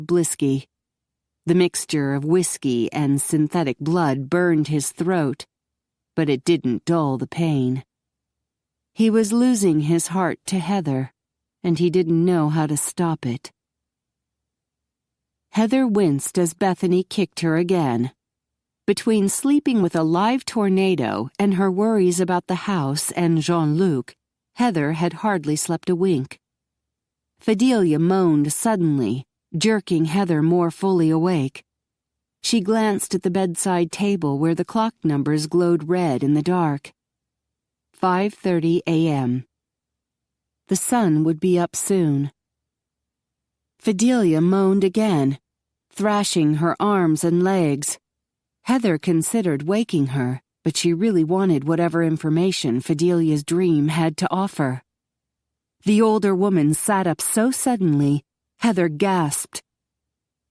Blisky. The mixture of whiskey and synthetic blood burned his throat, but it didn't dull the pain. He was losing his heart to Heather, and he didn't know how to stop it. Heather winced as Bethany kicked her again. Between sleeping with a live tornado and her worries about the house and Jean-Luc, Heather had hardly slept a wink. Fidelia moaned suddenly, jerking Heather more fully awake. She glanced at the bedside table where the clock numbers glowed red in the dark. 5:30 a.m. The sun would be up soon. Fidelia moaned again, thrashing her arms and legs. Heather considered waking her, but she really wanted whatever information Fidelia's dream had to offer. The older woman sat up so suddenly, Heather gasped.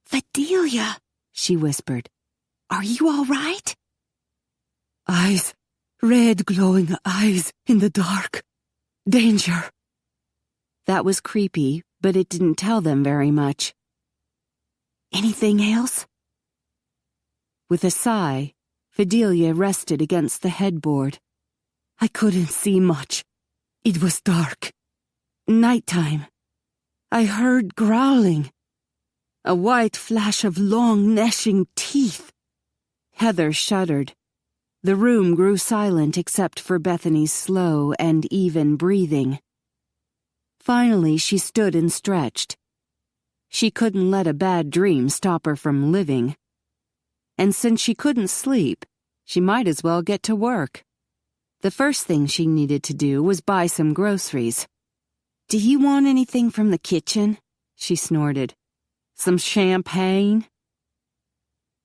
"Fidelia," she whispered, "are you all right?" "Eyes, red glowing eyes in the dark. Danger." That was creepy, but it didn't tell them very much. "Anything else?" With a sigh, Fidelia rested against the headboard. "I couldn't see much. It was dark. Nighttime. I heard growling. A white flash of long, gnashing teeth." Heather shuddered. The room grew silent except for Bethany's slow and even breathing. Finally, she stood and stretched. She couldn't let a bad dream stop her from living. And since she couldn't sleep, she might as well get to work. The first thing she needed to do was buy some groceries. "Do you want anything from the kitchen?" she snorted. "Some champagne?"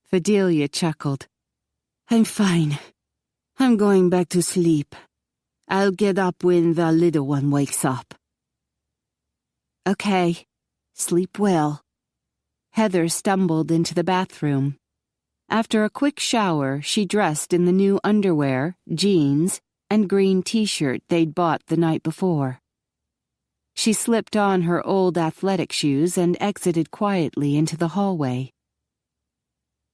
Fidelia chuckled. "I'm fine. I'm going back to sleep. I'll get up when the little one wakes up." "Okay. Sleep well." Heather stumbled into the bathroom. After a quick shower, she dressed in the new underwear, jeans, and green t-shirt they'd bought the night before. She slipped on her old athletic shoes and exited quietly into the hallway.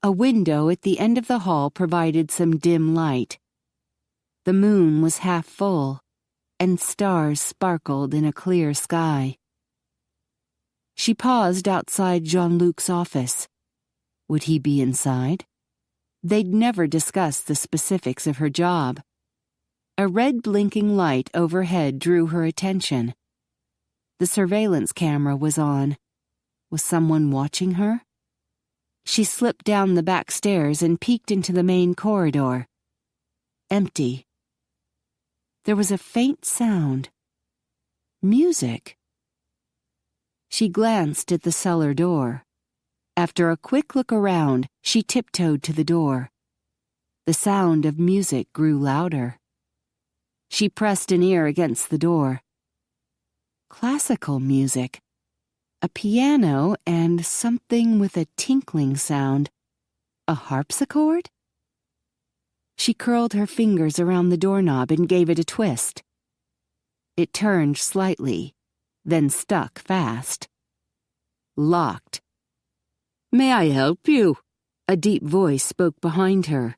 A window at the end of the hall provided some dim light. The moon was half full, and stars sparkled in a clear sky. She paused outside Jean-Luc's office. Would he be inside? They'd never discussed the specifics of her job. A red blinking light overhead drew her attention. The surveillance camera was on. Was someone watching her? She slipped down the back stairs and peeked into the main corridor. Empty. There was a faint sound. Music. She glanced at the cellar door. After a quick look around, she tiptoed to the door. The sound of music grew louder. She pressed an ear against the door. Classical music. A piano and something with a tinkling sound. A harpsichord? She curled her fingers around the doorknob and gave it a twist. It turned slightly, then stuck fast. Locked. "May I help you?" A deep voice spoke behind her.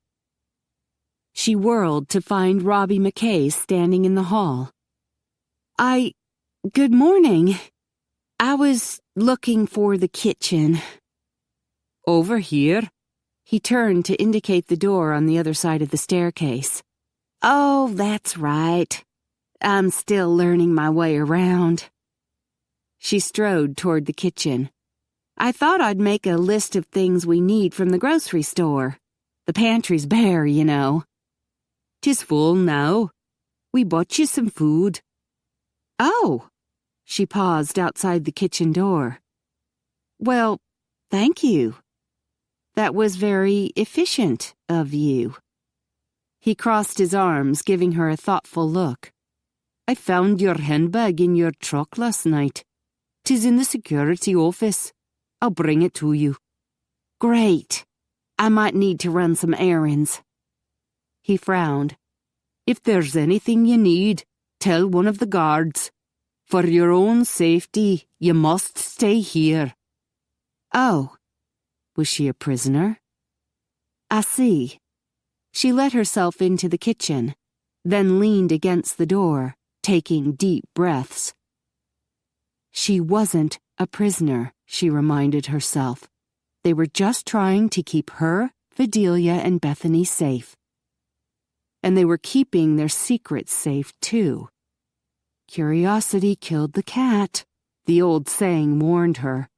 She whirled to find Robbie McKay standing in the hall. Good morning. I was looking for the kitchen." "Over here." He turned to indicate the door on the other side of the staircase. "Oh, that's right. I'm still learning my way around." She strode toward the kitchen. "I thought I'd make a list of things we need from the grocery store. The pantry's bare, you know." "'Tis full now. We bought you some food." "Oh." She paused outside the kitchen door. "Well, thank you. That was very efficient of you." He crossed his arms, giving her a thoughtful look. "I found your handbag in your truck last night. 'Tis in the security office. I'll bring it to you." "Great. I might need to run some errands." He frowned. "If there's anything you need, tell one of the guards. For your own safety, you must stay here." Oh, was she a prisoner? I see. She let herself into the kitchen, then leaned against the door, taking deep breaths. She wasn't a prisoner, she reminded herself. They were just trying to keep her, Fidelia, and Bethany safe. And they were keeping their secrets safe, too. Curiosity killed the cat, the old saying warned her.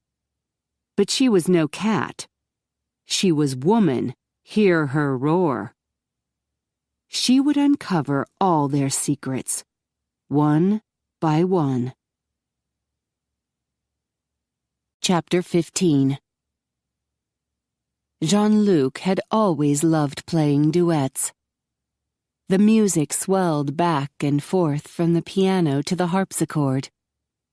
But she was no cat. She was woman, hear her roar. She would uncover all their secrets, one by one. Chapter 15. Jean-Luc had always loved playing duets. The music swelled back and forth from the piano to the harpsichord.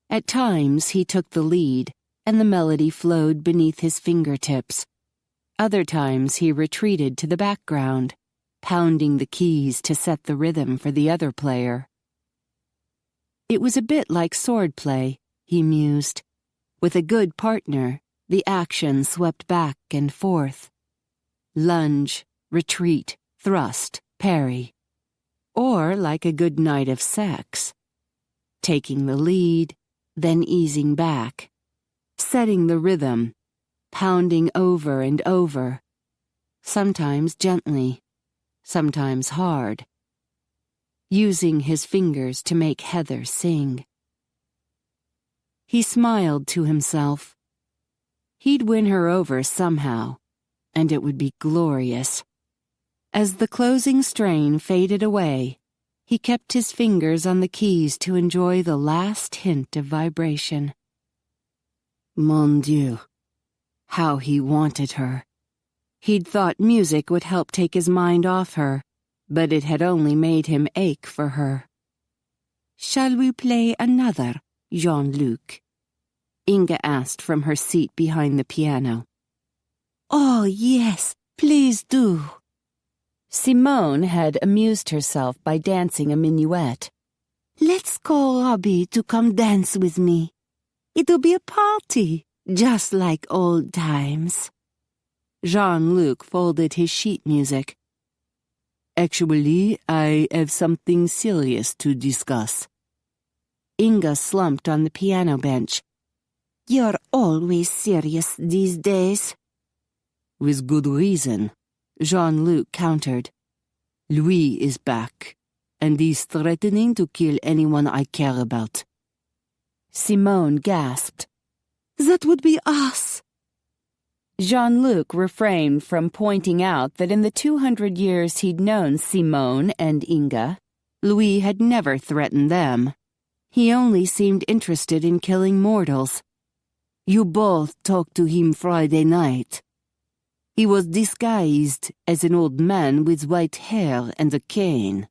At times he took the lead, and the melody flowed beneath his fingertips. Other times he retreated to the background, pounding the keys to set the rhythm for the other player. It was a bit like swordplay, he mused. With a good partner, the action swept back and forth. Lunge, retreat, thrust, parry. Or like a good night of sex. Taking the lead, then easing back. Setting the rhythm, pounding over and over. Sometimes gently, sometimes hard. Using his fingers to make Heather sing. He smiled to himself. He'd win her over somehow, and it would be glorious. As the closing strain faded away, he kept his fingers on the keys to enjoy the last hint of vibration. Mon Dieu, how he wanted her. He'd thought music would help take his mind off her, but it had only made him ache for her. Shall we play another, Jean-Luc? Inga asked from her seat behind the piano. Oh, yes, please do. Simone had amused herself by dancing a minuet. Let's call Robbie to come dance with me. It'll be a party, just like old times. Jean-Luc folded his sheet music. Actually, I have something serious to discuss. Inga slumped on the piano bench. You're always serious these days. With good reason, Jean-Luc countered. Louis is back, and he's threatening to kill anyone I care about. Simone gasped. That would be us. Jean-Luc refrained from pointing out that in the 200 years he'd known Simone and Inga, Louis had never threatened them. He only seemed interested in killing mortals. You both talked to him Friday night. He was disguised as an old man with white hair and a cane.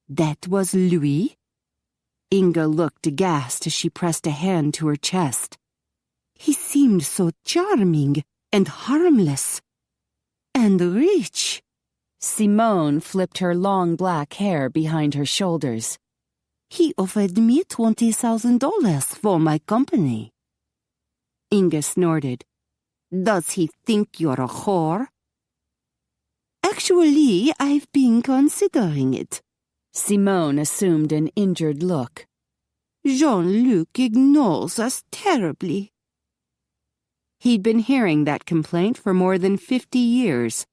That was Louis? Inga looked aghast as she pressed a hand to her chest. He seemed so charming and harmless. And rich. Simone flipped her long black hair behind her shoulders. He offered me $20,000 for my company. Inga snorted. Does he think you're a whore? Actually, I've been considering it. Simone assumed an injured look. Jean-Luc ignores us terribly. He'd been hearing that complaint for more than 50 years.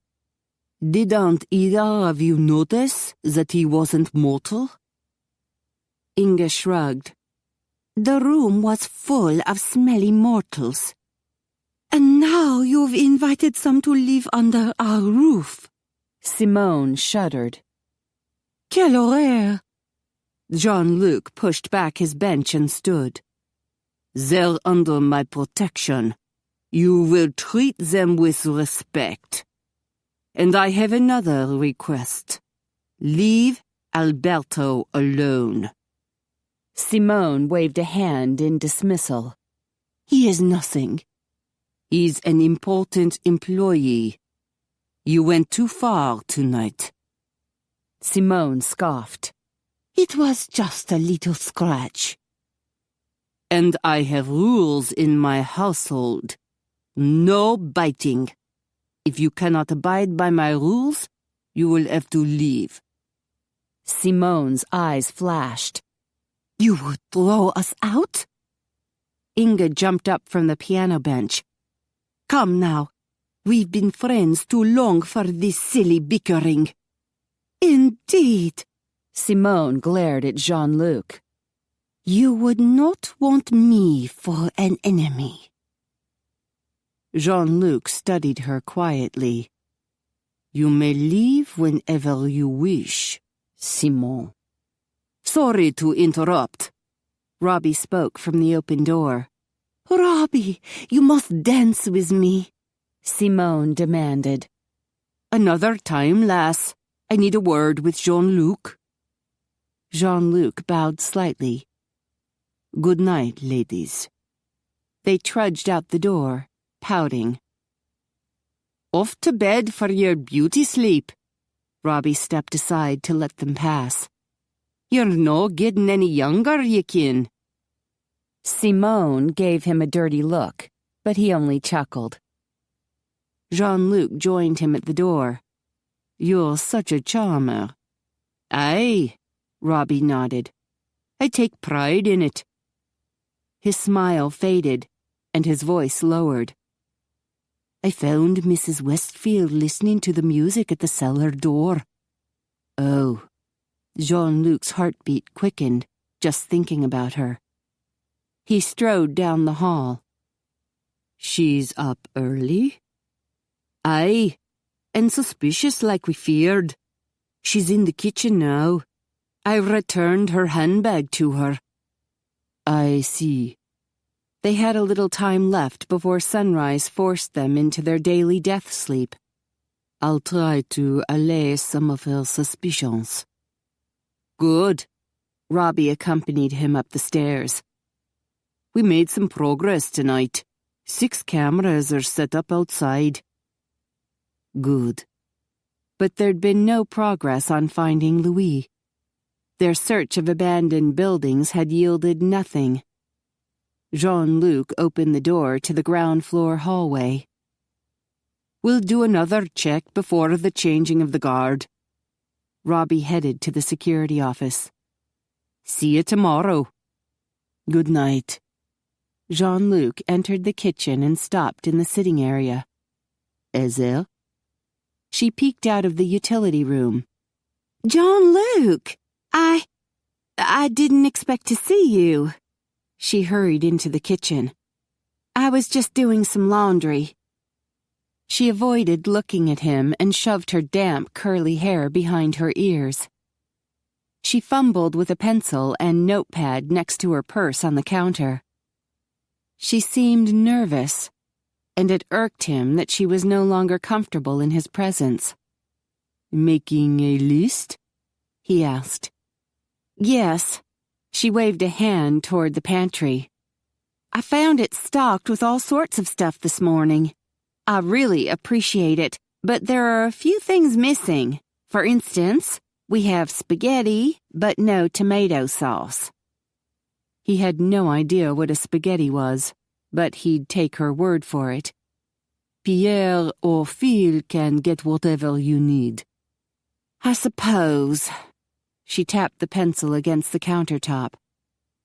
Didn't either of you notice that he wasn't mortal? Inga shrugged. The room was full of smelly mortals. And now you've invited some to live under our roof. Simone shuddered. Quelle horreur! Jean-Luc pushed back his bench and stood. They're under my protection. You will treat them with respect. And I have another request. Leave Alberto alone. Simone waved a hand in dismissal. He is nothing. He's an important employee. You went too far tonight. Simone scoffed. It was just a little scratch. And I have rules in my household. No biting. If you cannot abide by my rules, you will have to leave. Simone's eyes flashed. You would throw us out? Inga jumped up from the piano bench. Come now. We've been friends too long for this silly bickering. Indeed. Simone glared at Jean-Luc. You would not want me for an enemy. Jean-Luc studied her quietly. You may leave whenever you wish, Simone. Sorry to interrupt. Robbie spoke from the open door. Robbie, you must dance with me, Simone demanded. Another time, lass. I need a word with Jean-Luc. Jean-Luc bowed slightly. Good night, ladies. They trudged out the door, pouting. Off to bed for your beauty sleep. Robbie stepped aside to let them pass. You're no getting any younger, ye kin. Simone gave him a dirty look, but he only chuckled. Jean-Luc joined him at the door. You're such a charmer. Aye, Robbie nodded. I take pride in it. His smile faded, and his voice lowered. I found Mrs. Westfield listening to the music at the cellar door. Oh. Jean-Luc's heartbeat quickened, just thinking about her. He strode down the hall. She's up early? Aye. And suspicious like we feared. She's in the kitchen now. I returned her handbag to her. I see. They had a little time left before sunrise forced them into their daily death sleep. I'll try to allay some of her suspicions. Good. Robbie accompanied him up the stairs. We made some progress tonight. 6 cameras are set up outside. Good. But there'd been no progress on finding Louis. Their search of abandoned buildings had yielded nothing. Jean-Luc opened the door to the ground floor hallway. We'll do another check before the changing of the guard. Robbie headed to the security office. See you tomorrow. Good night. Jean-Luc entered the kitchen and stopped in the sitting area. Ezel? She peeked out of the utility room. Jean-Luc! I didn't expect to see you. She hurried into the kitchen. I was just doing some laundry. She avoided looking at him and shoved her damp, curly hair behind her ears. She fumbled with a pencil and notepad next to her purse on the counter. She seemed nervous, and it irked him that she was no longer comfortable in his presence. Making a list? He asked. Yes. She waved a hand toward the pantry. I found it stocked with all sorts of stuff this morning. I really appreciate it, but there are a few things missing. For instance, we have spaghetti, but no tomato sauce. He had no idea what a spaghetti was, but he'd take her word for it. Pierre or Phil can get whatever you need. I suppose. She tapped the pencil against the countertop.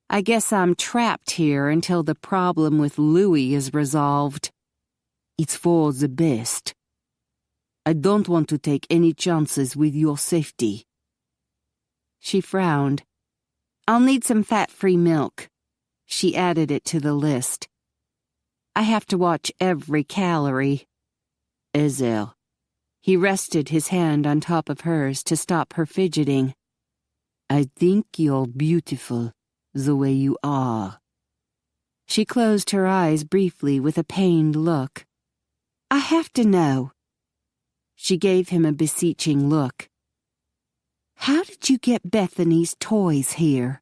I guess I'm trapped here until the problem with Louis is resolved. It's for the best. I don't want to take any chances with your safety. She frowned. I'll need some fat-free milk. She added it to the list. I have to watch every calorie. Ezel. He rested his hand on top of hers to stop her fidgeting. I think you're beautiful, the way you are. She closed her eyes briefly with a pained look. I have to know. She gave him a beseeching look. How did you get Bethany's toys here?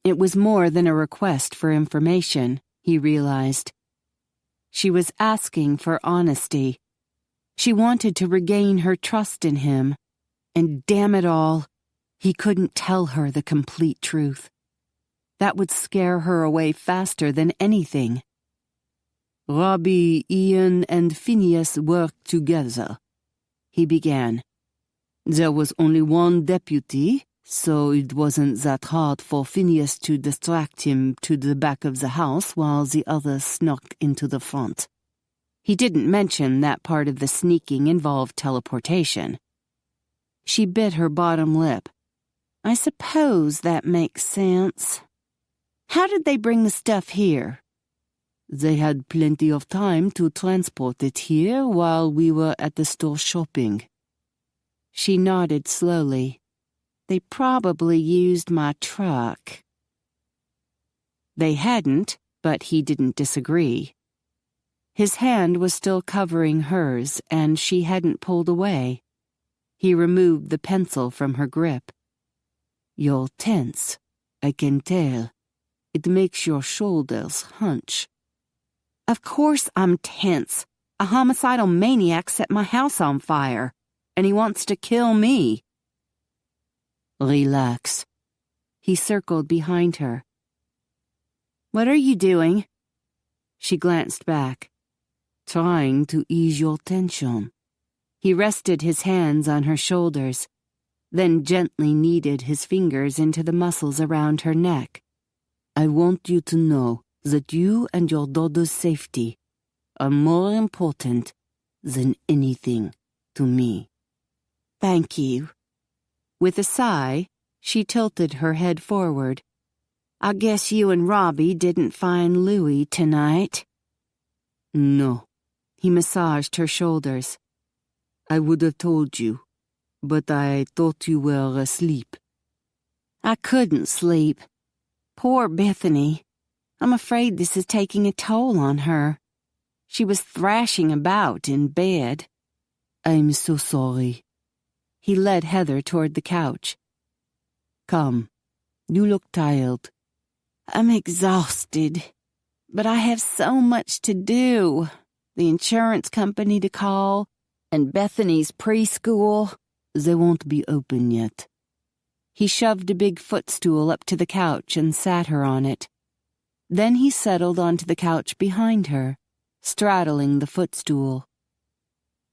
It was more than a request for information, he realized. She was asking for honesty. She wanted to regain her trust in him, and damn it all, he couldn't tell her the complete truth. That would scare her away faster than anything. Robbie, Ian, and Phineas worked together," he began. "There was only one deputy, so it wasn't that hard for Phineas to distract him to the back of the house while the others snuck into the front." He didn't mention that part of the sneaking involved teleportation. She bit her bottom lip. "I suppose that makes sense. How did they bring the stuff here?" "They had plenty of time to transport it here while we were at the store shopping." She nodded slowly. "They probably used my truck." They hadn't, but he didn't disagree. His hand was still covering hers, and she hadn't pulled away. He removed the pencil from her grip. "You're tense, I can tell. It makes your shoulders hunch." "Of course I'm tense. A homicidal maniac set my house on fire, and he wants to kill me." "Relax." He circled behind her. "What are you doing?" She glanced back. "Trying to ease your tension." He rested his hands on her shoulders, then gently kneaded his fingers into the muscles around her neck. "I want you to know that you and your daughter's safety are more important than anything to me." "Thank you." With a sigh, she tilted her head forward. "I guess you and Robbie didn't find Louie tonight." "No." He massaged her shoulders. "I would have told you, but I thought you were asleep." "I couldn't sleep. Poor Bethany. I'm afraid this is taking a toll on her. She was thrashing about in bed." "I'm so sorry." He led Heather toward the couch. "Come, you look tired." "I'm exhausted, but I have so much to do. The insurance company to call, and Bethany's preschool." "They won't be open yet." He shoved a big footstool up to the couch and sat her on it. Then he settled onto the couch behind her, straddling the footstool.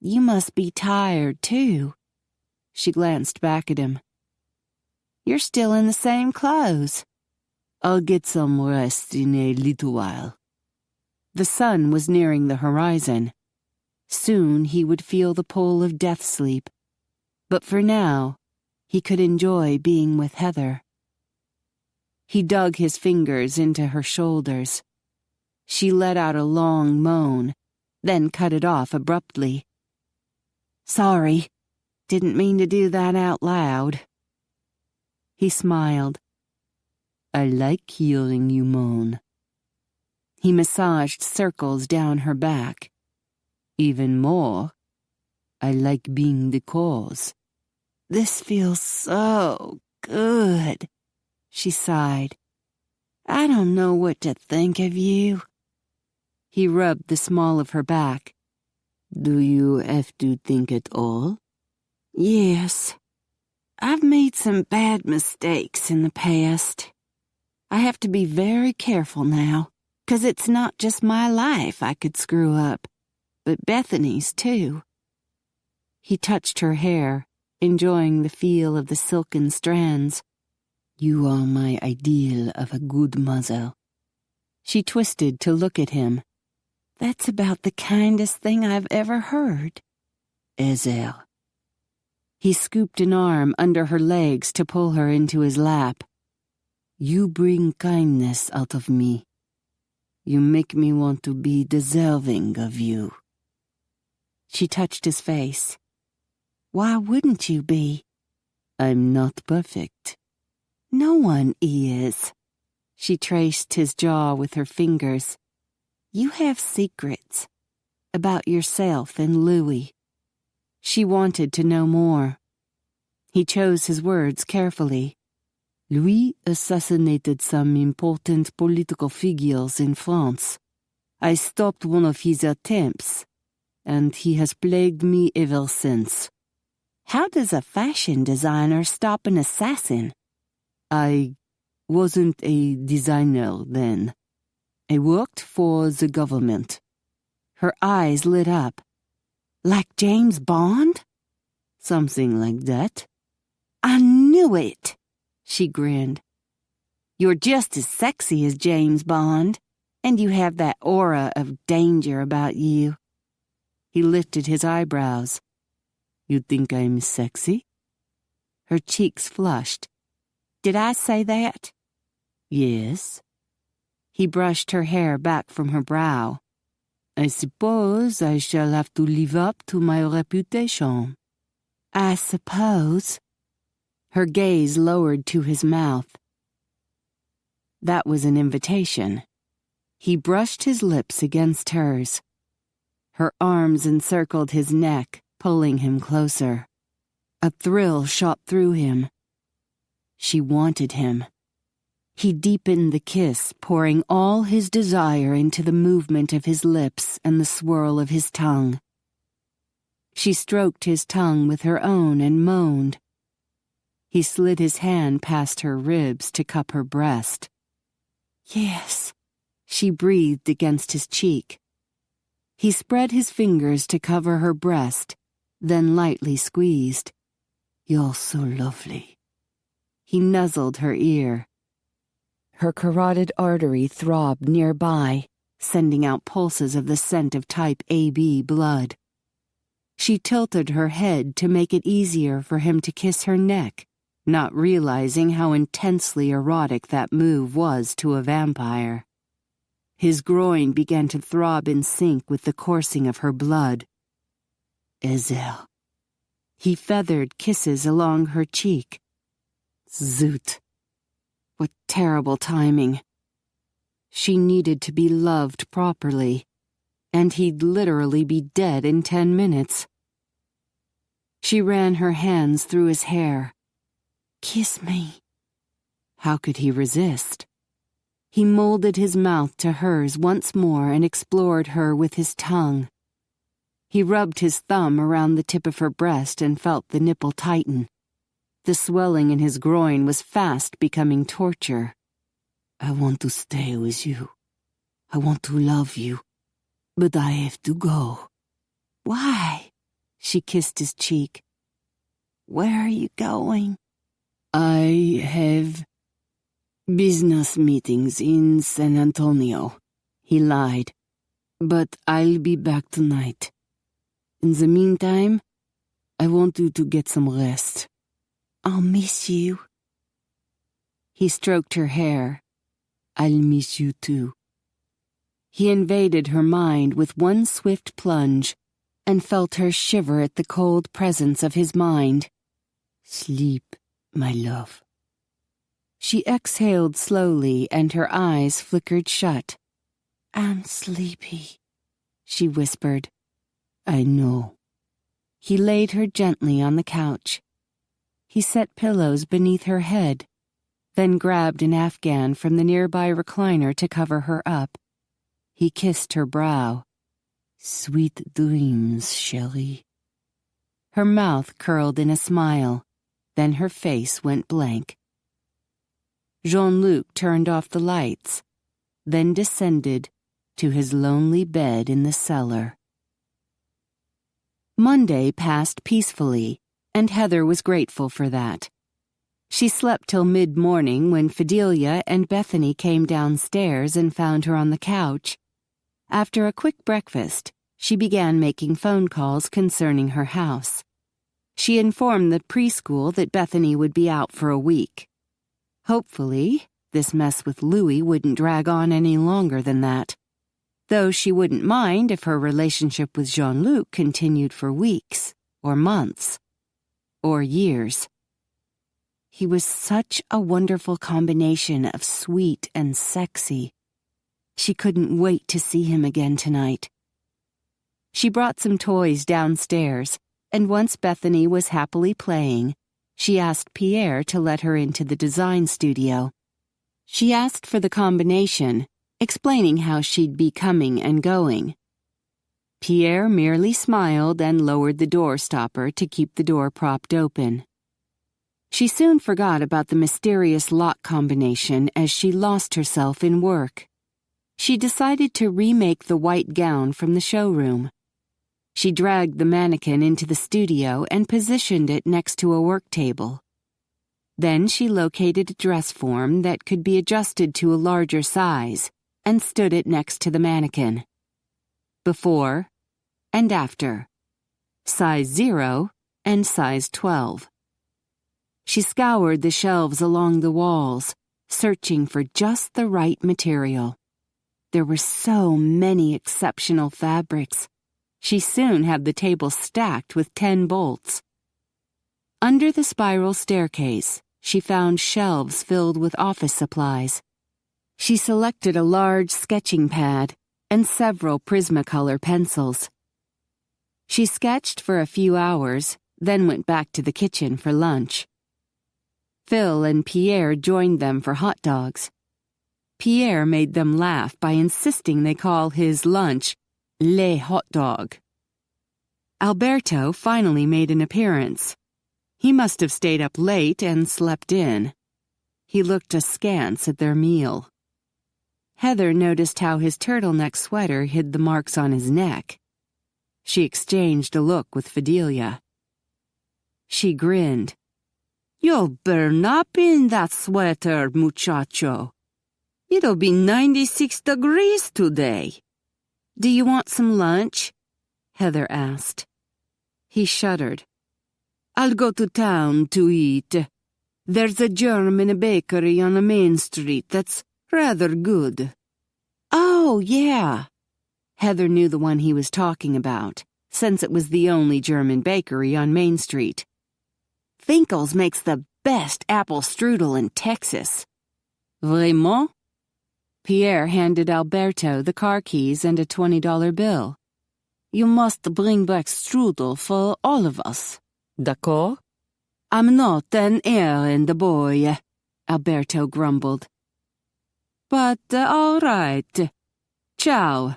"You must be tired, too." She glanced back at him. "You're still in the same clothes." "I'll get some rest in a little while." The sun was nearing the horizon. Soon he would feel the pull of death sleep. But for now, he could enjoy being with Heather. He dug his fingers into her shoulders. She let out a long moan, then cut it off abruptly. "Sorry, didn't mean to do that out loud." He smiled. "I like hearing you moan." He massaged circles down her back. "Even more, I like being the cause." "This feels so good," she sighed. "I don't know what to think of you." He rubbed the small of her back. "Do you have to think at all?" "Yes. I've made some bad mistakes in the past. I have to be very careful now, 'cause it's not just my life I could screw up, but Bethany's too." He touched her hair, enjoying the feel of the silken strands. "You are my ideal of a good mother." She twisted to look at him. "That's about the kindest thing I've ever heard." "Ezer." He scooped an arm under her legs to pull her into his lap. "You bring kindness out of me. You make me want to be deserving of you." She touched his face. "Why wouldn't you be?" "I'm not perfect." "No one is." She traced his jaw with her fingers. "You have secrets about yourself and Louie." She wanted to know more. He chose his words carefully. "Louis assassinated some important political figures in France. I stopped one of his attempts, and he has plagued me ever since." "How does a fashion designer stop an assassin?" "I wasn't a designer then. I worked for the government." Her eyes lit up. Like James Bond? Something like that. I knew it, she grinned. You're just as sexy as James Bond, and you have that aura of danger about you. He lifted his eyebrows. You think I'm sexy? Her cheeks flushed. Did I say that? Yes. He brushed her hair back from her brow. I suppose I shall have to live up to my reputation. I suppose. Her gaze lowered to his mouth. That was an invitation. He brushed his lips against hers. Her arms encircled his neck, pulling him closer. A thrill shot through him. She wanted him. He deepened the kiss, pouring all his desire into the movement of his lips and the swirl of his tongue. She stroked his tongue with her own and moaned. He slid his hand past her ribs to cup her breast. Yes, she breathed against his cheek. He spread his fingers to cover her breast, then lightly squeezed. You're so lovely. He nuzzled her ear. Her carotid artery throbbed nearby, sending out pulses of the scent of type AB blood. She tilted her head to make it easier for him to kiss her neck, not realizing how intensely erotic that move was to a vampire. His groin began to throb in sync with the coursing of her blood. Ezel. He feathered kisses along her cheek. Zoot. What terrible timing. She needed to be loved properly, and he'd literally be dead in 10 minutes. She ran her hands through his hair. Kiss me. How could he resist? He molded his mouth to hers once more and explored her with his tongue. He rubbed his thumb around the tip of her breast and felt the nipple tighten. The swelling in his groin was fast becoming torture. I want to stay with you. I want to love you. But I have to go. Why? She kissed his cheek. Where are you going? I have business meetings in San Antonio, he lied. But I'll be back tonight. In the meantime, I want you to get some rest. I'll miss you. He stroked her hair. I'll miss you too. He invaded her mind with one swift plunge and felt her shiver at the cold presence of his mind. Sleep, my love. She exhaled slowly and her eyes flickered shut. I'm sleepy, she whispered. I know. He laid her gently on the couch. He set pillows beneath her head, then grabbed an Afghan from the nearby recliner to cover her up. He kissed her brow. Sweet dreams, chérie. Her mouth curled in a smile, then her face went blank. Jean-Luc turned off the lights, then descended to his lonely bed in the cellar. Monday passed peacefully, and Heather was grateful for that. She slept till mid-morning when Fidelia and Bethany came downstairs and found her on the couch. After a quick breakfast, she began making phone calls concerning her house. She informed the preschool that Bethany would be out for a week. Hopefully, this mess with Louis wouldn't drag on any longer than that, though she wouldn't mind if her relationship with Jean-Luc continued for weeks, or months, or years. He was such a wonderful combination of sweet and sexy. She couldn't wait to see him again tonight. She brought some toys downstairs, and once Bethany was happily playing, she asked Pierre to let her into the design studio. She asked for the combination, explaining how she'd be coming and going. Pierre merely smiled and lowered the door stopper to keep the door propped open. She soon forgot about the mysterious lock combination as she lost herself in work. She decided to remake the white gown from the showroom. She dragged the mannequin into the studio and positioned it next to a work table. Then she located a dress form that could be adjusted to a larger size and stood it next to the mannequin. Before and after. Size 0 and size 12. She scoured the shelves along the walls, searching for just the right material. There were so many exceptional fabrics. She soon had the table stacked with 10 bolts. Under the spiral staircase, she found shelves filled with office supplies. She selected a large sketching pad and several Prismacolor pencils. She sketched for a few hours, then went back to the kitchen for lunch. Phil and Pierre joined them for hot dogs. Pierre made them laugh by insisting they call his lunch le hot dog. Alberto finally made an appearance. He must have stayed up late and slept in. He looked askance at their meal. Heather noticed how his turtleneck sweater hid the marks on his neck. She exchanged a look with Fidelia. She grinned. "You'll burn up in that sweater, muchacho. It'll be 96 degrees today." "Do you want some lunch?" Heather asked. He shuddered. "I'll go to town to eat. There's a German bakery on the main street that's rather good." "Oh, yeah." Heather knew the one he was talking about, since it was the only German bakery on Main Street. "Finkel's makes the best apple strudel in Texas." "Vraiment?" Pierre handed Alberto the car keys and a $20 bill. "You must bring back strudel for all of us. D'accord?" "I'm not an errand boy," Alberto grumbled. "But all right. Ciao."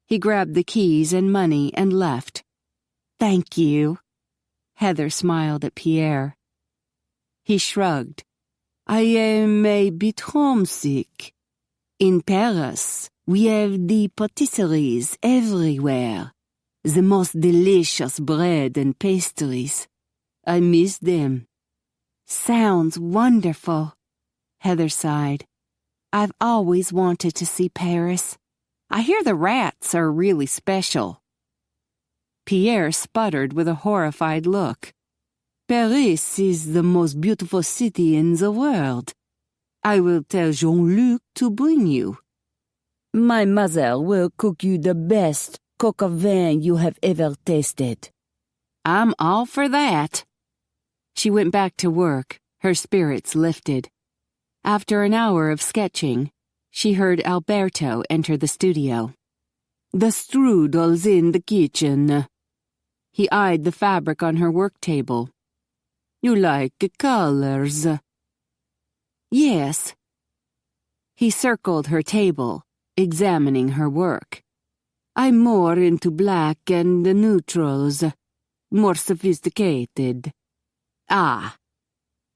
He grabbed the keys and money and left. "Thank you." Heather smiled at Pierre. He shrugged. "I am a bit homesick. In Paris, we have the patisseries everywhere. The most delicious bread and pastries. I miss them." "Sounds wonderful," Heather sighed. "I've always wanted to see Paris. I hear the rats are really special." Pierre sputtered with a horrified look. "Paris is the most beautiful city in the world. I will tell Jean-Luc to bring you. My mother will cook you the best coq au vin you have ever tasted." "I'm all for that." She went back to work, her spirits lifted. After an hour of sketching, she heard Alberto enter the studio. "The strudel's in the kitchen." He eyed the fabric on her work table. "You like colors?" "Yes." He circled her table, examining her work. "I'm more into black and neutrals, more sophisticated." "Ah."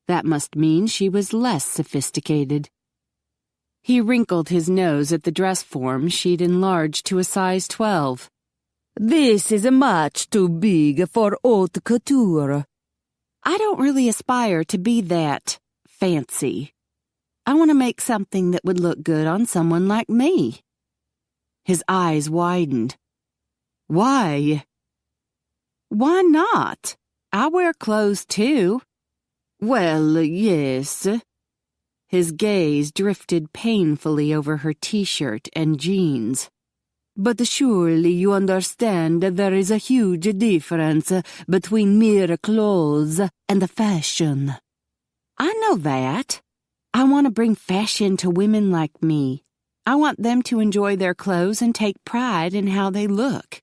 That must mean she was less sophisticated. He wrinkled his nose at the dress form she'd enlarged to a size 12. "This is much too big for haute couture." "I don't really aspire to be that fancy. I want to make something that would look good on someone like me." His eyes widened. "Why?" "Why not? I wear clothes too." "Well, yes." His gaze drifted painfully over her t-shirt and jeans. "But surely you understand that there is a huge difference between mere clothes and fashion." "I know that. I want to bring fashion to women like me. I want them to enjoy their clothes and take pride in how they look."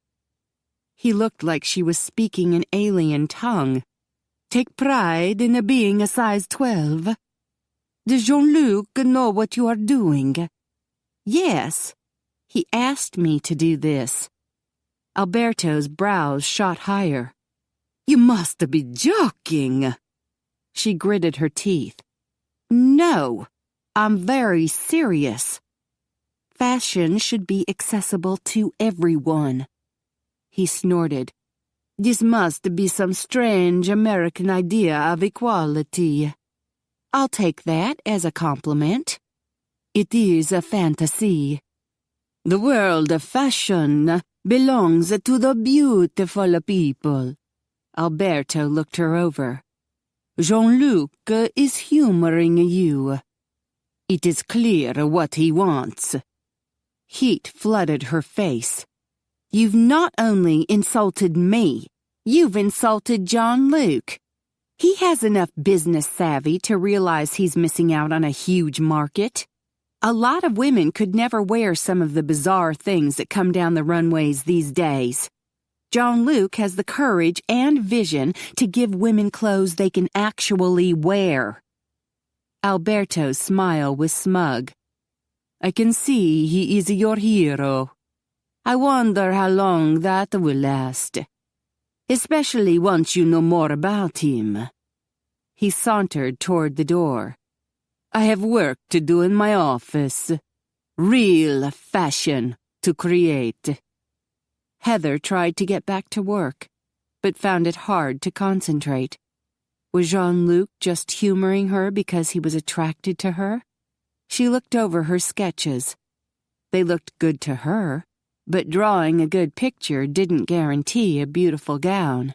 He looked like she was speaking an alien tongue. "Take pride in being a size 12? Does Jean-Luc know what you are doing?" "Yes. He asked me to do this." Alberto's brows shot higher. "You must be joking." She gritted her teeth. "No, I'm very serious." Fashion should be accessible to everyone. He snorted. This must be some strange American idea of equality. I'll take that as a compliment. It is a fantasy. The world of fashion belongs to the beautiful people. Alberto looked her over. Jean-Luc is humoring you. It is clear what he wants. Heat flooded her face. You've not only insulted me, you've insulted Jean-Luc. He has enough business savvy to realize he's missing out on a huge market. A lot of women could never wear some of the bizarre things that come down the runways these days. Jean-Luc has the courage and vision to give women clothes they can actually wear. Alberto's smile was smug. I can see he is your hero. I wonder how long that will last. Especially once you know more about him. He sauntered toward the door. I have work to do in my office. Real fashion to create. Heather tried to get back to work, but found it hard to concentrate. Was Jean-Luc just humoring her because he was attracted to her? She looked over her sketches. They looked good to her, but drawing a good picture didn't guarantee a beautiful gown.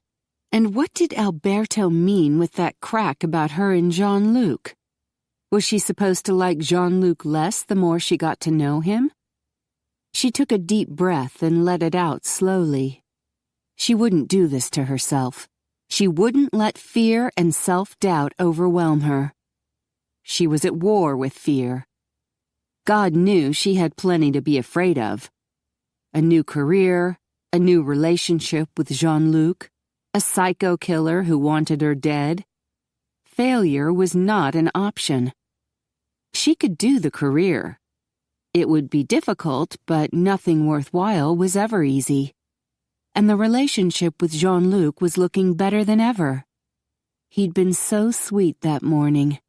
And what did Alberto mean with that crack about her and Jean-Luc? Was she supposed to like Jean-Luc less the more she got to know him? She took a deep breath and let it out slowly. She wouldn't do this to herself. She wouldn't let fear and self-doubt overwhelm her. She was at war with fear. God knew she had plenty to be afraid of. A new career, a new relationship with Jean-Luc, a psycho killer who wanted her dead. Failure was not an option. She could do the career. It would be difficult, but nothing worthwhile was ever easy. And the relationship with Jean-Luc was looking better than ever. He'd been so sweet that morning.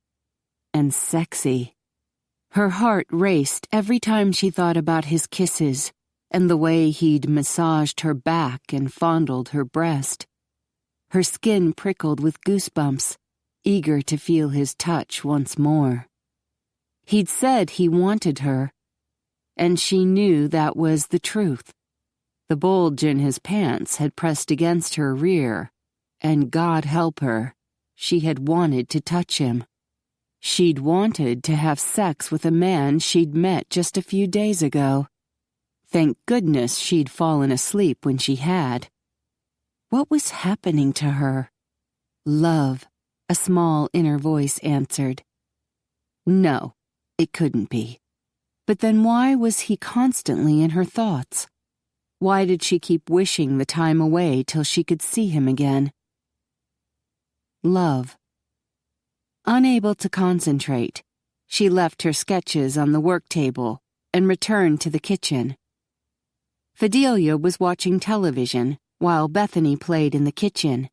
And sexy. Her heart raced every time she thought about his kisses and the way he'd massaged her back and fondled her breast. Her skin prickled with goosebumps, eager to feel his touch once more. He'd said he wanted her, and she knew that was the truth. The bulge in his pants had pressed against her rear, and God help her, she had wanted to touch him. She'd wanted to have sex with a man she'd met just a few days ago. Thank goodness she'd fallen asleep when she had. What was happening to her? Love, a small inner voice answered. No, it couldn't be. But then why was he constantly in her thoughts? Why did she keep wishing the time away till she could see him again? Love. Unable to concentrate, she left her sketches on the work table and returned to the kitchen. Fidelia was watching television while Bethany played in the kitchen.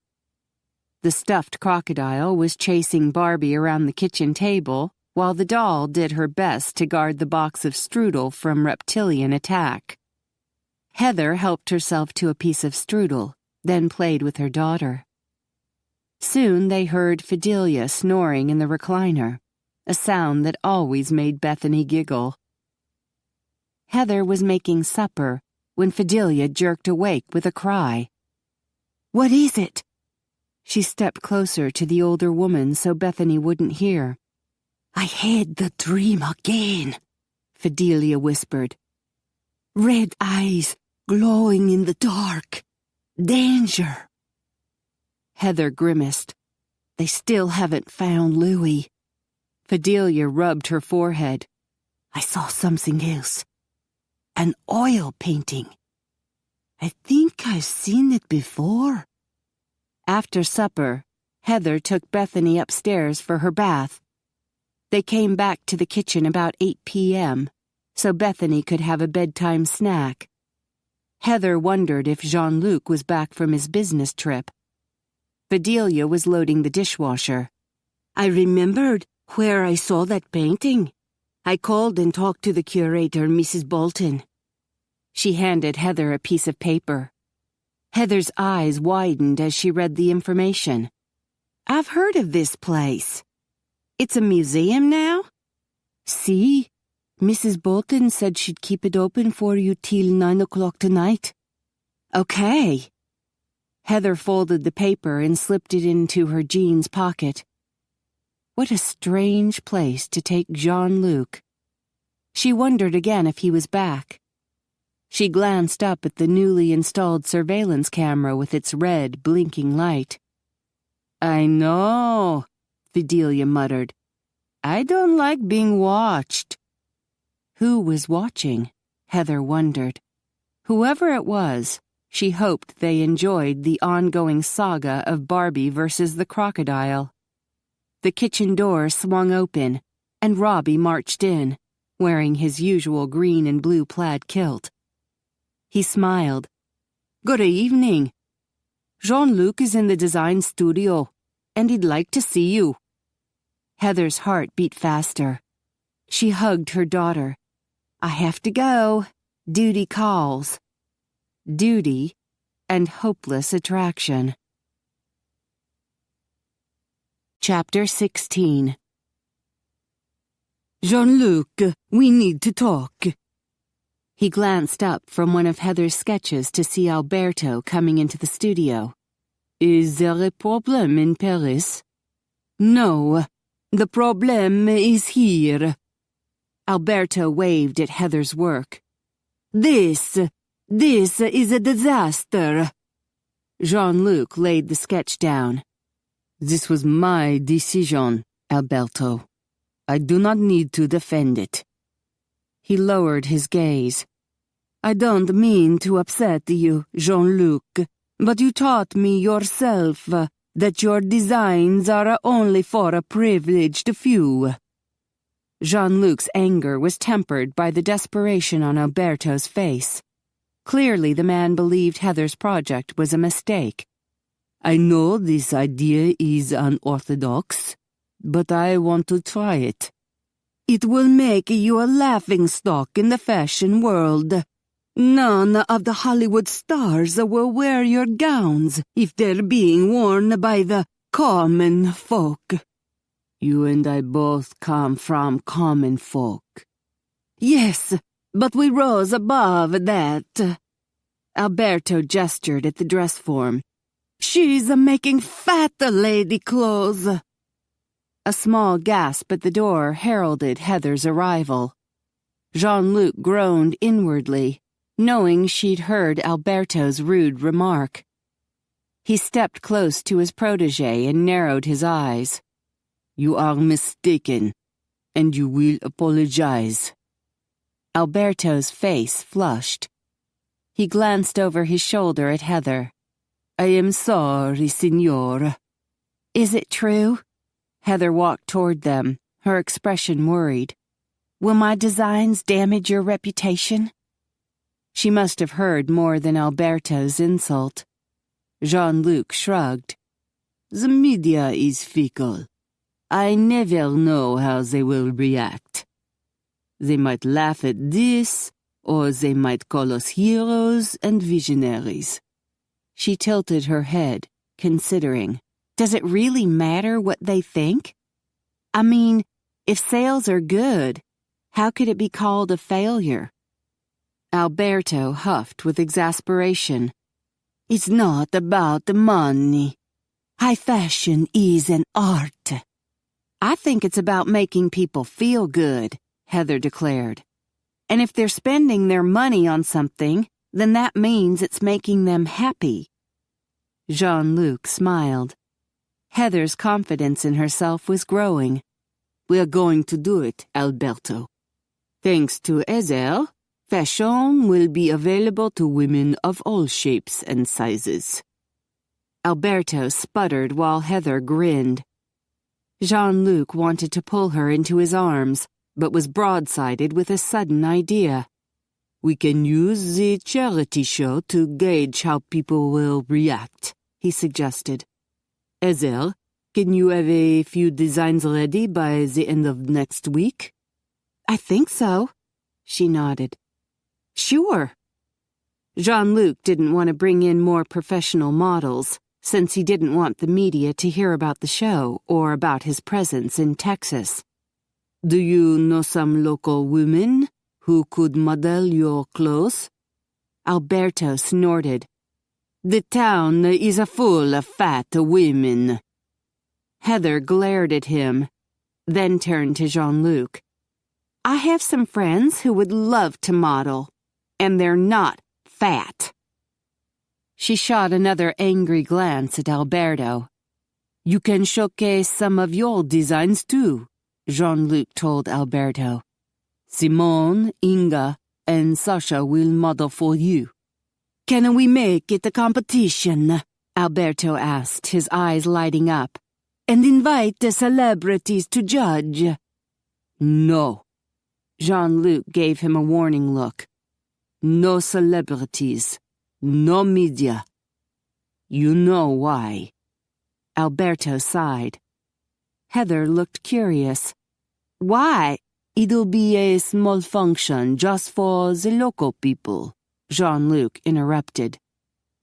The stuffed crocodile was chasing Barbie around the kitchen table while the doll did her best to guard the box of strudel from reptilian attack. Heather helped herself to a piece of strudel, then played with her daughter. Soon they heard Fidelia snoring in the recliner, a sound that always made Bethany giggle. Heather was making supper when Fidelia jerked awake with a cry. "What is it?" She stepped closer to the older woman so Bethany wouldn't hear. "I had the dream again," Fidelia whispered. "Red eyes glowing in the dark. Danger." Heather grimaced. "They still haven't found Louis." Fidelia rubbed her forehead. "I saw something else. An oil painting. I think I've seen it before." After supper, Heather took Bethany upstairs for her bath. They came back to the kitchen about 8 p.m., so Bethany could have a bedtime snack. Heather wondered if Jean-Luc was back from his business trip. Fidelia was loading the dishwasher. "I remembered where I saw that painting. I called and talked to the curator, Mrs. Bolton. She handed Heather a piece of paper. Heather's eyes widened as she read the information. I've heard of this place. It's a museum now? See, Mrs. Bolton said she'd keep it open for you till 9 o'clock tonight. Okay. Heather folded the paper and slipped it into her jeans pocket. What a strange place to take Jean-Luc. She wondered again if he was back. She glanced up at the newly installed surveillance camera with its red, blinking light. I know, Fidelia muttered. I don't like being watched. Who was watching? Heather wondered. Whoever it was, she hoped they enjoyed the ongoing saga of Barbie versus the crocodile. The kitchen door swung open, and Robbie marched in, wearing his usual green and blue plaid kilt. He smiled. Good evening. Jean-Luc is in the design studio, and he'd like to see you. Heather's heart beat faster. She hugged her daughter. I have to go. Duty calls. Duty and hopeless attraction. Chapter 16. Jean-Luc, we need to talk. He glanced up from one of Heather's sketches to see Alberto coming into the studio. Is there a problem in Paris? No, the problem is here. Alberto waved at Heather's work. This is a disaster. Jean-Luc laid the sketch down. This was my decision, Alberto. I do not need to defend it. He lowered his gaze. I don't mean to upset you, Jean-Luc, but you taught me yourself that your designs are only for a privileged few. Jean-Luc's anger was tempered by the desperation on Alberto's face. Clearly the man believed Heather's project was a mistake. I know this idea is unorthodox, but I want to try it. It will make you a laughingstock in the fashion world. None of the Hollywood stars will wear your gowns if they're being worn by the common folk. You and I both come from common folk. Yes, but we rose above that. Alberto gestured at the dress form. She's making fat lady clothes. A small gasp at the door heralded Heather's arrival. Jean-Luc groaned inwardly, knowing she'd heard Alberto's rude remark. He stepped close to his protégé and narrowed his eyes. You are mistaken, and you will apologize. Alberto's face flushed. He glanced over his shoulder at Heather. I am sorry, signor. Is it true? Heather walked toward them, her expression worried. Will my designs damage your reputation? She must have heard more than Alberto's insult. Jean-Luc shrugged. The media is fickle. I never know how they will react. They might laugh at this, or they might call us heroes and visionaries. She tilted her head, considering. Does it really matter what they think? I mean, if sales are good, how could it be called a failure? Alberto huffed with exasperation. It's not about the money. High fashion is an art. I think it's about making people feel good, Heather declared. And if they're spending their money on something, then that means it's making them happy. Jean-Luc smiled. Heather's confidence in herself was growing. We're going to do it, Alberto. Thanks to Ezel, fashion will be available to women of all shapes and sizes. Alberto sputtered while Heather grinned. Jean-Luc wanted to pull her into his arms, but was broadsided with a sudden idea. We can use the charity show to gauge how people will react, he suggested. Ezel, can you have a few designs ready by the end of next week? I think so, she nodded. Sure. Jean-Luc didn't want to bring in more professional models, since he didn't want the media to hear about the show or about his presence in Texas. Do you know some local women who could model your clothes? Alberto snorted. The town is full of fat women. Heather glared at him, then turned to Jean-Luc. I have some friends who would love to model, and they're not fat. She shot another angry glance at Alberto. You can showcase some of your designs too, Jean-Luc told Alberto. Simone, Inga, and Sasha will model for you. Can we make it a competition? Alberto asked, his eyes lighting up. And invite the celebrities to judge? No. Jean-Luc gave him a warning look. No celebrities. No media. You know why. Alberto sighed. Heather looked curious. Why? It'll be a small function just for the local people, Jean-Luc interrupted.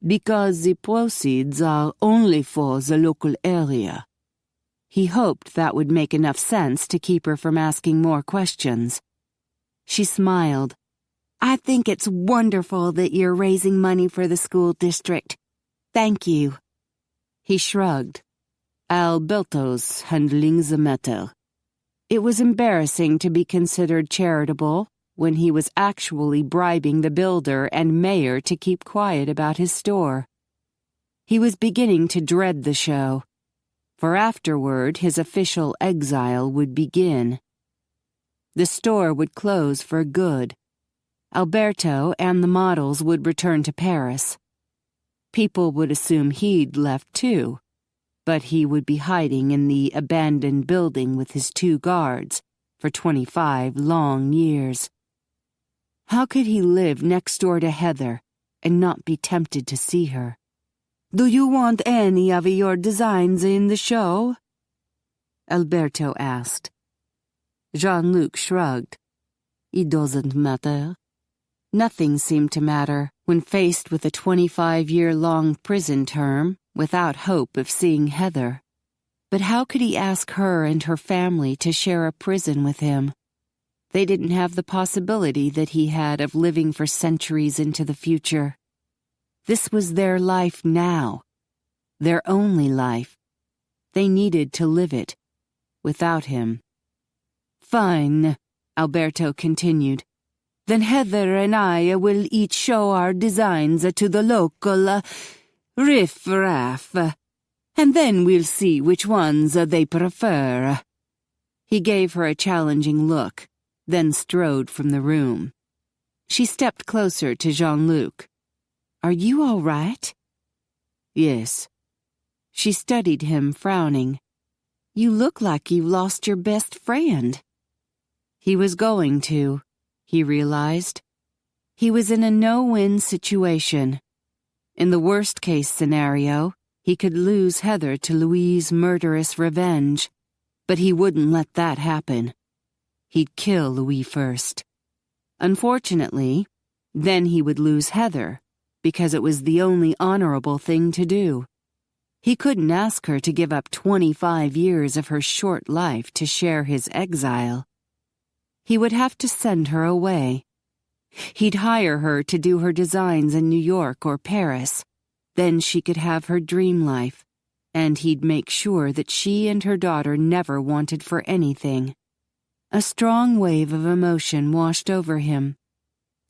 Because the proceeds are only for the local area. He hoped that would make enough sense to keep her from asking more questions. She smiled. I think it's wonderful that you're raising money for the school district. Thank you. He shrugged. Alberto's handling the matter. It was embarrassing to be considered charitable when he was actually bribing the builder and mayor to keep quiet about his store. He was beginning to dread the show, for afterward his official exile would begin. The store would close for good. Alberto and the models would return to Paris. People would assume he'd left too, but he would be hiding in the abandoned building with his 2 guards for 25 long years. How could he live next door to Heather and not be tempted to see her? Do you want any of your designs in the show? Alberto asked. Jean-Luc shrugged. It doesn't matter. Nothing seemed to matter when faced with a 25-year-long prison term without hope of seeing Heather. But how could he ask her and her family to share a prison with him? They didn't have the possibility that he had of living for centuries into the future. This was their life now, their only life. They needed to live it, without him. Fine, Alberto continued. Then Heather and I will each show our designs to the local riff-raff, and then we'll see which ones they prefer. He gave her a challenging look, then strode from the room. She stepped closer to Jean-Luc. Are you all right? Yes. She studied him, frowning. You look like you lost your best friend. He was going to, he realized. He was in a no-win situation. In the worst-case scenario, he could lose Heather to Louise's murderous revenge, but he wouldn't let that happen. He'd kill Louis first. Unfortunately, then he would lose Heather, because it was the only honorable thing to do. He couldn't ask her to give up 25 years of her short life to share his exile. He would have to send her away. He'd hire her to do her designs in New York or Paris. Then she could have her dream life, and he'd make sure that she and her daughter never wanted for anything. A strong wave of emotion washed over him,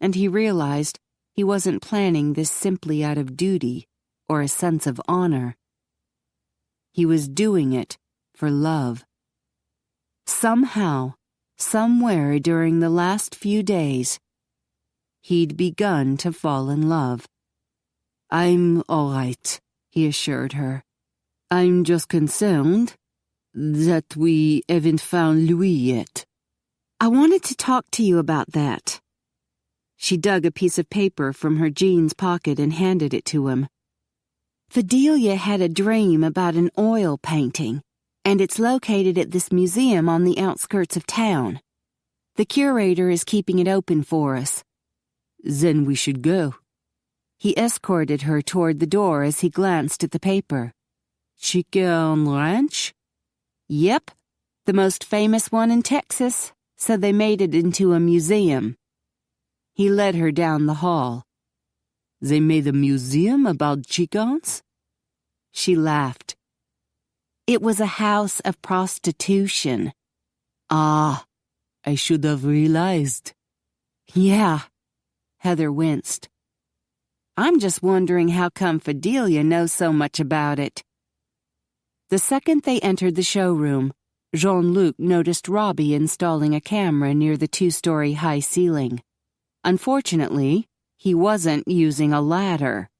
and he realized he wasn't planning this simply out of duty or a sense of honor. He was doing it for love. Somehow, somewhere during the last few days, he'd begun to fall in love. I'm all right, he assured her. I'm just concerned that we haven't found Louis yet. I wanted to talk to you about that. She dug a piece of paper from her jeans pocket and handed it to him. Fidelia had a dream about an oil painting, and it's located at this museum on the outskirts of town. The curator is keeping it open for us." "Then we should go." He escorted her toward the door as he glanced at the paper. "Chicken Ranch?" "Yep, the most famous one in Texas, so they made it into a museum." He led her down the hall. "They made a museum about chickens?" She laughed. "It was a house of prostitution." "Ah, I should have realized." "Yeah." Heather winced. "I'm just wondering how come Fidelia knows so much about it." The second they entered the showroom, Jean-Luc noticed Robbie installing a camera near the 2-story high ceiling. Unfortunately, he wasn't using a ladder.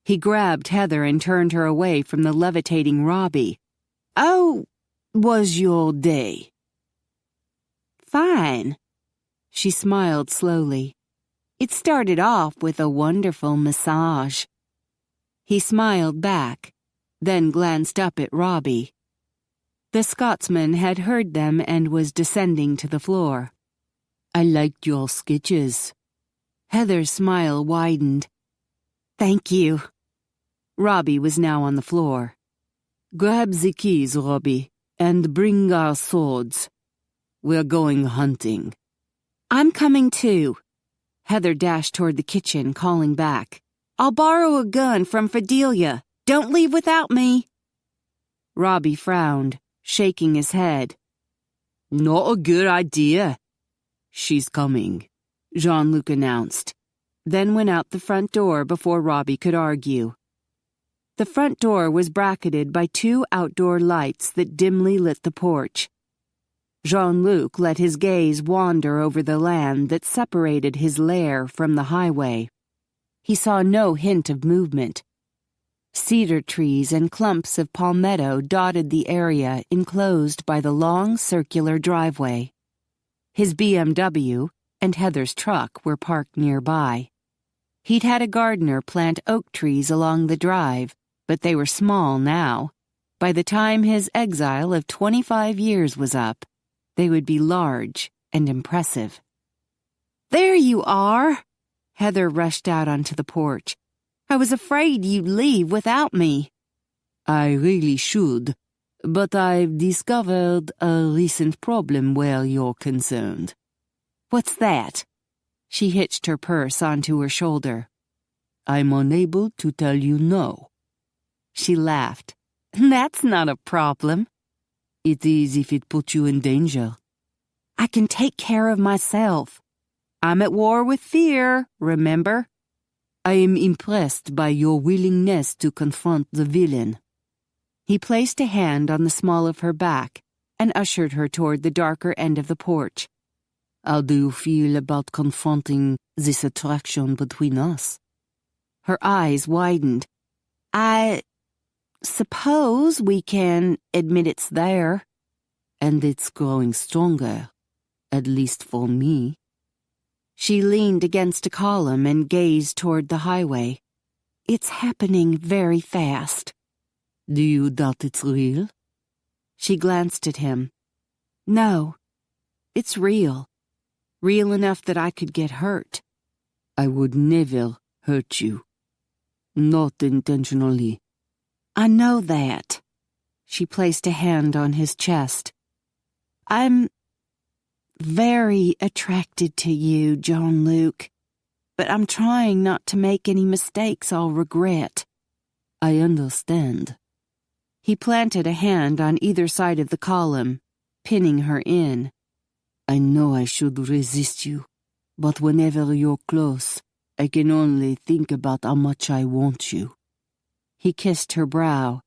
He grabbed Heather and turned her away from the levitating Robbie. "How was your day?" "Fine." She smiled slowly. "It started off with a wonderful massage." He smiled back, then glanced up at Robbie. The Scotsman had heard them and was descending to the floor. "I liked your sketches." Heather's smile widened. "Thank you." Robbie was now on the floor. "Grab the keys, Robbie, and bring our swords. We're going hunting." "I'm coming too." Heather dashed toward the kitchen, calling back. "I'll borrow a gun from Fidelia. Don't leave without me." Robbie frowned, shaking his head. "Not a good idea." "She's coming," Jean-Luc announced, then went out the front door before Robbie could argue. The front door was bracketed by 2 outdoor lights that dimly lit the porch. Jean-Luc let his gaze wander over the land that separated his lair from the highway. He saw no hint of movement. Cedar trees and clumps of palmetto dotted the area enclosed by the long circular driveway. His BMW and Heather's truck were parked nearby. He'd had a gardener plant oak trees along the drive, but they were small now. By the time his exile of 25 years was up, they would be large and impressive. "There you are!" Heather rushed out onto the porch. "I was afraid you'd leave without me." "I really should, but I've discovered a recent problem where you're concerned." "What's that?" She hitched her purse onto her shoulder. "I'm unable to tell you no." She laughed. "That's not a problem." "It is if it puts you in danger." "I can take care of myself. I'm at war with fear, remember?" "I am impressed by your willingness to confront the villain." He placed a hand on the small of her back and ushered her toward the darker end of the porch. "How do you feel about confronting this attraction between us?" Her eyes widened. "I suppose we can admit it's there." "And it's growing stronger, at least for me." She leaned against a column and gazed toward the highway. "It's happening very fast." "Do you doubt it's real?" She glanced at him. "No, it's real. Real enough that I could get hurt." "I would never hurt you. Not intentionally." "I know that." She placed a hand on his chest. "I'm very attracted to you, Jean-Luc, but I'm trying not to make any mistakes I'll regret." "I understand." He planted a hand on either side of the column, pinning her in. "I know I should resist you, but whenever you're close, I can only think about how much I want you." He kissed her brow.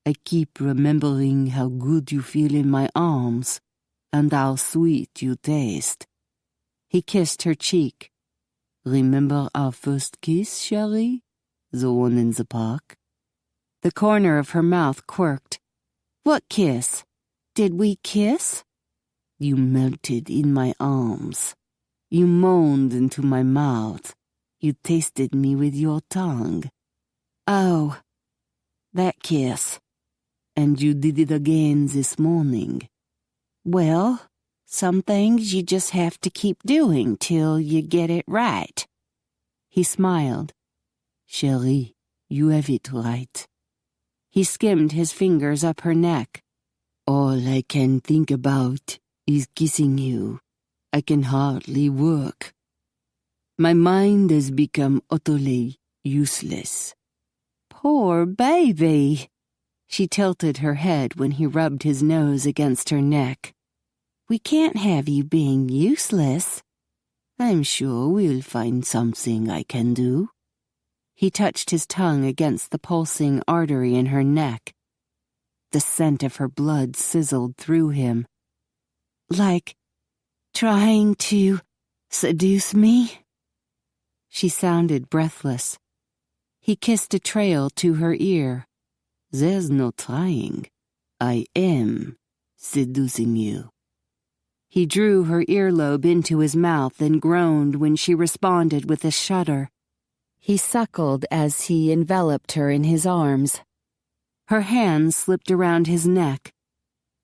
"I keep remembering how good you feel in my arms, and how sweet you taste." He kissed her cheek. "Remember our first kiss, Cherie? The one in the park?" The corner of her mouth quirked. "What kiss? Did we kiss?" "You melted in my arms. You moaned into my mouth. You tasted me with your tongue." "Oh, that kiss." "And you did it again this morning." "Well, Some things you just have to keep doing till you get it right. He smiled. Chérie, you have it right. He skimmed his fingers up her neck. All I can think about is kissing you. I can hardly work. My mind has become utterly useless. Poor baby. She tilted her head when he rubbed his nose against her neck. We can't have you being useless. I'm sure we'll find something I can do. He touched his tongue against the pulsing artery in her neck. The scent of her blood sizzled through him. Like trying to seduce me? She sounded breathless. He kissed a trail to her ear. There's no trying. I am seducing you. He drew her earlobe into his mouth and groaned when she responded with a shudder. He suckled as he enveloped her in his arms. Her hands slipped around his neck.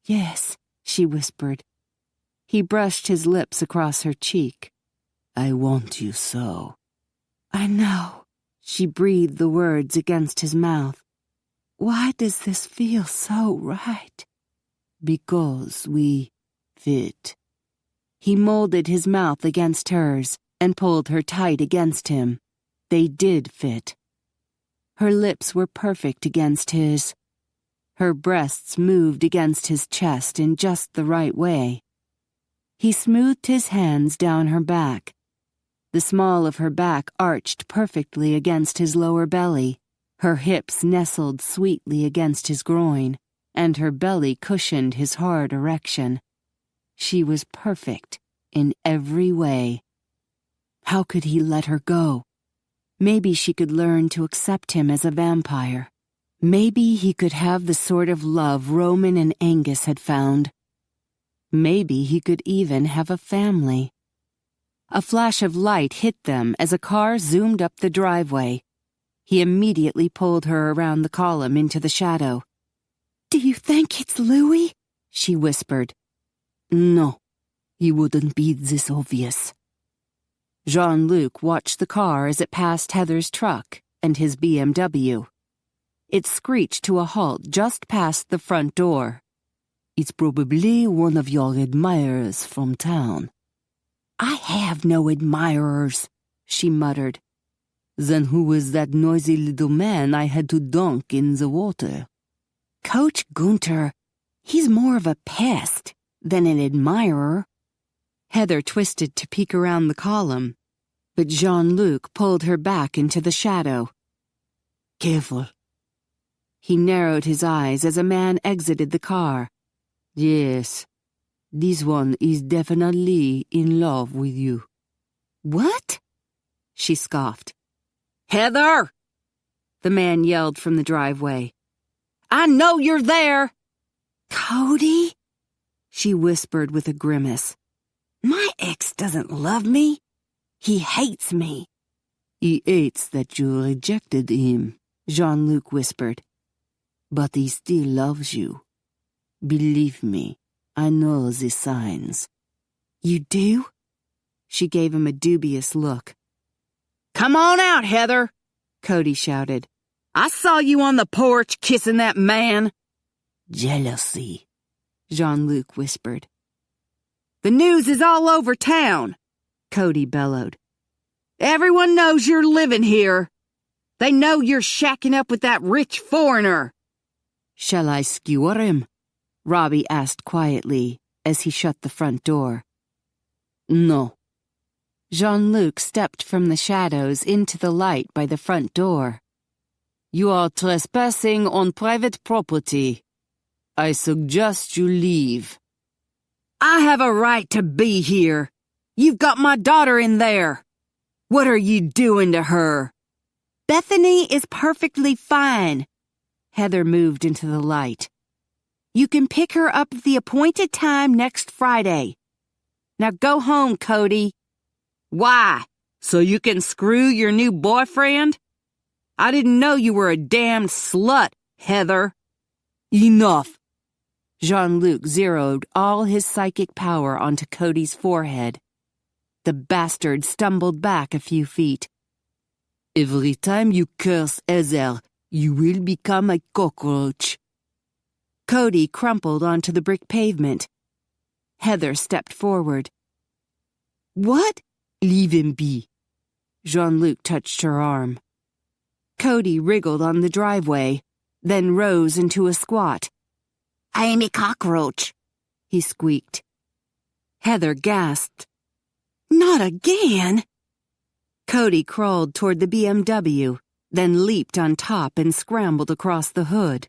Yes, she whispered. He brushed his lips across her cheek. I want you so. I know. She breathed the words against his mouth. Why does this feel so right? Because we fit. He molded his mouth against hers and pulled her tight against him. They did fit. Her lips were perfect against his. Her breasts moved against his chest in just the right way. He smoothed his hands down her back. The small of her back arched perfectly against his lower belly. Her hips nestled sweetly against his groin, and her belly cushioned his hard erection. She was perfect in every way. How could he let her go? Maybe she could learn to accept him as a vampire. Maybe he could have the sort of love Roman and Angus had found. Maybe he could even have a family. A flash of light hit them as a car zoomed up the driveway. He immediately pulled her around the column into the shadow. Do you think it's Louis? She whispered. No, he wouldn't be this obvious. Jean-Luc watched the car as it passed Heather's truck and his BMW. It screeched to a halt just past the front door. It's probably one of your admirers from town. I have no admirers, she muttered. Then who was that noisy little man I had to dunk in the water? Coach Gunter. He's more of a pest than an admirer. Heather twisted to peek around the column, but Jean-Luc pulled her back into the shadow. Careful. He narrowed his eyes as a man exited the car. Yes, this one is definitely in love with you. What? She scoffed. Heather! The man yelled from the driveway. I know you're there! Cody? She whispered with a grimace. My ex doesn't love me. He hates me. He hates that you rejected him, Jean-Luc whispered. But he still loves you. Believe me, I know the signs. You do? She gave him a dubious look. Come on out, Heather, Cody shouted. I saw you on the porch kissing that man. Jealousy, Jean-Luc whispered. The news is all over town, Cody bellowed. Everyone knows you're living here. They know you're shacking up with that rich foreigner. Shall I skewer him? Robbie asked quietly as he shut the front door. No. Jean-Luc stepped from the shadows into the light by the front door. You are trespassing on private property. I suggest you leave. I have a right to be here. You've got my daughter in there. What are you doing to her? Bethany is perfectly fine. Heather moved into the light. You can pick her up at the appointed time next Friday. Now go home, Cody. Why? So you can screw your new boyfriend? I didn't know you were a damned slut, Heather. Enough. Jean-Luc zeroed all his psychic power onto Cody's forehead. The bastard stumbled back a few feet. Every time you curse Ezel, you will become a cockroach. Cody crumpled onto the brick pavement. Heather stepped forward. What? Leave him be. Jean-Luc touched her arm. Cody wriggled on the driveway, then rose into a squat. I'm a cockroach, he squeaked. Heather gasped. Not again! Cody crawled toward the BMW, then leaped on top and scrambled across the hood.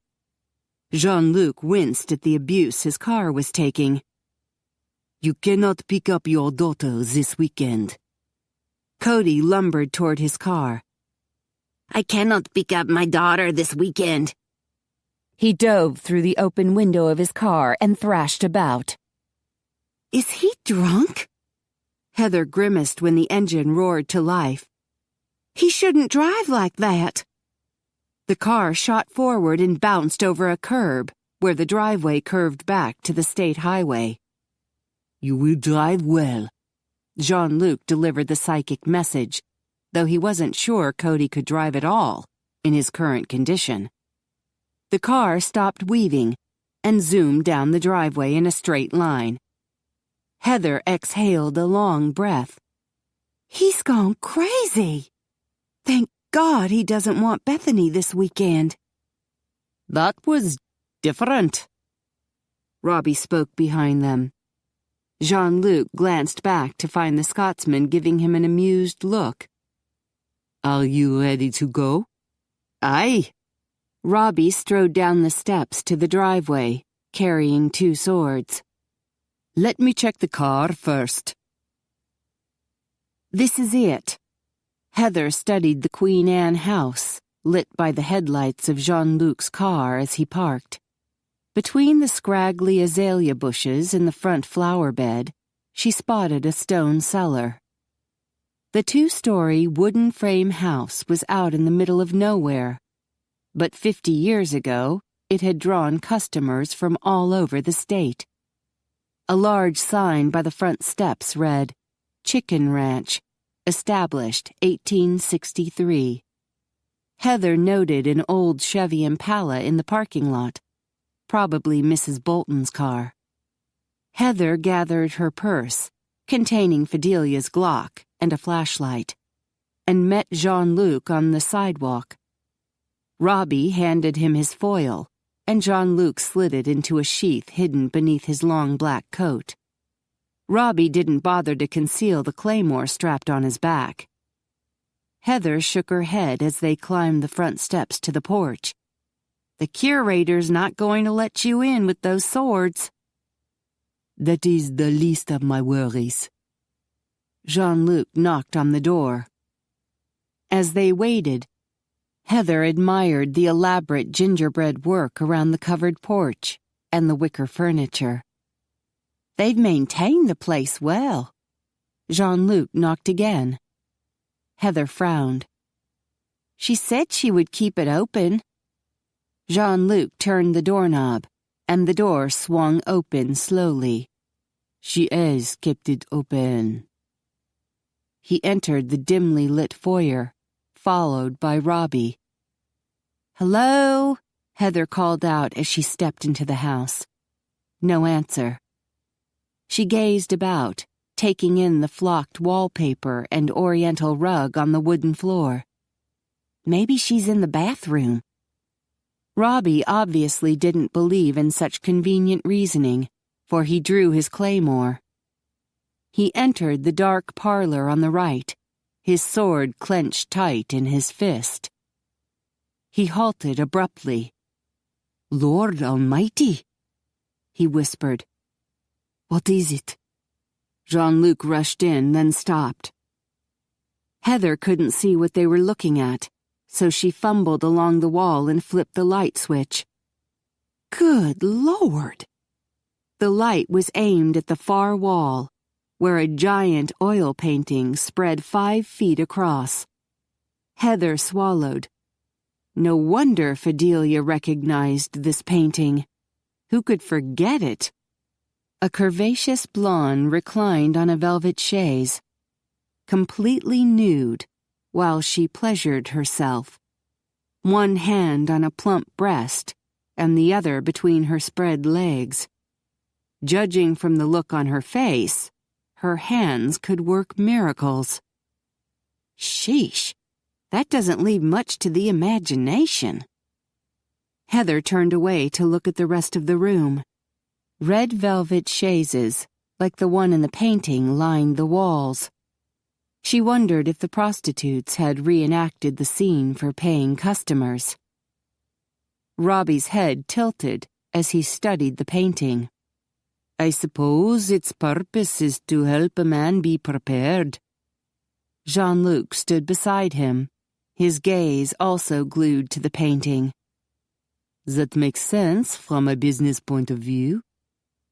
Jean-Luc winced at the abuse his car was taking. You cannot pick up your daughter this weekend. Cody lumbered toward his car. I cannot pick up my daughter this weekend. He dove through the open window of his car and thrashed about. Is he drunk? Heather grimaced when the engine roared to life. He shouldn't drive like that. The car shot forward and bounced over a curb, where the driveway curved back to the state highway. You will drive well. Jean-Luc delivered the psychic message, though he wasn't sure Cody could drive at all in his current condition. The car stopped weaving and zoomed down the driveway in a straight line. Heather exhaled a long breath. He's gone crazy. Thank God he doesn't want Bethany this weekend. That was different. Robbie spoke behind them. Jean-Luc glanced back to find the Scotsman giving him an amused look. Are you ready to go? Aye. Robbie strode down the steps to the driveway, carrying 2 swords. Let me check the car first. This is it. Heather studied the Queen Anne house, lit by the headlights of Jean-Luc's car as he parked. Between the scraggly azalea bushes in the front flower bed, she spotted a stone cellar. The 2-story wooden frame house was out in the middle of nowhere, but 50 years ago, it had drawn customers from all over the state. A large sign by the front steps read, Chicken Ranch, established 1863. Heather noted an old Chevy Impala in the parking lot, probably Mrs. Bolton's car. Heather gathered her purse, containing Fidelia's Glock and a flashlight, and met Jean-Luc on the sidewalk. Robbie handed him his foil, and Jean-Luc slid it into a sheath hidden beneath his long black coat. Robbie didn't bother to conceal the claymore strapped on his back. Heather shook her head as they climbed the front steps to the porch. The curator's not going to let you in with those swords. That is the least of my worries. Jean-Luc knocked on the door. As they waited, Heather admired the elaborate gingerbread work around the covered porch and the wicker furniture. They've maintained the place well. Jean-Luc knocked again. Heather frowned. She said she would keep it open. Jean-Luc turned the doorknob, and the door swung open slowly. She has kept it open. He entered the dimly lit foyer, followed by Robbie. "Hello?" Heather called out as she stepped into the house. No answer. She gazed about, taking in the flocked wallpaper and oriental rug on the wooden floor. Maybe she's in the bathroom. Robbie obviously didn't believe in such convenient reasoning, for he drew his claymore. He entered the dark parlor on the right, his sword clenched tight in his fist. He halted abruptly. "Lord Almighty," he whispered. "What is it?" Jean-Luc rushed in, then stopped. Heather couldn't see what they were looking at, so she fumbled along the wall and flipped the light switch. Good Lord! The light was aimed at the far wall, where a giant oil painting spread 5 feet across. Heather swallowed. No wonder Fidelia recognized this painting. Who could forget it? A curvaceous blonde reclined on a velvet chaise, completely nude, while she pleasured herself, one hand on a plump breast and the other between her spread legs. Judging from the look on her face, her hands could work miracles. Sheesh, that doesn't leave much to the imagination. Heather turned away to look at the rest of the room. Red velvet chaises, like the one in the painting, lined the walls. She wondered if the prostitutes had reenacted the scene for paying customers. Robbie's head tilted as he studied the painting. I suppose its purpose is to help a man be prepared. Jean-Luc stood beside him, his gaze also glued to the painting. That makes sense from a business point of view.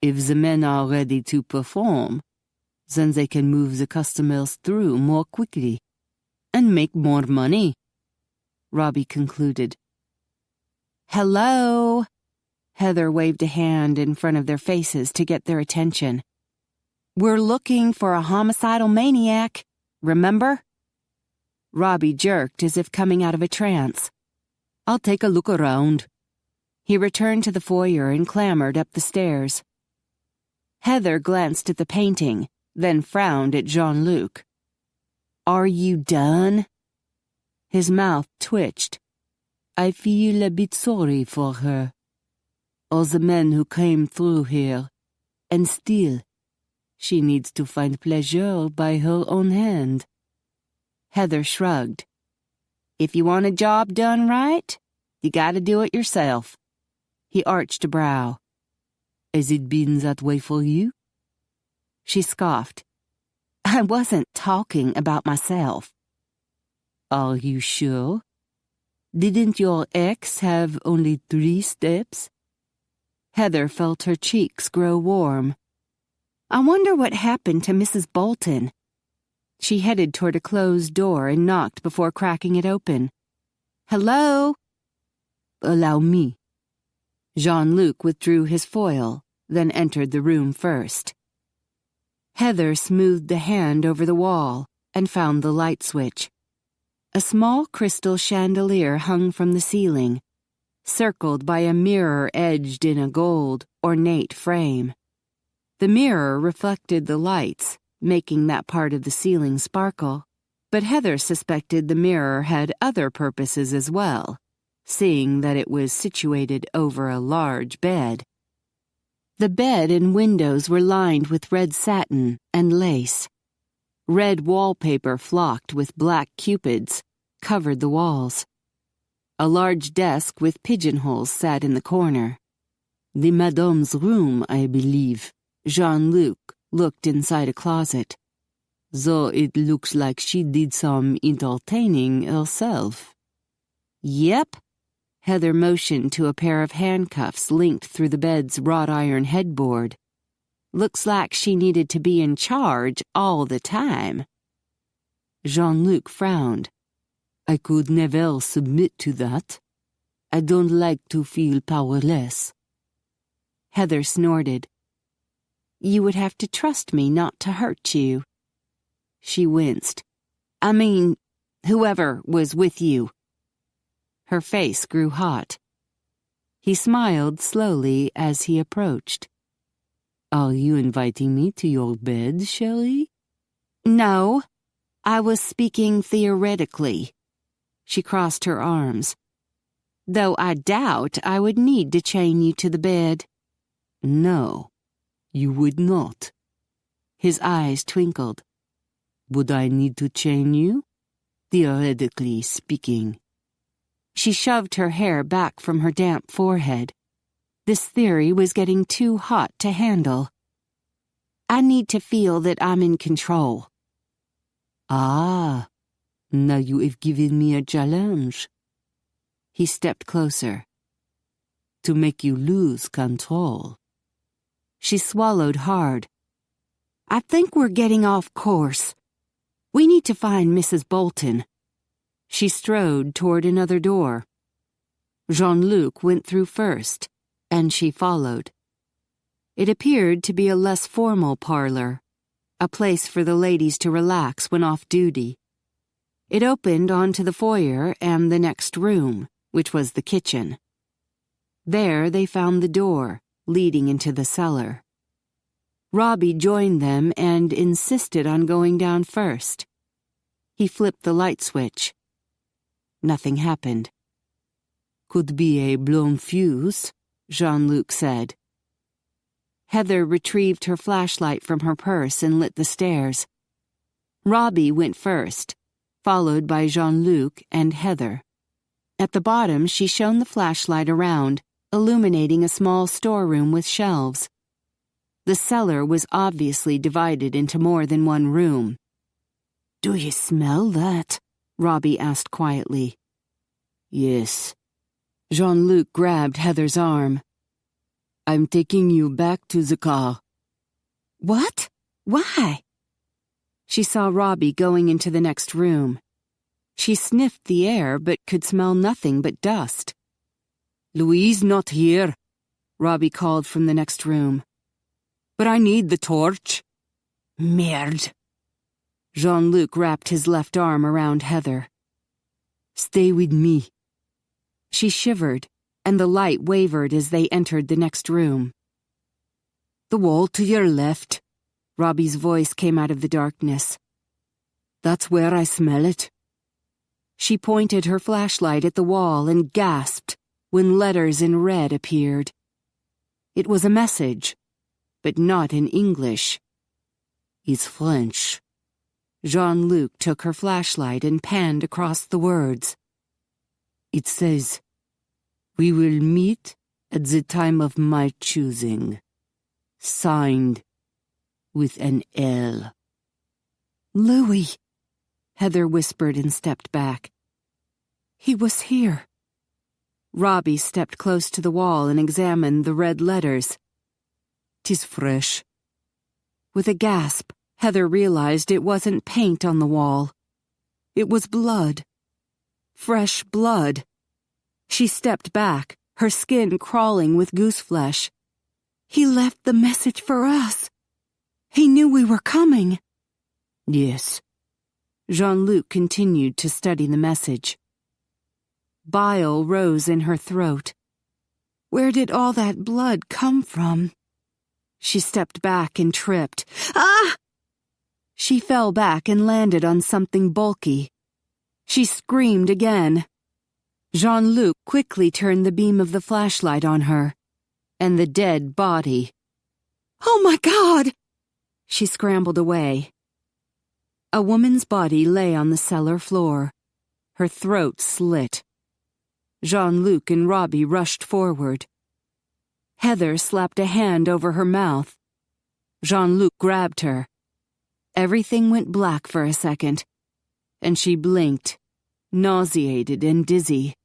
If the men are ready to perform, then they can move the customers through more quickly and make more money, Robbie concluded. Hello? Heather waved a hand in front of their faces to get their attention. We're looking for a homicidal maniac, remember? Robbie jerked as if coming out of a trance. I'll take a look around. He returned to the foyer and clambered up the stairs. Heather glanced at the painting, then frowned at Jean-Luc. Are you done? His mouth twitched. I feel a bit sorry for her. All the men who came through here, and still, she needs to find pleasure by her own hand. Heather shrugged. If you want a job done right, you gotta do it yourself. He arched a brow. Has it been that way for you? She scoffed. I wasn't talking about myself. Are you sure? Didn't your ex have only 3 steps? Heather felt her cheeks grow warm. I wonder what happened to Mrs. Bolton. She headed toward a closed door and knocked before cracking it open. Hello? Allow me. Jean-Luc withdrew his foil, then entered the room first. Heather smoothed the hand over the wall and found the light switch. A small crystal chandelier hung from the ceiling, circled by a mirror edged in a gold, ornate frame. The mirror reflected the lights, making that part of the ceiling sparkle, but Heather suspected the mirror had other purposes as well, seeing that it was situated over a large bed. The bed and windows were lined with red satin and lace. Red wallpaper flocked with black cupids covered the walls. A large desk with pigeonholes sat in the corner. The madame's room, I believe. Jean-Luc looked inside a closet. Though it looks like she did some entertaining herself. Yep. Heather motioned to a pair of handcuffs linked through the bed's wrought iron headboard. Looks like she needed to be in charge all the time. Jean-Luc frowned. I could never submit to that. I don't like to feel powerless. Heather snorted. You would have to trust me not to hurt you. She winced. I mean, whoever was with you. Her face grew hot. He smiled slowly as he approached. Are you inviting me to your bed, Shelley? No, I was speaking theoretically. She crossed her arms. Though I doubt I would need to chain you to the bed. No, you would not. His eyes twinkled. Would I need to chain you? Theoretically speaking. She shoved her hair back from her damp forehead. This theory was getting too hot to handle. I need to feel that I'm in control. Ah, now you have given me a challenge. He stepped closer. To make you lose control. She swallowed hard. I think we're getting off course. We need to find Mrs. Bolton. She strode toward another door. Jean-Luc went through first, and she followed. It appeared to be a less formal parlor, a place for the ladies to relax when off duty. It opened onto the foyer and the next room, which was the kitchen. There they found the door, leading into the cellar. Robbie joined them and insisted on going down first. He flipped the light switch. Nothing happened. Could be a blown fuse, Jean-Luc said. Heather retrieved her flashlight from her purse and lit the stairs. Robbie went first, followed by Jean-Luc and Heather. At the bottom, she shone the flashlight around, illuminating a small storeroom with shelves. The cellar was obviously divided into more than one room. "Do you smell that?" Robbie asked quietly. "Yes." Jean-Luc grabbed Heather's arm. "I'm taking you back to the car." "What? Why?" She saw Robbie going into the next room. She sniffed the air but could smell nothing but dust. "Louise not here," Robbie called from the next room. "But I need the torch." "Merde." Jean-Luc wrapped his left arm around Heather. "Stay with me." She shivered, and the light wavered as they entered the next room. "The wall to your left." Robbie's voice came out of the darkness. "That's where I smell it." She pointed her flashlight at the wall and gasped when letters in red appeared. It was a message, but not in English. "It's French." Jean-Luc took her flashlight and panned across the words. "It says, 'We will meet at the time of my choosing.' Signed with an L." "Louis," Heather whispered and stepped back. "He was here." Robbie stepped close to the wall and examined the red letters. "'Tis fresh." With a gasp, Heather realized it wasn't paint on the wall. It was blood. Fresh blood. She stepped back, her skin crawling with gooseflesh. "He left the message for us. He knew we were coming." "Yes." Jean-Luc continued to study the message. Bile rose in her throat. Where did all that blood come from? She stepped back and tripped. Ah! She fell back and landed on something bulky. She screamed again. Jean-Luc quickly turned the beam of the flashlight on her, and the dead body. "Oh my God!" She scrambled away. A woman's body lay on the cellar floor, her throat slit. Jean-Luc and Robbie rushed forward. Heather slapped a hand over her mouth. Jean-Luc grabbed her. Everything went black for a second, and she blinked, nauseated and dizzy.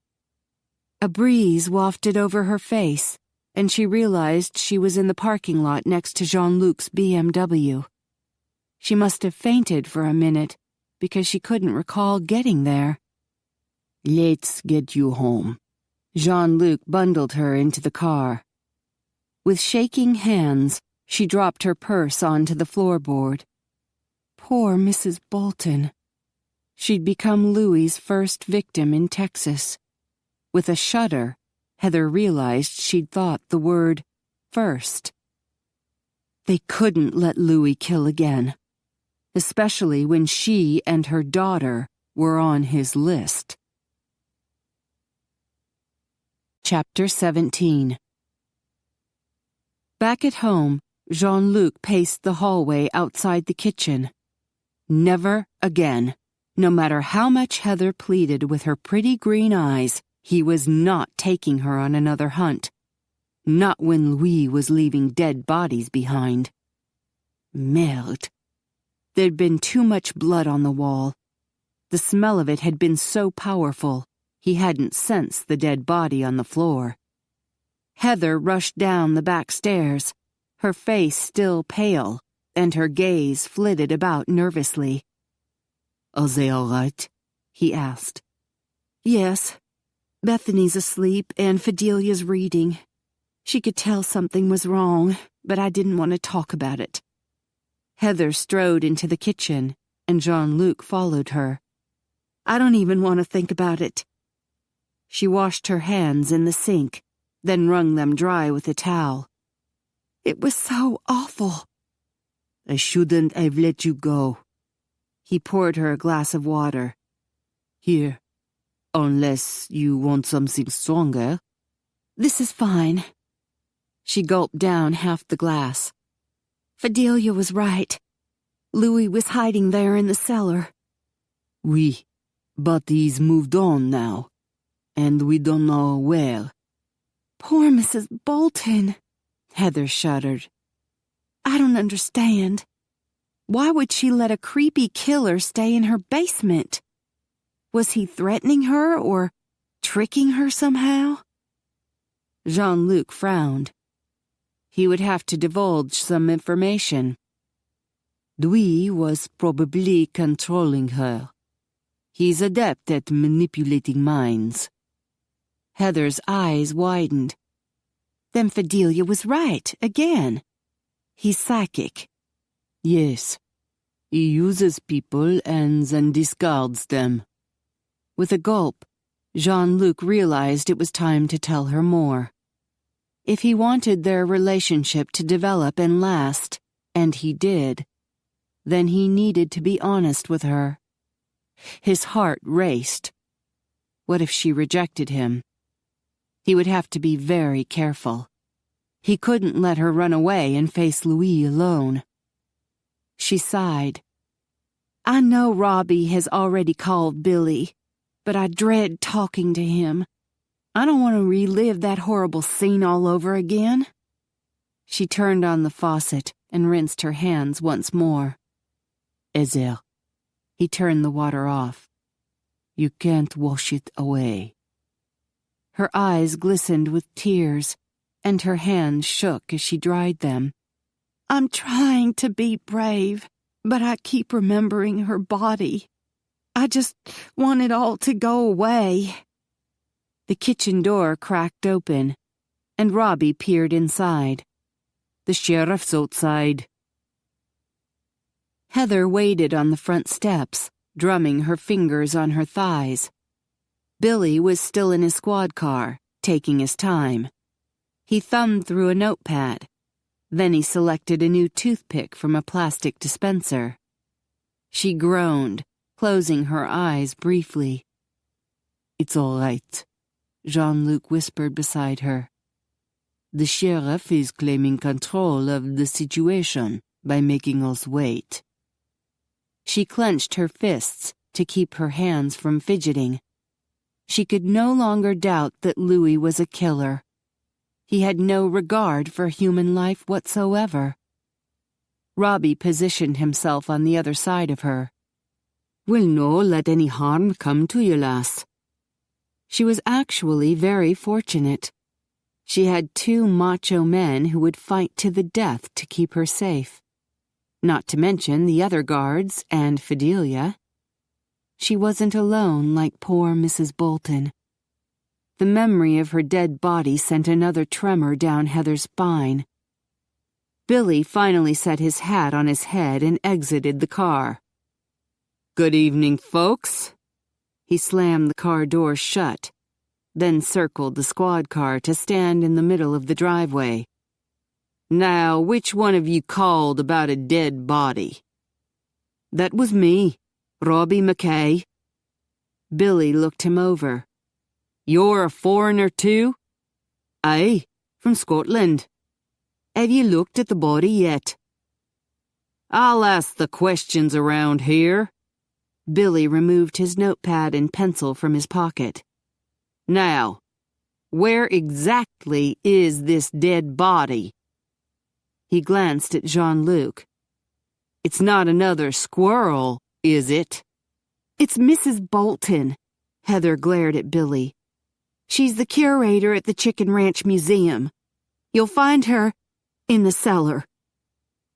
A breeze wafted over her face, and she realized she was in the parking lot next to Jean-Luc's BMW. She must have fainted for a minute, because she couldn't recall getting there. "Let's get you home." Jean-Luc bundled her into the car. With shaking hands, she dropped her purse onto the floorboard. Poor Mrs. Bolton. She'd become Louis's first victim in Texas. With a shudder, Heather realized she'd thought the word first. They couldn't let Louis kill again, especially when she and her daughter were on his list. Chapter 17. Back at home, Jean-Luc paced the hallway outside the kitchen. Never again. No matter how much Heather pleaded with her pretty green eyes, he was not taking her on another hunt. Not when Louis was leaving dead bodies behind. Merde. There'd been too much blood on the wall. The smell of it had been so powerful, he hadn't sensed the dead body on the floor. Heather rushed down the back stairs, her face still pale, and her gaze flitted about nervously. "Are they all right?" he asked. "Yes. Bethany's asleep and Fidelia's reading. She could tell something was wrong, but I didn't want to talk about it. Heather strode into the kitchen, and Jean-Luc followed her. I don't even want to think about it. She washed her hands in the sink, then wrung them dry with a towel. It was so awful. I shouldn't have let you go. He poured her a glass of water. Here, unless you want something stronger. This is fine. She gulped down half the glass. Fidelia was right. Louis was hiding there in the cellar. Oui, but he's moved on now, and we don't know where. Poor Mrs. Bolton. Heather shuddered. I don't understand. Why would she let a creepy killer stay in her basement? Was he threatening her or tricking her somehow? Jean-Luc frowned. He would have to divulge some information. Louis was probably controlling her. He's adept at manipulating minds. Heather's eyes widened. Then Fidelia was right, again. He's psychic. Yes. He uses people and then discards them. With a gulp, Jean-Luc realized it was time to tell her more. If he wanted their relationship to develop and last, and he did, then he needed to be honest with her. His heart raced. What if she rejected him? He would have to be very careful. He couldn't let her run away and face Louis alone. She sighed. I know Robbie has already called Billy, but I dread talking to him. I don't want to relive that horrible scene all over again. She turned on the faucet and rinsed her hands once more. Ezer. He turned the water off. You can't wash it away. Her eyes glistened with tears, and her hands shook as she dried them. I'm trying to be brave, but I keep remembering her body. I just want it all to go away. The kitchen door cracked open, and Robbie peered inside. The sheriff's outside. Heather waited on the front steps, drumming her fingers on her thighs. Billy was still in his squad car, taking his time. He thumbed through a notepad. Then he selected a new toothpick from a plastic dispenser. She groaned, closing her eyes briefly. It's all right, Jean-Luc whispered beside her. The sheriff is claiming control of the situation by making us wait. She clenched her fists to keep her hands from fidgeting. She could no longer doubt that Louis was a killer. He had no regard for human life whatsoever. Robbie positioned himself on the other side of her. We'll no let any harm come to you, lass. She was actually very fortunate. She had 2 macho men who would fight to the death to keep her safe. Not to mention the other guards and Fidelia. She wasn't alone like poor Mrs. Bolton. The memory of her dead body sent another tremor down Heather's spine. Billy finally set his hat on his head and exited the car. Good evening, folks. He slammed the car door shut, then circled the squad car to stand in the middle of the driveway. Now, which one of you called about a dead body? That was me, Robbie McKay. Billy looked him over. You're a foreigner too? Aye, from Scotland. Have you looked at the body yet? I'll ask the questions around here. Billy removed his notepad and pencil from his pocket. Now, where exactly is this dead body? He glanced at Jean-Luc. It's not another squirrel, is it? It's Mrs. Bolton. Heather glared at Billy. She's the curator at the Chicken Ranch Museum. You'll find her in the cellar.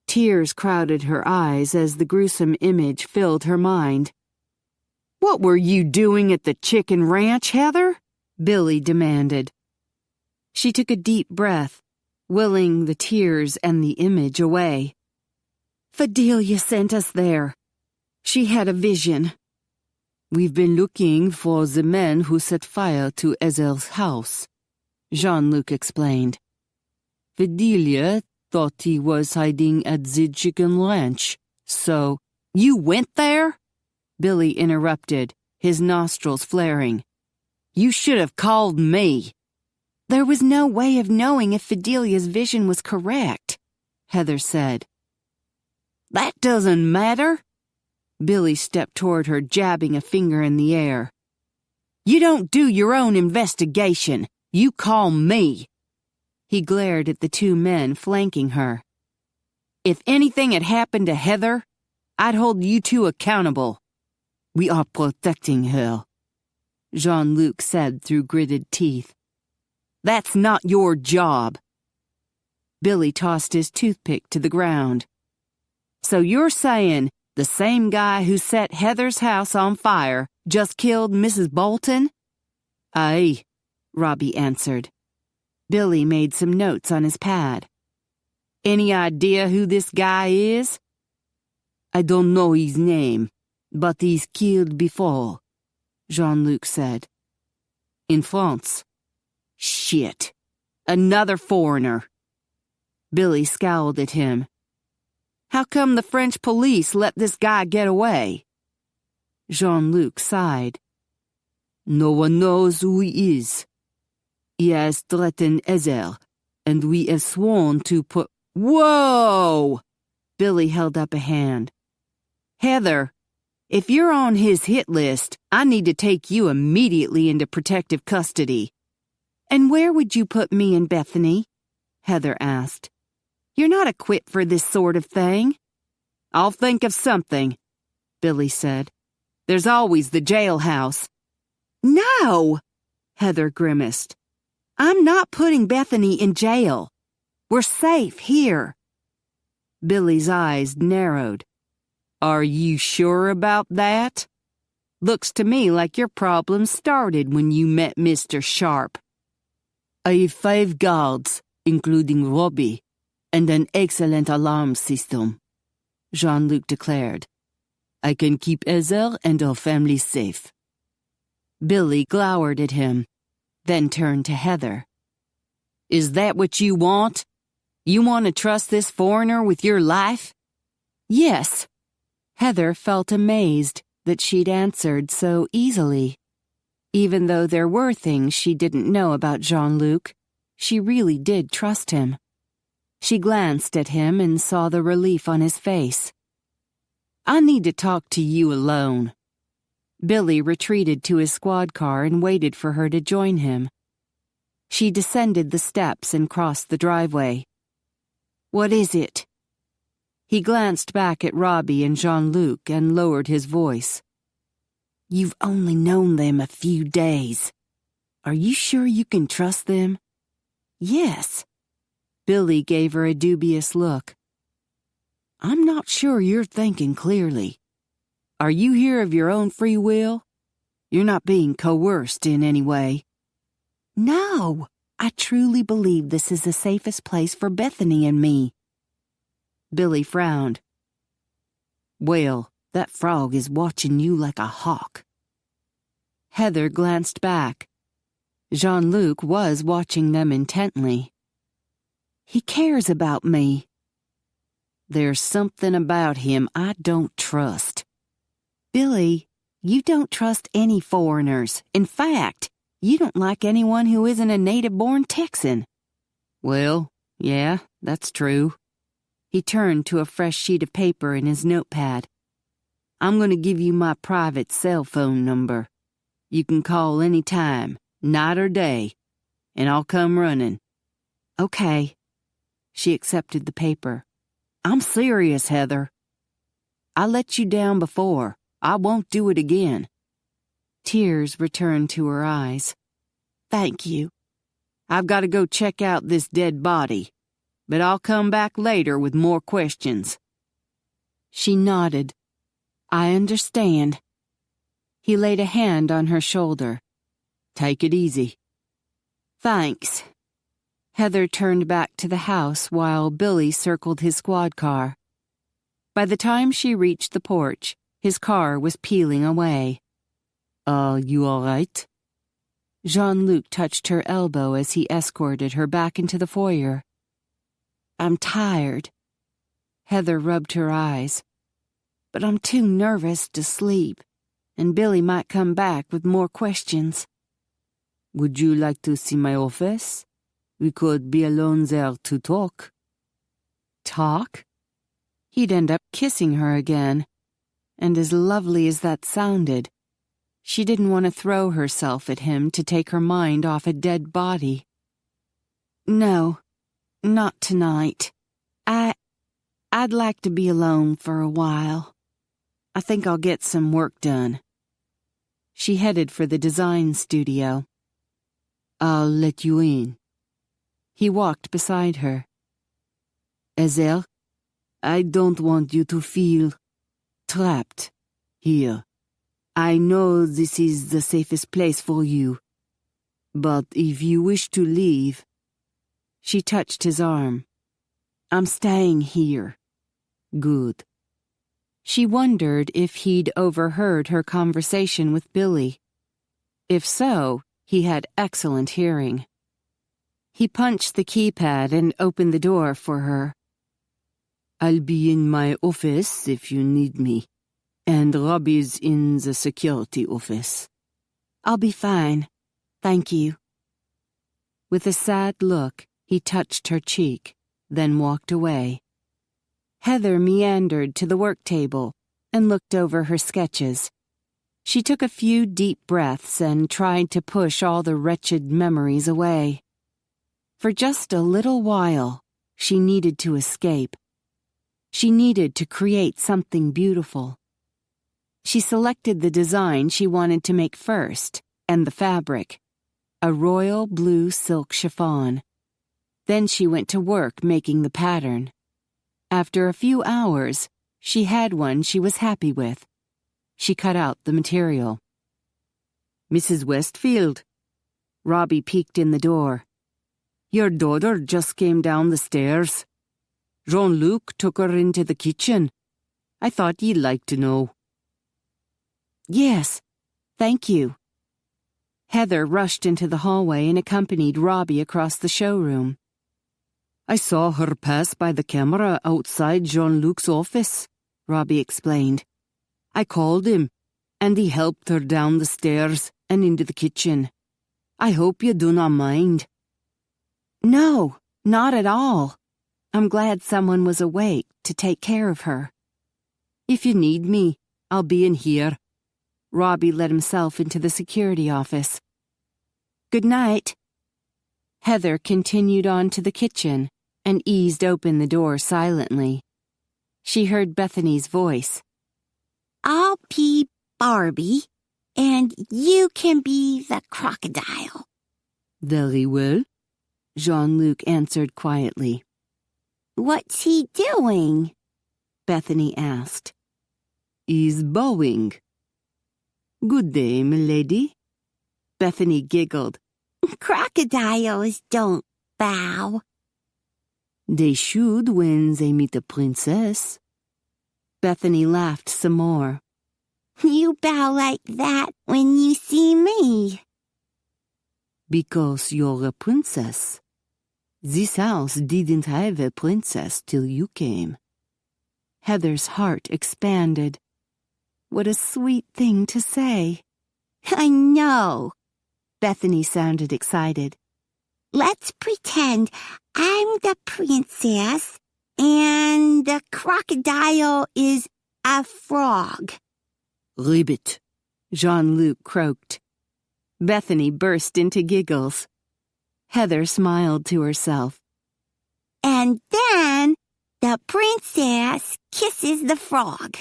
Tears crowded her eyes as the gruesome image filled her mind. What were you doing at the Chicken Ranch, Heather? Billy demanded. She took a deep breath, willing the tears and the image away. Fidelia sent us there. She had a vision. We've been looking for the man who set fire to Ezel's house, Jean-Luc explained. Fidelia thought he was hiding at the chicken ranch, so— You went there? Billy interrupted, his nostrils flaring. You should have called me. There was no way of knowing if Fidelia's vision was correct, Heather said. That doesn't matter. Billy stepped toward her, jabbing a finger in the air. You don't do your own investigation. You call me. He glared at the two men flanking her. If anything had happened to Heather, I'd hold you two accountable. We are protecting her, Jean-Luc said through gritted teeth. That's not your job. Billy tossed his toothpick to the ground. So you're saying the same guy who set Heather's house on fire just killed Mrs. Bolton? Aye, Robbie answered. Billy made some notes on his pad. Any idea who this guy is? I don't know his name, but he's killed before, Jean-Luc said. In France. Shit. Another foreigner. Billy scowled at him. How come the French police let this guy get away? Jean-Luc sighed. No one knows who he is. He has threatened Ezel, and we have sworn to put— Whoa! Billy held up a hand. Heather, if you're on his hit list, I need to take you immediately into protective custody. And where would you put me and Bethany? Heather asked. You're not equipped for this sort of thing. I'll think of something, Billy said. There's always the jailhouse. No, Heather grimaced. I'm not putting Bethany in jail. We're safe here. Billy's eyes narrowed. Are you sure about that? Looks to me like your problem started when you met Mr. Sharp. I have 5 guards, including Robbie, and an excellent alarm system, Jean-Luc declared. I can keep Ezel and her family safe. Billy glowered at him, then turned to Heather. Is that what you want? You want to trust this foreigner with your life? Yes. Heather felt amazed that she'd answered so easily. Even though there were things she didn't know about Jean-Luc, she really did trust him. She glanced at him and saw the relief on his face. I need to talk to you alone. Billy retreated to his squad car and waited for her to join him. She descended the steps and crossed the driveway. What is it? He glanced back at Robbie and Jean-Luc and lowered his voice. You've only known them a few days. Are you sure you can trust them? Yes. Billy gave her a dubious look. I'm not sure you're thinking clearly. Are you here of your own free will? You're not being coerced in any way. No, I truly believe this is the safest place for Bethany and me. Billy frowned. Well, that frog is watching you like a hawk. Heather glanced back. Jean-Luc was watching them intently. He cares about me. There's something about him I don't trust. Billy, you don't trust any foreigners. In fact, you don't like anyone who isn't a native-born Texan. Well, yeah, that's true. He turned to a fresh sheet of paper in his notepad. I'm going to give you my private cell phone number. You can call any time, night or day, and I'll come running. Okay. She accepted the paper. I'm serious, Heather. I let you down before. I won't do it again. Tears returned to her eyes. Thank you. I've got to go check out this dead body, but I'll come back later with more questions. She nodded. I understand. He laid a hand on her shoulder. Take it easy. Thanks. Heather turned back to the house while Billy circled his squad car. By the time she reached the porch, his car was peeling away. Are you all right? Jean-Luc touched her elbow as he escorted her back into the foyer. I'm tired. Heather rubbed her eyes. But I'm too nervous to sleep, and Billy might come back with more questions. Would you like to see my office? We could be alone there to talk. Talk? He'd end up kissing her again. And as lovely as that sounded, she didn't want to throw herself at him to take her mind off a dead body. No, not tonight. I'd like to be alone for a while. I think I'll get some work done. She headed for the design studio. I'll let you in. He walked beside her. Ezel, I don't want you to feel trapped here. I know this is the safest place for you, but if you wish to leave... She touched his arm. I'm staying here. Good. She wondered if he'd overheard her conversation with Billy. If so, he had excellent hearing. He punched the keypad and opened the door for her. I'll be in my office if you need me, and Robbie's in the security office. I'll be fine. Thank you. With a sad look, he touched her cheek, then walked away. Heather meandered to the work table and looked over her sketches. She took a few deep breaths and tried to push all the wretched memories away. For just a little while, she needed to escape. She needed to create something beautiful. She selected the design she wanted to make first, and the fabric, a royal blue silk chiffon. Then she went to work making the pattern. After a few hours, she had one she was happy with. She cut out the material. Mrs. Westfield. Robbie peeked in the door. Your daughter just came down the stairs. Jean-Luc took her into the kitchen. I thought you'd like to know. Yes, thank you. Heather rushed into the hallway and accompanied Robbie across the showroom. I saw her pass by the camera outside Jean-Luc's office, Robbie explained. I called him, and he helped her down the stairs and into the kitchen. I hope you do not mind. No, not at all. I'm glad someone was awake to take care of her. If you need me, I'll be in here. Robbie let himself into the security office. Good night. Heather continued on to the kitchen and eased open the door silently. She heard Bethany's voice. I'll be Barbie, and you can be the crocodile. Very well, Jean-Luc answered quietly. What's he doing? Bethany asked. He's bowing. Good day, milady. Bethany giggled. Crocodiles don't bow. They should when they meet a princess. Bethany laughed some more. You bow like that when you see me. Because you're a princess. This house didn't have a princess till you came. Heather's heart expanded. What a sweet thing to say. I know. Bethany sounded excited. Let's pretend I'm the princess and the crocodile is a frog. Ribbit, Jean-Luc croaked. Bethany burst into giggles. Heather smiled to herself. And then the princess kisses the frog.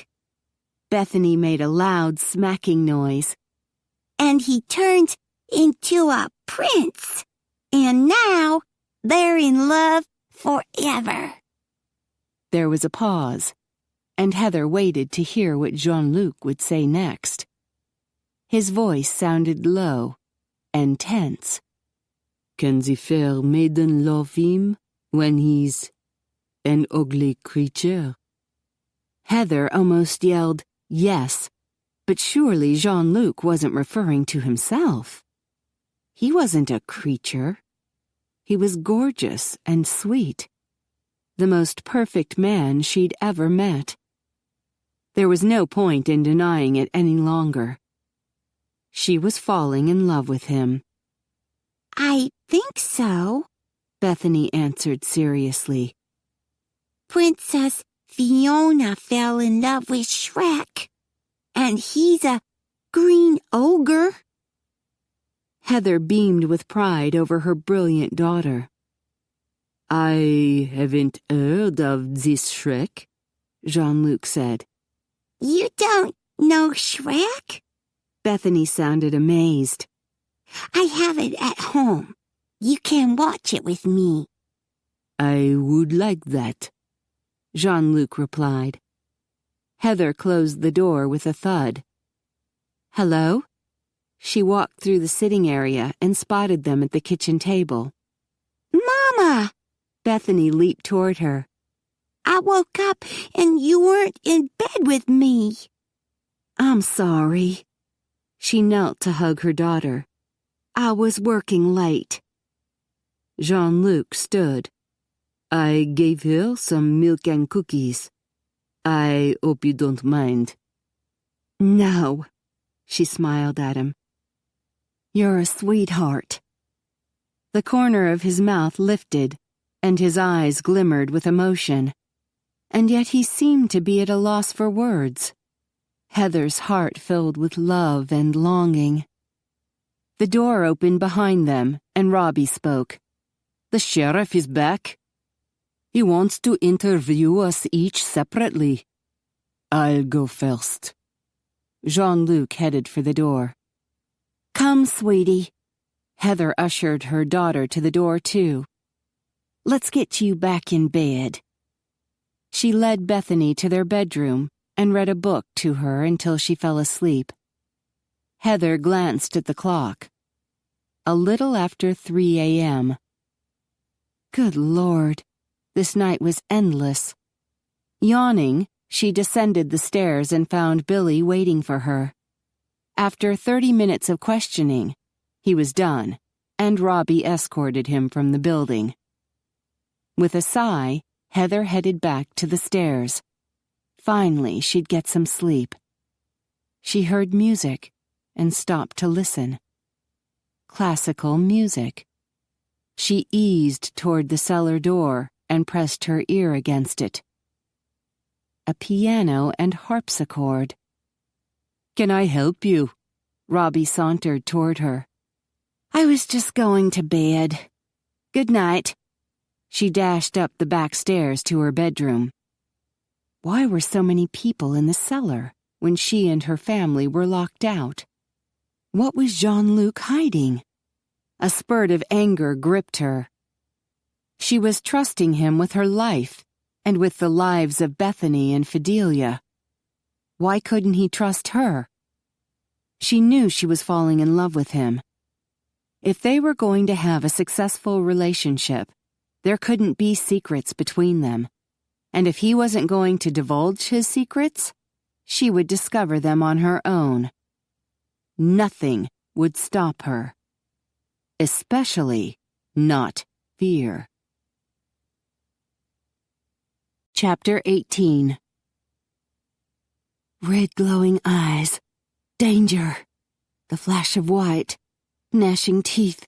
Bethany made a loud smacking noise. And he turns into a prince. And now they're in love forever. There was a pause, and Heather waited to hear what Jean-Luc would say next. His voice sounded low and tense. Can the fair maiden love him when he's an ugly creature? Heather almost yelled, yes, but surely Jean-Luc wasn't referring to himself. He wasn't a creature. He was gorgeous and sweet. The most perfect man she'd ever met. There was no point in denying it any longer. She was falling in love with him. I think so, Bethany answered seriously. Princess Fiona fell in love with Shrek, and he's a green ogre. Heather beamed with pride over her brilliant daughter. I haven't heard of this Shrek, Jean-Luc said. You don't know Shrek? Bethany sounded amazed. I have it at home. You can watch it with me. I would like that, Jean-Luc replied. Heather closed the door with a thud. Hello? She walked through the sitting area and spotted them at the kitchen table. Mama! Bethany leaped toward her. I woke up and you weren't in bed with me. I'm sorry. She knelt to hug her daughter. I was working late. Jean-Luc stood. I gave her some milk and cookies. I hope you don't mind. No, she smiled at him. You're a sweetheart. The corner of his mouth lifted, and his eyes glimmered with emotion. And yet he seemed to be at a loss for words. Heather's heart filled with love and longing. The door opened behind them, and Robbie spoke. The sheriff is back. He wants to interview us each separately. I'll go first. Jean-Luc headed for the door. Come, sweetie. Heather ushered her daughter to the door, too. Let's get you back in bed. She led Bethany to their bedroom and read a book to her until she fell asleep. Heather glanced at the clock. A little after 3 a.m. Good Lord, this night was endless. Yawning, she descended the stairs and found Billy waiting for her. After 30 minutes of questioning, he was done, and Robbie escorted him from the building. With a sigh, Heather headed back to the stairs. Finally, she'd get some sleep. She heard music and stopped to listen. Classical music. She eased toward the cellar door and pressed her ear against it. A piano and harpsichord. Can I help you? Robbie sauntered toward her. I was just going to bed. Good night. She dashed up the back stairs to her bedroom. Why were so many people in the cellar when she and her family were locked out? What was Jean-Luc hiding? A spurt of anger gripped her. She was trusting him with her life and with the lives of Bethany and Fidelia. Why couldn't he trust her? She knew she was falling in love with him. If they were going to have a successful relationship, there couldn't be secrets between them. And if he wasn't going to divulge his secrets, she would discover them on her own. Nothing would stop her. Especially not fear. Chapter 18. Red glowing eyes. Danger. The flash of white. Gnashing teeth.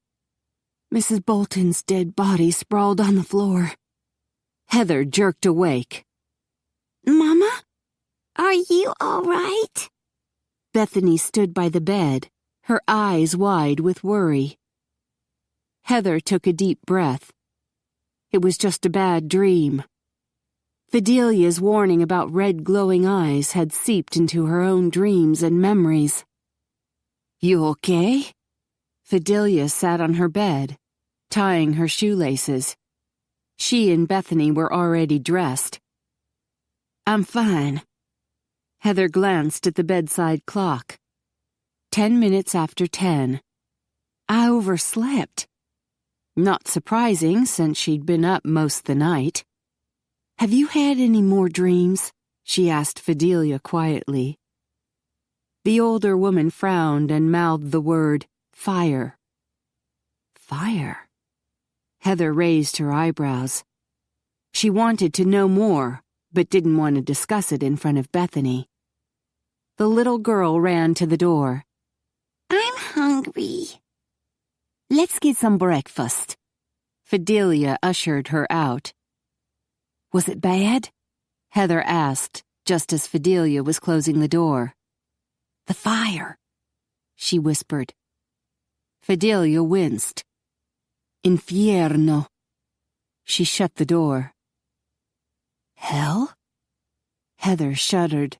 Mrs. Bolton's dead body sprawled on the floor. Heather jerked awake. Mama? Are you all right? Bethany stood by the bed, her eyes wide with worry. Heather took a deep breath. It was just a bad dream. Fidelia's warning about red glowing eyes had seeped into her own dreams and memories. You okay? Fidelia sat on her bed, tying her shoelaces. She and Bethany were already dressed. I'm fine. Heather glanced at the bedside clock. 10 minutes after 10. I overslept. Not surprising, since she'd been up most the night. "Have you had any more dreams?" she asked Fidelia quietly. The older woman frowned and mouthed the word, "fire." Fire? Heather raised her eyebrows. She wanted to know more, but didn't want to discuss it in front of Bethany. The little girl ran to the door. I'm hungry. "Let's get some breakfast." Fidelia ushered her out. "Was it bad?" Heather asked, just as Fidelia was closing the door. "The fire," she whispered. Fidelia winced. "Infierno." She shut the door. "Hell?" Heather shuddered.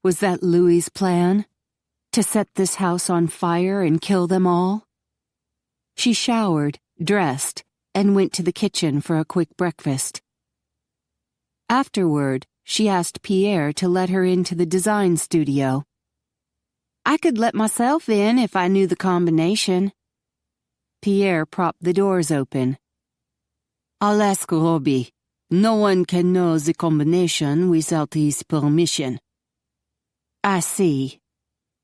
Was that Louis's plan? To set this house on fire and kill them all? She showered, dressed, and went to the kitchen for a quick breakfast. Afterward, she asked Pierre to let her into the design studio. "I could let myself in if I knew the combination." Pierre propped the doors open. "I'll ask Robbie. No one can know the combination without his permission." "I see."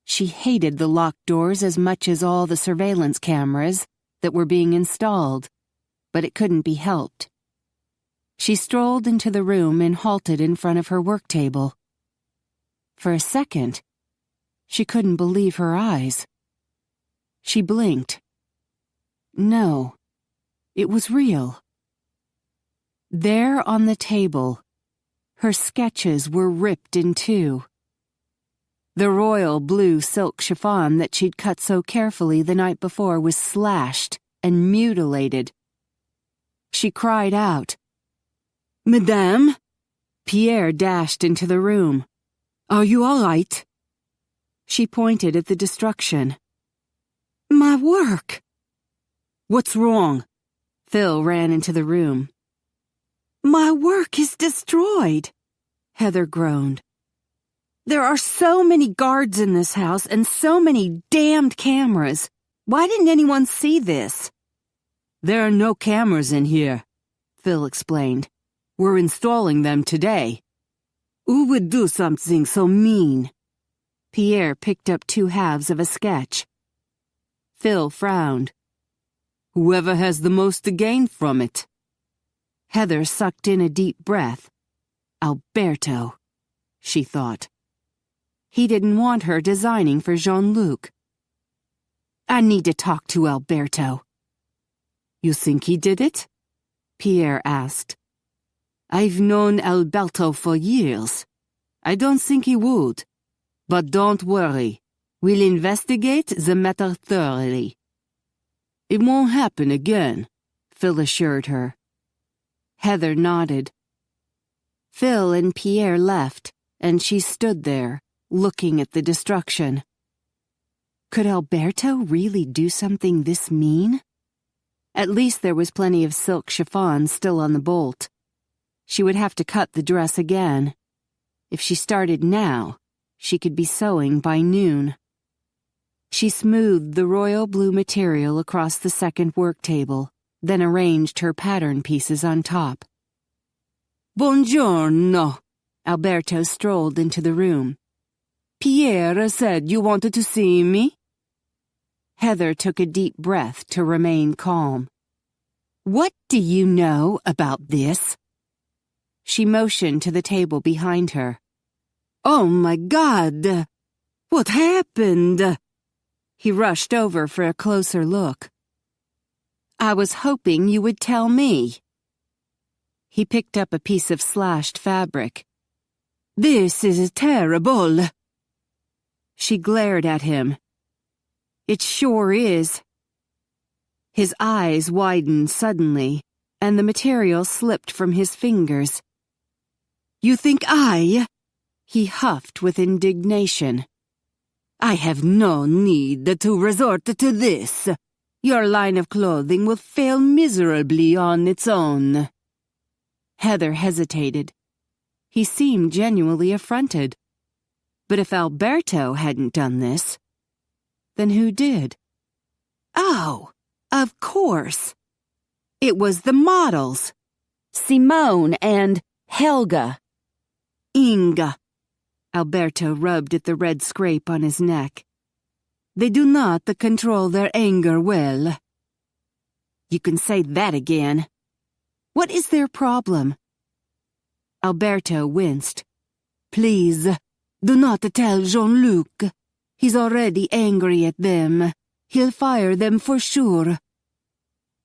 She hated the locked doors as much as all the surveillance cameras that were being installed, but it couldn't be helped. She strolled into the room and halted in front of her work table. For a second, she couldn't believe her eyes. She blinked. No, it was real. There on the table, her sketches were ripped in two. The royal blue silk chiffon that she'd cut so carefully the night before was slashed and mutilated. She cried out. "Madame?" Pierre dashed into the room. "Are you all right?" She pointed at the destruction. "My work!" "What's wrong?" Phil ran into the room. "My work is destroyed," Heather groaned. "There are so many guards in this house and so many damned cameras. Why didn't anyone see this?" "There are no cameras in here," Phil explained. "We're installing them today." "Who would do something so mean?" Pierre picked up two halves of a sketch. Phil frowned. "Whoever has the most to gain from it." Heather sucked in a deep breath. Alberto, she thought. He didn't want her designing for Jean-Luc. "I need to talk to Alberto." "You think he did it?" Pierre asked. "I've known Alberto for years. I don't think he would. But don't worry. We'll investigate the matter thoroughly." "It won't happen again," Phil assured her. Heather nodded. Phil and Pierre left, and she stood there, looking at the destruction. Could Alberto really do something this mean? At least there was plenty of silk chiffon still on the bolt. She would have to cut the dress again. If she started now, she could be sewing by noon. She smoothed the royal blue material across the second work table, then arranged her pattern pieces on top. "Buongiorno." Alberto strolled into the room. "Pierre said you wanted to see me?" Heather took a deep breath to remain calm. "What do you know about this?" She motioned to the table behind her. "Oh my God! What happened?" He rushed over for a closer look. "I was hoping you would tell me." He picked up a piece of slashed fabric. "This is terrible." She glared at him. "It sure is." His eyes widened suddenly, and the material slipped from his fingers. "You think He huffed with indignation. "I have no need to resort to this. Your line of clothing will fail miserably on its own." Heather hesitated. He seemed genuinely affronted. But if Alberto hadn't done this, then who did? "Oh, of course," It was the models. Simone and Helga. Inga. Alberto rubbed at the red scrape on his neck. They do not control their anger well. You can say that again. What is their problem? Alberto winced. Please, do not tell Jean-Luc. He's already angry at them. He'll fire them for sure.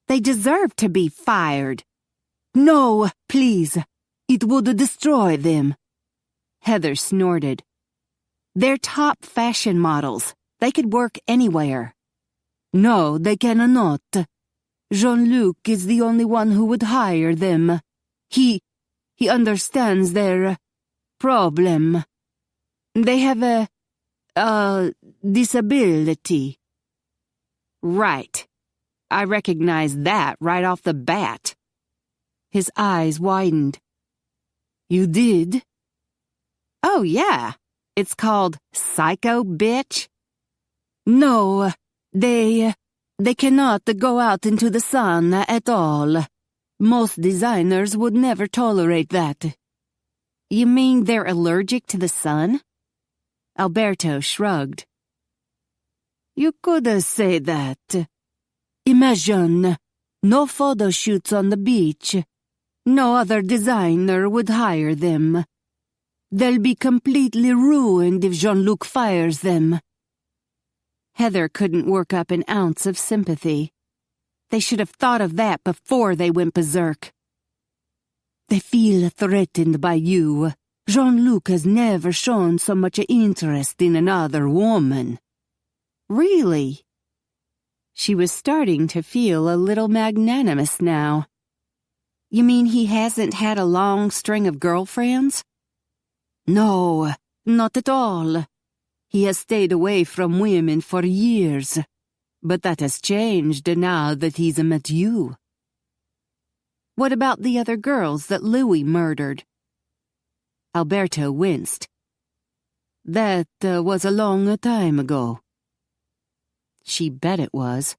They deserve to be fired. No, please. It would destroy them. Heather snorted. They're top fashion models. They could work anywhere. No, they cannot. Jean-Luc is the only one who would hire them. He understands their problem. They have a disability. Right. I recognize that right off the bat. His eyes widened. You did? Oh, yeah. It's called Psycho Bitch. No, they cannot go out into the sun at all. Most designers would never tolerate that. You mean they're allergic to the sun? Alberto shrugged. You could say that. Imagine, no photo shoots on the beach. No other designer would hire them. They'll be completely ruined if Jean-Luc fires them. Heather couldn't work up an ounce of sympathy. They should have thought of that before they went berserk. They feel threatened by you. Jean-Luc has never shown so much interest in another woman. Really? She was starting to feel a little magnanimous now. You mean he hasn't had a long string of girlfriends? No, not at all. He has stayed away from women for years. But that has changed now that he's met you. What about the other girls that Louis murdered? Alberto winced. That was a long time ago. She bet it was.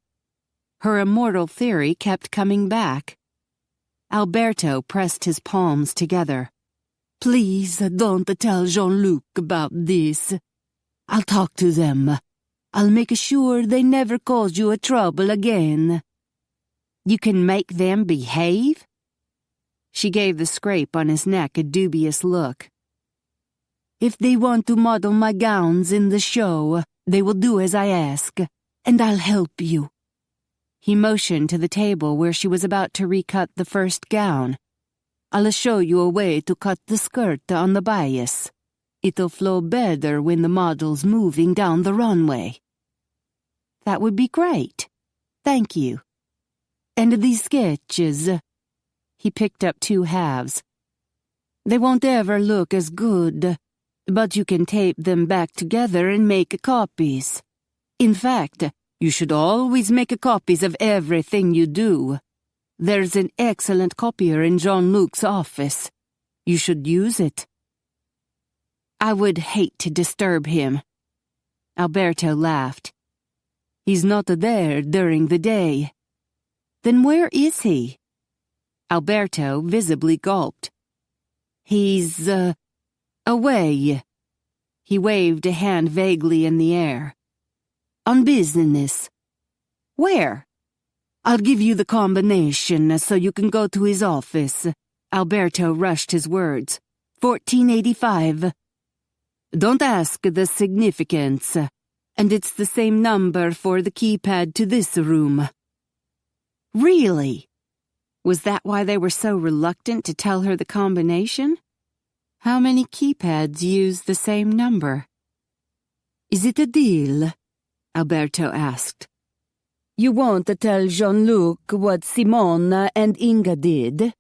Her immortal theory kept coming back. Alberto pressed his palms together. Please don't tell Jean-Luc about this. I'll talk to them. I'll make sure they never cause you a trouble again. You can make them behave? She gave the scrape on his neck a dubious look. If they want to model my gowns in the show, they will do as I ask, and I'll help you. He motioned to the table where she was about to recut the first gown. I'll show you a way to cut the skirt on the bias. It'll flow better when the model's moving down the runway. That would be great. Thank you. And these sketches. He picked up 2 halves. They won't ever look as good, but you can tape them back together and make copies. In fact, you should always make copies of everything you do. There's an excellent copier in Jean-Luc's office. You should use it. I would hate to disturb him. Alberto laughed. He's not there during the day. Then where is he? Alberto visibly gulped. He's, away. He waved a hand vaguely in the air. On business. Where? I'll give you the combination so you can go to his office. Alberto rushed his words. 1485. Don't ask the significance. And it's the same number for the keypad to this room. Really? Was that why they were so reluctant to tell her the combination? How many keypads use the same number? Is it a deal? Alberto asked. You won't tell Jean-Luc what Simone and Inga did?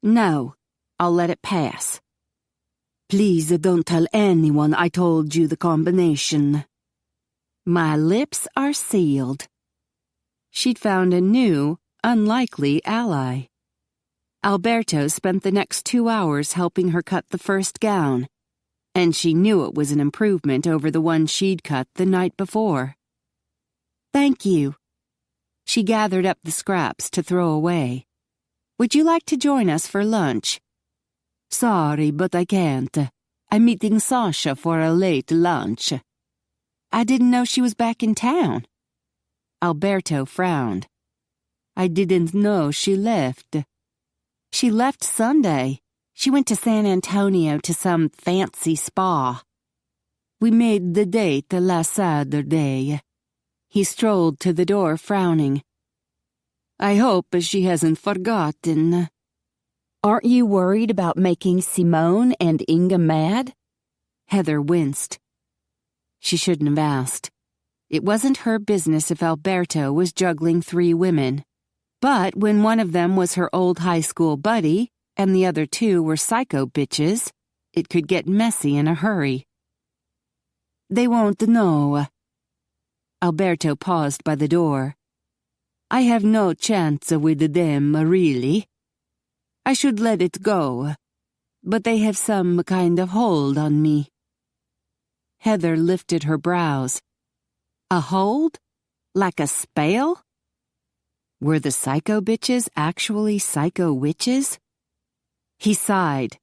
No, I'll let it pass. Please don't tell anyone I told you the combination. My lips are sealed. She'd found a new, unlikely ally. Alberto spent the next 2 hours helping her cut the first gown, and she knew it was an improvement over the one she'd cut the night before. Thank you. She gathered up the scraps to throw away. "Would you like to join us for lunch?" "Sorry, but I can't. I'm meeting Sasha for a late lunch." "I didn't know she was back in town." Alberto frowned. "I didn't know she left." "She left Sunday. She went to San Antonio to some fancy spa." "We made the date last Saturday." He strolled to the door, frowning. "I hope she hasn't forgotten." "Aren't you worried about making Simone and Inga mad?" Heather winced. She shouldn't have asked. It wasn't her business if Alberto was juggling 3 women. But when one of them was her old high school buddy, and the other 2 were psycho bitches, it could get messy in a hurry. "They won't know." Alberto paused by the door. "I have no chance with them, really. I should let it go, but they have some kind of hold on me." Heather lifted her brows. A hold? Like a spell? Were the psycho bitches actually psycho witches? He sighed.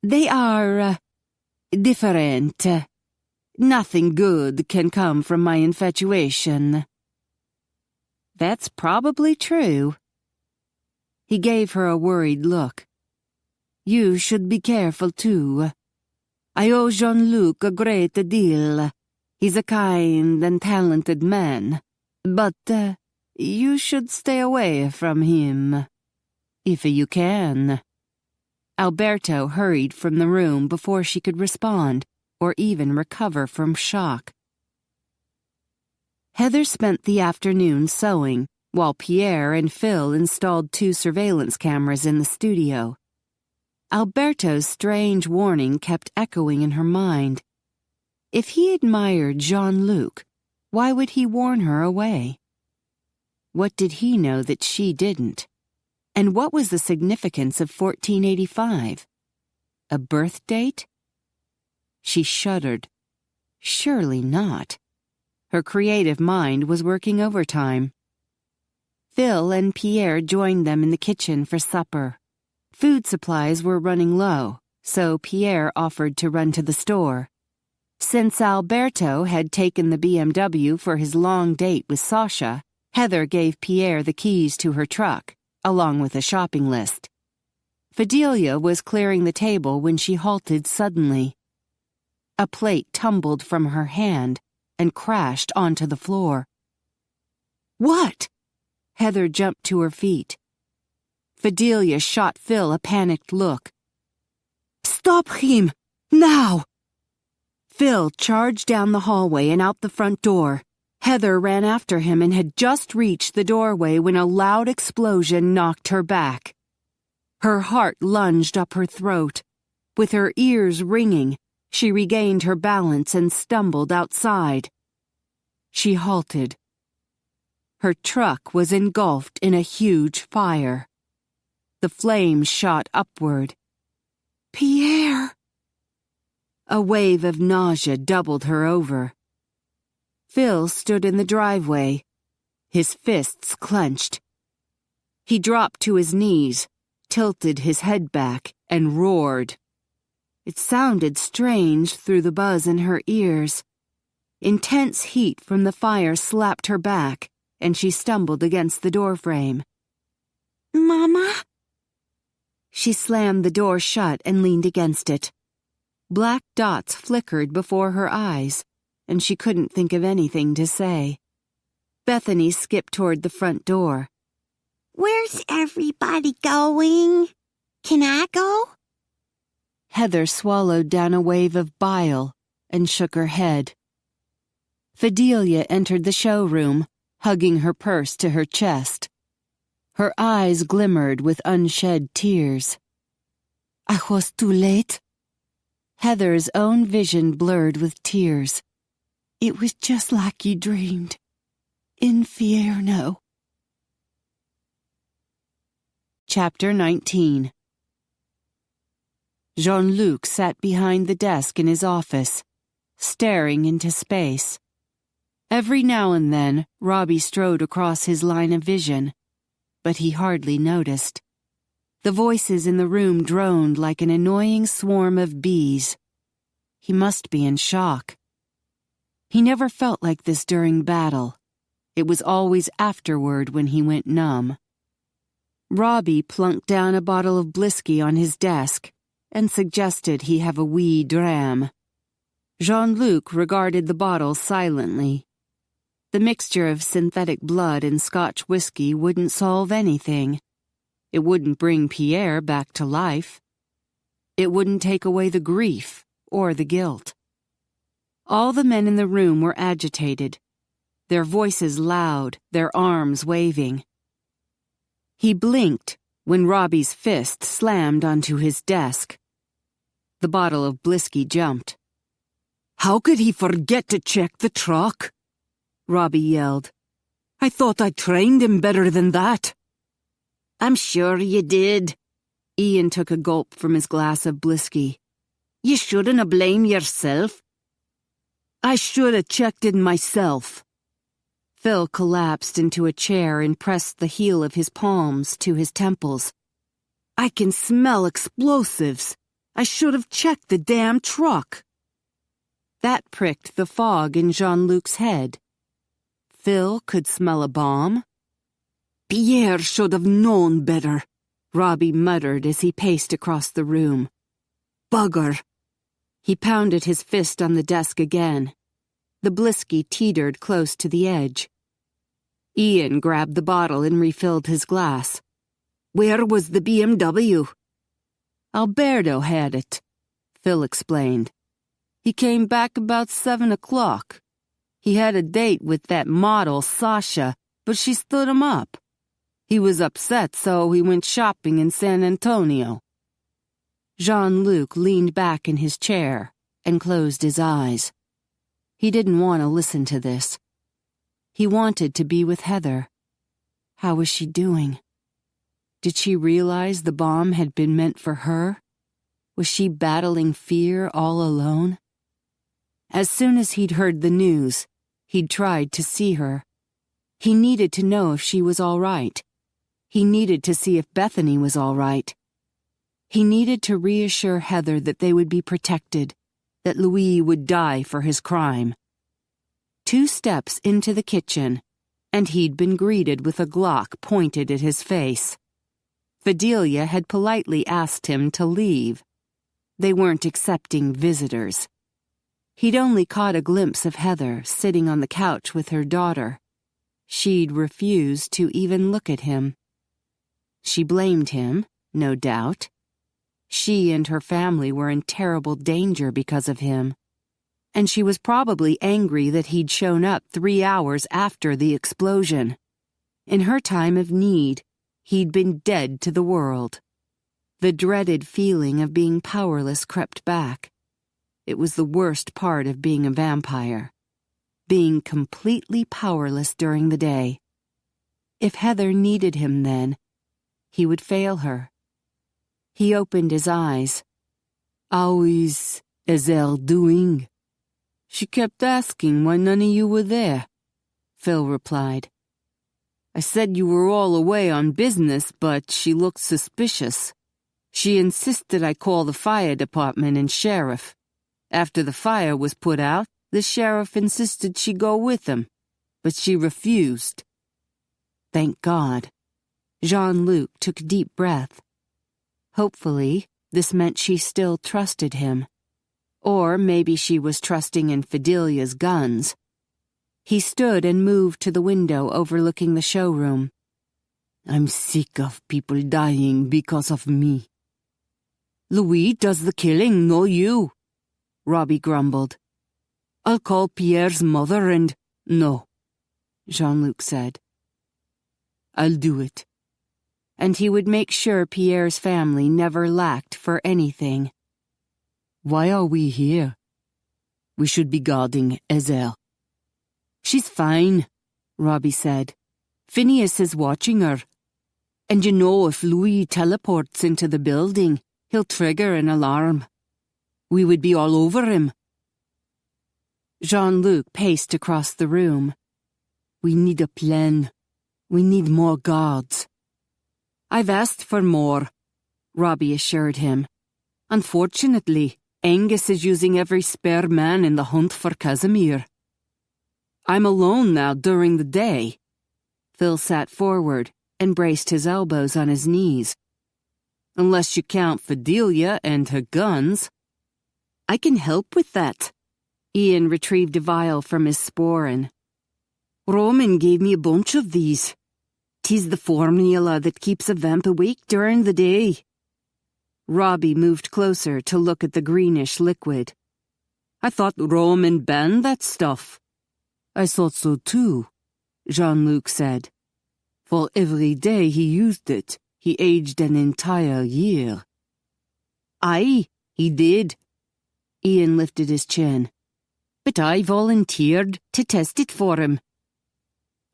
"They are different. Nothing good can come from my infatuation." "That's probably true." He gave her a worried look. "You should be careful, too. I owe Jean-Luc a great deal. He's a kind and talented man. But you should stay away from him. If you can." Alberto hurried from the room before she could respond or even recover from shock. Heather spent the afternoon sewing, while Pierre and Phil installed 2 surveillance cameras in the studio. Alberto's strange warning kept echoing in her mind. If he admired Jean-Luc, why would he warn her away? What did he know that she didn't? And what was the significance of 1485? A birth date? She shuddered. Surely not. Her creative mind was working overtime. Phil and Pierre joined them in the kitchen for supper. Food supplies were running low, so Pierre offered to run to the store. Since Alberto had taken the BMW for his long date with Sasha, Heather gave Pierre the keys to her truck, along with a shopping list. Fidelia was clearing the table when she halted suddenly. A plate tumbled from her hand and crashed onto the floor. "What?" Heather jumped to her feet. Fidelia shot Phil a panicked look. "Stop him! Now!" Phil charged down the hallway and out the front door. Heather ran after him and had just reached the doorway when a loud explosion knocked her back. Her heart lunged up her throat. With her ears ringing, she regained her balance and stumbled outside. She halted. Her truck was engulfed in a huge fire. The flames shot upward. "Pierre!" A wave of nausea doubled her over. Phil stood in the driveway, his fists clenched. He dropped to his knees, tilted his head back, and roared. It sounded strange through the buzz in her ears. Intense heat from the fire slapped her back, and she stumbled against the doorframe. Mama? She slammed the door shut and leaned against it. Black dots flickered before her eyes, and she couldn't think of anything to say. Bethany skipped toward the front door. Where's everybody going? Can I go? Heather swallowed down a wave of bile and shook her head. Fidelia entered the showroom, hugging her purse to her chest. Her eyes glimmered with unshed tears. "I was too late." Heather's own vision blurred with tears. "It was just like you dreamed. Infierno." Chapter 19. Jean-Luc sat behind the desk in his office, staring into space. Every now and then, Robbie strode across his line of vision, but he hardly noticed. The voices in the room droned like an annoying swarm of bees. He must be in shock. He never felt like this during battle. It was always afterward when he went numb. Robbie plunked down a bottle of Blisky on his desk and suggested he have a wee dram. Jean-Luc regarded the bottle silently. The mixture of synthetic blood and Scotch whiskey wouldn't solve anything. It wouldn't bring Pierre back to life. It wouldn't take away the grief or the guilt. All the men in the room were agitated, their voices loud, their arms waving. He blinked when Robbie's fist slammed onto his desk. The bottle of Blisky jumped. How could he forget to check the truck? Robbie yelled. I thought I trained him better than that. I'm sure you did. Ian took a gulp from his glass of Blisky. You shouldn't have blamed yourself. I should have checked it myself. Phil collapsed into a chair and pressed the heel of his palms to his temples. I can smell explosives. I should have checked the damn truck. That pricked the fog in Jean-Luc's head. Phil could smell a bomb? Pierre should have known better, Robbie muttered as he paced across the room. Bugger. He pounded his fist on the desk again. The Blisky teetered close to the edge. Ian grabbed the bottle and refilled his glass. Where was the BMW? Alberto had it, Phil explained. He came back about 7 o'clock. He had a date with that model, Sasha, but she stood him up. He was upset, so he went shopping in San Antonio. Jean-Luc leaned back in his chair and closed his eyes. He didn't want to listen to this. He wanted to be with Heather. How was she doing? Did she realize the bomb had been meant for her? Was she battling fear all alone? As soon as he'd heard the news, he'd tried to see her. He needed to know if she was all right. He needed to see if Bethany was all right. He needed to reassure Heather that they would be protected, that Louis would die for his crime. 2 steps into the kitchen, and he'd been greeted with a Glock pointed at his face. Fidelia had politely asked him to leave. They weren't accepting visitors. He'd only caught a glimpse of Heather sitting on the couch with her daughter. She'd refused to even look at him. She blamed him, no doubt. She and her family were in terrible danger because of him. And she was probably angry that he'd shown up 3 hours after the explosion. In her time of need, he'd been dead to the world. The dreaded feeling of being powerless crept back. It was the worst part of being a vampire. Being completely powerless during the day. If Heather needed him then, he would fail her. He opened his eyes. How is Ezel doing? She kept asking why none of you were there, Phil replied. I said you were all away on business, but she looked suspicious. She insisted I call the fire department and sheriff. After the fire was put out, the sheriff insisted she go with him, but she refused. Thank God. Jean-Luc took a deep breath. Hopefully, this meant she still trusted him. Or maybe she was trusting in Fidelia's guns. He stood and moved to the window overlooking the showroom. I'm sick of people dying because of me. Louis does the killing, no you, Robbie grumbled. I'll call Pierre's mother and... No, Jean-Luc said. I'll do it. And he would make sure Pierre's family never lacked for anything. Why are we here? We should be guarding Ezel. She's fine, Robbie said. Phineas is watching her. And you know if Louis teleports into the building, he'll trigger an alarm. We would be all over him. Jean-Luc paced across the room. We need a plan. We need more guards. I've asked for more, Robbie assured him. Unfortunately, Angus is using every spare man in the hunt for Casimir. I'm alone now during the day. Phil sat forward and braced his elbows on his knees. Unless you count Fidelia and her guns. I can help with that. Ian retrieved a vial from his sporran. Roman gave me a bunch of these. 'Tis the formula that keeps a vamp awake during the day. Robbie moved closer to look at the greenish liquid. I thought Roman banned that stuff. I thought so too, Jean-Luc said. For every day he used it, he aged an entire year. Aye, he did. Ian lifted his chin. But I volunteered to test it for him.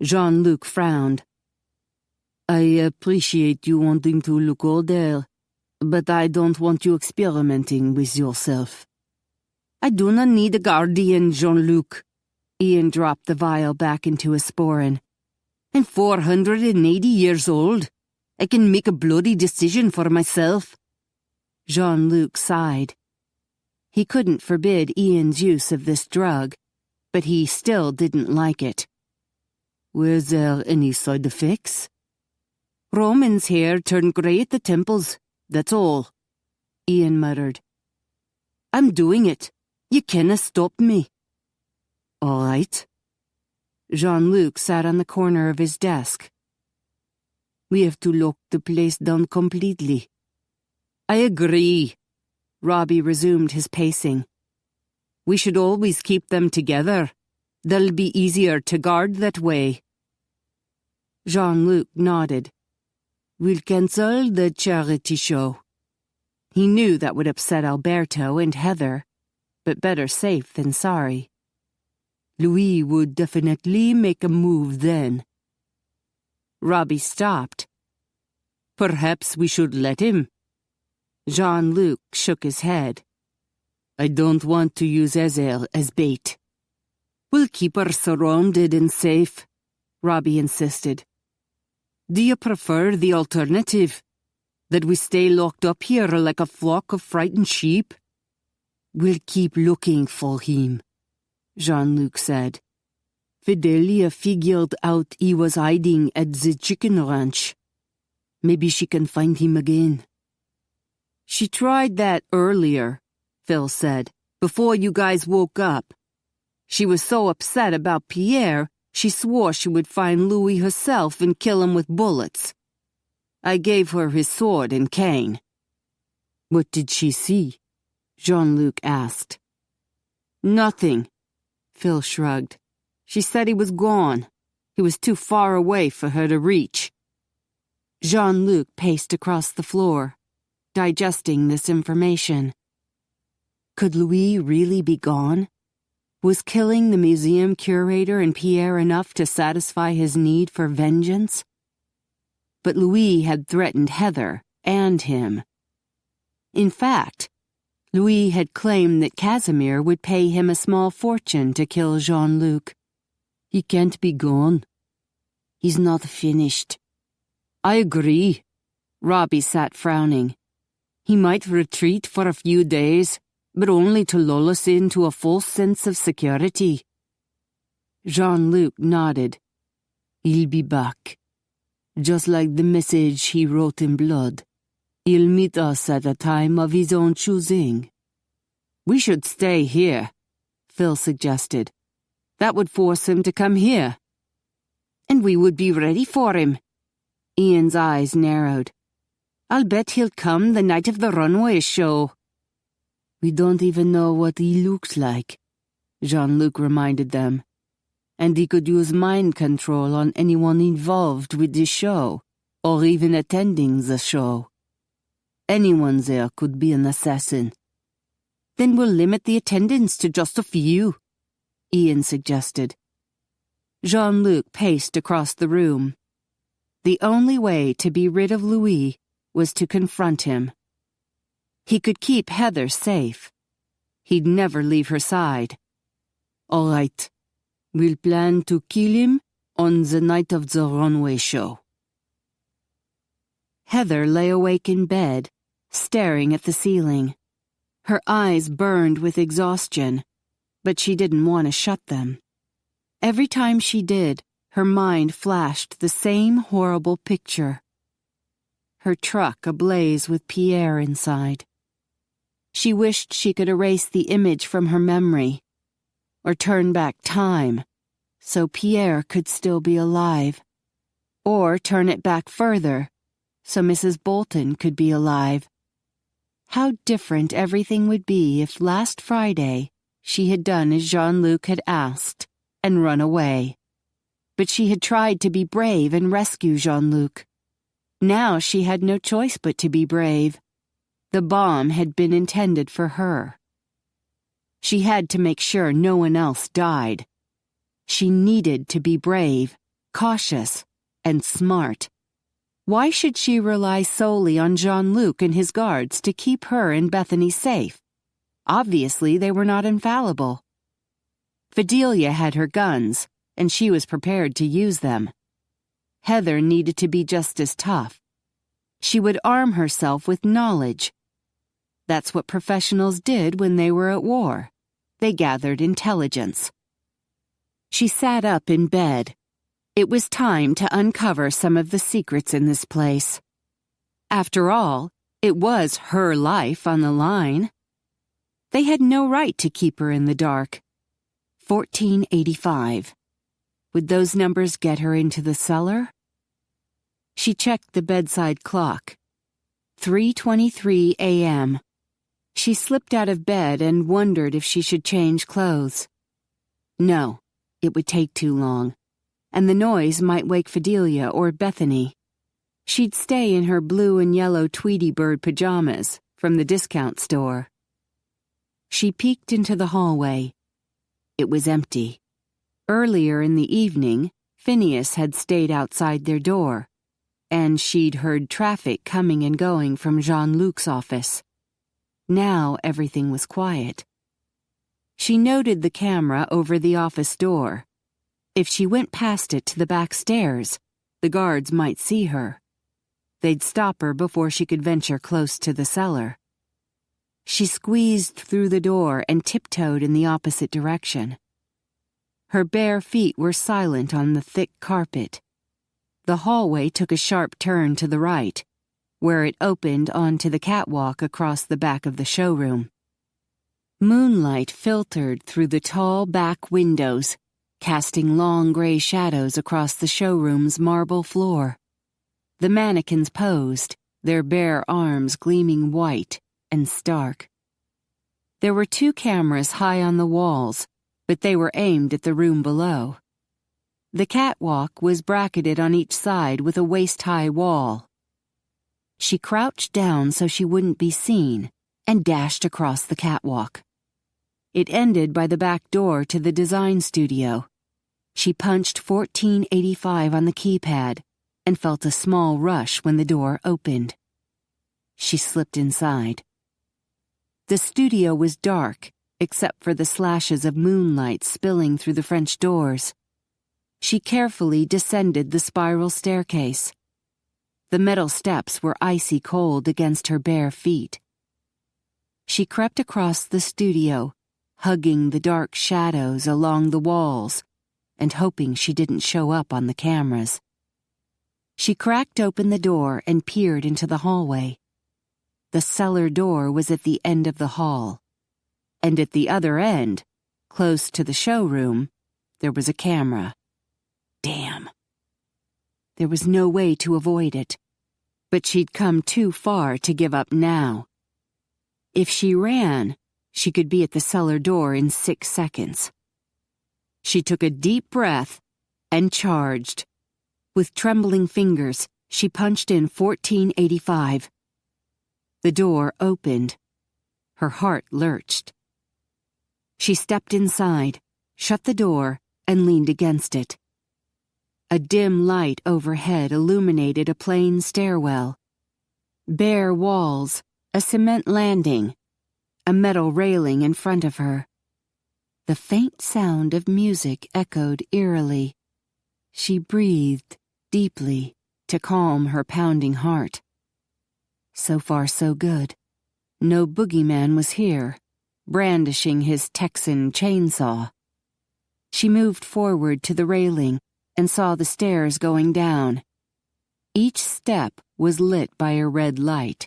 Jean-Luc frowned. I appreciate you wanting to look older, but I don't want you experimenting with yourself. I do not need a guardian, Jean-Luc. Ian dropped the vial back into his sporran. I'm 480 years old. I can make a bloody decision for myself. Jean-Luc sighed. He couldn't forbid Ian's use of this drug, but he still didn't like it. Were there any side effects? Roman's hair turned grey at the temples, that's all, Ian muttered. I'm doing it. You canna stop me. All right. Jean-Luc sat on the corner of his desk. We have to lock the place down completely. I agree. Robbie resumed his pacing. We should always keep them together. They'll be easier to guard that way. Jean-Luc nodded. We'll cancel the charity show. He knew that would upset Alberto and Heather, but better safe than sorry. Louis would definitely make a move then. Robbie stopped. Perhaps we should let him. Jean-Luc shook his head. I don't want to use Ezel as bait. We'll keep her surrounded and safe, Robbie insisted. Do you prefer the alternative? That we stay locked up here like a flock of frightened sheep? We'll keep looking for him, Jean-Luc said. Fidelia figured out he was hiding at the chicken ranch. Maybe she can find him again. She tried that earlier, Phil said, before you guys woke up. She was so upset about Pierre, she swore she would find Louis herself and kill him with bullets. I gave her his sword and cane. What did she see? Jean-Luc asked. Nothing, Phil shrugged. She said he was gone. He was too far away for her to reach. Jean-Luc paced across the floor, digesting this information. Could Louis really be gone? Was killing the museum curator and Pierre enough to satisfy his need for vengeance? But Louis had threatened Heather and him. In fact, Louis had claimed that Casimir would pay him a small fortune to kill Jean-Luc. He can't be gone. He's not finished. I agree. Robbie sat frowning. He might retreat for a few days, but only to lull us into a false sense of security. Jean-Luc nodded. He'll be back. Just like the message he wrote in blood. He'll meet us at a time of his own choosing. We should stay here, Phil suggested. That would force him to come here. And we would be ready for him. Ian's eyes narrowed. I'll bet he'll come the night of the runway show. We don't even know what he looks like, Jean-Luc reminded them. And he could use mind control on anyone involved with the show, or even attending the show. Anyone there could be an assassin. Then we'll limit the attendance to just a few, Ian suggested. Jean-Luc paced across the room. The only way to be rid of Louis was to confront him. He could keep Heather safe. He'd never leave her side. All right. We'll plan to kill him on the night of the runway show. Heather lay awake in bed, staring at the ceiling. Her eyes burned with exhaustion, but she didn't want to shut them. Every time she did, her mind flashed the same horrible picture. Her truck ablaze with Pierre inside. She wished she could erase the image from her memory, or turn back time, so Pierre could still be alive, or turn it back further, so Mrs. Bolton could be alive. How different everything would be if last Friday she had done as Jean-Luc had asked and run away. But she had tried to be brave and rescue Jean-Luc. Now she had no choice but to be brave. The bomb had been intended for her. She had to make sure no one else died. She needed to be brave, cautious, and smart. Why should she rely solely on Jean-Luc and his guards to keep her and Bethany safe? Obviously, they were not infallible. Fidelia had her guns, and she was prepared to use them. Heather needed to be just as tough. She would arm herself with knowledge. That's what professionals did when they were at war. They gathered intelligence. She sat up in bed. It was time to uncover some of the secrets in this place. After all, it was her life on the line. They had no right to keep her in the dark. 1485. Would those numbers get her into the cellar? She checked the bedside clock. 3:23 a.m. She slipped out of bed and wondered if she should change clothes. No, it would take too long, and the noise might wake Fidelia or Bethany. She'd stay in her blue and yellow Tweety Bird pajamas from the discount store. She peeked into the hallway. It was empty. Earlier in the evening, Phineas had stayed outside their door, and she'd heard traffic coming and going from Jean-Luc's office. Now everything was quiet. She noted the camera over the office door. If she went past it to the back stairs, the guards might see her. They'd stop her before she could venture close to the cellar. She squeezed through the door and tiptoed in the opposite direction. Her bare feet were silent on the thick carpet. The hallway took a sharp turn to the right, where it opened onto the catwalk across the back of the showroom. Moonlight filtered through the tall back windows, casting long gray shadows across the showroom's marble floor. The mannequins posed, their bare arms gleaming white and stark. There were 2 cameras high on the walls, but they were aimed at the room below. The catwalk was bracketed on each side with a waist-high wall. She crouched down so she wouldn't be seen and dashed across the catwalk. It ended by the back door to the design studio. She punched 1485 on the keypad and felt a small rush when the door opened. She slipped inside. The studio was dark, except for the slashes of moonlight spilling through the French doors. She carefully descended the spiral staircase. The metal steps were icy cold against her bare feet. She crept across the studio, hugging the dark shadows along the walls and hoping she didn't show up on the cameras. She cracked open the door and peered into the hallway. The cellar door was at the end of the hall, and at the other end, close to the showroom, there was a camera. Damn. There was no way to avoid it, but she'd come too far to give up now. If she ran, she could be at the cellar door in 6 seconds. She took a deep breath and charged. With trembling fingers, she punched in 1485. The door opened. Her heart lurched. She stepped inside, shut the door, and leaned against it. A dim light overhead illuminated a plain stairwell. Bare walls, a cement landing, a metal railing in front of her. The faint sound of music echoed eerily. She breathed deeply to calm her pounding heart. So far, so good. No boogeyman was here, brandishing his Texan chainsaw. She moved forward to the railing and saw the stairs going down. Each step was lit by a red light.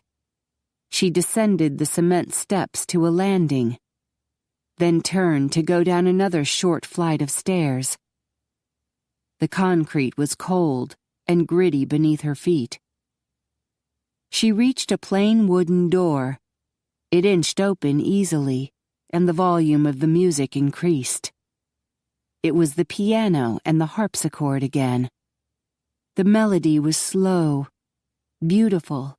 She descended the cement steps to a landing, then turned to go down another short flight of stairs. The concrete was cold and gritty beneath her feet. She reached a plain wooden door. It inched open easily, and the volume of the music increased. It was the piano and the harpsichord again. The melody was slow, beautiful,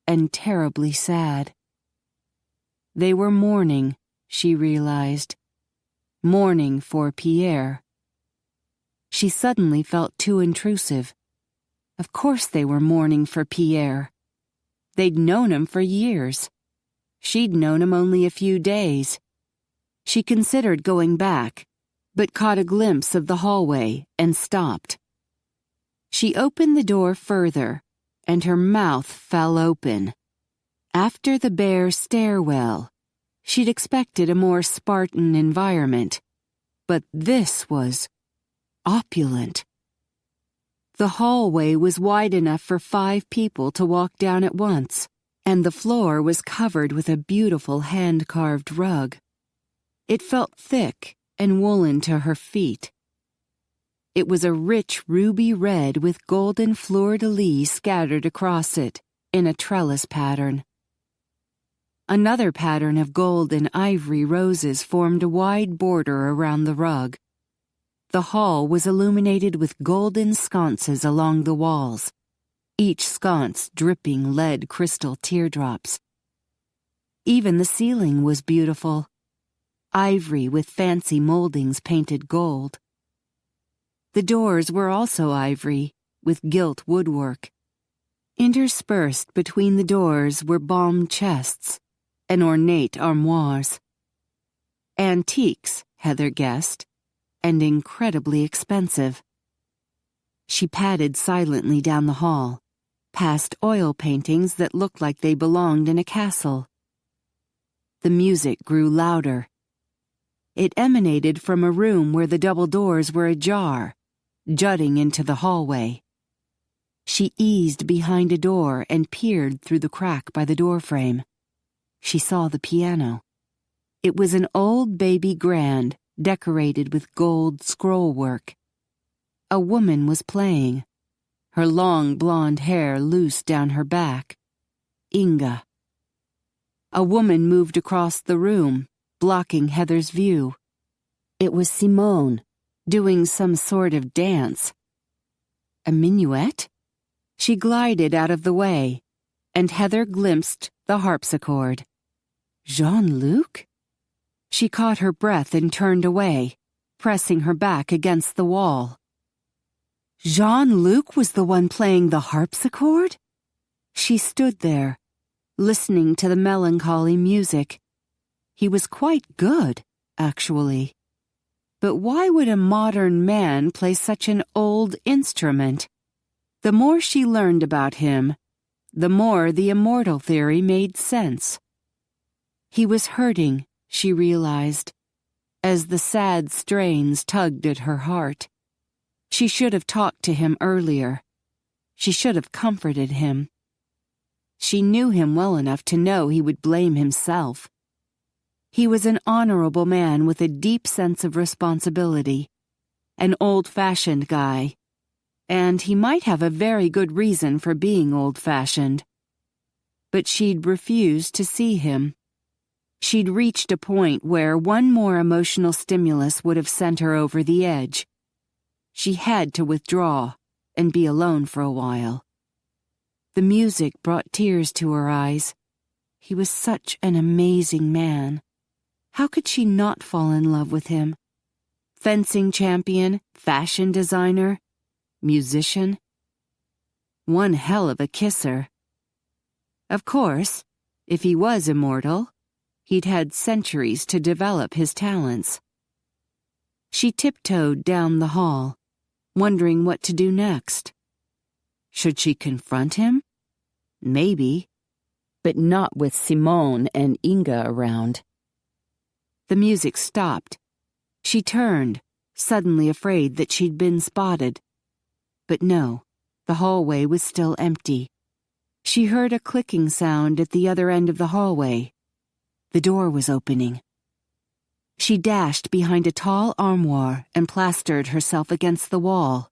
and terribly sad. They were mourning, she realized. Mourning for Pierre. She suddenly felt too intrusive. Of course they were mourning for Pierre. They'd known him for years. She'd known him only a few days. She considered going back, but caught a glimpse of the hallway and stopped. She opened the door further, and her mouth fell open. After the bare stairwell, she'd expected a more Spartan environment, but this was opulent. The hallway was wide enough for 5 people to walk down at once, and the floor was covered with a beautiful hand-carved rug. It felt thick and woolen to her feet. It was a rich ruby red with golden fleur-de-lis scattered across it in a trellis pattern. Another pattern of gold and ivory roses formed a wide border around the rug. The hall was illuminated with golden sconces along the walls, each sconce dripping lead crystal teardrops. Even the ceiling was beautiful, ivory with fancy moldings painted gold. The doors were also ivory, with gilt woodwork. Interspersed between the doors were balmed chests and ornate armoires. Antiques, Heather guessed, and incredibly expensive. She padded silently down the hall, past oil paintings that looked like they belonged in a castle. The music grew louder. It emanated from a room where the double doors were ajar, jutting into the hallway. She eased behind a door and peered through the crack by the doorframe. She saw the piano. It was an old baby grand, decorated with gold scrollwork. A woman was playing, her long blonde hair loose down her back. Inga. A woman moved across the room, blocking Heather's view. It was Simone, doing some sort of dance. A minuet? She glided out of the way, and Heather glimpsed the harpsichord. Jean-Luc? She caught her breath and turned away, pressing her back against the wall. Jean-Luc was the one playing the harpsichord? She stood there, listening to the melancholy music. He was quite good, actually. But why would a modern man play such an old instrument? The more she learned about him, the more the immortal theory made sense. He was hurting, she realized, as the sad strains tugged at her heart. She should have talked to him earlier. She should have comforted him. She knew him well enough to know he would blame himself. He was an honorable man with a deep sense of responsibility, an old-fashioned guy, and he might have a very good reason for being old-fashioned. But she'd refused to see him. She'd reached a point where one more emotional stimulus would have sent her over the edge. She had to withdraw and be alone for a while. The music brought tears to her eyes. He was such an amazing man. How could she not fall in love with him? Fencing champion, fashion designer, musician. One hell of a kisser. Of course, if he was immortal, he'd had centuries to develop his talents. She tiptoed down the hall, wondering what to do next. Should she confront him? Maybe, but not with Simone and Inga around. The music stopped. She turned, suddenly afraid that she'd been spotted. But no, the hallway was still empty. She heard a clicking sound at the other end of the hallway. The door was opening. She dashed behind a tall armoire and plastered herself against the wall.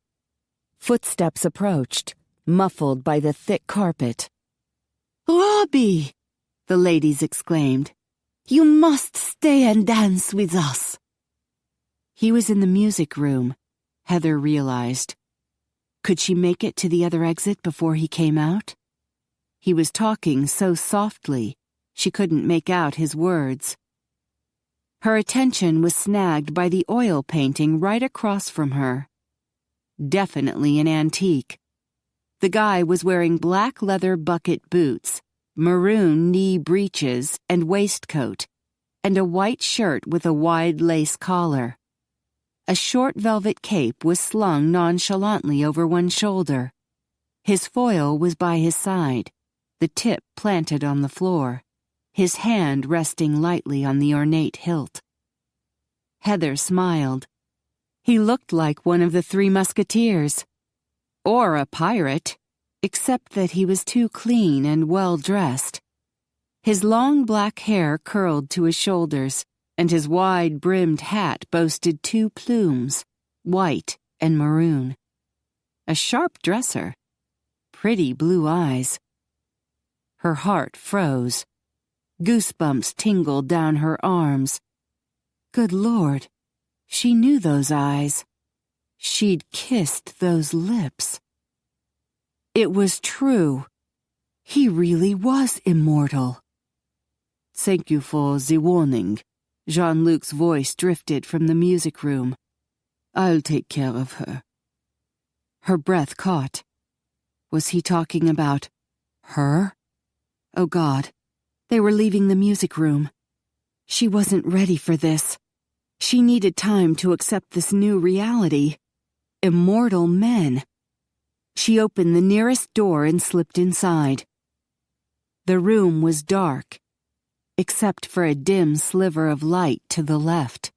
Footsteps approached, muffled by the thick carpet. "Robbie!" the ladies exclaimed. "You must stay and dance with us." He was in the music room, Heather realized. Could she make it to the other exit before he came out? He was talking so softly, she couldn't make out his words. Her attention was snagged by the oil painting right across from her. Definitely an antique. The guy was wearing black leather bucket boots, maroon knee breeches and waistcoat, and a white shirt with a wide lace collar. A short velvet cape was slung nonchalantly over one shoulder. His foil was by his side, the tip planted on the floor, his hand resting lightly on the ornate hilt. Heather smiled. He looked like one of the Three Musketeers. Or a pirate, except that he was too clean and well-dressed. His long black hair curled to his shoulders, and his wide-brimmed hat boasted 2 plumes, white and maroon. A sharp dresser. Pretty blue eyes. Her heart froze. Goosebumps tingled down her arms. Good Lord, she knew those eyes. She'd kissed those lips. It was true. He really was immortal. "Thank you for the warning." Jean-Luc's voice drifted from the music room. "I'll take care of her." Her breath caught. Was he talking about her? Oh God, they were leaving the music room. She wasn't ready for this. She needed time to accept this new reality. Immortal men. She opened the nearest door and slipped inside. The room was dark, except for a dim sliver of light to the left.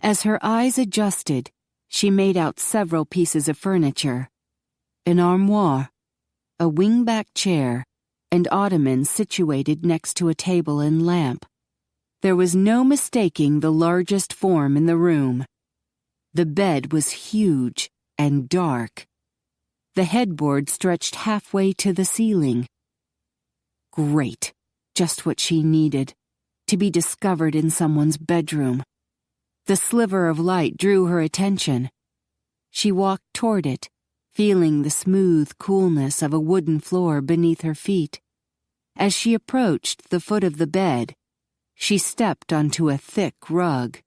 As her eyes adjusted, she made out several pieces of furniture. An armoire, a wingback chair, and ottomans situated next to a table and lamp. There was no mistaking the largest form in the room. The bed was huge and dark. The headboard stretched halfway to the ceiling. Great. Just what she needed, to be discovered in someone's bedroom. The sliver of light drew her attention. She walked toward it, feeling the smooth coolness of a wooden floor beneath her feet. As she approached the foot of the bed, she stepped onto a thick rug.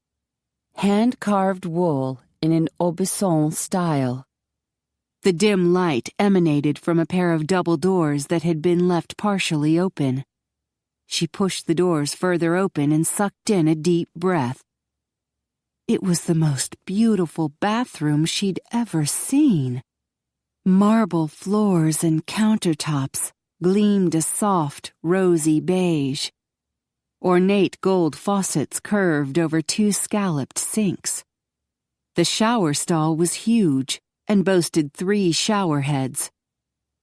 Hand-carved wool in an Aubusson style. The dim light emanated from a pair of double doors that had been left partially open. She pushed the doors further open and sucked in a deep breath. It was the most beautiful bathroom she'd ever seen. Marble floors and countertops gleamed a soft, rosy beige. Ornate gold faucets curved over 2 scalloped sinks. The shower stall was huge and boasted 3 shower heads.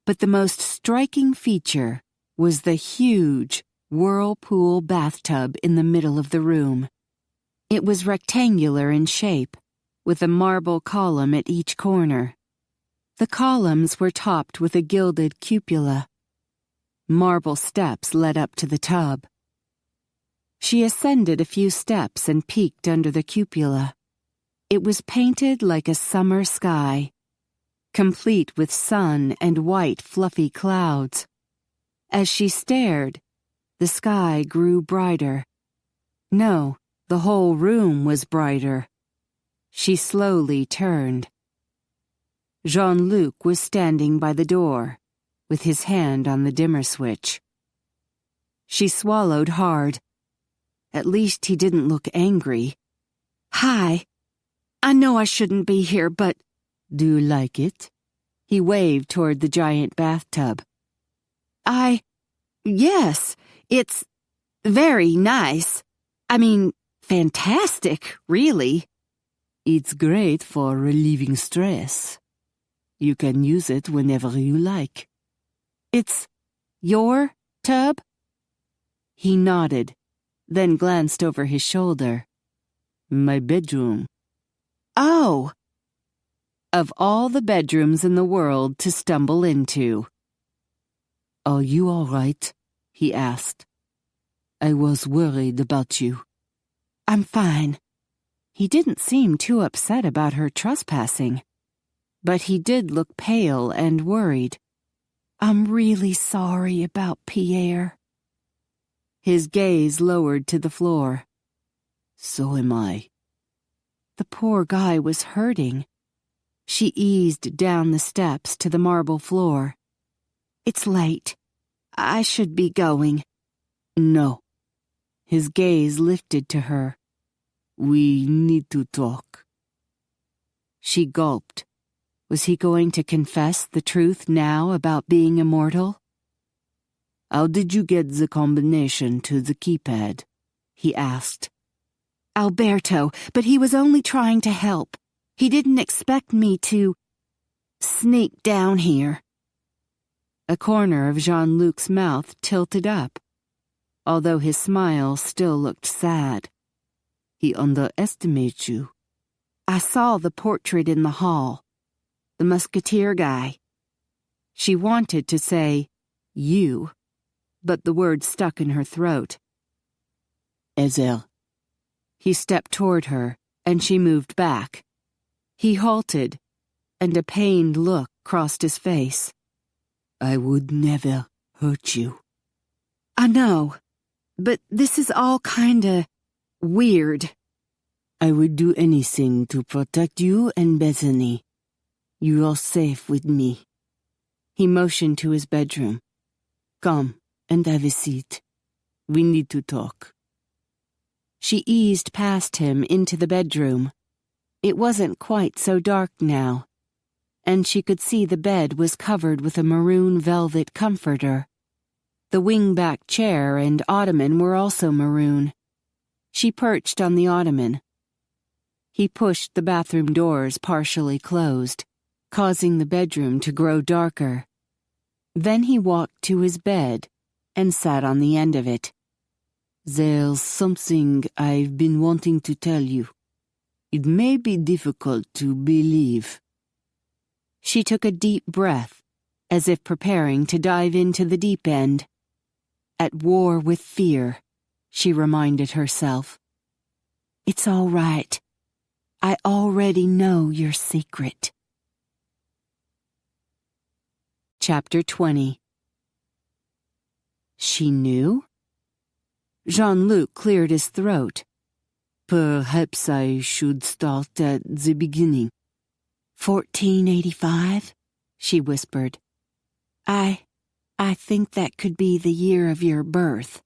But the most striking feature was the huge whirlpool bathtub in the middle of the room. It was rectangular in shape, with a marble column at each corner. The columns were topped with a gilded cupola. Marble steps led up to the tub. She ascended a few steps and peeked under the cupola. It was painted like a summer sky, complete with sun and white fluffy clouds. As she stared, the sky grew brighter. No, the whole room was brighter. She slowly turned. Jean-Luc was standing by the door, with his hand on the dimmer switch. She swallowed hard. At least he didn't look angry. "Hi. I know I shouldn't be here, but Do you like it? He waved toward the giant bathtub. yes, it's very nice. I mean, fantastic, really. It's great for relieving stress. You can use it whenever you like. It's your tub? He nodded, then glanced over his shoulder. My bedroom. Oh. Of all the bedrooms in the world to stumble into. Are you all right? He asked. I was worried about you. I'm fine. He didn't seem too upset about her trespassing, but he did look pale and worried. I'm really sorry about Pierre. His gaze lowered to the floor. So am I. The poor guy was hurting. She eased down the steps to the marble floor. It's late. I should be going. No. His gaze lifted to her. We need to talk. She gulped. Was he going to confess the truth now about being immortal? How did you get the combination to the keypad? He asked. Alberto, but he was only trying to help. He didn't expect me to sneak down here. A corner of Jean-Luc's mouth tilted up, although his smile still looked sad. He underestimates you. I saw the portrait in the hall. The musketeer guy. She wanted to say, you, but the word stuck in her throat. Ezel. He stepped toward her, and she moved back. He halted, and a pained look crossed his face. I would never hurt you. I know, but this is all kinda weird. I would do anything to protect you and Bethany. You are safe with me. He motioned to his bedroom. Come and have a seat. We need to talk. She eased past him into the bedroom. It wasn't quite so dark now, and she could see the bed was covered with a maroon velvet comforter. The wing-back chair and ottoman were also maroon. She perched on the ottoman. He pushed the bathroom doors partially closed, causing the bedroom to grow darker. Then he walked to his bed and sat on the end of it. There's something I've been wanting to tell you. It may be difficult to believe. She took a deep breath, as if preparing to dive into the deep end. At war with fear, she reminded herself. It's all right. I already know your secret. Chapter 20. She knew? Jean-Luc cleared his throat. Perhaps I should start at the beginning. 1485? She whispered. I think that could be the year of your birth.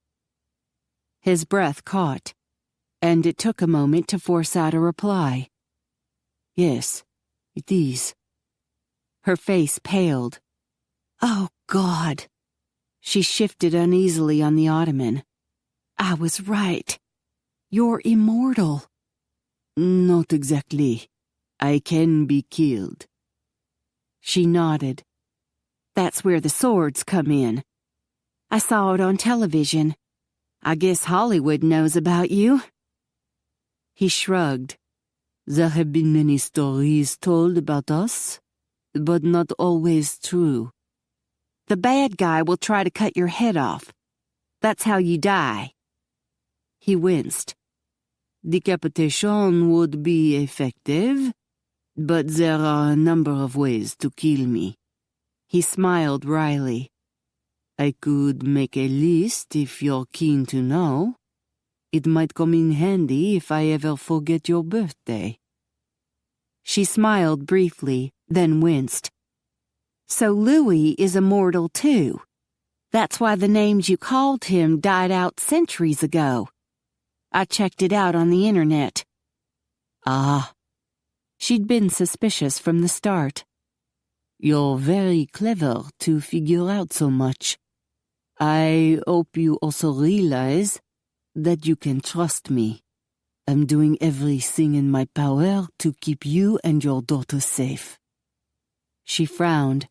His breath caught, and it took a moment to force out a reply. Yes, it is. Her face paled. Oh, God. She shifted uneasily on the ottoman. I was right. You're immortal. Not exactly. I can be killed. She nodded. That's where the swords come in. I saw it on television. I guess Hollywood knows about you. He shrugged. There have been many stories told about us, but not always true. The bad guy will try to cut your head off. That's how you die. He winced. Decapitation would be effective, but there are a number of ways to kill me. He smiled wryly. I could make a list if you're keen to know. It might come in handy if I ever forget your birthday. She smiled briefly, then winced. So Louis is immortal too. That's why the names you called him died out centuries ago. I checked it out on the internet. Ah, She'd been suspicious from the start. You're very clever to figure out so much. I hope you also realize that you can trust me. I'm doing everything in my power to keep you and your daughter safe. She frowned.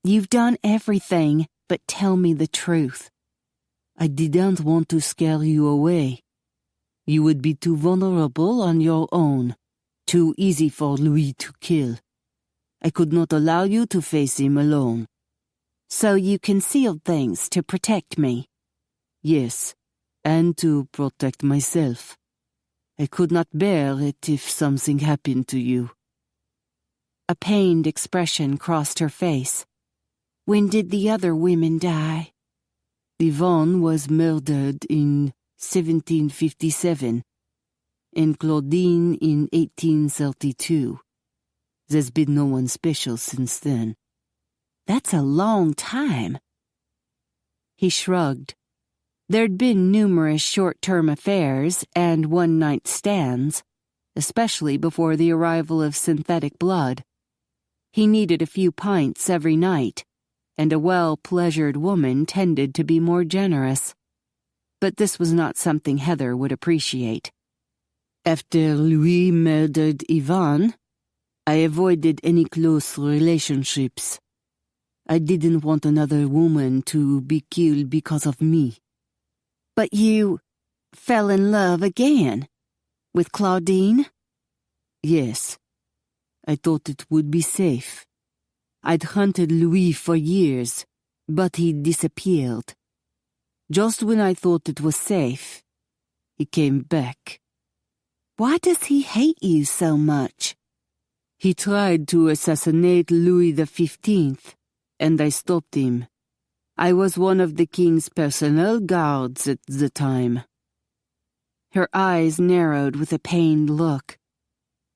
You've done everything, but tell me the truth. I didn't want to scare you away. You would be too vulnerable on your own, too easy for Louis to kill. I could not allow you to face him alone. So you concealed things to protect me? Yes, and to protect myself. I could not bear it if something happened to you. A pained expression crossed her face. When did the other women die? Yvonne was murdered in 1757, and Claudine in 1832. There's been no one special since then. That's a long time. He shrugged. There'd been numerous short-term affairs and one-night stands, especially before the arrival of synthetic blood. He needed a few pints every night, and a well-pleasured woman tended to be more generous. But this was not something Heather would appreciate. After Louis murdered Yvonne, I avoided any close relationships. I didn't want another woman to be killed because of me. But you fell in love again? With Claudine? Yes. I thought it would be safe. I'd hunted Louis for years, but he disappeared. Just when I thought it was safe, he came back. Why does he hate you so much? He tried to assassinate Louis XV, and I stopped him. I was one of the king's personal guards at the time. Her eyes narrowed with a pained look.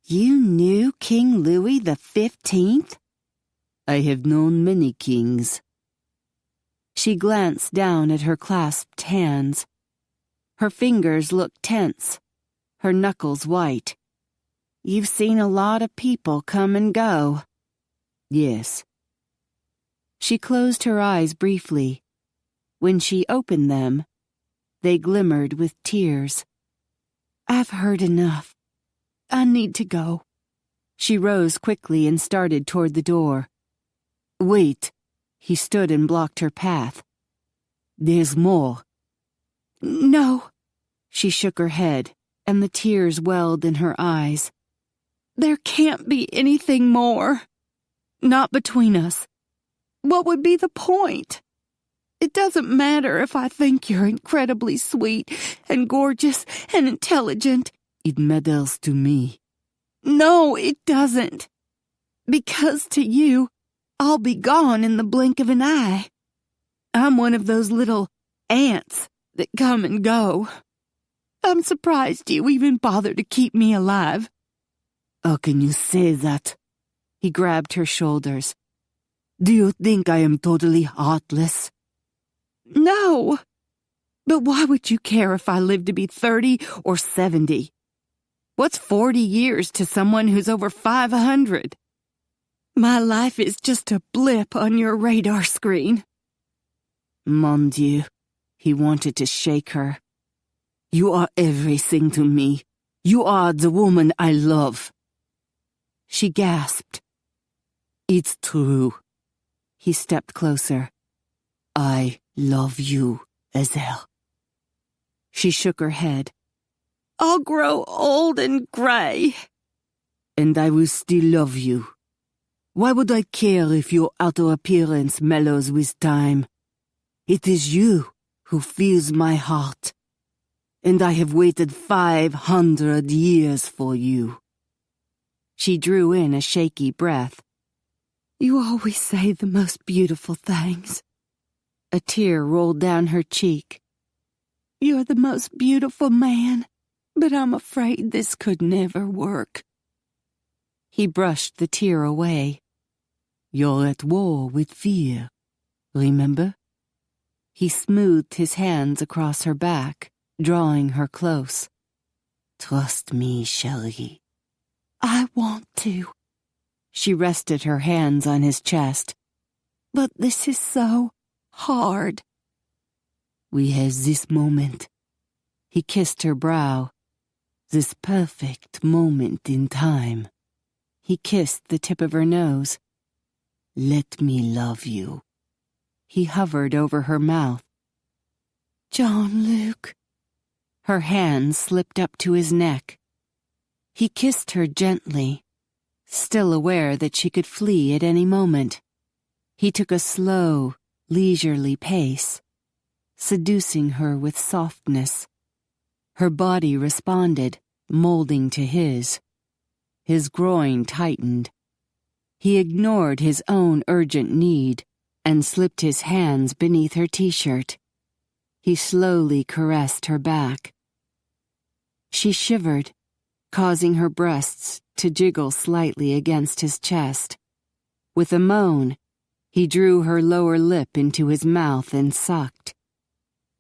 You knew King Louis XV? I have known many kings. She glanced down at her clasped hands. Her fingers looked tense, her knuckles white. You've seen a lot of people come and go. Yes. She closed her eyes briefly. When she opened them, they glimmered with tears. I've heard enough. I need to go. She rose quickly and started toward the door. Wait. He stood and blocked her path. There's more. No. She shook her head, and the tears welled in her eyes. There can't be anything more. Not between us. What would be the point? It doesn't matter if I think you're incredibly sweet and gorgeous and intelligent. It matters to me. No, it doesn't. Because to you, I'll be gone in the blink of an eye. I'm one of those little ants that come and go. I'm surprised you even bother to keep me alive. How can you say that? He grabbed her shoulders. Do you think I am totally heartless? No. But why would you care if I live to be 30 or 70? What's 40 years to someone who's over 500? My life is just a blip on your radar screen. Mon Dieu, he wanted to shake her. You are everything to me. You are the woman I love. She gasped. It's true. He stepped closer. I love you, Ezel. She shook her head. I'll grow old and gray. And I will still love you. Why would I care if your outer appearance mellows with time? It is you who fills my heart. And I have waited 500 years for you. She drew in a shaky breath. You always say the most beautiful things. A tear rolled down her cheek. You're the most beautiful man, but I'm afraid this could never work. He brushed the tear away. You're at war with fear, remember? He smoothed his hands across her back, drawing her close. Trust me, chérie. I want to. She rested her hands on his chest. But this is so hard. We have this moment. He kissed her brow. This perfect moment in time. He kissed the tip of her nose. Let me love you. He hovered over her mouth. Jean-Luc. Her hands slipped up to his neck. He kissed her gently, still aware that she could flee at any moment. He took a slow, leisurely pace, seducing her with softness. Her body responded, molding to his. His groin tightened. He ignored his own urgent need and slipped his hands beneath her t-shirt. He slowly caressed her back. She shivered, causing her breasts to jiggle slightly against his chest. With a moan, he drew her lower lip into his mouth and sucked.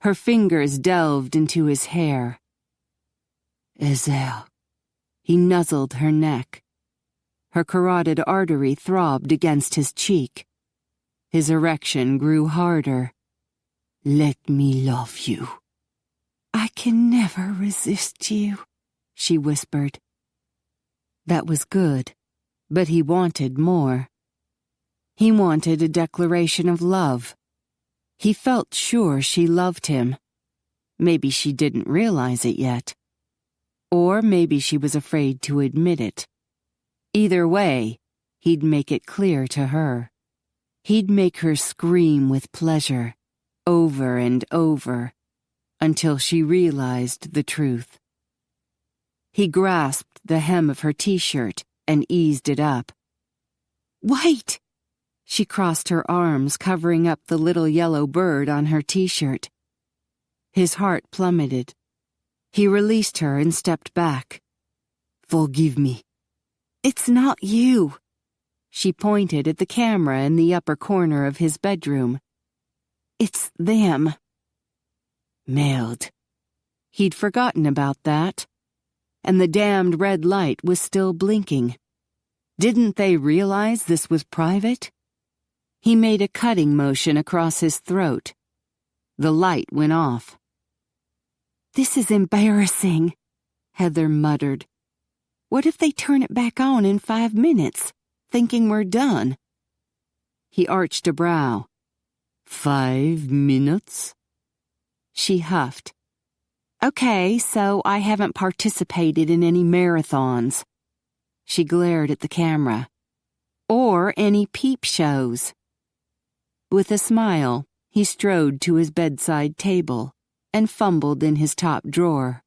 Her fingers delved into his hair. Ezel. He nuzzled her neck. Her carotid artery throbbed against his cheek. His erection grew harder. Let me love you. I can never resist you, she whispered. That was good, but he wanted more. He wanted a declaration of love. He felt sure she loved him. Maybe she didn't realize it yet. Or maybe she was afraid to admit it. Either way, he'd make it clear to her. He'd make her scream with pleasure, over and over, until she realized the truth. He grasped the hem of her t-shirt and eased it up. Wait! She crossed her arms, covering up the little yellow bird on her t-shirt. His heart plummeted. He released her and stepped back. Forgive me. It's not you. She pointed at the camera in the upper corner of his bedroom. It's them. Merde. He'd forgotten about that. And the damned red light was still blinking. Didn't they realize this was private? He made a cutting motion across his throat. The light went off. This is embarrassing, Heather muttered. What if they turn it back on in 5 minutes, thinking we're done? He arched a brow. 5 minutes? She huffed. Okay, so I haven't participated in any marathons. She glared at the camera. Or any peep shows. With a smile, he strode to his bedside table and fumbled in his top drawer.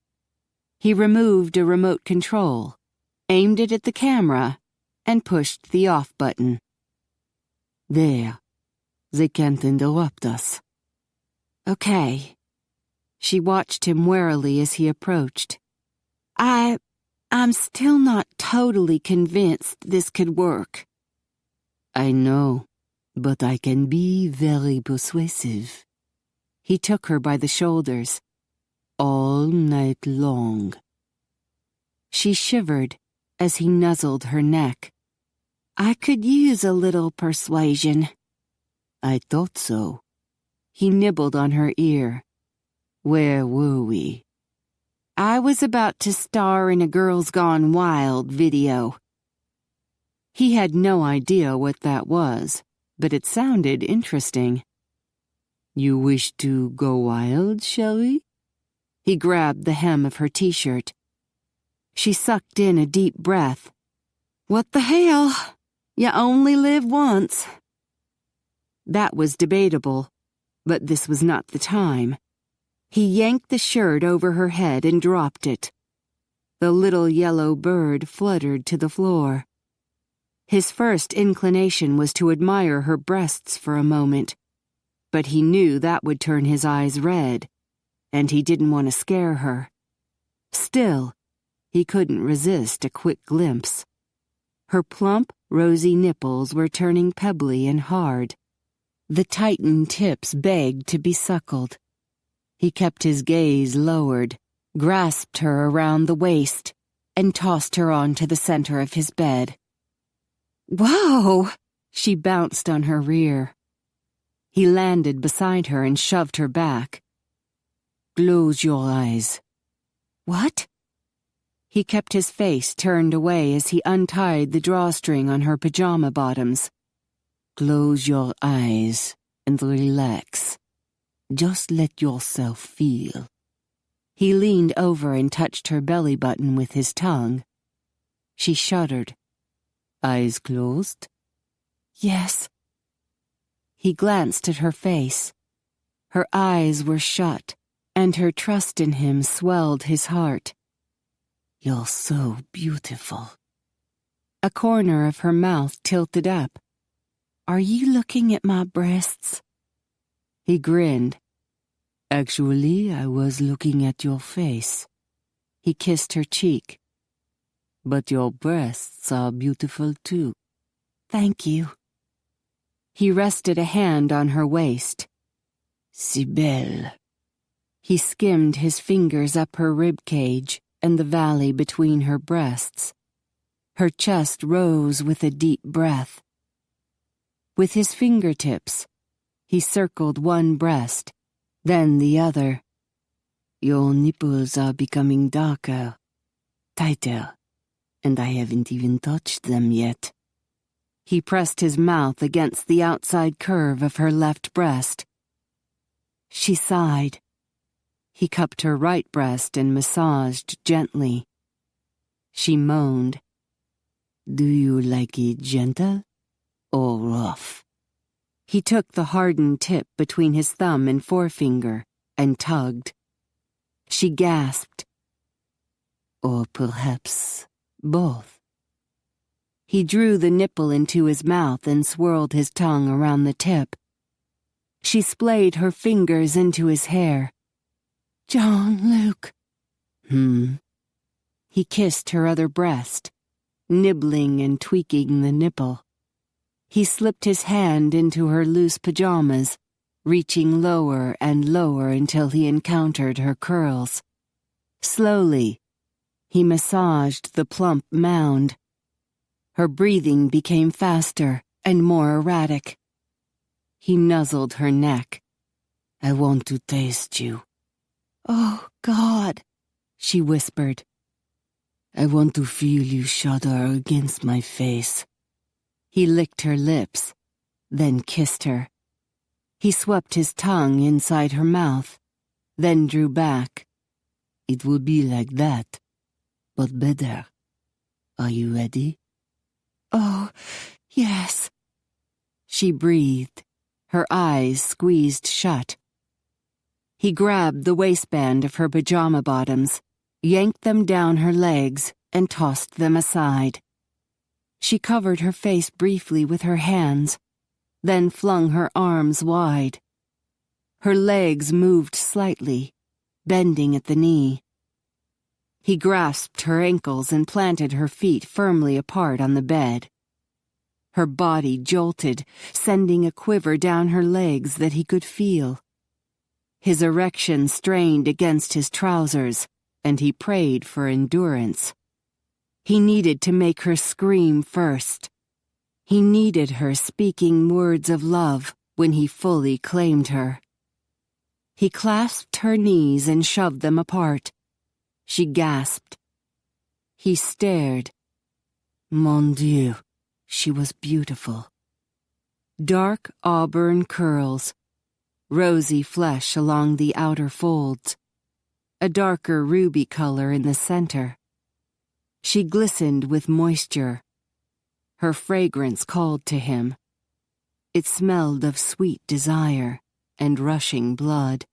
He removed a remote control, aimed it at the camera, and pushed the off button. There. They can't interrupt us. Okay. She watched him warily as he approached. I'm still not totally convinced this could work. I know, but I can be very persuasive. He took her by the shoulders. All night long. She shivered as he nuzzled her neck. I could use a little persuasion. I thought so. He nibbled on her ear. Where were we? I was about to star in a Girls Gone Wild video. He had no idea what that was, but it sounded interesting. You wish to go wild, Shelly? He grabbed the hem of her t-shirt. She sucked in a deep breath. What the hell? You only live once. That was debatable, but this was not the time. He yanked the shirt over her head and dropped it. The little yellow bird fluttered to the floor. His first inclination was to admire her breasts for a moment, but he knew that would turn his eyes red, and he didn't want to scare her. Still, he couldn't resist a quick glimpse. Her plump, rosy nipples were turning pebbly and hard. The tightened tips begged to be suckled. He kept his gaze lowered, grasped her around the waist, and tossed her onto the center of his bed. Whoa! She bounced on her rear. He landed beside her and shoved her back. Close your eyes. What? He kept his face turned away as he untied the drawstring on her pajama bottoms. Close your eyes and relax. Just let yourself feel. He leaned over and touched her belly button with his tongue. She shuddered. Eyes closed? Yes. He glanced at her face. Her eyes were shut, and her trust in him swelled his heart. You're so beautiful. A corner of her mouth tilted up. Are you looking at my breasts? He grinned. Actually, I was looking at your face. He kissed her cheek. But your breasts are beautiful too. Thank you. He rested a hand on her waist. Si belle. He skimmed his fingers up her rib cage and the valley between her breasts. Her chest rose with a deep breath. With his fingertips, he circled one breast, then the other. Your nipples are becoming darker, tighter, and I haven't even touched them yet. He pressed his mouth against the outside curve of her left breast. She sighed. He cupped her right breast and massaged gently. She moaned. Do you like it gentle or rough? He took the hardened tip between his thumb and forefinger and tugged. She gasped. Or perhaps both. He drew the nipple into his mouth and swirled his tongue around the tip. She splayed her fingers into his hair. Jean-Luc. He kissed her other breast, nibbling and tweaking the nipple. He slipped his hand into her loose pajamas, reaching lower and lower until he encountered her curls. Slowly, he massaged the plump mound. Her breathing became faster and more erratic. He nuzzled her neck. I want to taste you. Oh, God, she whispered. I want to feel you shudder against my face. He licked her lips, then kissed her. He swept his tongue inside her mouth, then drew back. It will be like that, but better. Are you ready? Oh, yes. She breathed, her eyes squeezed shut. He grabbed the waistband of her pajama bottoms, yanked them down her legs, and tossed them aside. She covered her face briefly with her hands, then flung her arms wide. Her legs moved slightly, bending at the knee. He grasped her ankles and planted her feet firmly apart on the bed. Her body jolted, sending a quiver down her legs that he could feel. His erection strained against his trousers, and he prayed for endurance. He needed to make her scream first. He needed her speaking words of love when he fully claimed her. He clasped her knees and shoved them apart. She gasped. He stared. Mon Dieu, she was beautiful. Dark auburn curls, rosy flesh along the outer folds, a darker ruby color in the center. She glistened with moisture. Her fragrance called to him. It smelled of sweet desire and rushing blood.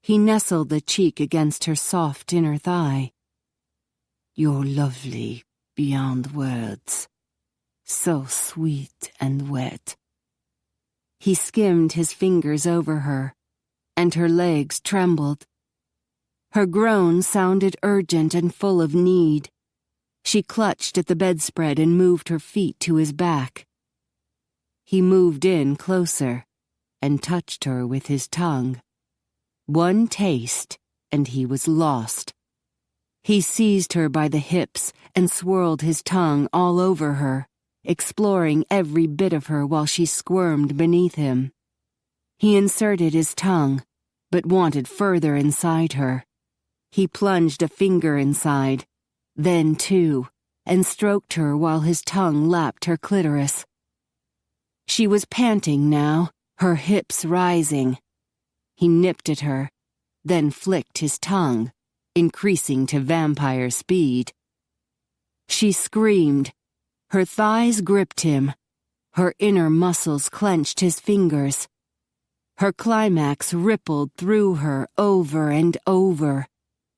He nestled the cheek against her soft inner thigh. You're lovely beyond words, so sweet and wet. He skimmed his fingers over her, and her legs trembled. Her groan sounded urgent and full of need. She clutched at the bedspread and moved her feet to his back. He moved in closer and touched her with his tongue. One taste, and he was lost. He seized her by the hips and swirled his tongue all over her, exploring every bit of her while she squirmed beneath him. He inserted his tongue, but wanted further inside her. He plunged a finger inside, then two, and stroked her while his tongue lapped her clitoris. She was panting now, her hips rising. He nipped at her, then flicked his tongue, increasing to vampire speed. She screamed. Her thighs gripped him. Her inner muscles clenched his fingers. Her climax rippled through her over and over,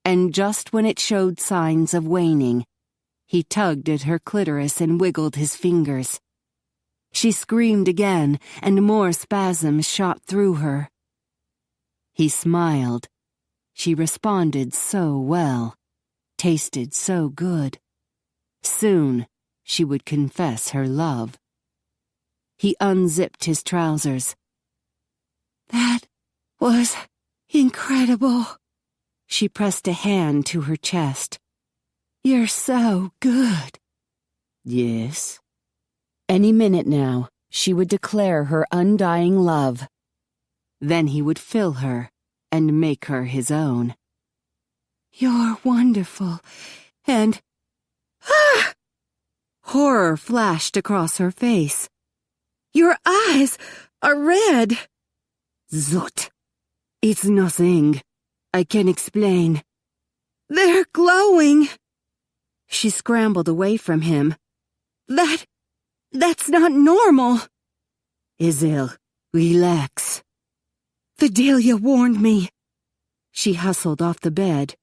and just when it showed signs of waning, he tugged at her clitoris and wiggled his fingers. She screamed again, and more spasms shot through her. He smiled. She responded so well, tasted so good. Soon, she would confess her love. He unzipped his trousers. That was incredible. She pressed a hand to her chest. You're so good. Yes. Any minute now, she would declare her undying love. Then he would fill her and make her his own. You're wonderful, and... Ah! Horror flashed across her face. Your eyes are red. Zut. It's nothing. I can explain. They're glowing. She scrambled away from him. That's not normal. Ezel, relax. Fidelia warned me. She hustled off the bed.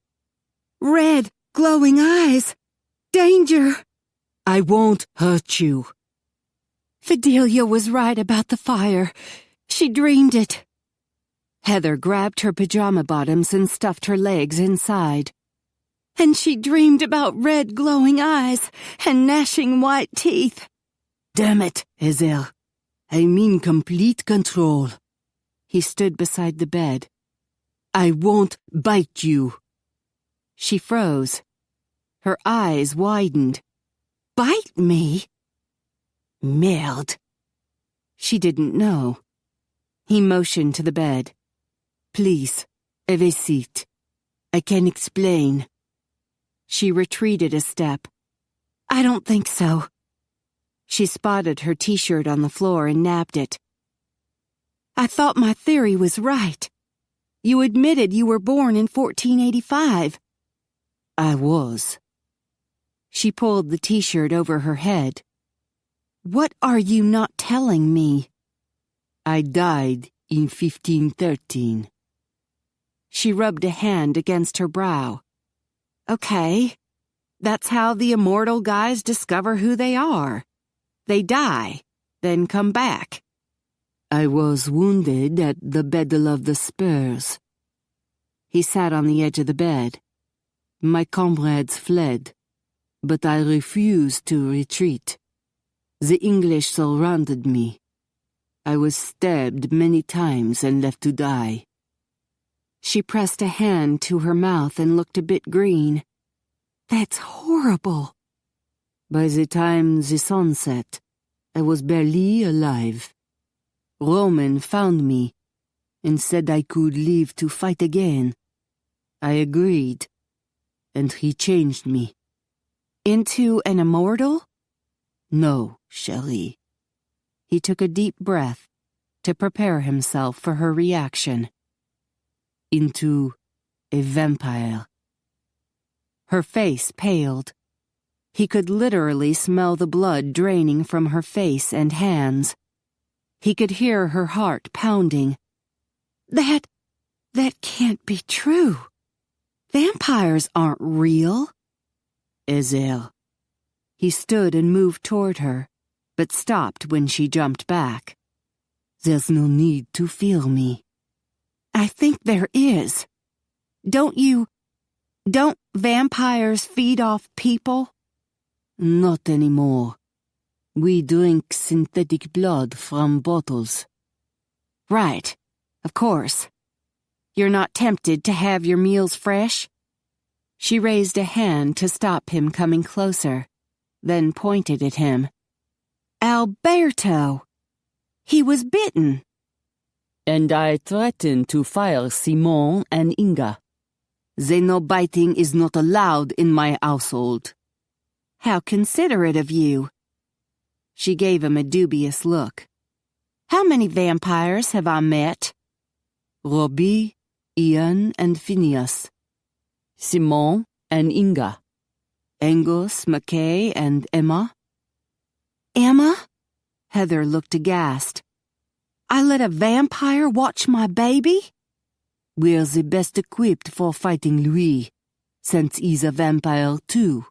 Red, glowing eyes. Danger. I won't hurt you. Fidelia was right about the fire. She dreamed it. Heather grabbed her pajama bottoms and stuffed her legs inside. And she dreamed about red glowing eyes and gnashing white teeth. Damn it, Ezel. I'm in complete control. He stood beside the bed. I won't bite you. She froze. Her eyes widened. Bite me? Merde. She didn't know. He motioned to the bed. Please, have a seat. I can explain. She retreated a step. I don't think so. She spotted her t-shirt on the floor and nabbed it. I thought my theory was right. You admitted you were born in 1485. I was. She pulled the t-shirt over her head. What are you not telling me? I died in 1513. She rubbed a hand against her brow. Okay. That's how the Immortal guys discover who they are. They die, then come back. I was wounded at the Battle of the Spurs. He sat on the edge of the bed. My comrades fled, but I refused to retreat. The English surrounded me. I was stabbed many times and left to die. She pressed a hand to her mouth and looked a bit green. That's horrible. By the time the sun set, I was barely alive. Roman found me and said I could live to fight again. I agreed, and he changed me. Into an immortal? No, chérie. He took a deep breath to prepare himself for her reaction. Into a vampire. Her face paled. He could literally smell the blood draining from her face and hands. He could hear her heart pounding. That can't be true. Vampires aren't real. Ezel. He stood and moved toward her, but stopped when she jumped back. There's no need to fear me. I think there is. Don't vampires feed off people? Not anymore. We drink synthetic blood from bottles. Right, of course. You're not tempted to have your meals fresh? She raised a hand to stop him coming closer, then pointed at him. Alberto! He was bitten. And I threatened to fire Simon and Inga. Xenobiting is not allowed in my household. How considerate of you. She gave him a dubious look. How many vampires have I met? Robbie, Ian, and Phineas. Simon and Inga. Angus, McKay, and Emma. Emma? Heather looked aghast. I let a vampire watch my baby? We're the best equipped for fighting Louis, since he's a vampire too.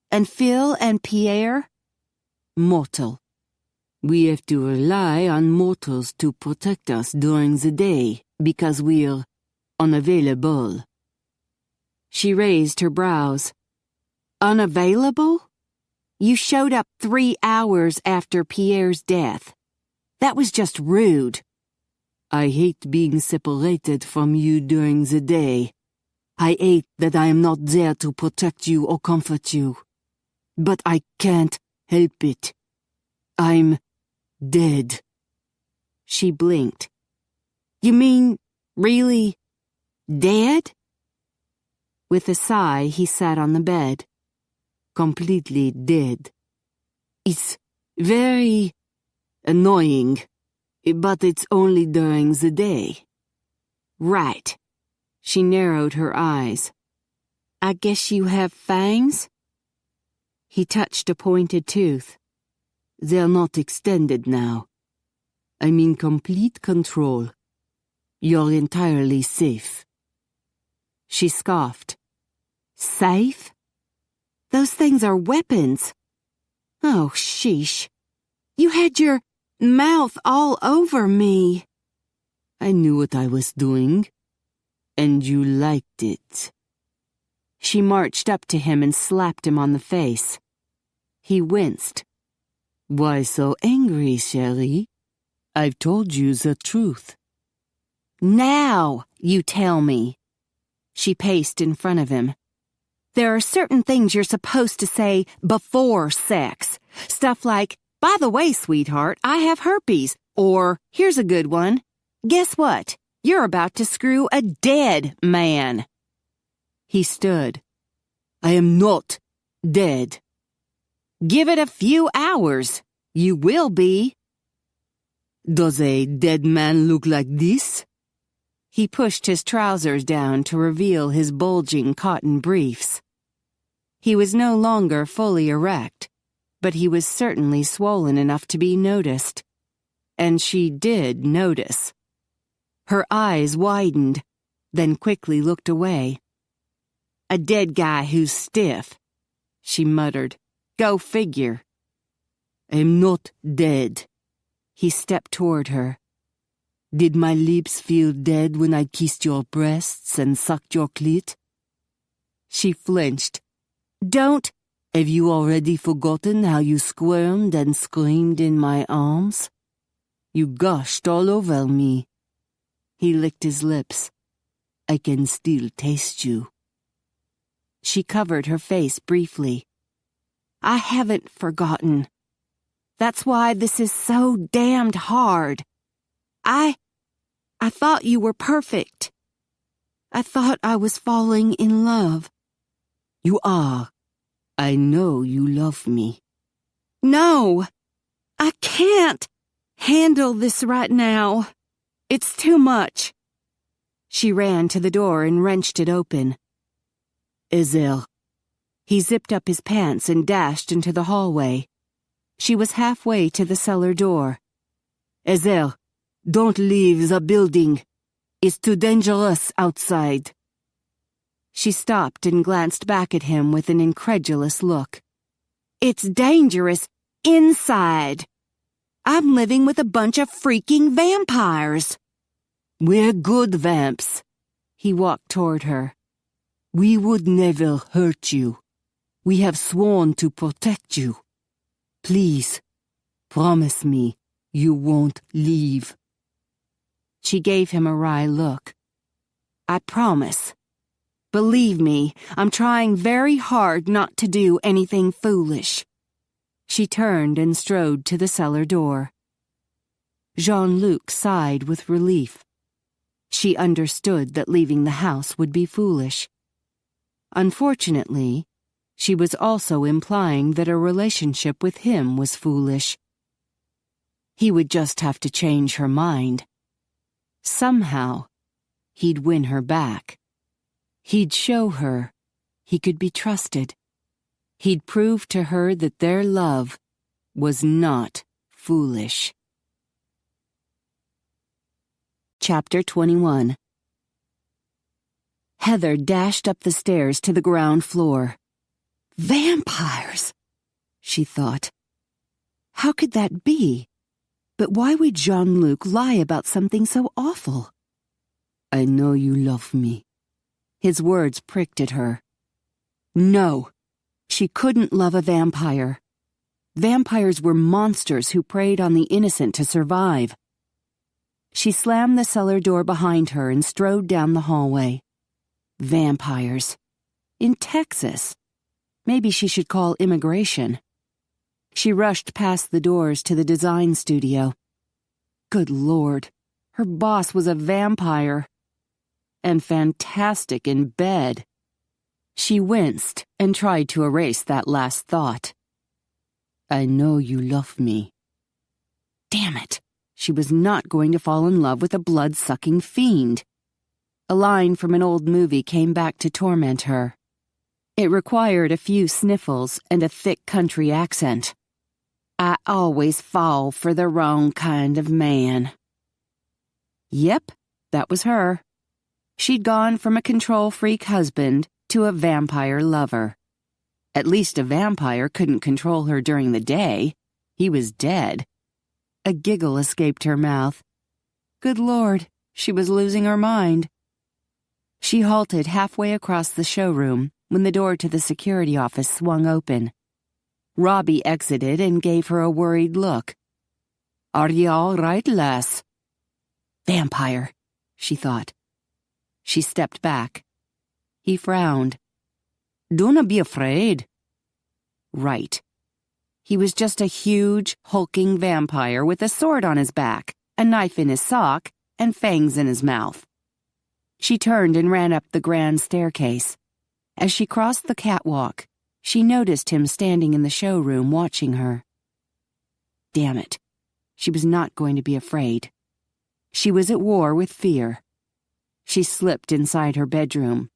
And Phil and Pierre? Mortal. We have to rely on mortals to protect us during the day, because we're unavailable. She raised her brows. Unavailable? You showed up 3 hours after Pierre's death. That was just rude. I hate being separated from you during the day. I hate that I am not there to protect you or comfort you. But I can't help it. I'm dead. She blinked. You mean, really, dead? With a sigh, he sat on the bed. Completely dead. It's very annoying, but it's only during the day. Right. She narrowed her eyes. I guess you have fangs? He touched a pointed tooth. They're not extended now. I'm in complete control. You're entirely safe. She scoffed. Safe? Those things are weapons. Oh, sheesh. You had your mouth all over me. I knew what I was doing, and you liked it. She marched up to him and slapped him on the face. He winced. Why so angry, chérie? I've told you the truth. Now you tell me. She paced in front of him. There are certain things you're supposed to say before sex. Stuff like, by the way, sweetheart, I have herpes. Or, here's a good one. Guess what? You're about to screw a dead man. He stood. I am not dead. Give it a few hours. You will be. Does a dead man look like this? He pushed his trousers down to reveal his bulging cotton briefs. He was no longer fully erect, but he was certainly swollen enough to be noticed. And she did notice. Her eyes widened, then quickly looked away. A dead guy who's stiff, she muttered. Go figure. I'm not dead. He stepped toward her. Did my lips feel dead when I kissed your breasts and sucked your clit? She flinched. Don't. Have you already forgotten how you squirmed and screamed in my arms? You gushed all over me. He licked his lips. I can still taste you. She covered her face briefly. I haven't forgotten. That's why this is so damned hard. I thought you were perfect. I thought I was falling in love. You are. I know you love me. No, I can't handle this right now. It's too much. She ran to the door and wrenched it open. Ezel. He zipped up his pants and dashed into the hallway. She was halfway to the cellar door. Ezel, don't leave the building. It's too dangerous outside. She stopped and glanced back at him with an incredulous look. It's dangerous inside. I'm living with a bunch of freaking vampires. We're good vamps. He walked toward her. We would never hurt you. We have sworn to protect you. Please, promise me you won't leave. She gave him a wry look. I promise. Believe me, I'm trying very hard not to do anything foolish." She turned and strode to the cellar door. Jean-Luc sighed with relief. She understood that leaving the house would be foolish. Unfortunately, she was also implying that a relationship with him was foolish. He would just have to change her mind. Somehow, he'd win her back. He'd show her he could be trusted. He'd prove to her that their love was not foolish. Chapter 21. Heather dashed up the stairs to the ground floor. "Vampires!" she thought. How could that be? But why would Jean-Luc lie about something so awful? "I know you love me." His words pricked at her. No, she couldn't love a vampire. Vampires were monsters who preyed on the innocent to survive. She slammed the cellar door behind her and strode down the hallway. Vampires. In Texas. Maybe she should call immigration. She rushed past the doors to the design studio. Good Lord, her boss was a vampire. And fantastic in bed. She winced and tried to erase that last thought. "I know you love me." Damn it, she was not going to fall in love with a blood-sucking fiend. A line from an old movie came back to torment her. It required a few sniffles and a thick country accent. "I always fall for the wrong kind of man." Yep, that was her. She'd gone from a control-freak husband to a vampire lover. At least a vampire couldn't control her during the day. He was dead. A giggle escaped her mouth. Good Lord, she was losing her mind. She halted halfway across the showroom when the door to the security office swung open. Robbie exited and gave her a worried look. "Are you all right, lass?" Vampire, she thought. She stepped back. He frowned. "Don't be afraid." Right. He was just a huge, hulking vampire with a sword on his back, a knife in his sock, and fangs in his mouth. She turned and ran up the grand staircase. As she crossed the catwalk, she noticed him standing in the showroom watching her. Damn it. She was not going to be afraid. She was at war with fear. She slipped inside her bedroom.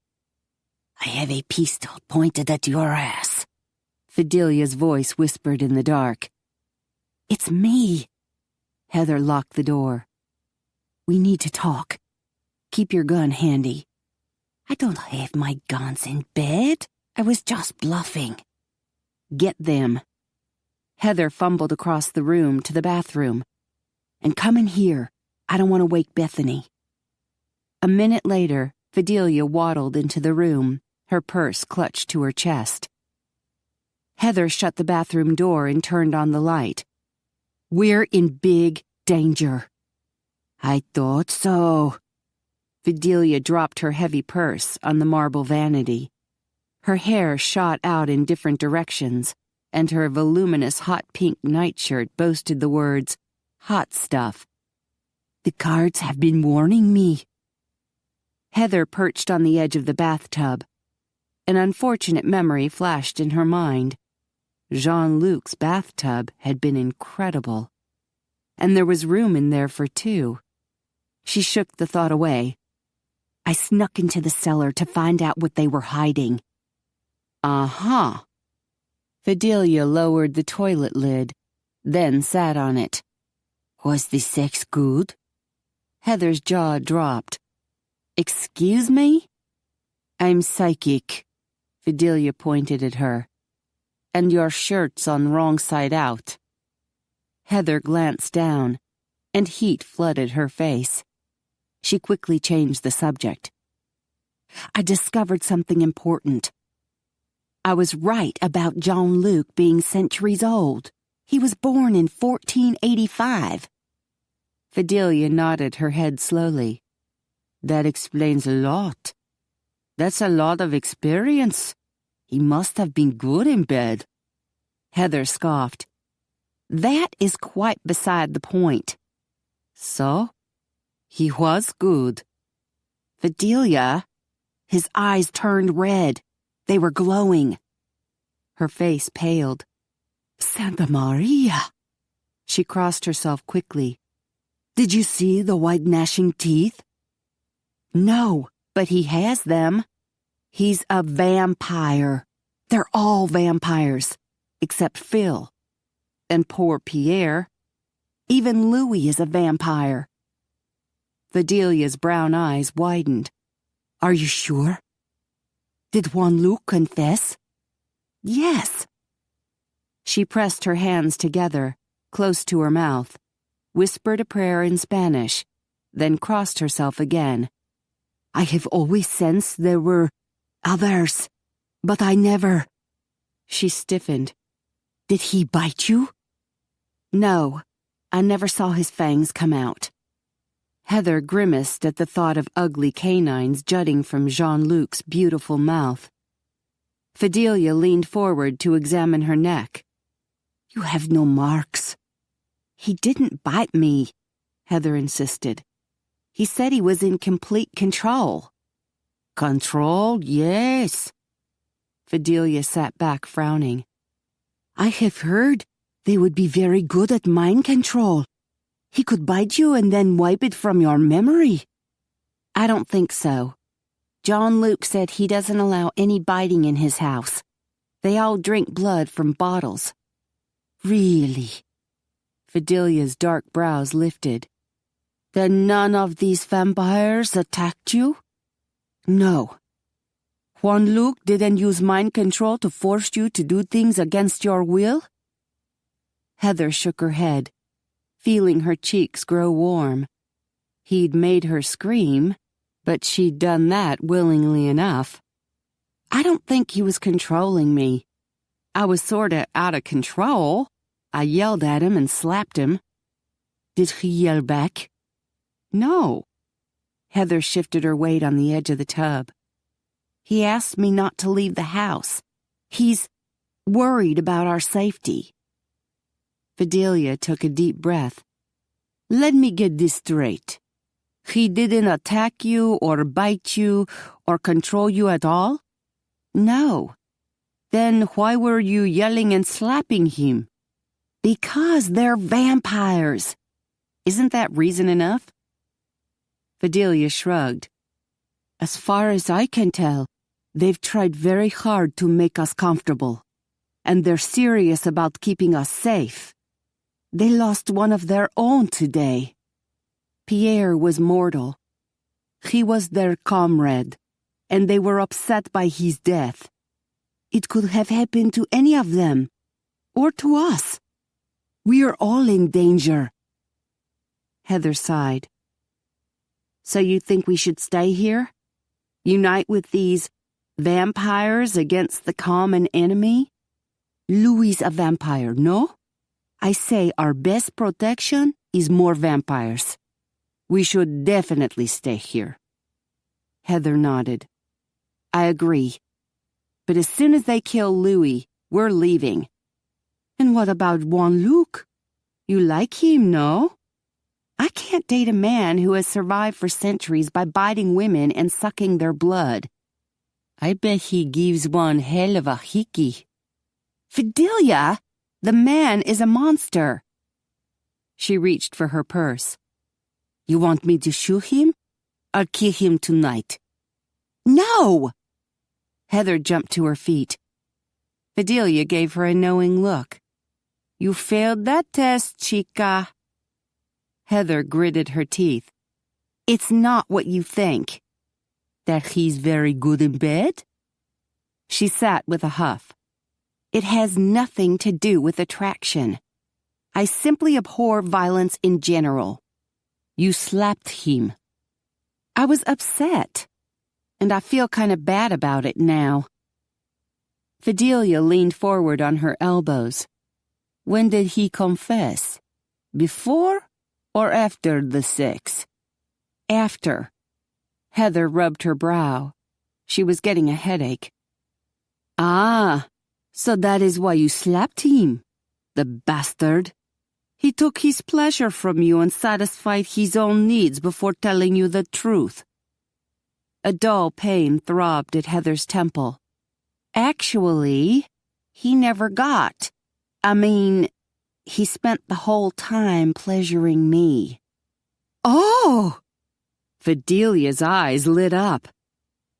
"I have a pistol pointed at your ass," Fidelia's voice whispered in the dark. "It's me." Heather locked the door. "We need to talk. Keep your gun handy." "I don't have my guns in bed. I was just bluffing." "Get them." Heather fumbled across the room to the bathroom. "And come in here. I don't want to wake Bethany." A minute later, Fidelia waddled into the room, her purse clutched to her chest. Heather shut the bathroom door and turned on the light. "We're in big danger." "I thought so." Fidelia dropped her heavy purse on the marble vanity. Her hair shot out in different directions, and her voluminous hot pink nightshirt boasted the words, "Hot stuff." "The cards have been warning me." Heather perched on the edge of the bathtub. An unfortunate memory flashed in her mind. Jean-Luc's bathtub had been incredible. And there was room in there for two. She shook the thought away. "I snuck into the cellar to find out what they were hiding." Uh-huh. Fidelia lowered the toilet lid, then sat on it. "Was the sex good?" Heather's jaw dropped. "Excuse me?" "I'm psychic." Fidelia pointed at her. "And your shirt's on wrong side out." Heather glanced down, and heat flooded her face. She quickly changed the subject. "I discovered something important. I was right about Jean-Luc being centuries old. He was born in 1485. Fidelia nodded her head slowly. "That explains a lot." That's a lot of experience. He must have been good in bed. Heather scoffed. That is quite beside the point. So? He was good. Fidelia. His eyes turned red. They were glowing. Her face paled. Santa Maria! She crossed herself quickly. Did you see the white gnashing teeth? No, but he has them. He's a vampire. They're all vampires, except Phil. And poor Pierre. Even Louis is a vampire. Videlia's brown eyes widened. Are you sure? Did Juan-Luc confess? Yes. She pressed her hands together, close to her mouth, whispered a prayer in Spanish, then crossed herself again. I have always sensed there were others, but I never... She stiffened. Did he bite you? No, I never saw his fangs come out. Heather grimaced at the thought of ugly canines jutting from Jean-Luc's beautiful mouth. Fidelia leaned forward to examine her neck. You have no marks. He didn't bite me, Heather insisted. He said he was in complete control. Control, yes. Fidelia sat back, frowning. I have heard they would be very good at mind control. He could bite you and then wipe it from your memory. I don't think so. Jean-Luc said he doesn't allow any biting in his house. They all drink blood from bottles. Really? Fidelia's dark brows lifted. Then none of these vampires attacked you? No. Juan-Luc didn't use mind control to force you to do things against your will? Heather shook her head, feeling her cheeks grow warm. He'd made her scream, but she'd done that willingly enough. I don't think he was controlling me. I was sorta out of control. I yelled at him and slapped him. Did he yell back? No. Heather shifted her weight on the edge of the tub. He asked me not to leave the house. He's worried about our safety. Fidelia took a deep breath. Let me get this straight. He didn't attack you or bite you or control you at all? No. Then why were you yelling and slapping him? Because they're vampires. Isn't that reason enough? Fidelia shrugged. As far as I can tell, they've tried very hard to make us comfortable. And they're serious about keeping us safe. They lost one of their own today. Pierre was mortal. He was their comrade, and they were upset by his death. It could have happened to any of them, or to us. We're all in danger. Heather sighed. So you think we should stay here? Unite with these vampires against the common enemy? Louis a vampire, no? I say our best protection is more vampires. We should definitely stay here. Heather nodded. I agree. But as soon as they kill Louis, we're leaving. And what about Juan-Luc? You like him, no? I can't date a man who has survived for centuries by biting women and sucking their blood. I bet he gives one hell of a hickey. Fidelia! The man is a monster. She reached for her purse. You want me to shoot him? I'll kill him tonight. No! Heather jumped to her feet. Fidelia gave her a knowing look. You failed that test, chica. Heather gritted her teeth. It's not what you think. That he's very good in bed? She sat with a huff. It has nothing to do with attraction. I simply abhor violence in general. You slapped him. I was upset, and I feel kind of bad about it now. Fidelia leaned forward on her elbows. When did he confess? Before or after the sex? After. Heather rubbed her brow. She was getting a headache. Ah, so that is why you slapped him, the bastard. He took his pleasure from you and satisfied his own needs before telling you the truth. A dull pain throbbed at Heather's temple. Actually, he never got. I mean, he spent the whole time pleasuring me. Oh! Videlia's eyes lit up.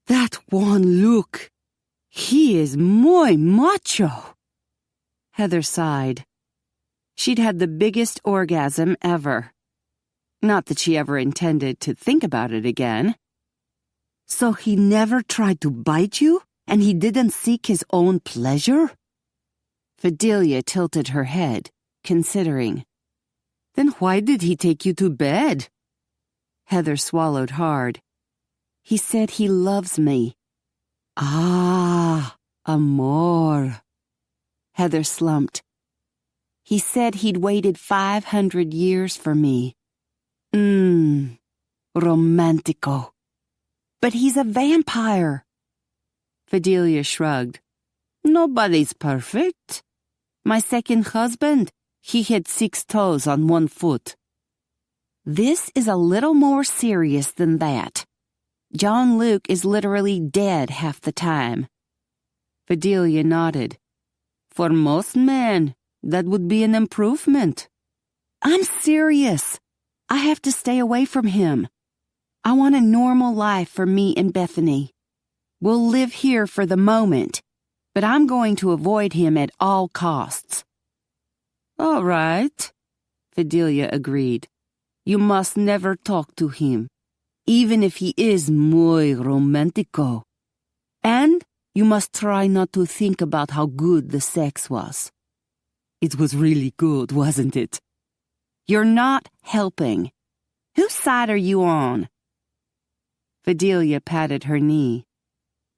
That one look. He is muy macho. Heather sighed. She'd had the biggest orgasm ever. Not that she ever intended to think about it again. So he never tried to bite you, and he didn't seek his own pleasure? Vidalia tilted her head, considering. Then why did he take you to bed? Heather swallowed hard. He said he loves me. Ah, amor. Heather slumped. He said he'd waited 500 years for me. Romantico. But he's a vampire. Vidalia shrugged. Nobody's perfect. My second husband, he had 6 toes on 1 foot. This is a little more serious than that. John Luke is literally dead half the time. Vidalia nodded. For most men, that would be an improvement. I'm serious. I have to stay away from him. I want a normal life for me and Bethany. We'll live here for the moment, but I'm going to avoid him at all costs. All right, Vidalia agreed. You must never talk to him, even if he is muy romantico. And you must try not to think about how good the sex was. It was really good, wasn't it? You're not helping. Whose side are you on? Vidalia patted her knee.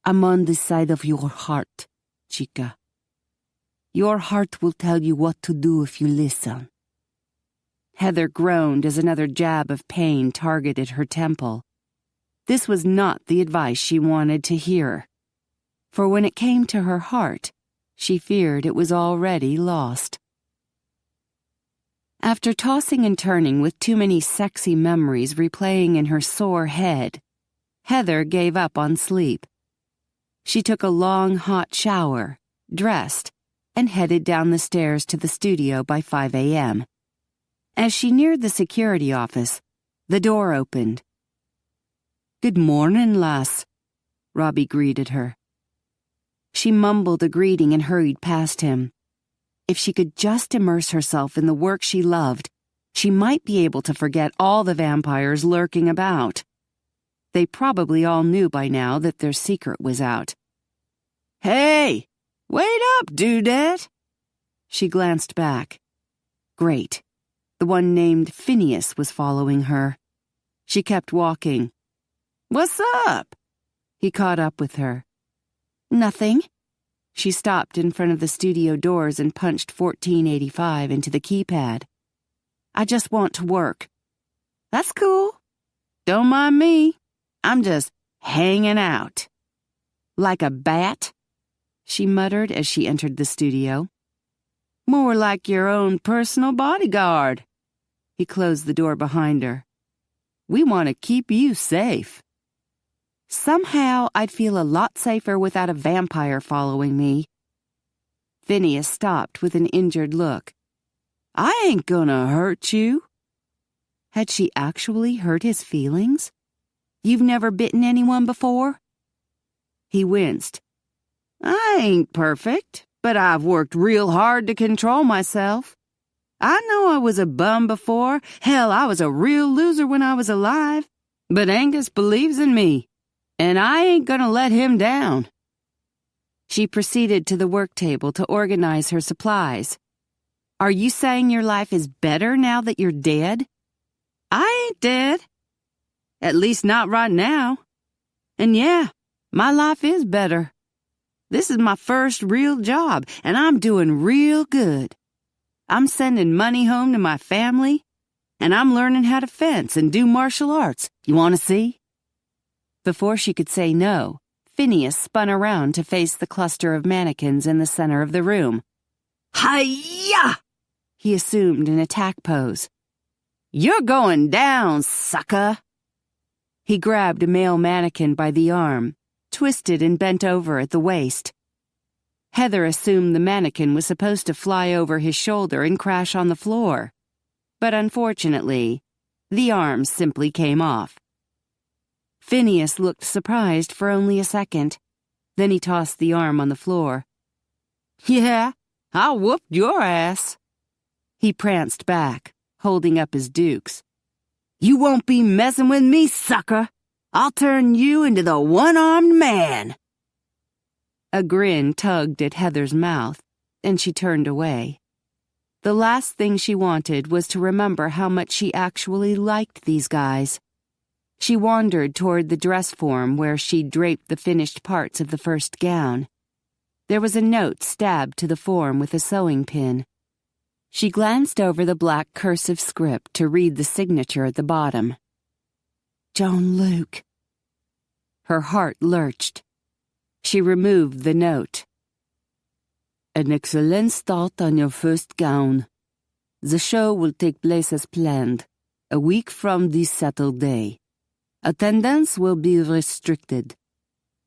I'm on the side of your heart, chica. Your heart will tell you what to do if you listen. Heather groaned as another jab of pain targeted her temple. This was not the advice she wanted to hear. For when it came to her heart, she feared it was already lost. After tossing and turning with too many sexy memories replaying in her sore head, Heather gave up on sleep. She took a long, hot shower, dressed, and headed down the stairs to the studio by 5 a.m. As she neared the security office, the door opened. Good morning, lass, Robbie greeted her. She mumbled a greeting and hurried past him. If she could just immerse herself in the work she loved, she might be able to forget all the vampires lurking about. They probably all knew by now that their secret was out. Hey, wait up, dudette. She glanced back. Great. The one named Phineas was following her. She kept walking. What's up? He caught up with her. Nothing. She stopped in front of the studio doors and punched 1485 into the keypad. I just want to work. That's cool. Don't mind me. I'm just hanging out. Like a bat? She muttered as she entered the studio. More like your own personal bodyguard. He closed the door behind her. We want to keep you safe. Somehow I'd feel a lot safer without a vampire following me. Phineas stopped with an injured look. I ain't gonna hurt you. Had she actually hurt his feelings? You've never bitten anyone before? He winced. I ain't perfect, but I've worked real hard to control myself. I know I was a bum before. Hell, I was a real loser when I was alive. But Angus believes in me, and I ain't gonna let him down. She proceeded to the work table to organize her supplies. Are you saying your life is better now that you're dead? I ain't dead. At least not right now. And yeah, my life is better. This is my first real job, and I'm doing real good. I'm sending money home to my family, and I'm learning how to fence and do martial arts. You want to see? Before she could say no, Phineas spun around to face the cluster of mannequins in the center of the room. Hi-ya! He assumed an attack pose. "You're going down, sucker!" He grabbed a male mannequin by the arm, twisted and bent over at the waist. Heather assumed the mannequin was supposed to fly over his shoulder and crash on the floor. But unfortunately, the arm simply came off. Phineas looked surprised for only a second. Then he tossed the arm on the floor. "Yeah, I whooped your ass." He pranced back, holding up his dukes. "You won't be messing with me, sucker! I'll turn you into the one-armed man!" A grin tugged at Heather's mouth, and she turned away. The last thing she wanted was to remember how much she actually liked these guys. She wandered toward the dress form where she'd draped the finished parts of the first gown. There was a note stabbed to the form with a sewing pin. She glanced over the black cursive script to read the signature at the bottom. John Luke. Her heart lurched. She removed the note. "An excellent start on your first gown. The show will take place as planned, a week from this Saturday. Attendance will be restricted.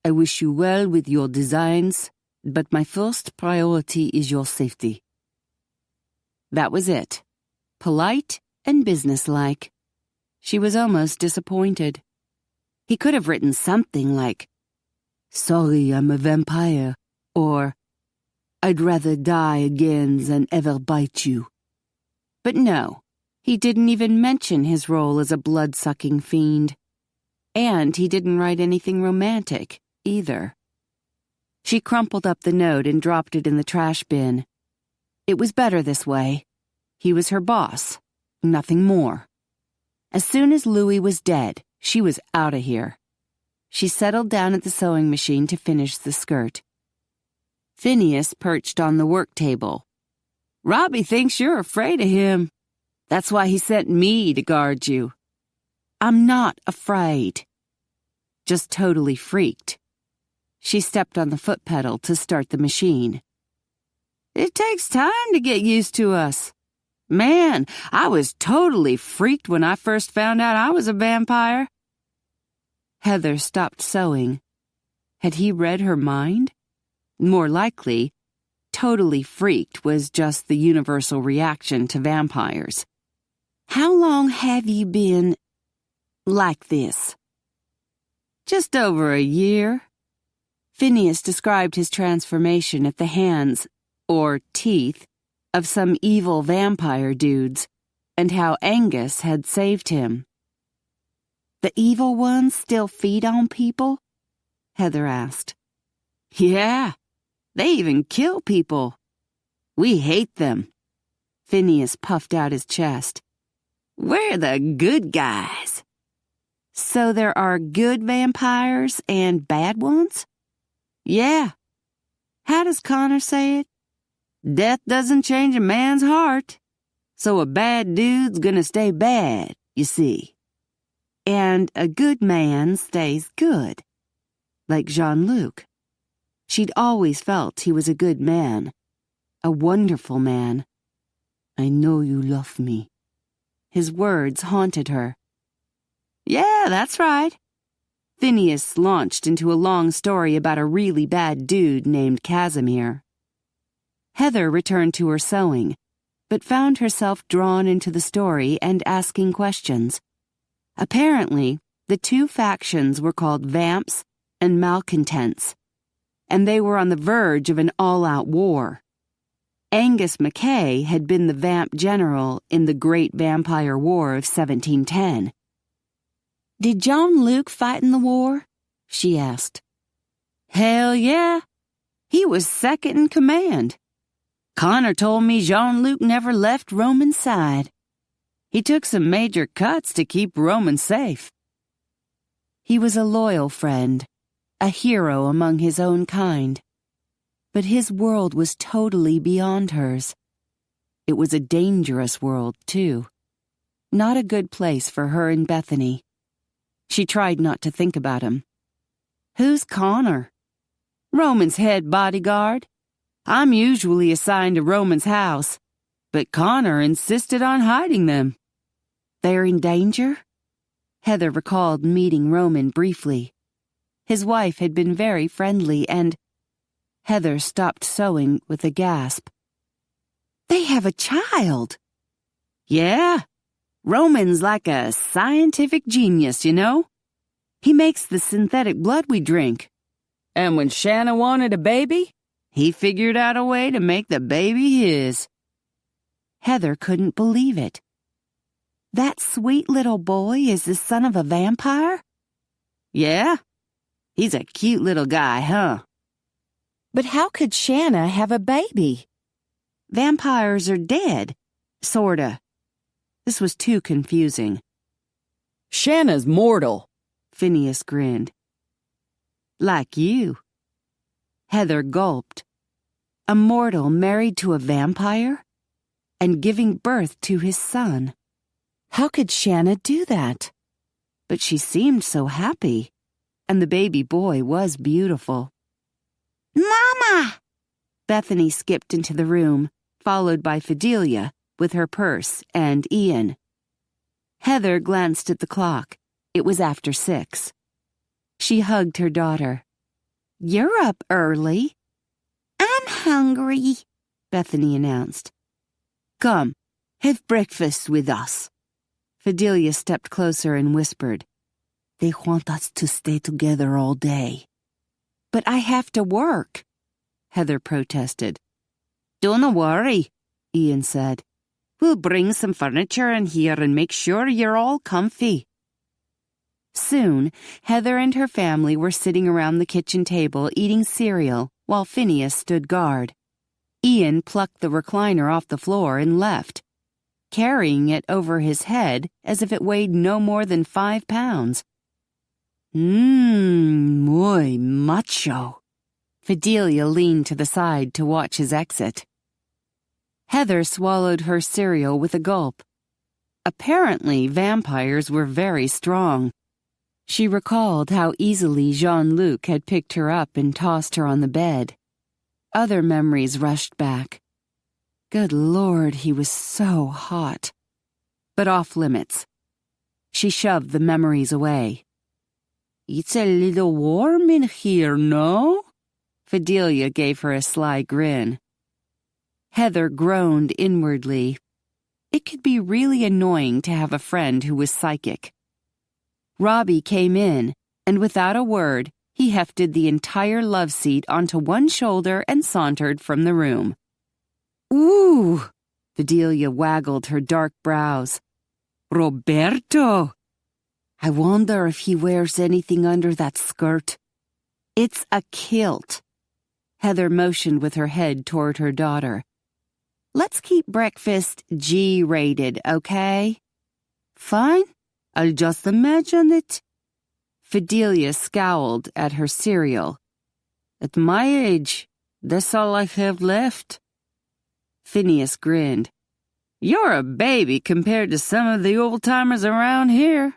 I wish you well with your designs, but my first priority is your safety." That was it. Polite and businesslike. She was almost disappointed. He could have written something like, "Sorry, I'm a vampire," or, "I'd rather die again than ever bite you." But no, he didn't even mention his role as a blood-sucking fiend. And he didn't write anything romantic, either. She crumpled up the note and dropped it in the trash bin. It was better this way. He was her boss, nothing more. As soon as Louis was dead, she was out of here. She settled down at the sewing machine to finish the skirt. Phineas perched on the work table. "Robbie thinks you're afraid of him. That's why he sent me to guard you." "I'm not afraid. Just totally freaked." She stepped on the foot pedal to start the machine. "It takes time to get used to us. Man, I was totally freaked when I first found out I was a vampire." Heather stopped sewing. Had he read her mind? More likely, totally freaked was just the universal reaction to vampires. "How long have you been like this?" "Just over a year." Phineas described his transformation at the hands, or teeth, of some evil vampire dudes, and how Angus had saved him. "The evil ones still feed on people?" Heather asked. "Yeah, they even kill people. We hate them." Phineas puffed out his chest. "We're the good guys." "So there are good vampires and bad ones?" "Yeah. How does Connor say it? Death doesn't change a man's heart. So a bad dude's gonna stay bad, you see. And a good man stays good. Like Jean-Luc. She'd always felt he was a good man. A wonderful man. "I know you love me." His words haunted her. "Yeah, that's right." Phineas launched into a long story about a really bad dude named Casimir. Heather returned to her sewing, but found herself drawn into the story and asking questions. Apparently, the two factions were called Vamps and Malcontents, and they were on the verge of an all-out war. Angus MacKay had been the vamp general in the Great Vampire War of 1710. "Did Jean-Luc fight in the war?" she asked. "Hell yeah. He was second in command. Connor told me Jean-Luc never left Roman's side. He took some major cuts to keep Roman safe." He was a loyal friend, a hero among his own kind. But his world was totally beyond hers. It was a dangerous world, too. Not a good place for her and Bethany. She tried not to think about him. Who's Connor? Roman's head bodyguard. I'm usually assigned to Roman's house, but Connor insisted on hiding them. They're in danger? Heather recalled meeting Roman briefly. His wife had been very friendly and... Heather stopped sewing with a gasp. They have a child. Yeah. Roman's like a scientific genius, you know? He makes the synthetic blood we drink. And when Shanna wanted a baby, he figured out a way to make the baby his. Heather couldn't believe it. That sweet little boy is the son of a vampire? Yeah. He's a cute little guy, huh? But how could Shanna have a baby? Vampires are dead. Sorta. This was too confusing. Shanna's mortal. Phineas grinned. Like you. Heather gulped. A mortal married to a vampire? And giving birth to his son. How could Shanna do that? But she seemed so happy. And the baby boy was beautiful. Mama! Bethany skipped into the room, followed by Fidelia, with her purse, and Ian. Heather glanced at the clock. It was after 6. She hugged her daughter. You're up early. I'm hungry, Bethany announced. Come, have breakfast with us. Fidelia stepped closer and whispered. They want us to stay together all day. But I have to work, Heather protested. Don't worry, Ian said. We'll bring some furniture in here and make sure you're all comfy. Soon, Heather and her family were sitting around the kitchen table eating cereal while Phineas stood guard. Ian plucked the recliner off the floor and left, carrying it over his head as if it weighed no more than 5 pounds. Muy macho. Fidelia leaned to the side to watch his exit. Heather swallowed her cereal with a gulp. Apparently, vampires were very strong. She recalled how easily Jean-Luc had picked her up and tossed her on the bed. Other memories rushed back. Good Lord, he was so hot. But off limits. She shoved the memories away. It's a little warm in here, no? Fidelia gave her a sly grin. Heather groaned inwardly. It could be really annoying to have a friend who was psychic. Robbie came in, and without a word, he hefted the entire love seat onto one shoulder and sauntered from the room. Ooh! Fidelia waggled her dark brows. Roberto! I wonder if he wears anything under that skirt. It's a kilt. Heather motioned with her head toward her daughter. Let's keep breakfast G-rated, okay? Fine. I'll just imagine it. Fidelia scowled at her cereal. At my age, that's all I have left. Phineas grinned. You're a baby compared to some of the old-timers around here.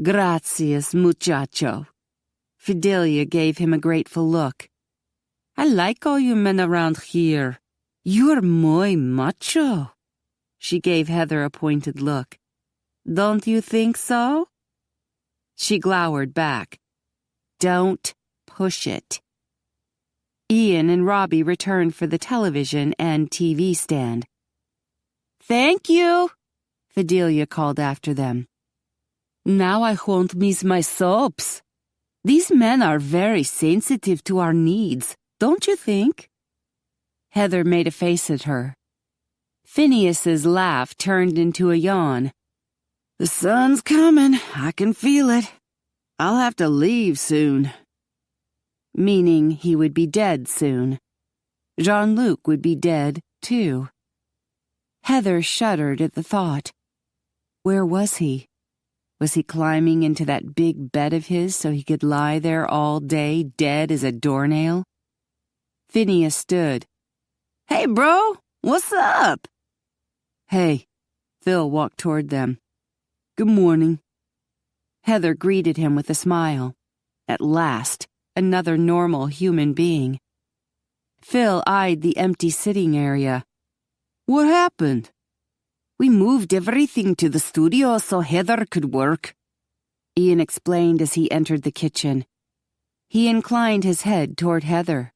Gracias, muchacho. Fidelia gave him a grateful look. I like all you men around here. You're muy macho. She gave Heather a pointed look. Don't you think so? She glowered back. Don't push it. Ian and Robbie returned for the television and TV stand. Thank you, Fidelia called after them. Now I won't miss my soaps. These men are very sensitive to our needs, don't you think? Heather made a face at her. Phineas's laugh turned into a yawn. The sun's coming, I can feel it. I'll have to leave soon. Meaning he would be dead soon. Jean-Luc would be dead, too. Heather shuddered at the thought. Where was he? Was he climbing into that big bed of his so he could lie there all day dead as a doornail? Phineas stood. Hey, bro, what's up? Hey, Phil walked toward them. Good morning. Heather greeted him with a smile. At last, another normal human being. Phil eyed the empty sitting area. What happened? We moved everything to the studio so Heather could work, Ian explained as he entered the kitchen. He inclined his head toward Heather.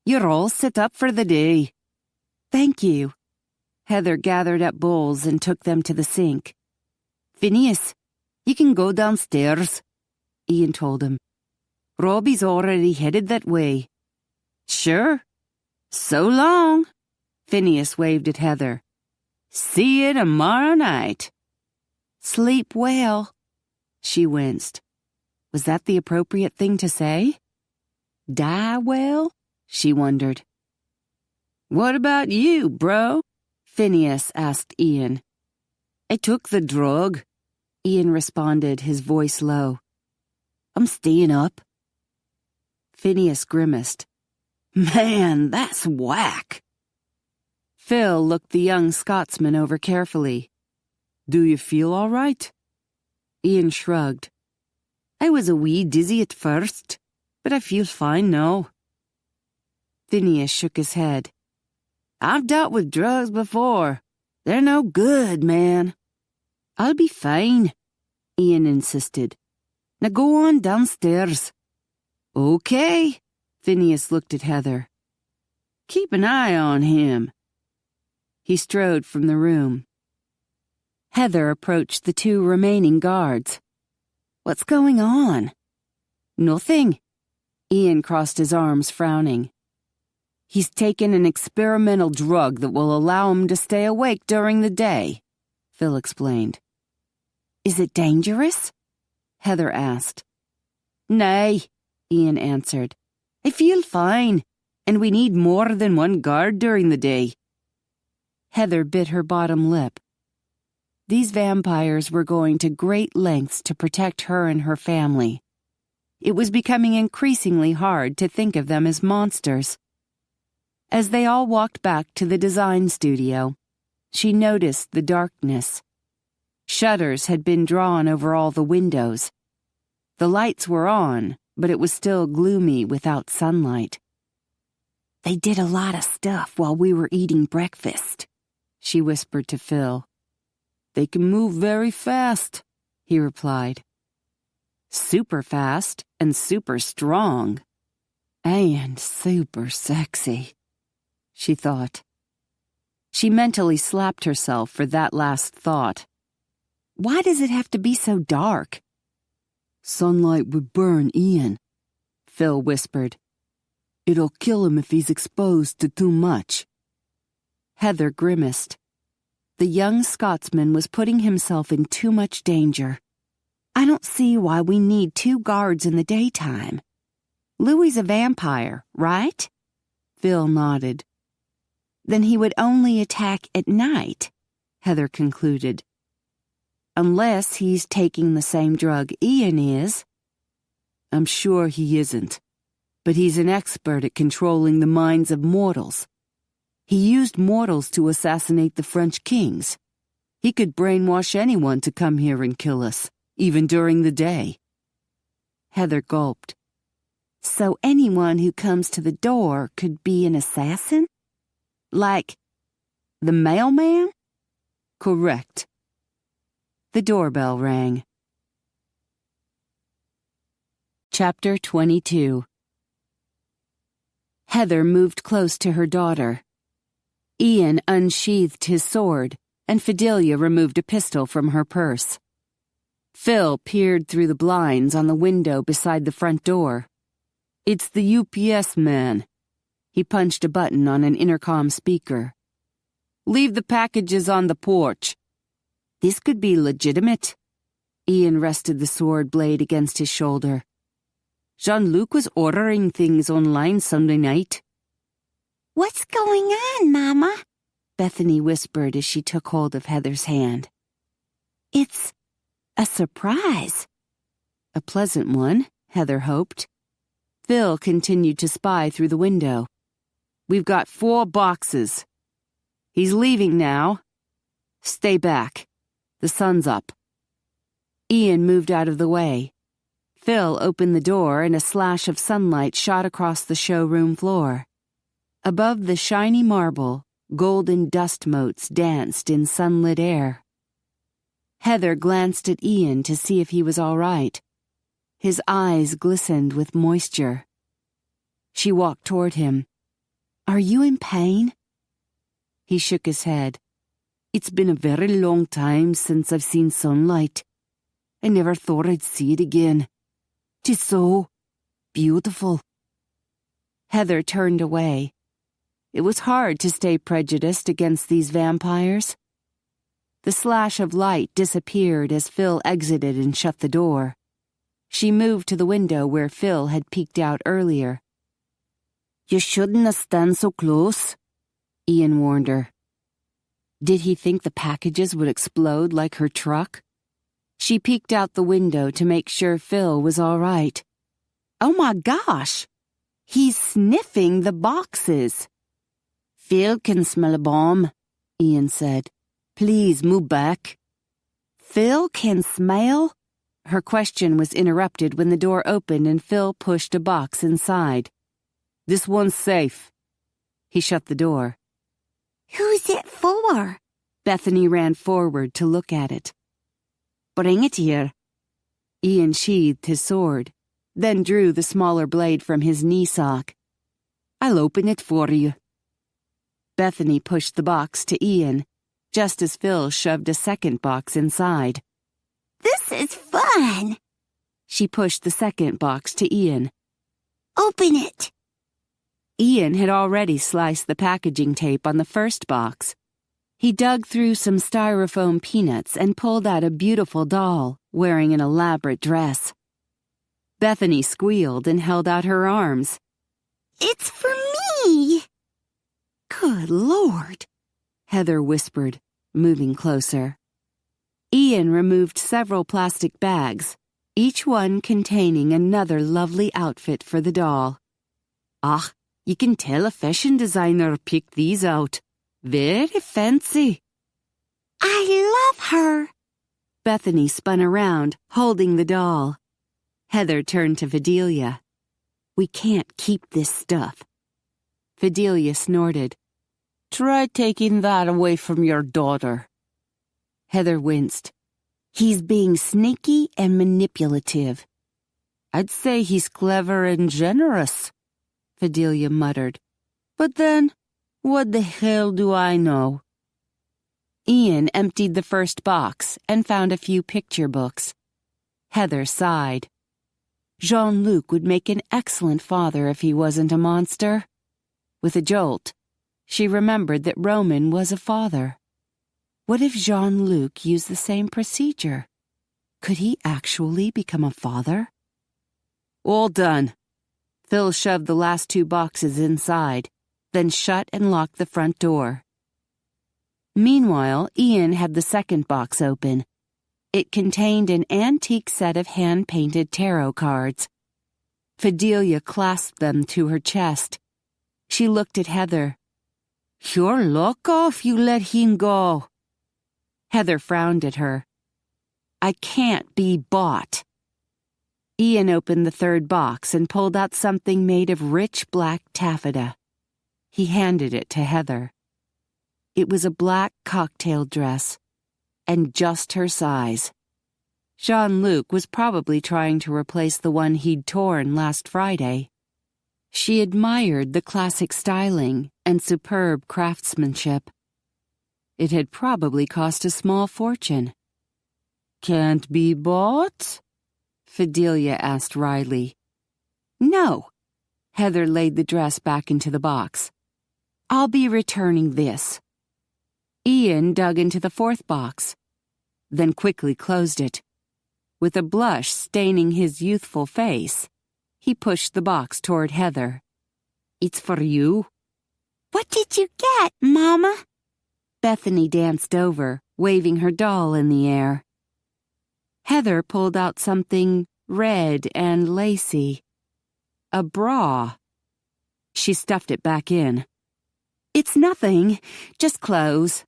You're all set up for the day. Thank you. Heather gathered up bowls and took them to the sink. Phineas, you can go downstairs, Ian told him. Robbie's already headed that way. Sure. So long. Phineas waved at Heather. See you tomorrow night. Sleep well. She winced. Was that the appropriate thing to say? Die well? She wondered. What about you, bro? Phineas asked Ian. I took the drug, Ian responded, his voice low. I'm staying up. Phineas grimaced. Man, that's whack. Phil looked the young Scotsman over carefully. Do you feel all right? Ian shrugged. I was a wee dizzy at first, but I feel fine now. Phineas shook his head. I've dealt with drugs before. They're no good, man. I'll be fine, Ian insisted. Now go on downstairs. Okay. Phineas looked at Heather. Keep an eye on him. He strode from the room. Heather approached the two remaining guards. What's going on? Nothing. Ian crossed his arms, frowning. He's taken an experimental drug that will allow him to stay awake during the day, Phil explained. Is it dangerous? Heather asked. Nay, Ian answered. I feel fine, and we need more than one guard during the day. Heather bit her bottom lip. These vampires were going to great lengths to protect her and her family. It was becoming increasingly hard to think of them as monsters. As they all walked back to the design studio, she noticed the darkness. Shutters had been drawn over all the windows. The lights were on, but it was still gloomy without sunlight. They did a lot of stuff while we were eating breakfast, she whispered to Phil. They can move very fast, he replied. Super fast and super strong. And super sexy, she thought. She mentally slapped herself for that last thought. Why does it have to be so dark? Sunlight would burn Ian, Phil whispered. It'll kill him if he's exposed to too much. Heather grimaced. The young Scotsman was putting himself in too much danger. I don't see why we need 2 guards in the daytime. Louis's a vampire, right? Phil nodded. Then he would only attack at night, Heather concluded. Unless he's taking the same drug Ian is. I'm sure he isn't, but he's an expert at controlling the minds of mortals. He used mortals to assassinate the French kings. He could brainwash anyone to come here and kill us, even during the day. Heather gulped. So anyone who comes to the door could be an assassin? Like the mailman? Correct. The doorbell rang. Chapter 22. Heather moved close to her daughter. Ian unsheathed his sword, and Fidelia removed a pistol from her purse. Phil peered through the blinds on the window beside the front door. It's the UPS man. He punched a button on an intercom speaker. Leave the packages on the porch. This could be legitimate. Ian rested the sword blade against his shoulder. Jean-Luc was ordering things online Sunday night. What's going on, Mama? Bethany whispered as she took hold of Heather's hand. It's a surprise. A pleasant one, Heather hoped. Phil continued to spy through the window. We've got 4 boxes. He's leaving now. Stay back. The sun's up. Ian moved out of the way. Phil opened the door and a slash of sunlight shot across the showroom floor. Above the shiny marble, golden dust motes danced in sunlit air. Heather glanced at Ian to see if he was all right. His eyes glistened with moisture. She walked toward him. "Are you in pain?" He shook his head. "It's been a very long time since I've seen sunlight. I never thought I'd see it again. 'Tis so beautiful." Heather turned away. It was hard to stay prejudiced against these vampires. The slash of light disappeared as Phil exited and shut the door. She moved to the window where Phil had peeked out earlier. "You shouldn't have stand so close," Ian warned her. Did he think the packages would explode like her truck? She peeked out the window to make sure Phil was all right. "Oh my gosh! He's sniffing the boxes." "Phil can smell a bomb," Ian said. "Please move back." "Phil can smell?" Her question was interrupted when the door opened and Phil pushed a box inside. "This one's safe." He shut the door. Who's it for? Bethany ran forward to look at it. "Bring it here." Ian sheathed his sword, then drew the smaller blade from his knee sock. "I'll open it for you." Bethany pushed the box to Ian, just as Phil shoved a second box inside. This is fun. She pushed the second box to Ian. Open it. Ian had already sliced the packaging tape on the first box. He dug through some styrofoam peanuts and pulled out a beautiful doll, wearing an elaborate dress. Bethany squealed and held out her arms. It's for me. "Good Lord," Heather whispered, moving closer. Ian removed several plastic bags, each one containing another lovely outfit for the doll. "Ah, you can tell a fashion designer picked these out. Very fancy." I love her. Bethany spun around, holding the doll. Heather turned to Fidelia. "We can't keep this stuff." Fidelia snorted. "Try taking that away from your daughter." Heather winced. "He's being sneaky and manipulative." "I'd say he's clever and generous," Fidelia muttered. "But then, what the hell do I know?" Ian emptied the first box and found a few picture books. Heather sighed. Jean-Luc would make an excellent father if he wasn't a monster. With a jolt, she remembered that Roman was a father. What if Jean-Luc used the same procedure? Could he actually become a father? "All done." Phil shoved the last two boxes inside, then shut and locked the front door. Meanwhile, Ian had the second box open. It contained an antique set of hand-painted tarot cards. Fidelia clasped them to her chest. She looked at Heather. "You're loco if you let him go." Heather frowned at her. "I can't be bought." Ian opened the third box and pulled out something made of rich black taffeta. He handed it to Heather. It was a black cocktail dress, and just her size. Jean-Luc was probably trying to replace the one he'd torn last Friday. She admired the classic styling and superb craftsmanship. It had probably cost a small fortune. "Can't be bought?" Fidelia asked wryly. "No." Heather laid the dress back into the box. "I'll be returning this." Ian dug into the fourth box, then quickly closed it. With a blush staining his youthful face, he pushed the box toward Heather. "It's for you." What did you get, Mama? Bethany danced over, waving her doll in the air. Heather pulled out something red and lacy. A bra. She stuffed it back in. "It's nothing, just clothes."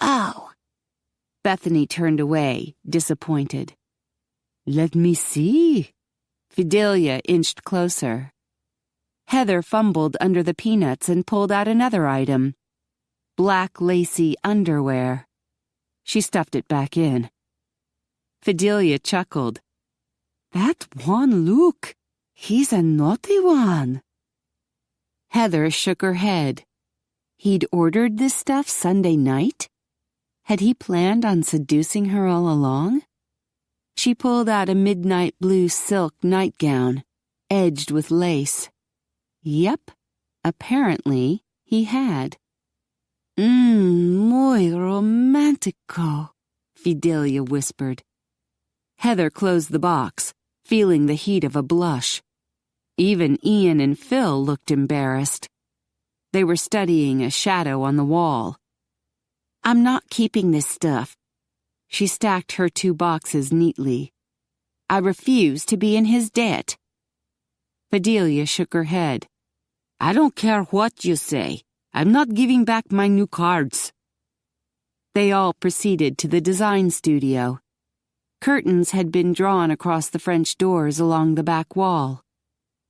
Oh. Bethany turned away, disappointed. "Let me see," Fidelia inched closer. Heather fumbled under the peanuts and pulled out another item. Black lacy underwear. She stuffed it back in. Fidelia chuckled. "That one Luke, he's a naughty one." Heather shook her head. He'd ordered this stuff Sunday night? Had he planned on seducing her all along? She pulled out a midnight blue silk nightgown, edged with lace. Yep, apparently he had. Muy romantico," Fidelia whispered. Heather closed the box, feeling the heat of a blush. Even Ian and Phil looked embarrassed. They were studying a shadow on the wall. "I'm not keeping this stuff." She stacked her 2 boxes neatly. "I refuse to be in his debt." Fidelia shook her head. "I don't care what you say. I'm not giving back my new cards." They all proceeded to the design studio. Curtains had been drawn across the French doors along the back wall.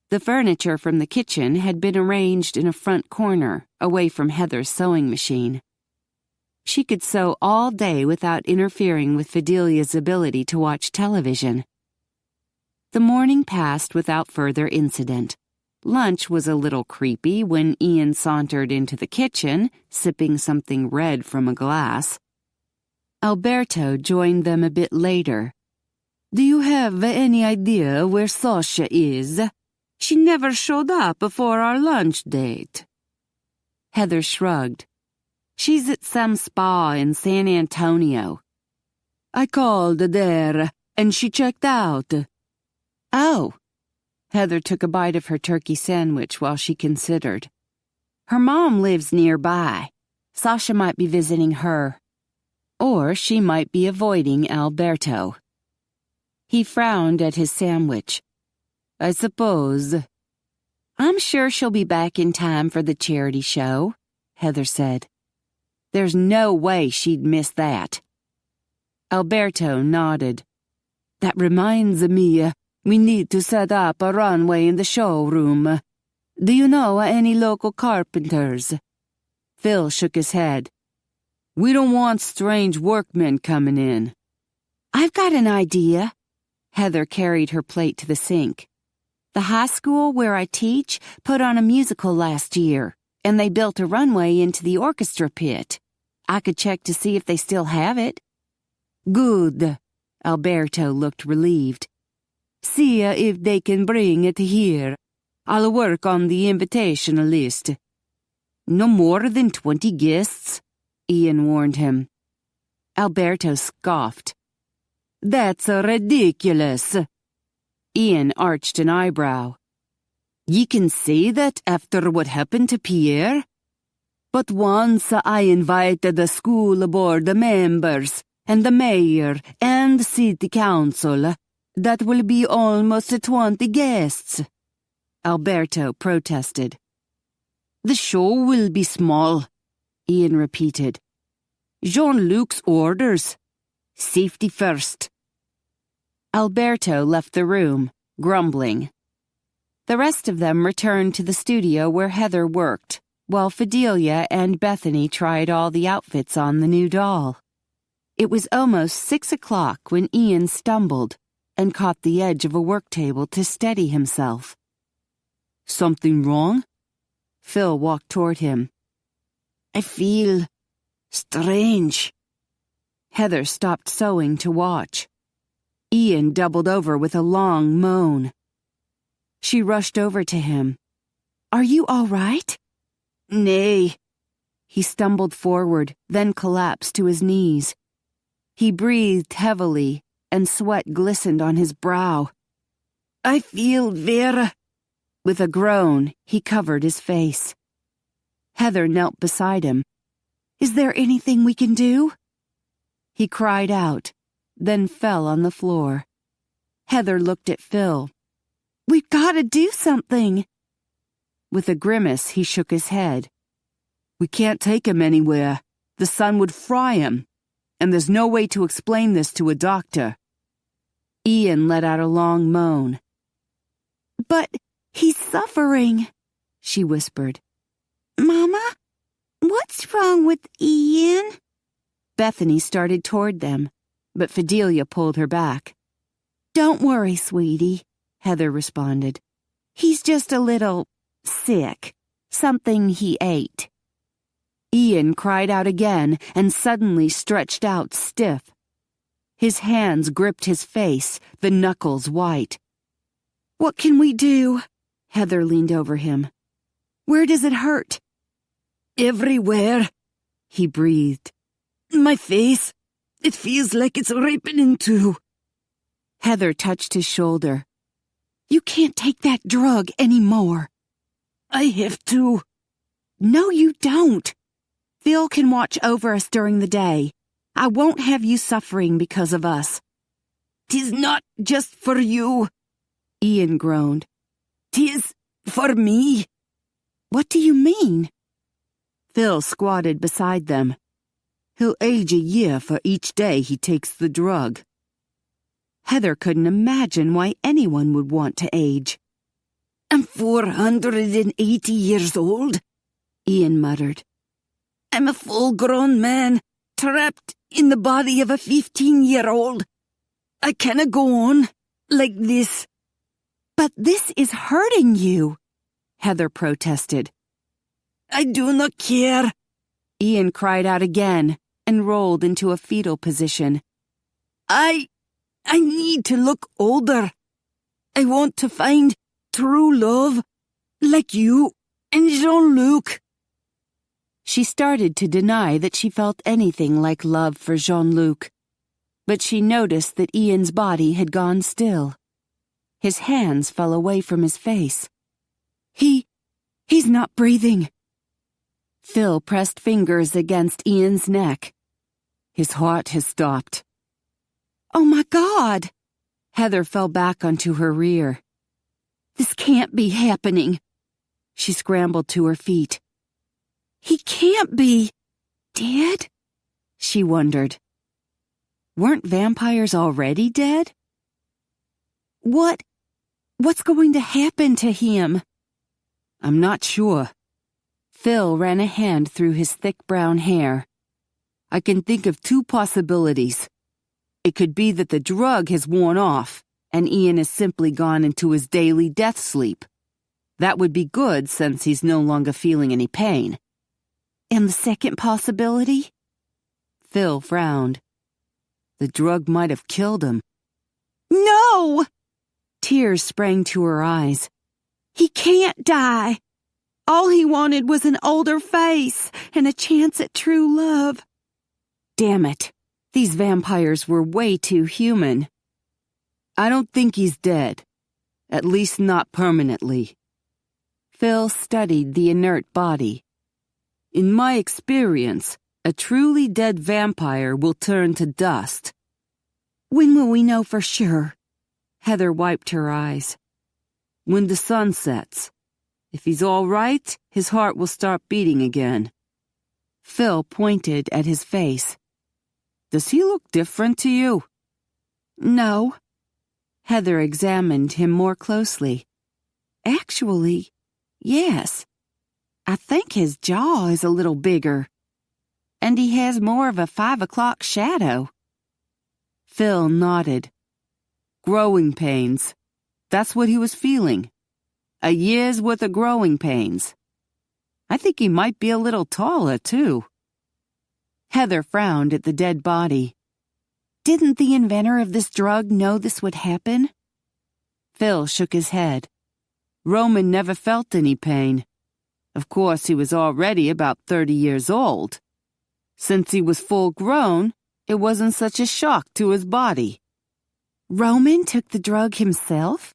The furniture from the kitchen had been arranged in a front corner, away from Heather's sewing machine. She could sew all day without interfering with Fidelia's ability to watch television. The morning passed without further incident. Lunch was a little creepy when Ian sauntered into the kitchen, sipping something red from a glass. Alberto joined them a bit later. "Do you have any idea where Sasha is? She never showed up before our lunch date." Heather shrugged. "She's at some spa in San Antonio." "I called there, and she checked out." "Oh." Heather took a bite of her turkey sandwich while she considered. "Her mom lives nearby. Sasha might be visiting her. Or she might be avoiding Alberto." He frowned at his sandwich. "I suppose." "I'm sure she'll be back in time for the charity show," Heather said. "There's no way she'd miss that." Alberto nodded. "That reminds me, we need to set up a runway in the showroom. Do you know any local carpenters?" Phil shook his head. "We don't want strange workmen coming in." "I've got an idea." Heather carried her plate to the sink. "The high school where I teach put on a musical last year, and they built a runway into the orchestra pit. I could check to see if they still have it." "Good." Alberto looked relieved. "See if they can bring it here. I'll work on the invitation list." "No more than 20 guests," Ian warned him. Alberto scoffed. "That's ridiculous." Ian arched an eyebrow. "You can say that after what happened to Pierre? But once I invited the school board members, and the mayor, and city council, that will be almost 20 guests." Alberto protested. "The show will be small," Ian repeated. "Jean-Luc's orders. Safety first." Alberto left the room, grumbling. The rest of them returned to the studio where Heather worked, while Fidelia and Bethany tried all the outfits on the new doll. It was almost 6 o'clock when Ian stumbled and caught the edge of a work table to steady himself. "Something wrong?" Phil walked toward him. "I feel strange." Heather stopped sewing to watch. Ian doubled over with a long moan. She rushed over to him. "Are you all right?" "Nay." He stumbled forward, then collapsed to his knees. He breathed heavily, and sweat glistened on his brow. "I feel very..." With a groan, he covered his face. Heather knelt beside him. "Is there anything we can do?" He cried out, then fell on the floor. Heather looked at Phil. "We've got to do something." With a grimace, he shook his head. "We can't take him anywhere. The sun would fry him. And there's no way to explain this to a doctor." Ian let out a long moan. But he's suffering, she whispered. Mama, what's wrong with Ian? Bethany started toward them, but Fidelia pulled her back. Don't worry, sweetie, Heather responded. He's just a little sick. Something he ate. Ian cried out again and suddenly stretched out stiff. His hands gripped his face, the knuckles white. What can we do? Heather leaned over him. Where does it hurt? Everywhere, he breathed. My face, it feels like it's ripping in two. Heather touched his shoulder. You can't take that drug anymore. I have to. No, you don't. Phil can watch over us during the day. I won't have you suffering because of us. 'Tis not just for you, Ian groaned. 'Tis for me. What do you mean? Phil squatted beside them. He'll age a year for each day he takes the drug. Heather couldn't imagine why anyone would want to age. I'm 480 years old, Ian muttered. I'm a full-grown man, trapped in the body of a 15-year-old. I cannot go on like this. But this is hurting you, Heather protested. I do not care. Ian cried out again and rolled into a fetal position. I need to look older. I want to find true love, like you and Jean-Luc. She started to deny that she felt anything like love for Jean-Luc, but she noticed that Ian's body had gone still. His hands fell away from his face. He's not breathing. Phil pressed fingers against Ian's neck. His heart has stopped. Oh my God! Heather fell back onto her rear. This can't be happening. She scrambled to her feet. He can't be dead? She wondered. Weren't vampires already dead? What's going to happen to him? I'm not sure. Phil ran a hand through his thick brown hair. I can think of two possibilities. It could be that the drug has worn off, and Ian has simply gone into his daily death sleep. That would be good since he's no longer feeling any pain. And the second possibility? Phil frowned. The drug might have killed him. No! Tears sprang to her eyes. He can't die. All he wanted was an older face and a chance at true love. Damn it. These vampires were way too human. I don't think he's dead. At least not permanently. Phil studied the inert body. In my experience, a truly dead vampire will turn to dust. When will we know for sure? Heather wiped her eyes. When the sun sets. If he's all right, his heart will start beating again. Phil pointed at his face. Does he look different to you? No. Heather examined him more closely. Actually, yes. I think his jaw is a little bigger. And he has more of a 5 o'clock shadow. Phil nodded. Growing pains. That's what he was feeling. A year's worth of growing pains. I think he might be a little taller, too. Heather frowned at the dead body. Didn't the inventor of this drug know this would happen? Phil shook his head. Roman never felt any pain. Of course, he was already about 30 years old. Since he was full grown, it wasn't such a shock to his body. Roman took the drug himself?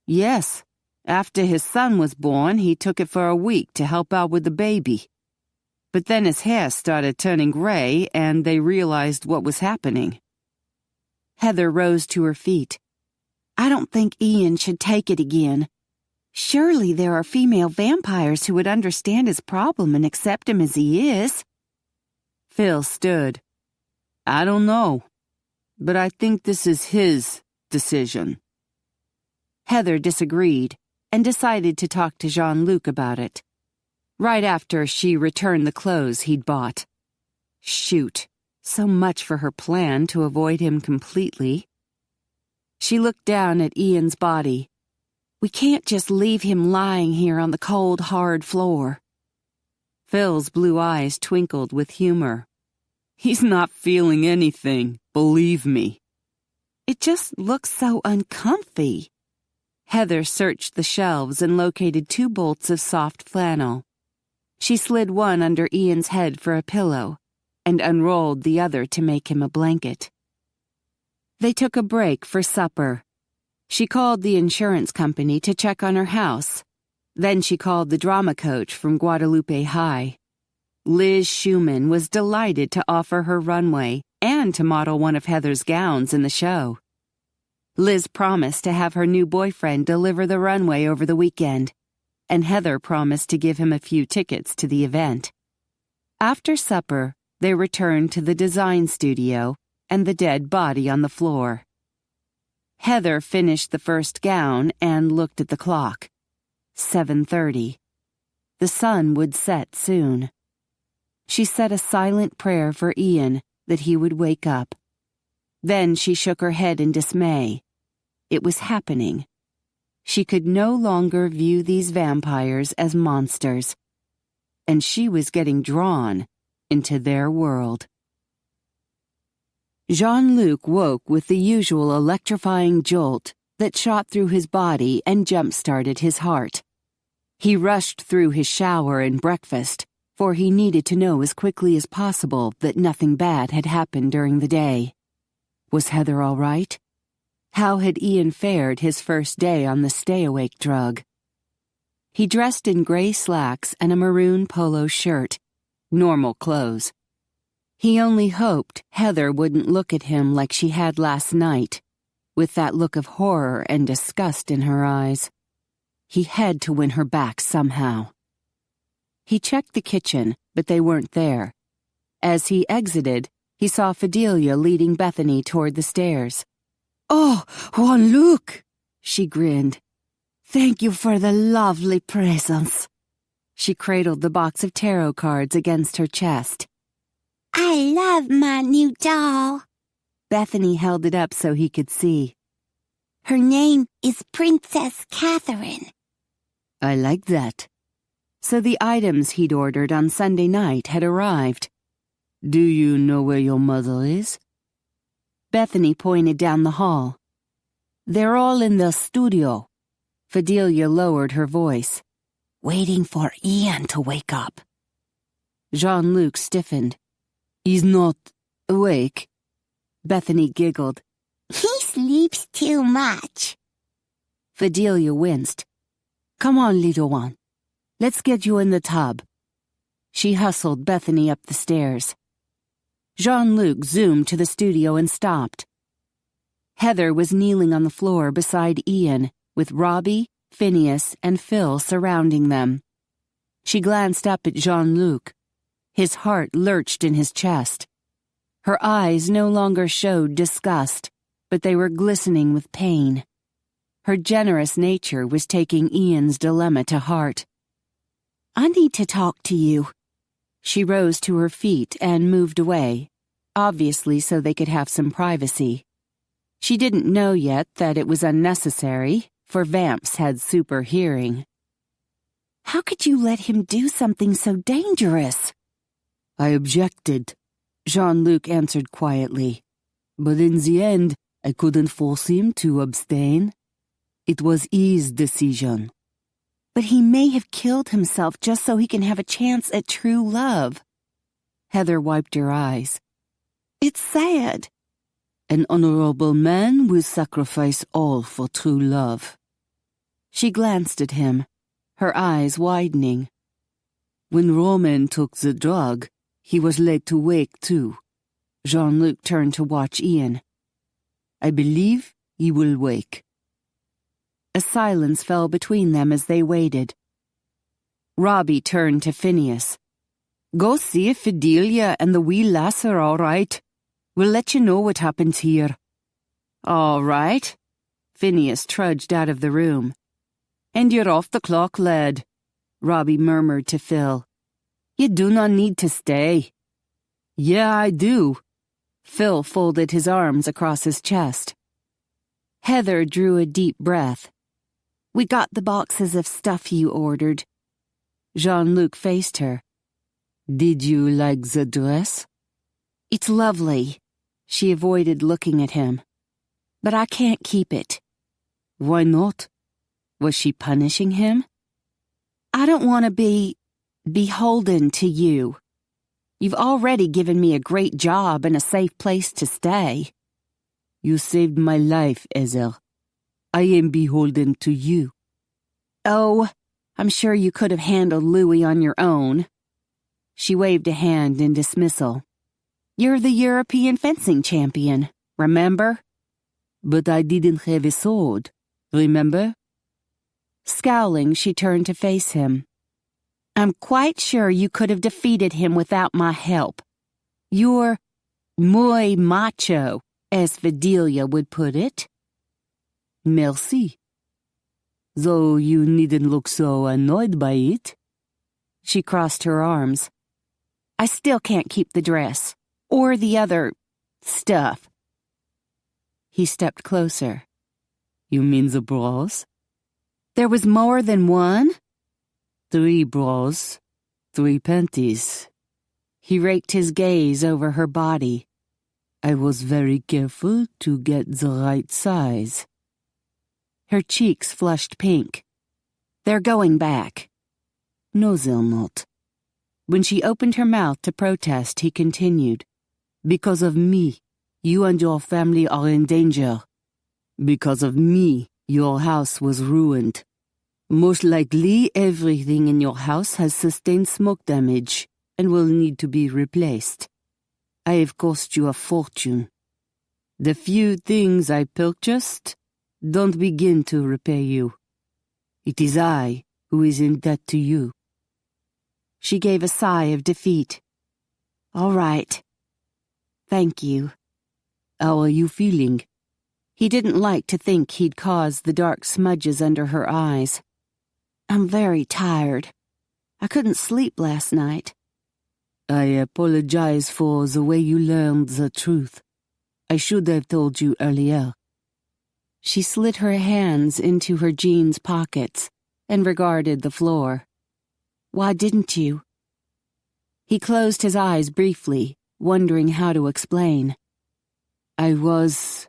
Yes. After his son was born, he took it for a week to help out with the baby. But then his hair started turning gray, and they realized what was happening. Heather rose to her feet. I don't think Ian should take it again. Surely there are female vampires who would understand his problem and accept him as he is. Phil stood. I don't know, but I think this is his decision. Heather disagreed and decided to talk to Jean-Luc about it. Right after she returned the clothes he'd bought. Shoot, so much for her plan to avoid him completely. She looked down at Ian's body. We can't just leave him lying here on the cold, hard floor. Phil's blue eyes twinkled with humor. He's not feeling anything, believe me. It just looks so uncomfy. Heather searched the shelves and located 2 bolts of soft flannel. She slid one under Ian's head for a pillow and unrolled the other to make him a blanket. They took a break for supper. She called the insurance company to check on her house. Then she called the drama coach from Guadalupe High. Liz Schumann was delighted to offer her runway and to model one of Heather's gowns in the show. Liz promised to have her new boyfriend deliver the runway over the weekend, and Heather promised to give him a few tickets to the event. After supper, they returned to the design studio and the dead body on the floor. Heather finished the first gown and looked at the clock. 7:30. The sun would set soon. She said a silent prayer for Ian that he would wake up. Then she shook her head in dismay. It was happening. She could no longer view these vampires as monsters, and she was getting drawn into their world. Jean-Luc woke with the usual electrifying jolt that shot through his body and jump-started his heart. He rushed through his shower and breakfast, for he needed to know as quickly as possible that nothing bad had happened during the day. Was Heather all right? How had Ian fared his first day on the stay-awake drug? He dressed in gray slacks and a maroon polo shirt, normal clothes. He only hoped Heather wouldn't look at him like she had last night, with that look of horror and disgust in her eyes. He had to win her back somehow. He checked the kitchen, but they weren't there. As he exited, he saw Fidelia leading Bethany toward the stairs. "Oh, Jean-Luc," she grinned. "Thank you for the lovely presents." She cradled the box of tarot cards against her chest. I love my new doll. Bethany held it up so he could see. Her name is Princess Catherine. I like that. So the items he'd ordered on Sunday night had arrived. Do you know where your mother is? Bethany pointed down the hall. They're all in the studio. Fidelia lowered her voice. Waiting for Ian to wake up. Jean-Luc stiffened. He's not awake. Bethany giggled. He sleeps too much. Fidelia winced. Come on, little one. Let's get you in the tub. She hustled Bethany up the stairs. Jean-Luc zoomed to the studio and stopped. Heather was kneeling on the floor beside Ian, with Robbie, Phineas, and Phil surrounding them. She glanced up at Jean-Luc. His heart lurched in his chest. Her eyes no longer showed disgust, but they were glistening with pain. Her generous nature was taking Ian's dilemma to heart. I need to talk to you. She rose to her feet and moved away, obviously so they could have some privacy. She didn't know yet that it was unnecessary, for vamps had super hearing. How could you let him do something so dangerous? I objected, Jean-Luc answered quietly. But in the end, I couldn't force him to abstain. It was his decision. But he may have killed himself just so he can have a chance at true love. Heather wiped her eyes. It's sad. An honorable man will sacrifice all for true love. She glanced at him, her eyes widening. When Roman took the drug, he was laid to wake too. Jean-Luc turned to watch Ian. I believe he will wake. A silence fell between them as they waited. Robbie turned to Phineas. Go see if Fidelia and the wee lass are all right. We'll let you know what happens here. All right. Phineas trudged out of the room. "And you're off the clock, lad," Robbie murmured to Phil. "You do not need to stay." "Yeah, I do." Phil folded his arms across his chest. Heather drew a deep breath. "We got the boxes of stuff you ordered." Jean-Luc faced her. "Did you like the dress?" "It's lovely." She avoided looking at him. "But I can't keep it." "Why not?" Was she punishing him? "I don't want to be beholden to you. You've already given me a great job and a safe place to stay." "You saved my life, Ezel. I am beholden to you." "Oh, I'm sure you could have handled Louis on your own." She waved a hand in dismissal. "You're the European fencing champion, remember?" "But I didn't have a sword, remember?" Scowling, she turned to face him. "I'm quite sure you could have defeated him without my help. You're muy macho, as Vidalia would put it." "Merci. Though you needn't look so annoyed by it." She crossed her arms. "I still can't keep the dress, or the other stuff." He stepped closer. "You mean the bras?" "There was more than one?" "3 bras, 3 panties." He raked his gaze over her body. "I was very careful to get the right size." Her cheeks flushed pink. "They're going back." "No, they'll not." When she opened her mouth to protest, he continued. "Because of me, you and your family are in danger. Because of me, your house was ruined. Most likely, everything in your house has sustained smoke damage and will need to be replaced. I have cost you a fortune. The few things I purchased don't begin to repay you. It is I who is in debt to you." She gave a sigh of defeat. "All right. Thank you." "How are you feeling?" He didn't like to think he'd caused the dark smudges under her eyes. "I'm very tired. I couldn't sleep last night." "I apologize for the way you learned the truth. I should have told you earlier." She slid her hands into her jeans pockets and regarded the floor. "Why didn't you?" He closed his eyes briefly, wondering how to explain. "I was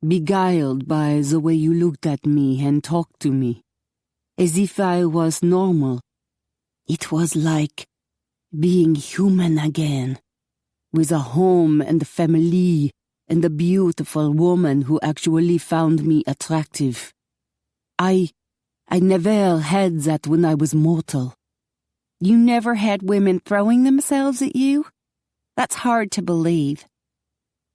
beguiled by the way you looked at me and talked to me, as if I was normal. It was like being human again, with a home and a family and a beautiful woman who actually found me attractive. I never had that when I was mortal." "You never had women throwing themselves at you? That's hard to believe."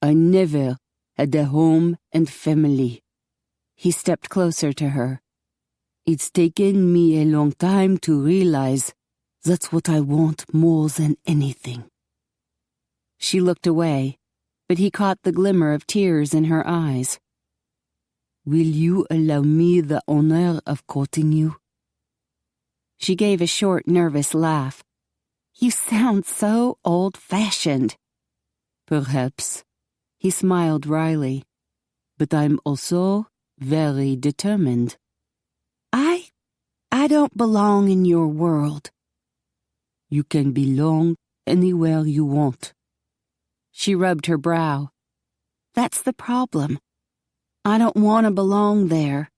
"I never had a home and family." He stepped closer to her. "It's taken me a long time to realize that's what I want more than anything." She looked away, but he caught the glimmer of tears in her eyes. "Will you allow me the honor of courting you?" She gave a short, nervous laugh. "You sound so old-fashioned." "Perhaps." He smiled wryly. "But I'm also very determined." I don't belong in your world." "You can belong anywhere you want." She rubbed her brow. "That's the problem. I don't want to belong there,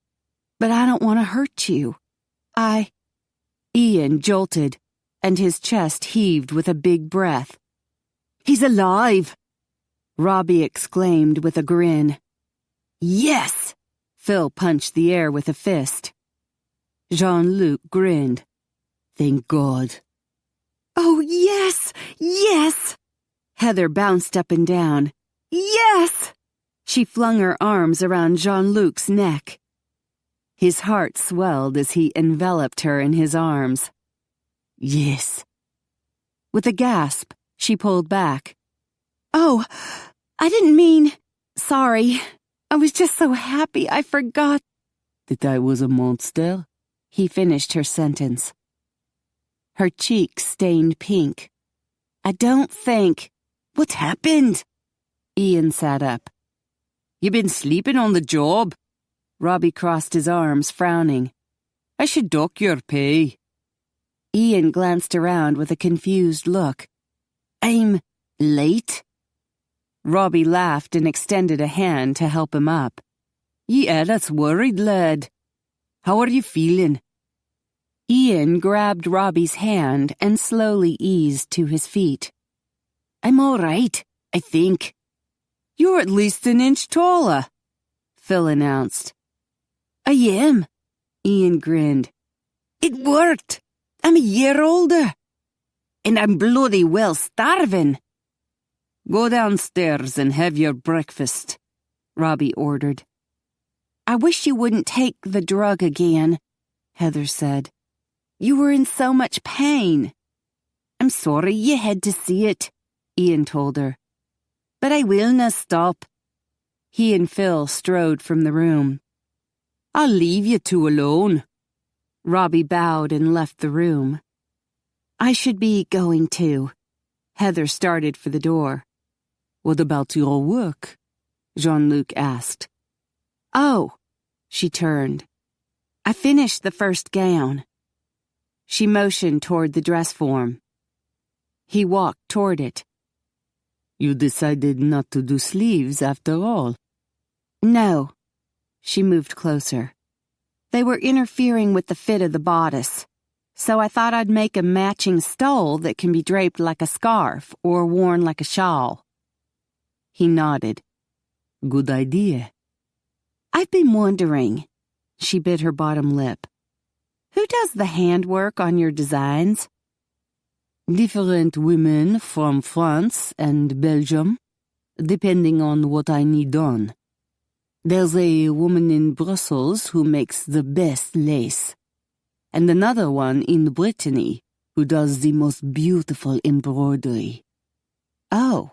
but I don't want to hurt you. Ian jolted, and his chest heaved with a big breath. "He's alive!" Robbie exclaimed with a grin. "Yes!" Phil punched the air with a fist. Jean-Luc grinned. "Thank God." "Oh, yes! Yes!" Heather bounced up and down. "Yes!" She flung her arms around Jean-Luc's neck. His heart swelled as he enveloped her in his arms. "Yes." With a gasp, she pulled back. "Oh, I didn't mean... Sorry. I was just so happy I forgot that I was a monster. He finished her sentence. Her cheeks stained pink. I don't think. What happened? Ian sat up. You been sleeping on the job? Robbie crossed his arms, frowning. I should dock your pay. Ian glanced around with a confused look. I'm late? Robbie laughed and extended a hand to help him up. Yeah, that's worried, lad. How are you feeling? Ian grabbed Robbie's hand and slowly eased to his feet. I'm all right, I think. You're at least an inch taller, Phil announced. I am. Ian grinned. It worked. I'm a year older. And I'm bloody well starving. Go downstairs and have your breakfast, Robbie ordered. I wish you wouldn't take the drug again, Heather said. You were in so much pain. I'm sorry you had to see it, Ian told her. But I will not stop. He and Phil strode from the room. I'll leave you two alone. Robbie bowed and left the room. I should be going too. Heather started for the door. What about your work? Jean-Luc asked. Oh, she turned. I finished the first gown. She motioned toward the dress form. He walked toward it. You decided not to do sleeves after all? No. She moved closer. They were interfering with the fit of the bodice, so I thought I'd make a matching stole that can be draped like a scarf or worn like a shawl. He nodded. Good idea. I've been wondering. She bit her bottom lip. Who does the handwork on your designs? Different women from France and Belgium, depending on what I need done. There's a woman in Brussels who makes the best lace, and another one in Brittany who does the most beautiful embroidery. Oh.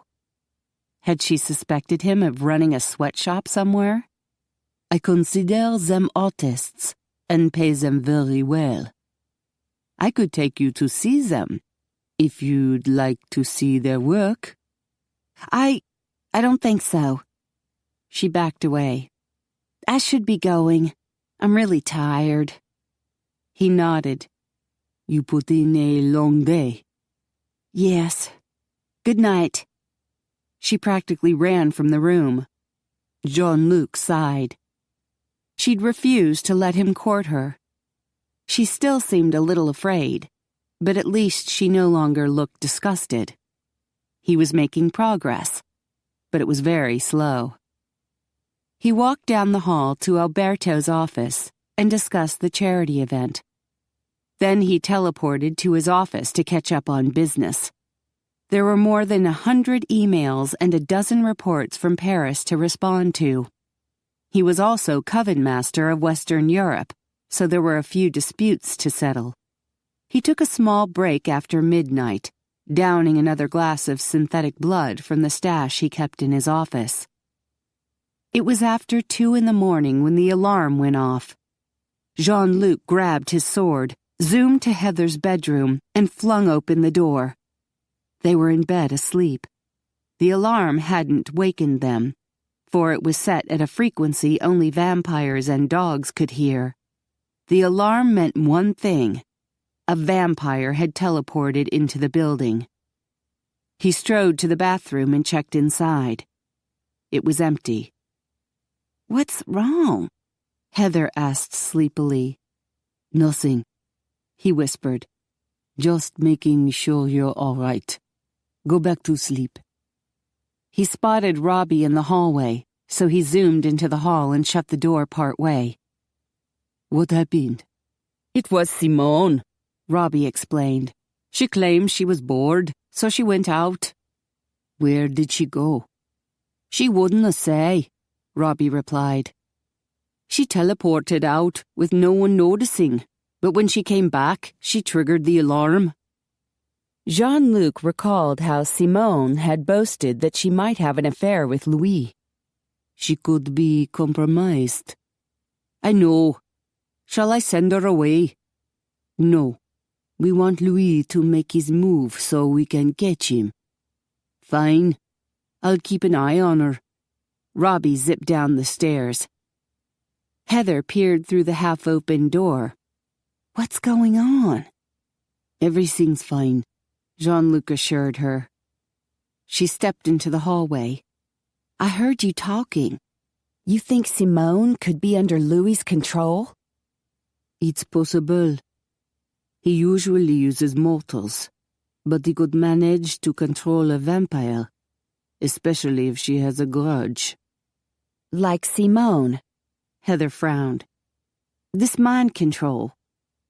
Had she suspected him of running a sweatshop somewhere? I consider them artists and pay them very well. I could take you to see them, if you'd like to see their work. I don't think so. She backed away. I should be going. I'm really tired. He nodded. You put in a long day. Yes. Good night. She practically ran from the room. Jean-Luc sighed. She'd refused to let him court her. She still seemed a little afraid, but at least she no longer looked disgusted. He was making progress, but it was very slow. He walked down the hall to Alberto's office and discussed the charity event. Then he teleported to his office to catch up on business. There were more than 100 emails and a dozen reports from Paris to respond to. He was also Coven Master of Western Europe, so there were a few disputes to settle. He took a small break after midnight, downing another glass of synthetic blood from the stash he kept in his office. It was after 2 a.m. when the alarm went off. Jean-Luc grabbed his sword, zoomed to Heather's bedroom, and flung open the door. They were in bed asleep. The alarm hadn't wakened them, for it was set at a frequency only vampires and dogs could hear. The alarm meant one thing. A vampire had teleported into the building. He strode to the bathroom and checked inside. It was empty. What's wrong? Heather asked sleepily. Nothing, he whispered. Just making sure you're all right. Go back to sleep. He spotted Robbie in the hallway, so he zoomed into the hall and shut the door part way. What happened? It was Simone, Robbie explained. She claimed she was bored, so she went out. Where did she go? She wouldn't say, Robbie replied. She teleported out with no one noticing, but when she came back, she triggered the alarm. Jean-Luc recalled how Simone had boasted that she might have an affair with Louis. She could be compromised. I know. Shall I send her away? No. We want Louis to make his move so we can catch him. Fine. I'll keep an eye on her. Robbie zipped down the stairs. Heather peered through the half-open door. What's going on? Everything's fine, Jean-Luc assured her. She stepped into the hallway. I heard you talking. You think Simone could be under Louis's control? It's possible. He usually uses mortals, but he could manage to control a vampire, especially if she has a grudge. Like Simone, Heather frowned. This mind control,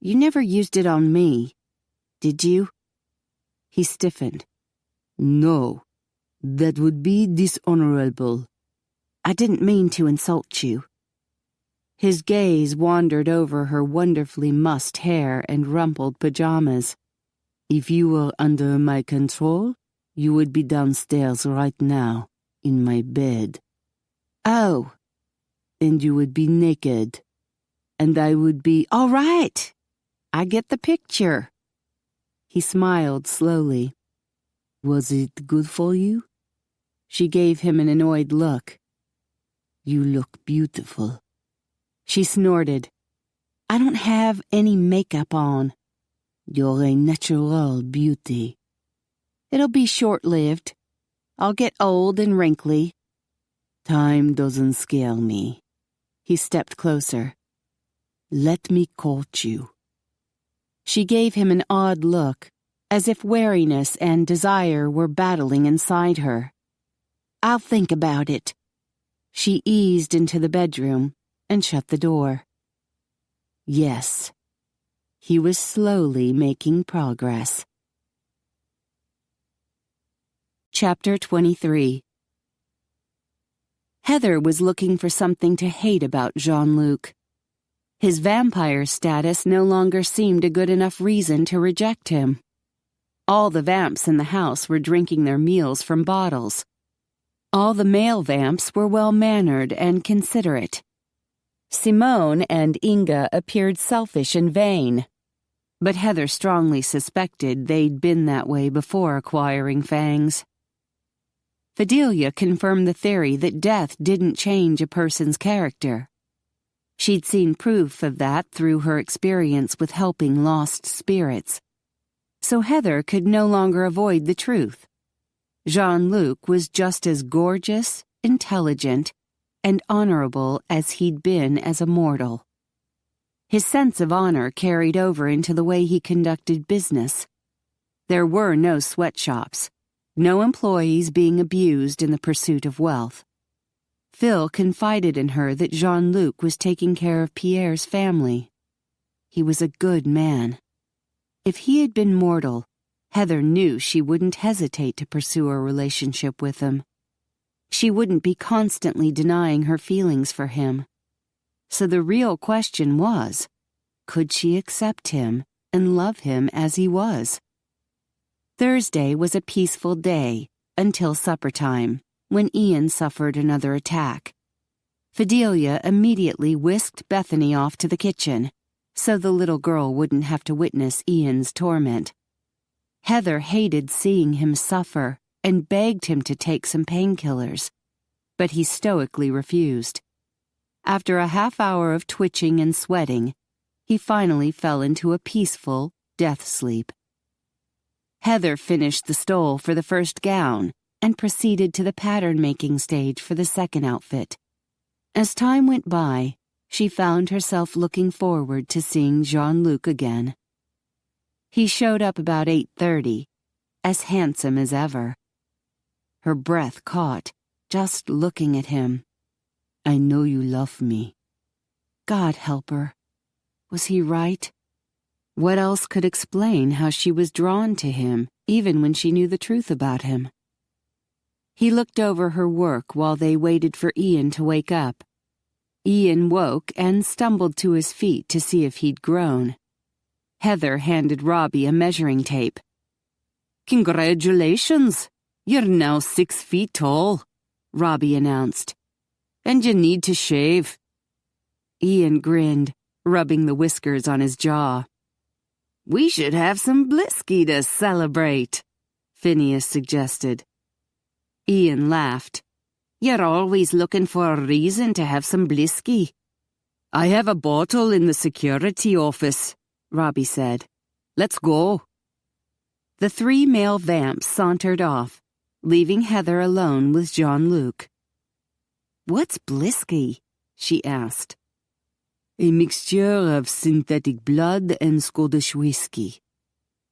you never used it on me, did you? He stiffened. No, that would be dishonorable. I didn't mean to insult you. His gaze wandered over her wonderfully mussed hair and rumpled pajamas. If you were under my control, you would be downstairs right now, in my bed. Oh. And you would be naked. And I would be, all right. I get the picture. He smiled slowly. Was it good for you? She gave him an annoyed look. You look beautiful. She snorted. I don't have any makeup on. You're a natural beauty. It'll be short-lived. I'll get old and wrinkly. Time doesn't scare me. He stepped closer. Let me court you. She gave him an odd look, as if wariness and desire were battling inside her. I'll think about it. She eased into the bedroom and shut the door. Yes, he was slowly making progress. Chapter 23. Heather was looking for something to hate about Jean-Luc. His vampire status no longer seemed a good enough reason to reject him. All the vamps in the house were drinking their meals from bottles. All the male vamps were well-mannered and considerate. Simone and Inga appeared selfish and vain, but Heather strongly suspected they'd been that way before acquiring fangs. Fidelia confirmed the theory that death didn't change a person's character. She'd seen proof of that through her experience with helping lost spirits. So Heather could no longer avoid the truth. Jean-Luc was just as gorgeous, intelligent, and honorable as he'd been as a mortal. His sense of honor carried over into the way he conducted business. There were no sweatshops, no employees being abused in the pursuit of wealth. Phil confided in her that Jean-Luc was taking care of Pierre's family. He was a good man. If he had been mortal, Heather knew she wouldn't hesitate to pursue a relationship with him. She wouldn't be constantly denying her feelings for him. So the real question was, could she accept him and love him as he was? Thursday was a peaceful day until supper time, when Ian suffered another attack. Fidelia immediately whisked Bethany off to the kitchen, so the little girl wouldn't have to witness Ian's torment. Heather hated seeing him suffer and begged him to take some painkillers, but he stoically refused. After a half-hour of twitching and sweating, he finally fell into a peaceful death sleep. Heather finished the stole for the first gown and proceeded to the pattern-making stage for the second outfit. As time went by, she found herself looking forward to seeing Jean-Luc again. He showed up about 8:30, as handsome as ever. Her breath caught, just looking at him. I know you love me. God help her. Was he right? What else could explain how she was drawn to him, even when she knew the truth about him? He looked over her work while they waited for Ian to wake up. Ian woke and stumbled to his feet to see if he'd grown. Heather handed Robbie a measuring tape. Congratulations! You're now 6 feet tall, Robbie announced. And you need to shave. Ian grinned, rubbing the whiskers on his jaw. We should have some blisky to celebrate, Phineas suggested. Ian laughed. You're always looking for a reason to have some blisky. I have a bottle in the security office, Robbie said. Let's go. The 3 male vamps sauntered off, leaving Heather alone with Jean-Luc. What's blisky? She asked. A mixture of synthetic blood and Scottish whiskey,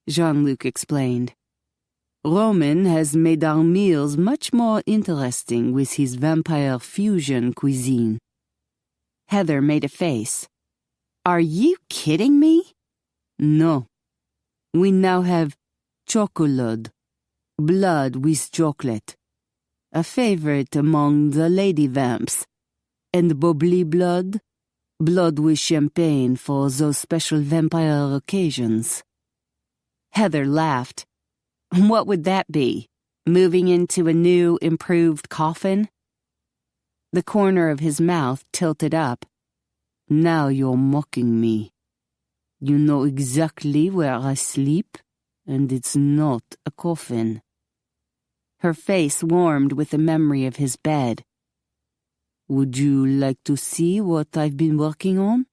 Jean-Luc explained. Roman has made our meals much more interesting with his vampire fusion cuisine. Heather made a face. Are you kidding me? No. We now have chocolate, blood with chocolate, a favorite among the lady vamps, and bubbly blood, blood with champagne for those special vampire occasions. Heather laughed. What would that be? Moving into a new, improved coffin? The corner of his mouth tilted up. Now you're mocking me. You know exactly where I sleep, and it's not a coffin. Her face warmed with the memory of his bed. Would you like to see what I've been working on?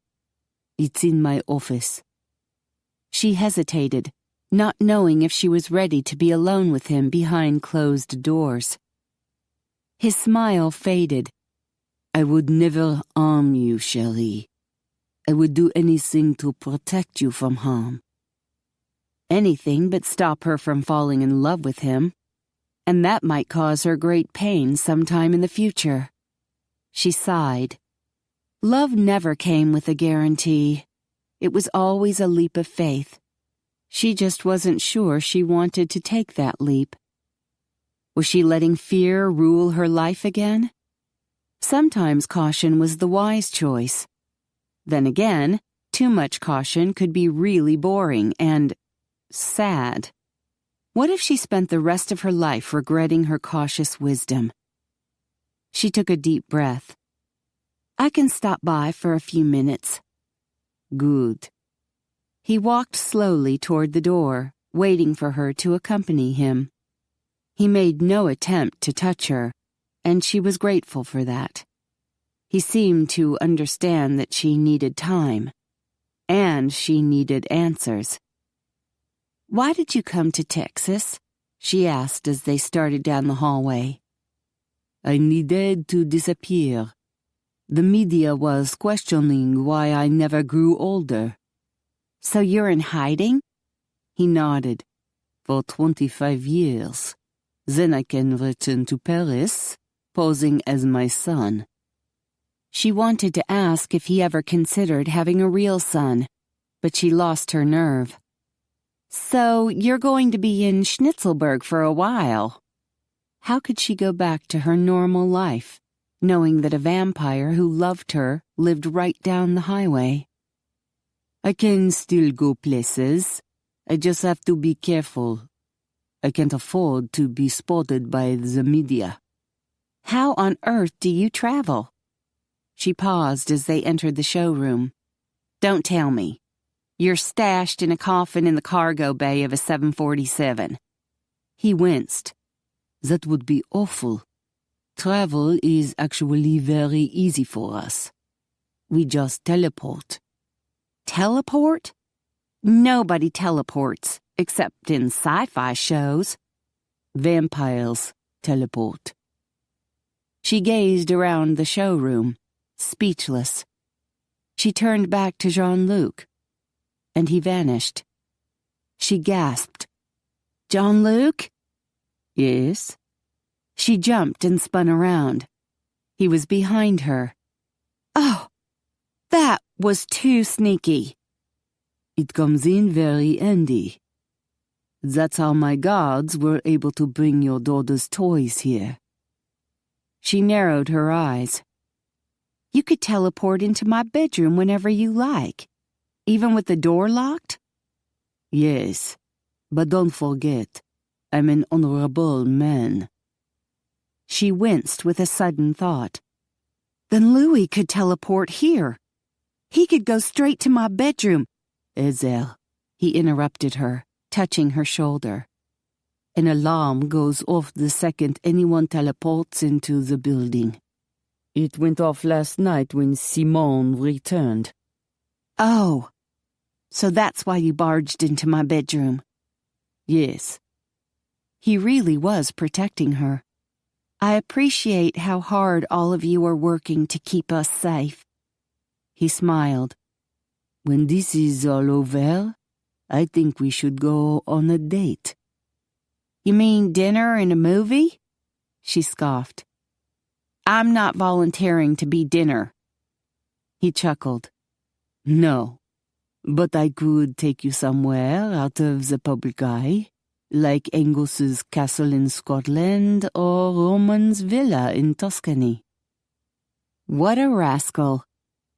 It's in my office. She hesitated, not knowing if she was ready to be alone with him behind closed doors. His smile faded. I would never harm you, Cherie. I would do anything to protect you from harm. Anything but stop her from falling in love with him. And that might cause her great pain sometime in the future. She sighed. Love never came with a guarantee. It was always a leap of faith. She just wasn't sure she wanted to take that leap. Was she letting fear rule her life again? Sometimes caution was the wise choice. Then again, too much caution could be really boring and sad. What if she spent the rest of her life regretting her cautious wisdom? She took a deep breath. I can stop by for a few minutes. Good. He walked slowly toward the door, waiting for her to accompany him. He made no attempt to touch her, and she was grateful for that. He seemed to understand that she needed time, and she needed answers. Why did you come to Texas? She asked as they started down the hallway. I needed to disappear. The media was questioning why I never grew older. So you're in hiding? He nodded. For 25 years. Then I can return to Paris, posing as my son. She wanted to ask if he ever considered having a real son, but she lost her nerve. So you're going to be in Schnitzelberg for a while. How could she go back to her normal life, knowing that a vampire who loved her lived right down the highway? I can still go places. I just have to be careful. I can't afford to be spotted by the media. How on earth do you travel? She paused as they entered the showroom. Don't tell me. You're stashed in a coffin in the cargo bay of a 747. He winced. That would be awful. Travel is actually very easy for us. We just teleport. Teleport? Nobody teleports, except in sci-fi shows. Vampires teleport. She gazed around the showroom, speechless. She turned back to Jean-Luc, and he vanished. She gasped. Jean-Luc? Yes? She jumped and spun around. He was behind her. Oh, that was too sneaky. It comes in very handy. That's how my guards were able to bring your daughter's toys here. She narrowed her eyes. You could teleport into my bedroom whenever you like, even with the door locked? Yes, but don't forget, I'm an honorable man. She winced with a sudden thought. Then Louis could teleport here. He could go straight to my bedroom. Ezel, he interrupted her, touching her shoulder. An alarm goes off the second anyone teleports into the building. It went off last night when Simone returned. Oh, so that's why you barged into my bedroom. Yes. He really was protecting her. I appreciate how hard all of you are working to keep us safe. He smiled. When this is all over, I think we should go on a date. You mean dinner and a movie? She scoffed. I'm not volunteering to be dinner. He chuckled. No, but I could take you somewhere out of the public eye, like Angus's castle in Scotland or Roman's villa in Tuscany. What a rascal.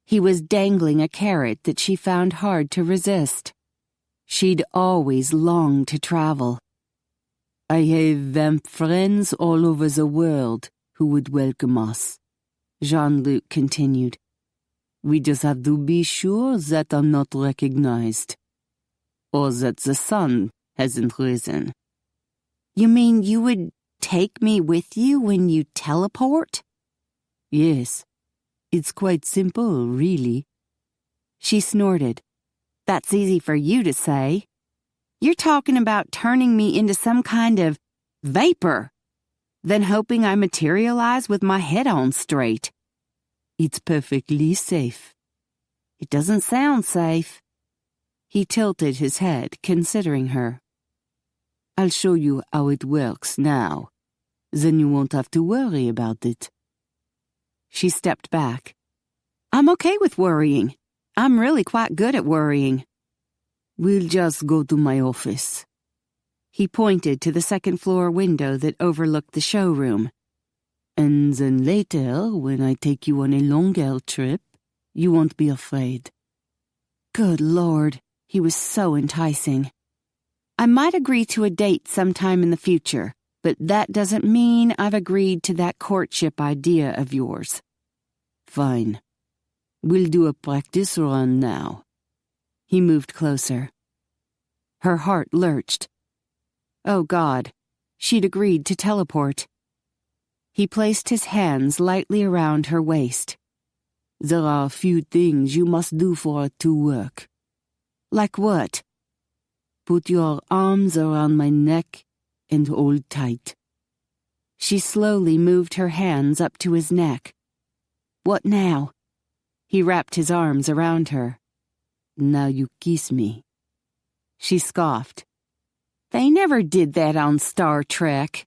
He was dangling a carrot that she found hard to resist. She'd always longed to travel. I have friends all over the world who would welcome us, Jean-Luc continued. We just have to be sure that I'm not recognized, or that the sun hasn't risen. You mean you would take me with you when you teleport? Yes, it's quite simple, really. She snorted. That's easy for you to say. You're talking about turning me into some kind of vapor, then hoping I materialize with my head on straight. It's perfectly safe. It doesn't sound safe. He tilted his head, considering her. I'll show you how it works now. Then you won't have to worry about it. She stepped back. I'm okay with worrying. I'm really quite good at worrying. We'll just go to my office. He pointed to the second-floor window that overlooked the showroom. And then later, when I take you on a longer trip, you won't be afraid. Good Lord, he was so enticing. I might agree to a date sometime in the future, but that doesn't mean I've agreed to that courtship idea of yours. Fine. We'll do a practice run now. He moved closer. Her heart lurched. Oh God, she'd agreed to teleport. He placed his hands lightly around her waist. There are a few things you must do for it to work. Like what? Put your arms around my neck and hold tight. She slowly moved her hands up to his neck. What now? He wrapped his arms around her. Now you kiss me. She scoffed. They never did that on Star Trek.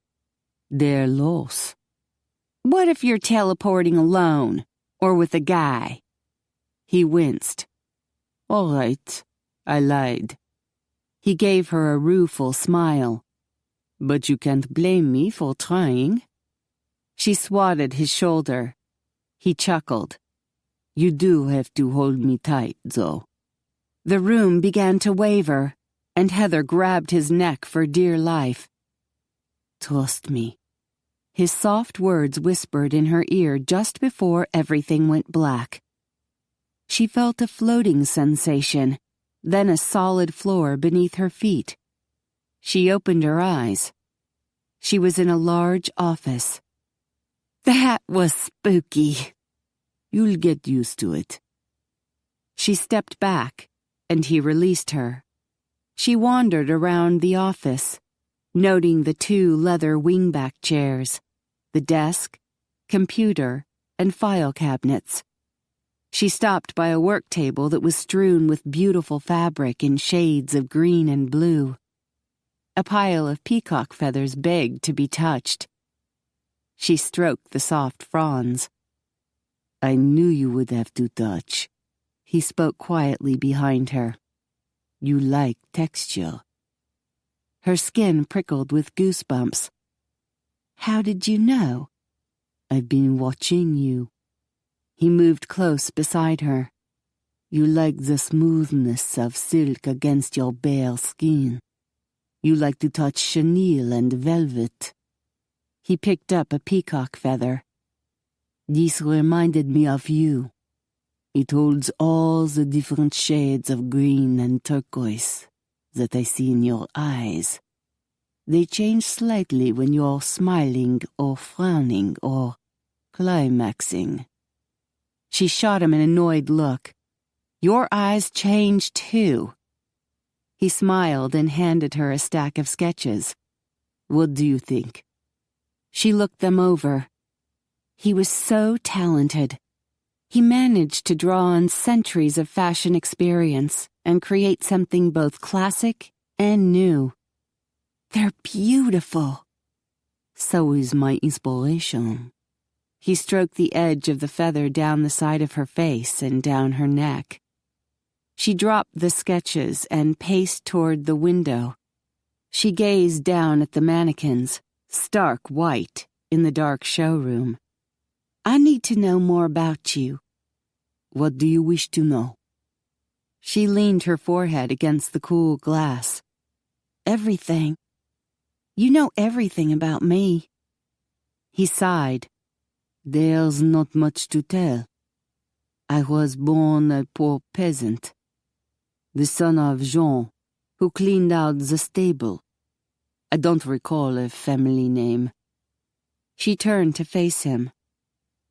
They're lost. What if you're teleporting alone, or with a guy? He winced. All right, I lied. He gave her a rueful smile. But you can't blame me for trying. She swatted his shoulder. He chuckled. You do have to hold me tight, though. The room began to waver, and Heather grabbed his neck for dear life. Trust me. His soft words whispered in her ear just before everything went black. She felt a floating sensation, then a solid floor beneath her feet. She opened her eyes. She was in a large office. That was spooky. You'll get used to it. She stepped back, and he released her. She wandered around the office, noting the 2 leather wingback chairs, the desk, computer, and file cabinets. She stopped by a work table that was strewn with beautiful fabric in shades of green and blue. A pile of peacock feathers begged to be touched. She stroked the soft fronds. I knew you would have to touch. He spoke quietly behind her. You like texture. Her skin prickled with goosebumps. How did you know? I've been watching you. He moved close beside her. You like the smoothness of silk against your bare skin. You like to touch chenille and velvet. He picked up a peacock feather. This reminded me of you. It holds all the different shades of green and turquoise that I see in your eyes. They change slightly when you're smiling or frowning or climaxing. She shot him an annoyed look. Your eyes change too. He smiled and handed her a stack of sketches. What do you think? She looked them over. He was so talented. He managed to draw on centuries of fashion experience and create something both classic and new. They're beautiful. So is my inspiration. He stroked the edge of the feather down the side of her face and down her neck. She dropped the sketches and paced toward the window. She gazed down at the mannequins, stark white, in the dark showroom. I need to know more about you. What do you wish to know? She leaned her forehead against the cool glass. Everything. You know everything about me. He sighed. There's not much to tell. I was born a poor peasant, the son of Jean, who cleaned out the stable. I don't recall a family name. She turned to face him.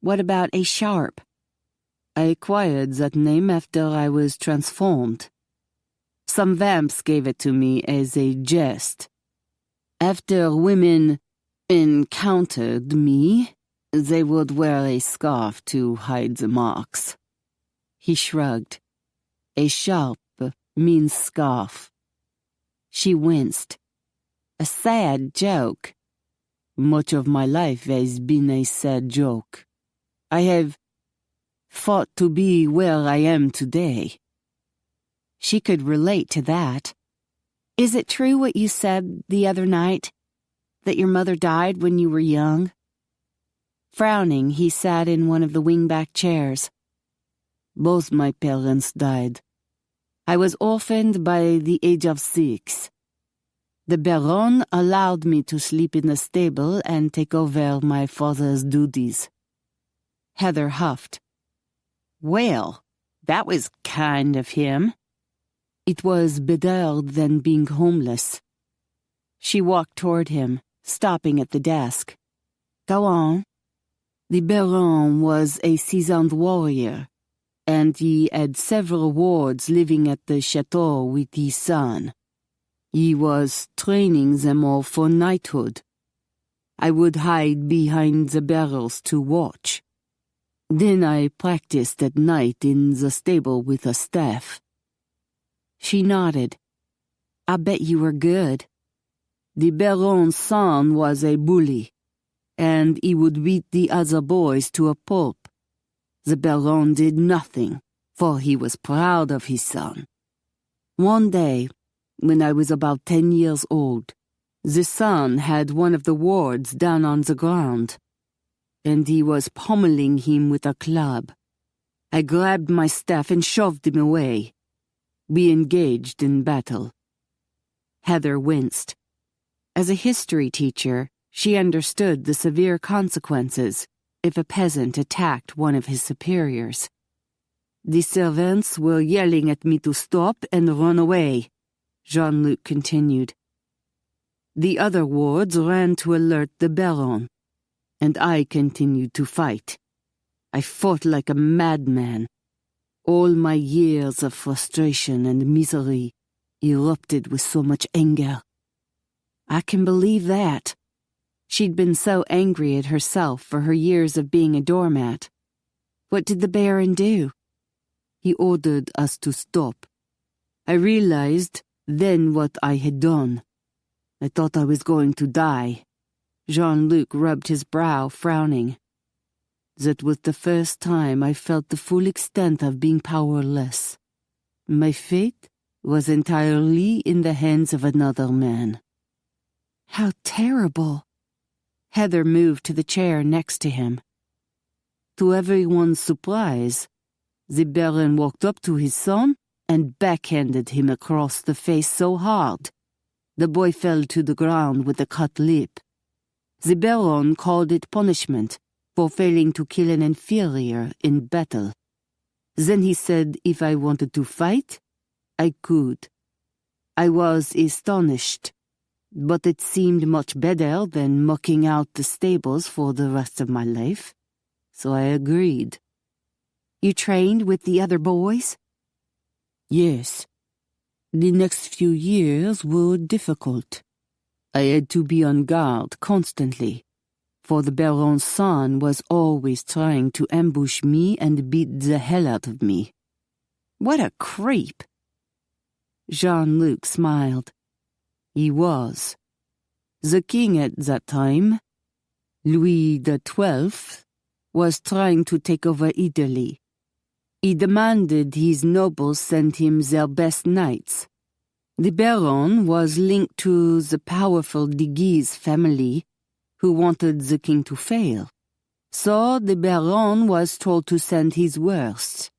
What about a Sharp? I acquired that name after I was transformed. Some vamps gave it to me as a jest. After women encountered me, they would wear a scarf to hide the marks. He shrugged. A Sharp means scarf. She winced. A sad joke. Much of my life has been a sad joke. I have fought to be where I am today. She could relate to that. Is it true what you said the other night? That your mother died when you were young? Frowning, he sat in one of the wingback chairs. Both my parents died. I was orphaned by the age of 6. The Baron allowed me to sleep in the stable and take over my father's duties. Heather huffed. Well, that was kind of him. It was better than being homeless. She walked toward him, stopping at the desk. Go on. The Baron was a seasoned warrior, and he had several wards living at the chateau with his son. He was training them all for knighthood. I would hide behind the barrels to watch. Then I practiced at night in the stable with a staff. She nodded. I bet you were good. The Baron's son was a bully, and he would beat the other boys to a pulp. The Baron did nothing, for he was proud of his son. One day, when I was about 10 years old, the son had one of the wards down on the ground, and he was pommeling him with a club. I grabbed my staff and shoved him away. We engaged in battle. Heather winced. As a history teacher, she understood the severe consequences if a peasant attacked one of his superiors. The servants were yelling at me to stop and run away, Jean-Luc continued. The other wards ran to alert the Baron, and I continued to fight. I fought like a madman. All my years of frustration and misery erupted with so much anger. I can believe that. She'd been so angry at herself for her years of being a doormat. What did the Baron do? He ordered us to stop. I realized then what I had done. I thought I was going to die. Jean-Luc rubbed his brow, frowning. That was the first time I felt the full extent of being powerless. My fate was entirely in the hands of another man. How terrible! Heather moved to the chair next to him. To everyone's surprise, the Baron walked up to his son and backhanded him across the face so hard, the boy fell to the ground with a cut lip. The Baron called it punishment, for failing to kill an inferior in battle. Then he said if I wanted to fight, I could. I was astonished, but it seemed much better than mucking out the stables for the rest of my life, so I agreed. You trained with the other boys? Yes. The next few years were difficult. I had to be on guard constantly, for the Baron's son was always trying to ambush me and beat the hell out of me. What a creep! Jean-Luc smiled. He was. The king at that time, Louis XII, was trying to take over Italy. He demanded his nobles send him their best knights. The Baron was linked to the powerful de Guise family, who wanted the king to fail. So the Baron was told to send his worst.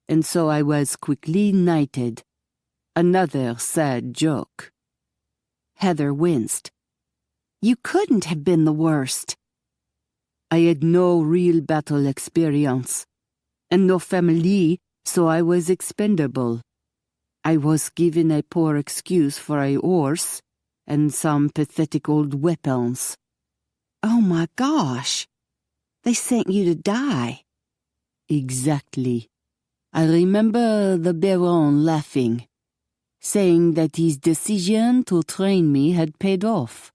And so I was quickly knighted. Another sad joke. Heather winced. You couldn't have been the worst. I had no real battle experience, and no family, so I was expendable. I was given a poor excuse for a horse and some pathetic old weapons. Oh my gosh! They sent you to die. Exactly. I remember the Baron laughing, saying that his decision to train me had paid off.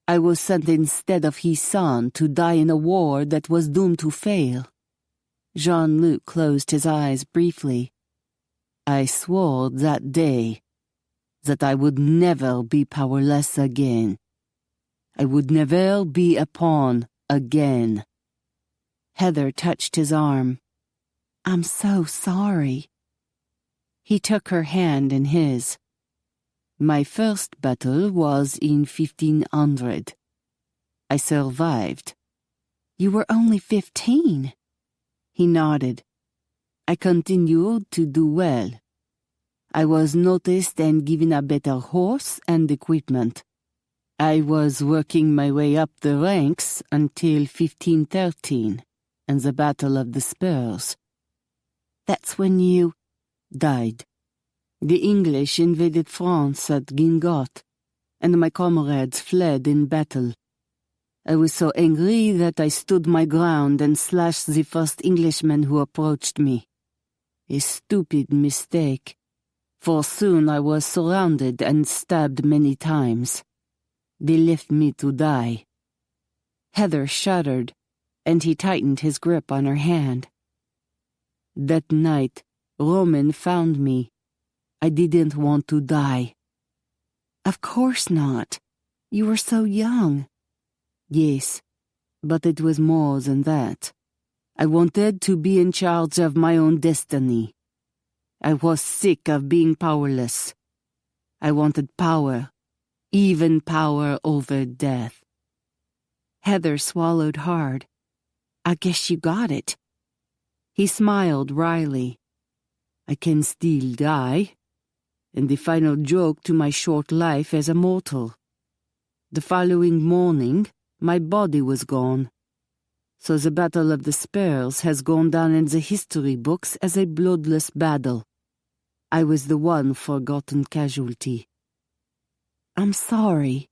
I was sent instead of his son to die in a war that was doomed to fail. Jean-Luc closed his eyes briefly. I swore that day that I would never be powerless again. I would never be a pawn again. Heather touched his arm. I'm so sorry. He took her hand in his. My first battle was in 1500. I survived. You were only 15. He nodded. I continued to do well. I was noticed and given a better horse and equipment. I was working my way up the ranks until 1513, and the Battle of the Spurs. That's when you died. The English invaded France at Guingamp, and my comrades fled in battle. I was so angry that I stood my ground and slashed the first Englishman who approached me. A stupid mistake, for soon I was surrounded and stabbed many times. They left me to die. Heather shuddered, and he tightened his grip on her hand. That night, Roman found me. I didn't want to die. Of course not. You were so young. Yes, but it was more than that. I wanted to be in charge of my own destiny. I was sick of being powerless. I wanted power, even power over death. Heather swallowed hard. I guess you got it. He smiled wryly. I can still die, and the final joke to my short life as a mortal. The following morning, my body was gone. So the Battle of the Spurs has gone down in the history books as a bloodless battle. I was the one forgotten casualty. I'm sorry.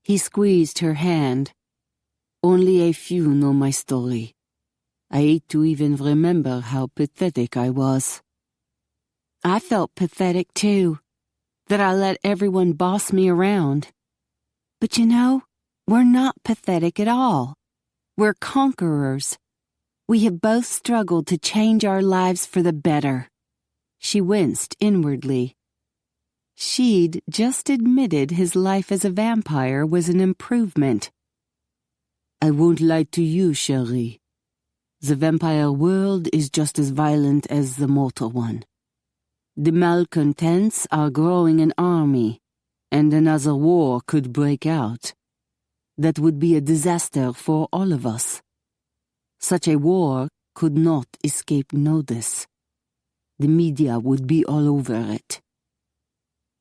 He squeezed her hand. Only a few know my story. I hate to even remember how pathetic I was. I felt pathetic too, that I let everyone boss me around. But you know, we're not pathetic at all. We're conquerors. We have both struggled to change our lives for the better. She winced inwardly. She'd just admitted his life as a vampire was an improvement. I won't lie to you, chérie. The vampire world is just as violent as the mortal one. The malcontents are growing an army, and another war could break out. That would be a disaster for all of us. Such a war could not escape notice. The media would be all over it.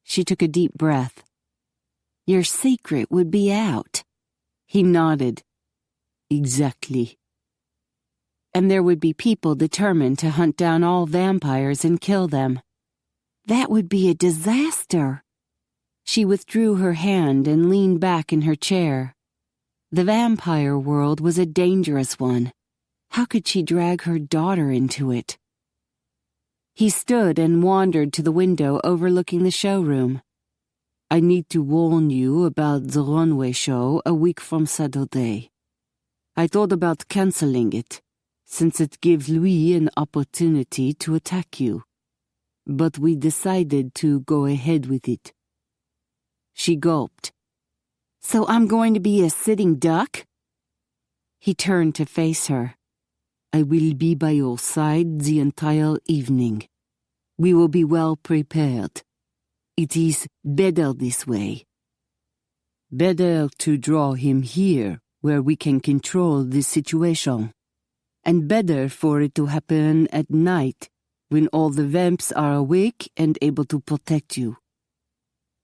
She took a deep breath. Your secret would be out. He nodded. Exactly. And there would be people determined to hunt down all vampires and kill them. That would be a disaster. She withdrew her hand and leaned back in her chair. The vampire world was a dangerous one. How could she drag her daughter into it? He stood and wandered to the window overlooking the showroom. I need to warn you about the runway show a week from Saturday. I thought about canceling it, since it gives Louis an opportunity to attack you. But we decided to go ahead with it. She gulped. So I'm going to be a sitting duck? He turned to face her. I will be by your side the entire evening. We will be well prepared. It is better this way. Better to draw him here, where we can control the situation. And better for it to happen at night, when all the vamps are awake and able to protect you.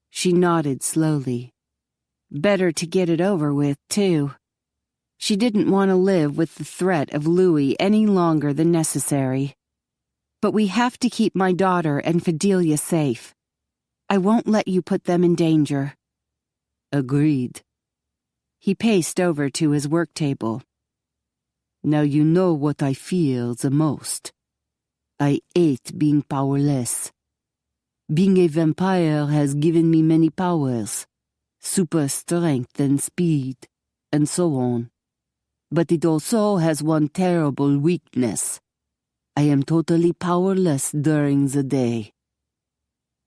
She nodded slowly. Better to get it over with, too. She didn't want to live with the threat of Louis any longer than necessary. But we have to keep my daughter and Fidelia safe. I won't let you put them in danger. Agreed. He paced over to his work table. Now you know what I fear the most. I hate being powerless. Being a vampire has given me many powers, super strength and speed, and so on. But it also has one terrible weakness. I am totally powerless during the day.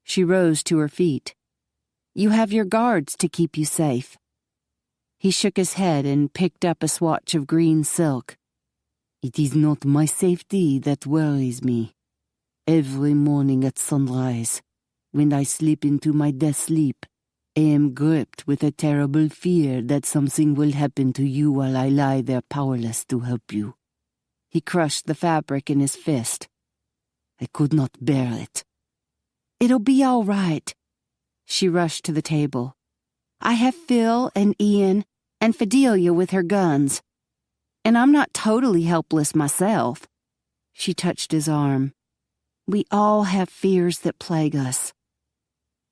She rose to her feet. You have your guards to keep you safe. He shook his head and picked up a swatch of green silk. It is not my safety that worries me. Every morning at sunrise, when I slip into my death sleep, I am gripped with a terrible fear that something will happen to you while I lie there powerless to help you. He crushed the fabric in his fist. I could not bear it. It'll be all right. She rushed to the table. I have Phil and Ian and Fidelia with her guns. And I'm not totally helpless myself. She touched his arm. We all have fears that plague us.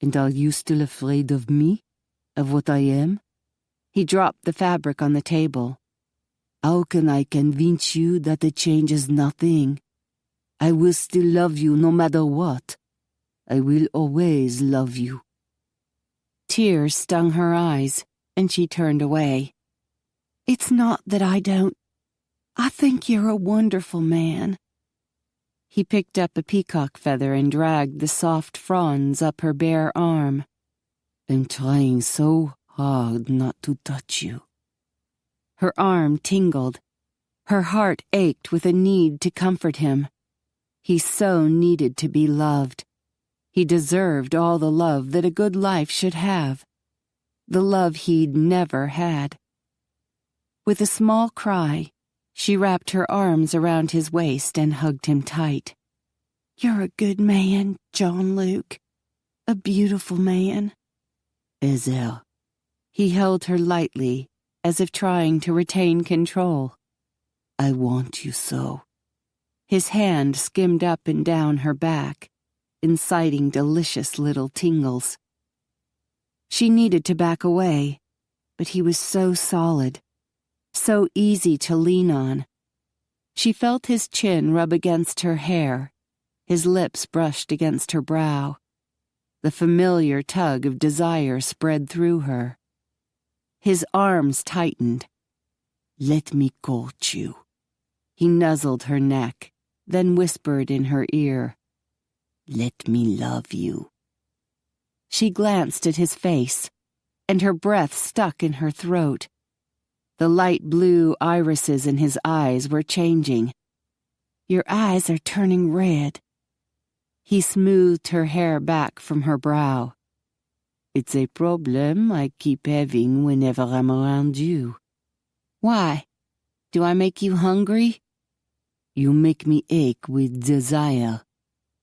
And are you still afraid of me? Of what I am? He dropped the fabric on the table. How can I convince you that it changes nothing? I will still love you no matter what. I will always love you. Tears stung her eyes, and she turned away. It's not that I don't. I think you're a wonderful man. He picked up a peacock feather and dragged the soft fronds up her bare arm. I'm trying so hard not to touch you. Her arm tingled. Her heart ached with a need to comfort him. He so needed to be loved. He deserved all the love that a good life should have. The love he'd never had. With a small cry, she wrapped her arms around his waist and hugged him tight. You're a good man, Jean-Luc. A beautiful man. Ezel. He held her lightly, as if trying to retain control. I want you so. His hand skimmed up and down her back, inciting delicious little tingles. She needed to back away, but he was so solid, so easy to lean on. She felt his chin rub against her hair, his lips brushed against her brow. The familiar tug of desire spread through her. His arms tightened. Let me court you. He nuzzled her neck, then whispered in her ear, Let me love you. She glanced at his face, and her breath stuck in her throat. The light blue irises in his eyes were changing. Your eyes are turning red. He smoothed her hair back from her brow. It's a problem I keep having whenever I'm around you. Why? Do I make you hungry? You make me ache with desire.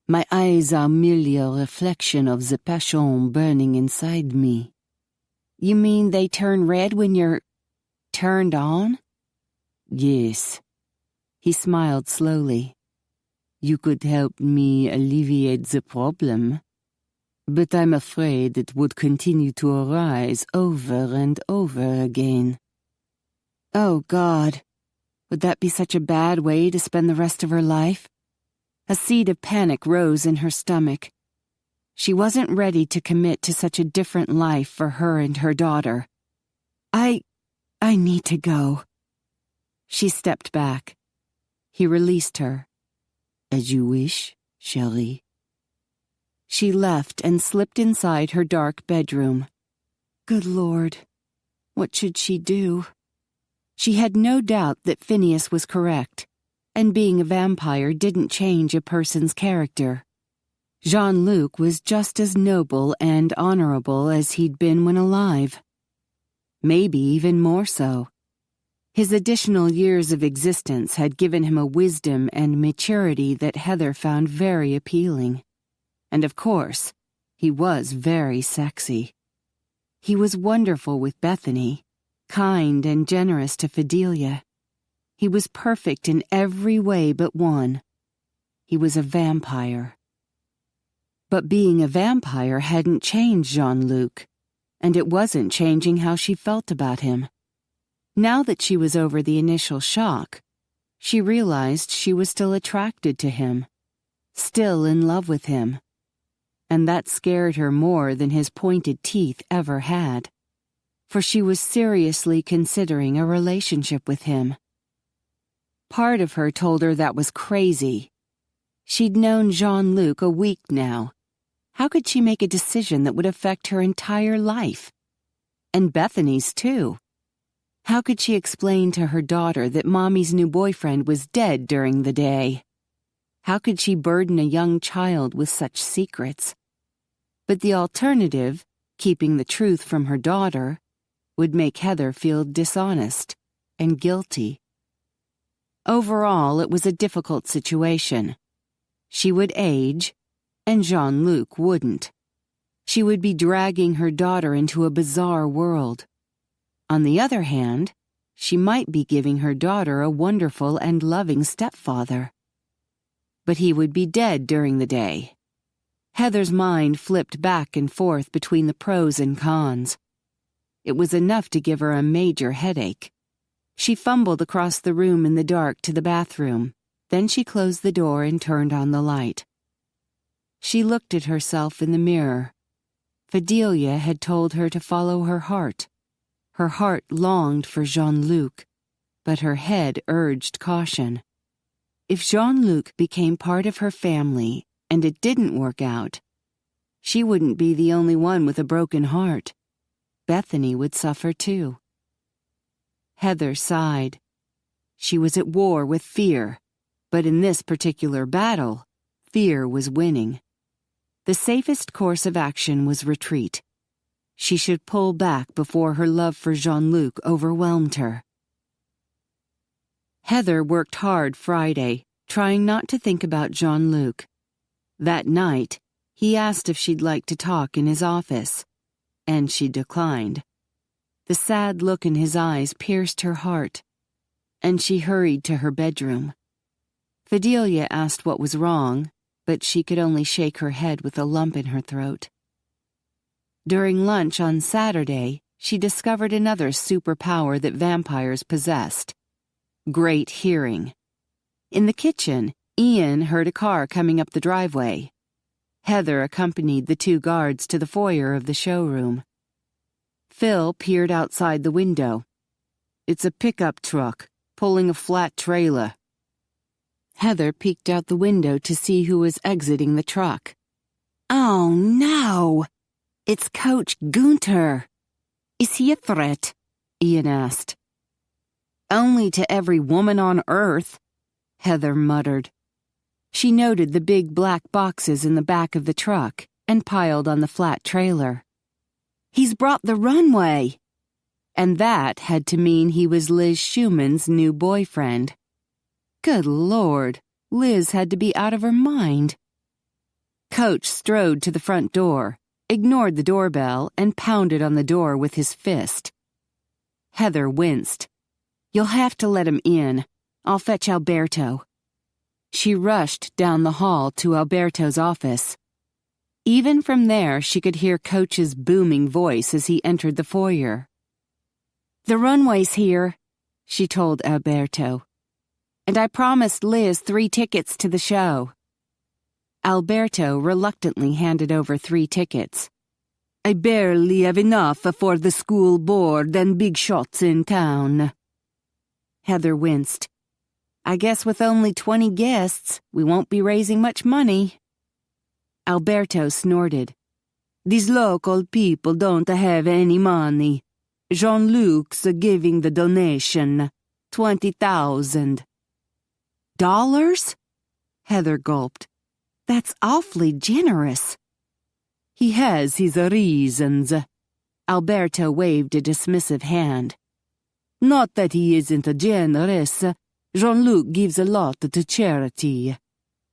My eyes are merely a reflection of the passion burning inside me. You mean they turn red when you're turned on? Yes. He smiled slowly. You could help me alleviate the problem, but I'm afraid it would continue to arise over and over again. Oh, God. Would that be such a bad way to spend the rest of her life? A seed of panic rose in her stomach. She wasn't ready to commit to such a different life for her and her daughter. I need to go. She stepped back. He released her. As you wish, chérie. She left and slipped inside her dark bedroom. Good Lord, what should she do? She had no doubt that Phineas was correct, and being a vampire didn't change a person's character. Jean-Luc was just as noble and honorable as he'd been when alive. Maybe even more so. His additional years of existence had given him a wisdom and maturity that Heather found very appealing. And of course, he was very sexy. He was wonderful with Bethany, kind and generous to Fidelia. He was perfect in every way but one. He was a vampire. But being a vampire hadn't changed Jean-Luc, and it wasn't changing how she felt about him. Now that she was over the initial shock, she realized she was still attracted to him, still in love with him. And that scared her more than his pointed teeth ever had, for she was seriously considering a relationship with him. Part of her told her that was crazy. She'd known Jean-Luc a week now. How could she make a decision that would affect her entire life? And Bethany's too. How could she explain to her daughter that Mommy's new boyfriend was dead during the day? How could she burden a young child with such secrets? But the alternative, keeping the truth from her daughter, would make Heather feel dishonest and guilty. Overall, it was a difficult situation. She would age, and Jean-Luc wouldn't. She would be dragging her daughter into a bizarre world. On the other hand, she might be giving her daughter a wonderful and loving stepfather. But he would be dead during the day. Heather's mind flipped back and forth between the pros and cons. It was enough to give her a major headache. She fumbled across the room in the dark to the bathroom. Then she closed the door and turned on the light. She looked at herself in the mirror. Fidelia had told her to follow her heart. Her heart longed for Jean-Luc, but her head urged caution. If Jean-Luc became part of her family and it didn't work out, she wouldn't be the only one with a broken heart. Bethany would suffer too. Heather sighed. She was at war with fear, but in this particular battle, fear was winning. The safest course of action was retreat. She should pull back before her love for Jean-Luc overwhelmed her. Heather worked hard Friday, trying not to think about Jean-Luc. That night, he asked if she'd like to talk in his office, and she declined. The sad look in his eyes pierced her heart, and she hurried to her bedroom. Fidelia asked what was wrong, but she could only shake her head with a lump in her throat. During lunch on Saturday, she discovered another superpower that vampires possessed: great hearing. In the kitchen, Ian heard a car coming up the driveway. Heather accompanied the two guards to the foyer of the showroom. Phil peered outside the window. "It's a pickup truck, pulling a flat trailer." Heather peeked out the window to see who was exiting the truck. Oh no! It's Coach Gunter. Is he a threat? Ian asked. "Only to every woman on Earth," Heather muttered. She noted the big black boxes in the back of the truck and piled on the flat trailer. He's brought the runway! And that had to mean he was Liz Schumann's new boyfriend. Good Lord, Liz had to be out of her mind. Coach strode to the front door, ignored the doorbell, and pounded on the door with his fist. Heather winced. You'll have to let him in. I'll fetch Alberto." She rushed down the hall to Alberto's office. Even from there, she could hear Coach's booming voice as he entered the foyer. "The runway's here," she told Alberto. "And I promised Liz 3 tickets to the show." Alberto reluctantly handed over 3 tickets. "I barely have enough for the school board and big shots in town." Heather winced. "I guess with only 20 guests, we won't be raising much money." Alberto snorted. "These local people don't have any money. Jean-Luc's giving the donation. 20,000. "Dollars?" Heather gulped. "That's awfully generous." "He has his reasons." Alberto waved a dismissive hand. "Not that he isn't generous. Jean-Luc gives a lot to charity.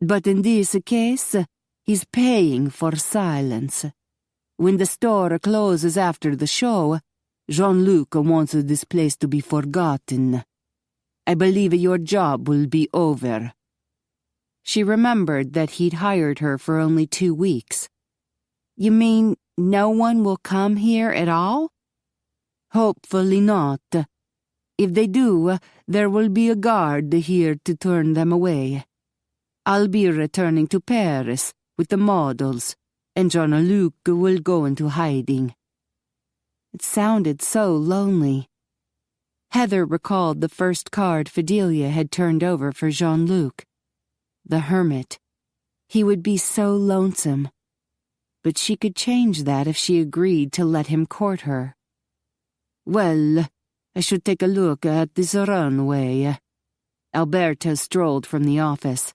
But in this case, he's paying for silence. When the store closes after the show, Jean-Luc wants this place to be forgotten. I believe your job will be over." She remembered that he'd hired her for only 2 weeks. "You mean no one will come here at all?" "Hopefully not. If they do, there will be a guard here to turn them away. I'll be returning to Paris with the models, and Jean-Luc will go into hiding." It sounded so lonely. Heather recalled the first card Fidelia had turned over for Jean-Luc. The hermit. He would be so lonesome. But she could change that if she agreed to let him court her. "Well, I should take a look at this runway." Alberto strolled from the office.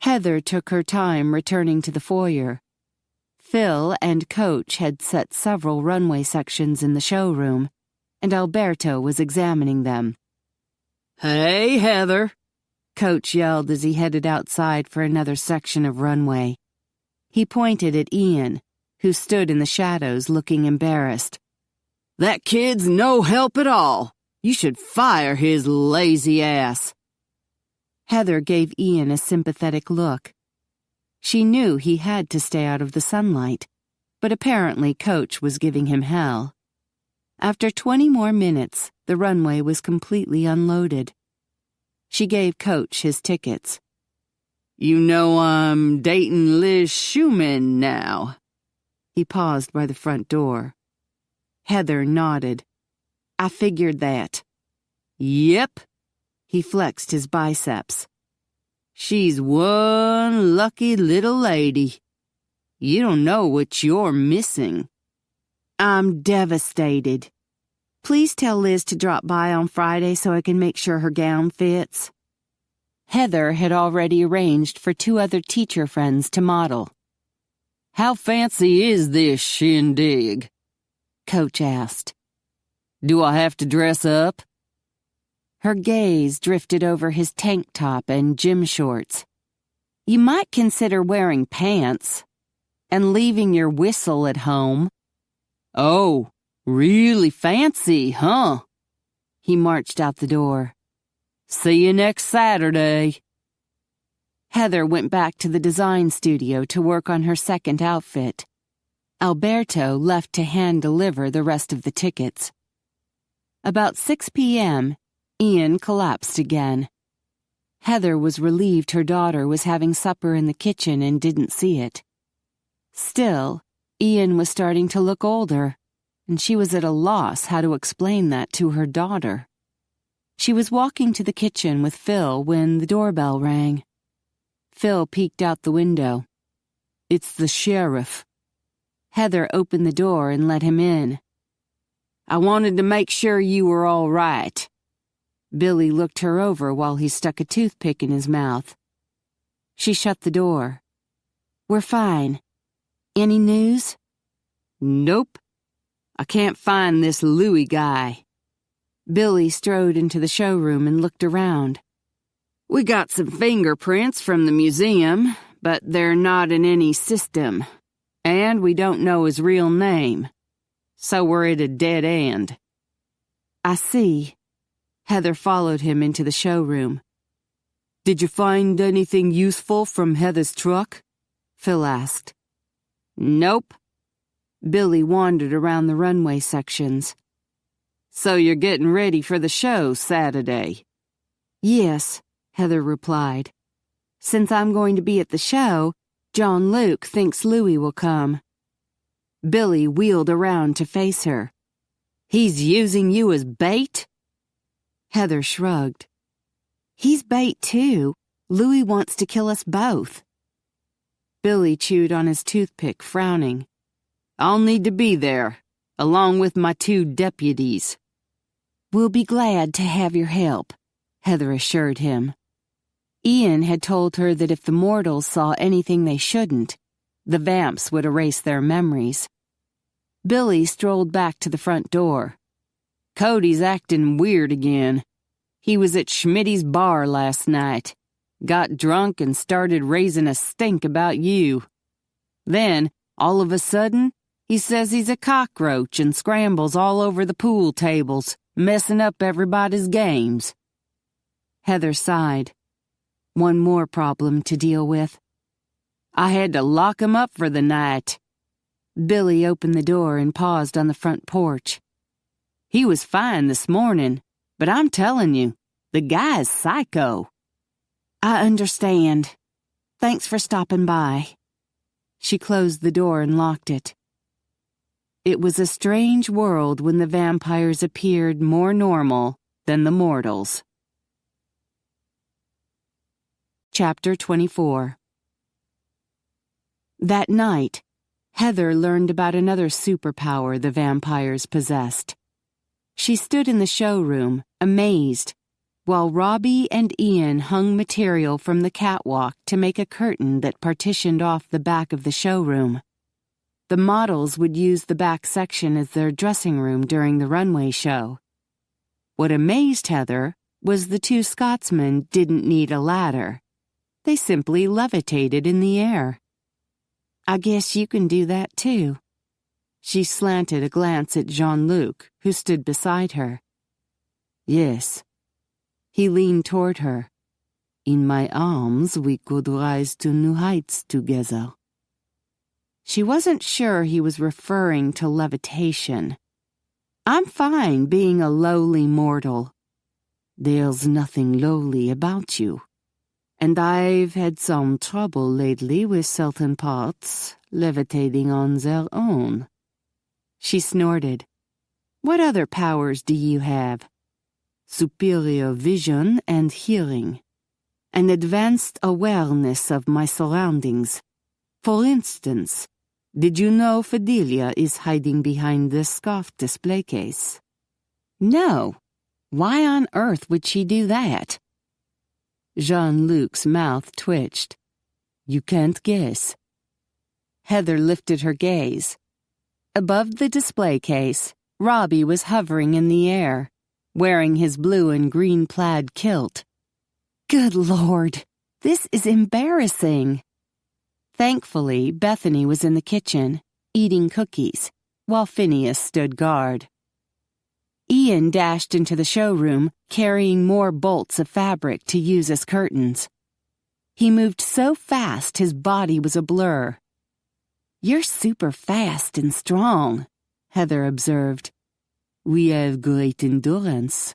Heather took her time returning to the foyer. Phil and Coach had set several runway sections in the showroom, and Alberto was examining them. "Hey, Heather," Coach yelled as he headed outside for another section of runway. He pointed at Ian, who stood in the shadows looking embarrassed. "That kid's no help at all. You should fire his lazy ass." Heather gave Ian a sympathetic look. She knew he had to stay out of the sunlight, but apparently Coach was giving him hell. After 20 more minutes, the runway was completely unloaded. She gave Coach his tickets. "You know I'm dating Liz Schumann now." He paused by the front door. Heather nodded. "I figured that." "Yep." He flexed his biceps. "She's one lucky little lady. You don't know what you're missing." "I'm devastated. Please tell Liz to drop by on Friday so I can make sure her gown fits." Heather had already arranged for 2 other teacher friends to model. "How fancy is this shindig?" Coach asked. "Do I have to dress up?" Her gaze drifted over his tank top and gym shorts. "You might consider wearing pants and leaving your whistle at home." "Oh, really fancy, huh?" He marched out the door. "See you next Saturday." Heather went back to the design studio to work on her second outfit. Alberto left to hand-deliver the rest of the tickets. About 6 p.m., Ian collapsed again. Heather was relieved her daughter was having supper in the kitchen and didn't see it. Still, Ian was starting to look older, and she was at a loss how to explain that to her daughter. She was walking to the kitchen with Phil when the doorbell rang. Phil peeked out the window. "It's the sheriff." Heather opened the door and let him in. "I wanted to make sure you were all right." Billy looked her over while he stuck a toothpick in his mouth. She shut the door. "We're fine. Any news?" "Nope. I can't find this Louis guy." Billy strode into the showroom and looked around. "We got some fingerprints from the museum, but they're not in any system. And we don't know his real name. So we're at a dead end." "I see." Heather followed him into the showroom. Did you find anything useful from Heather's truck? Phil asked. Nope. Billy wandered around the runway sections. So you're getting ready for the show Saturday? Yes, Heather replied. Since I'm going to be at the show, John Luke thinks Louis will come. Billy wheeled around to face her. He's using you as bait? Heather shrugged. He's bait too. Louis wants to kill us both. Billy chewed on his toothpick, frowning. I'll need to be there, along with my 2 deputies. We'll be glad to have your help, Heather assured him. Ian had told her that if the mortals saw anything they shouldn't, the vamps would erase their memories. Billy strolled back to the front door. Cody's acting weird again. He was at Schmitty's bar last night, got drunk and started raising a stink about you. Then, all of a sudden, he says he's a cockroach and scrambles all over the pool tables, messing up everybody's games. Heather sighed. One more problem to deal with. I had to lock him up for the night. Billy opened the door and paused on the front porch. He was fine this morning, but I'm telling you, the guy's psycho. I understand. Thanks for stopping by. She closed the door and locked it. It was a strange world when the vampires appeared more normal than the mortals. Chapter 24. That night, Heather learned about another superpower the vampires possessed. She stood in the showroom, amazed, while Robbie and Ian hung material from the catwalk to make a curtain that partitioned off the back of the showroom. The models would use the back section as their dressing room during the runway show. What amazed Heather was the 2 Scotsmen didn't need a ladder. They simply levitated in the air. I guess you can do that too. She slanted a glance at Jean-Luc, who stood beside her. Yes. He leaned toward her. In my arms, we could rise to new heights together. She wasn't sure he was referring to levitation. I'm fine being a lowly mortal. There's nothing lowly about you. And I've had some trouble lately with certain parts levitating on their own. She snorted. What other powers do you have? Superior vision and hearing. An advanced awareness of my surroundings. For instance, did you know Fidelia is hiding behind this scarf display case? No. Why on earth would she do that? Jean-Luc's mouth twitched. You can't guess. Heather lifted her gaze. Above the display case, Robbie was hovering in the air, wearing his blue and green plaid kilt. Good Lord, this is embarrassing. Thankfully, Bethany was in the kitchen, eating cookies, while Phineas stood guard. Ian dashed into the showroom, carrying more bolts of fabric to use as curtains. He moved so fast his body was a blur. You're super fast and strong, Heather observed. We have great endurance,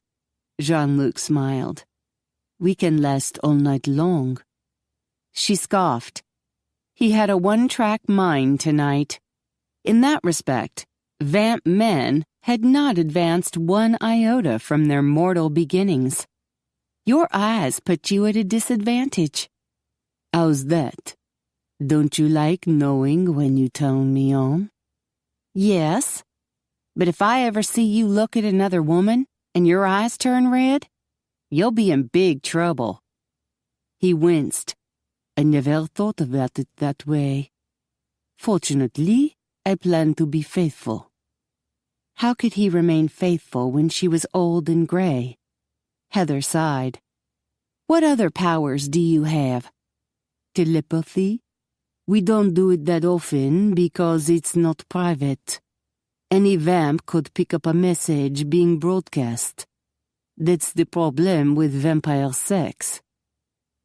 Jean-Luc smiled. We can last all night long. She scoffed. He had a one-track mind tonight. In that respect, vamp men had not advanced one iota from their mortal beginnings. Your eyes put you at a disadvantage. How's that? Don't you like knowing when you turn me on? Yes, but if I ever see you look at another woman and your eyes turn red, you'll be in big trouble. He winced. I never thought about it that way. Fortunately, I plan to be faithful. How could he remain faithful when she was old and gray? Heather sighed. What other powers do you have? Telepathy? We don't do it that often because it's not private. Any vamp could pick up a message being broadcast. That's the problem with vampire sex.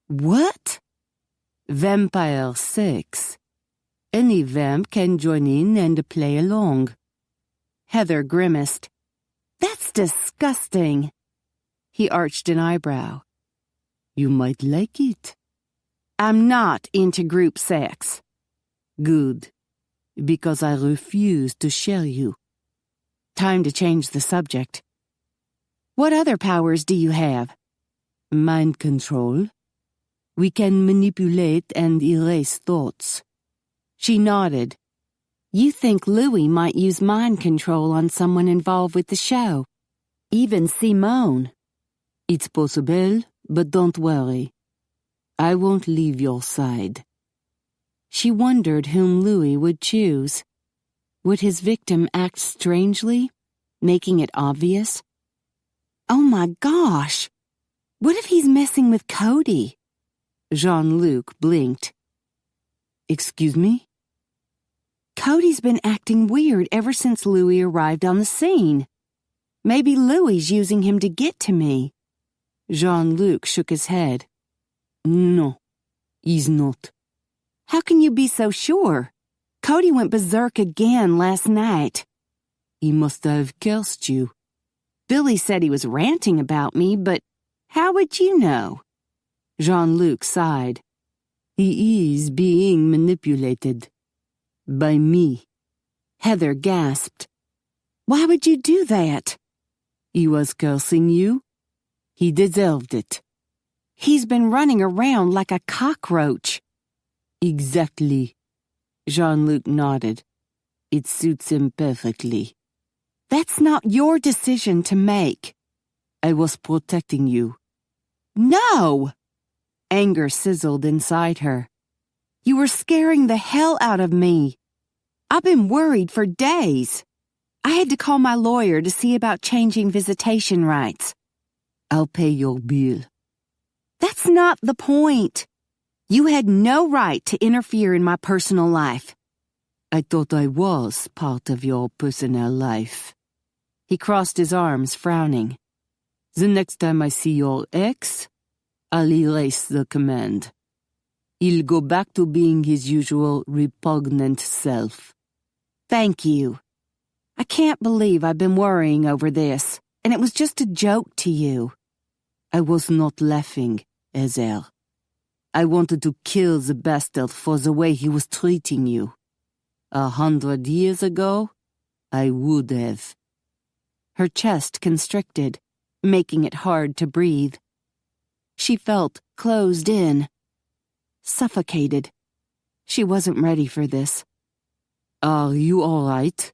What? Vampire sex. Any vamp can join in and play along. Heather grimaced. That's disgusting. He arched an eyebrow. You might like it. I'm not into group sex. Good. Because I refuse to share you. Time to change the subject. What other powers do you have? Mind control. We can manipulate and erase thoughts. She nodded. You think Louis might use mind control on someone involved with the show? Even Simone. It's possible, but don't worry. I won't leave your side. She wondered whom Louis would choose. Would his victim act strangely, making it obvious? Oh my gosh! What if he's messing with Cody? Jean-Luc blinked. Excuse me? Cody's been acting weird ever since Louis arrived on the scene. Maybe Louis's using him to get to me. Jean-Luc shook his head. No, he's not. How can you be so sure? Cody went berserk again last night. He must have cursed you. Billy said he was ranting about me, but how would you know? Jean-Luc sighed. He is being manipulated. By me. Heather gasped. Why would you do that? He was cursing you. He deserved it. He's been running around like a cockroach. Exactly. Jean-Luc nodded. It suits him perfectly. That's not your decision to make. I was protecting you. No! Anger sizzled inside her. You were scaring the hell out of me. I've been worried for days. I had to call my lawyer to see about changing visitation rights. I'll pay your bill. That's not the point. You had no right to interfere in my personal life. I thought I was part of your personal life. He crossed his arms, frowning. The next time I see your ex, I'll erase the command. He'll go back to being his usual repugnant self. Thank you. I can't believe I've been worrying over this, and it was just a joke to you. I was not laughing, Ezel. I wanted to kill the bastard for the way he was treating you. 100 years ago, I would have. Her chest constricted, making it hard to breathe. She felt closed in, suffocated. She wasn't ready for this. Are you all right?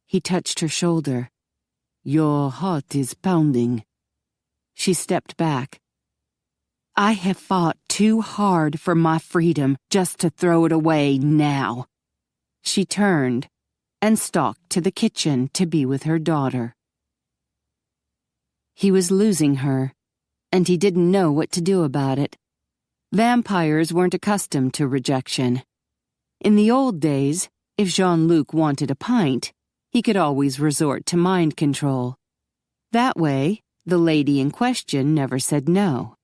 He touched her shoulder. Your heart is pounding. She stepped back. I have fought too hard for my freedom just to throw it away now. She turned and stalked to the kitchen to be with her daughter. He was losing her, and he didn't know what to do about it. Vampires weren't accustomed to rejection. In the old days, if Jean-Luc wanted a pint, he could always resort to mind control. That way, the lady in question never said no.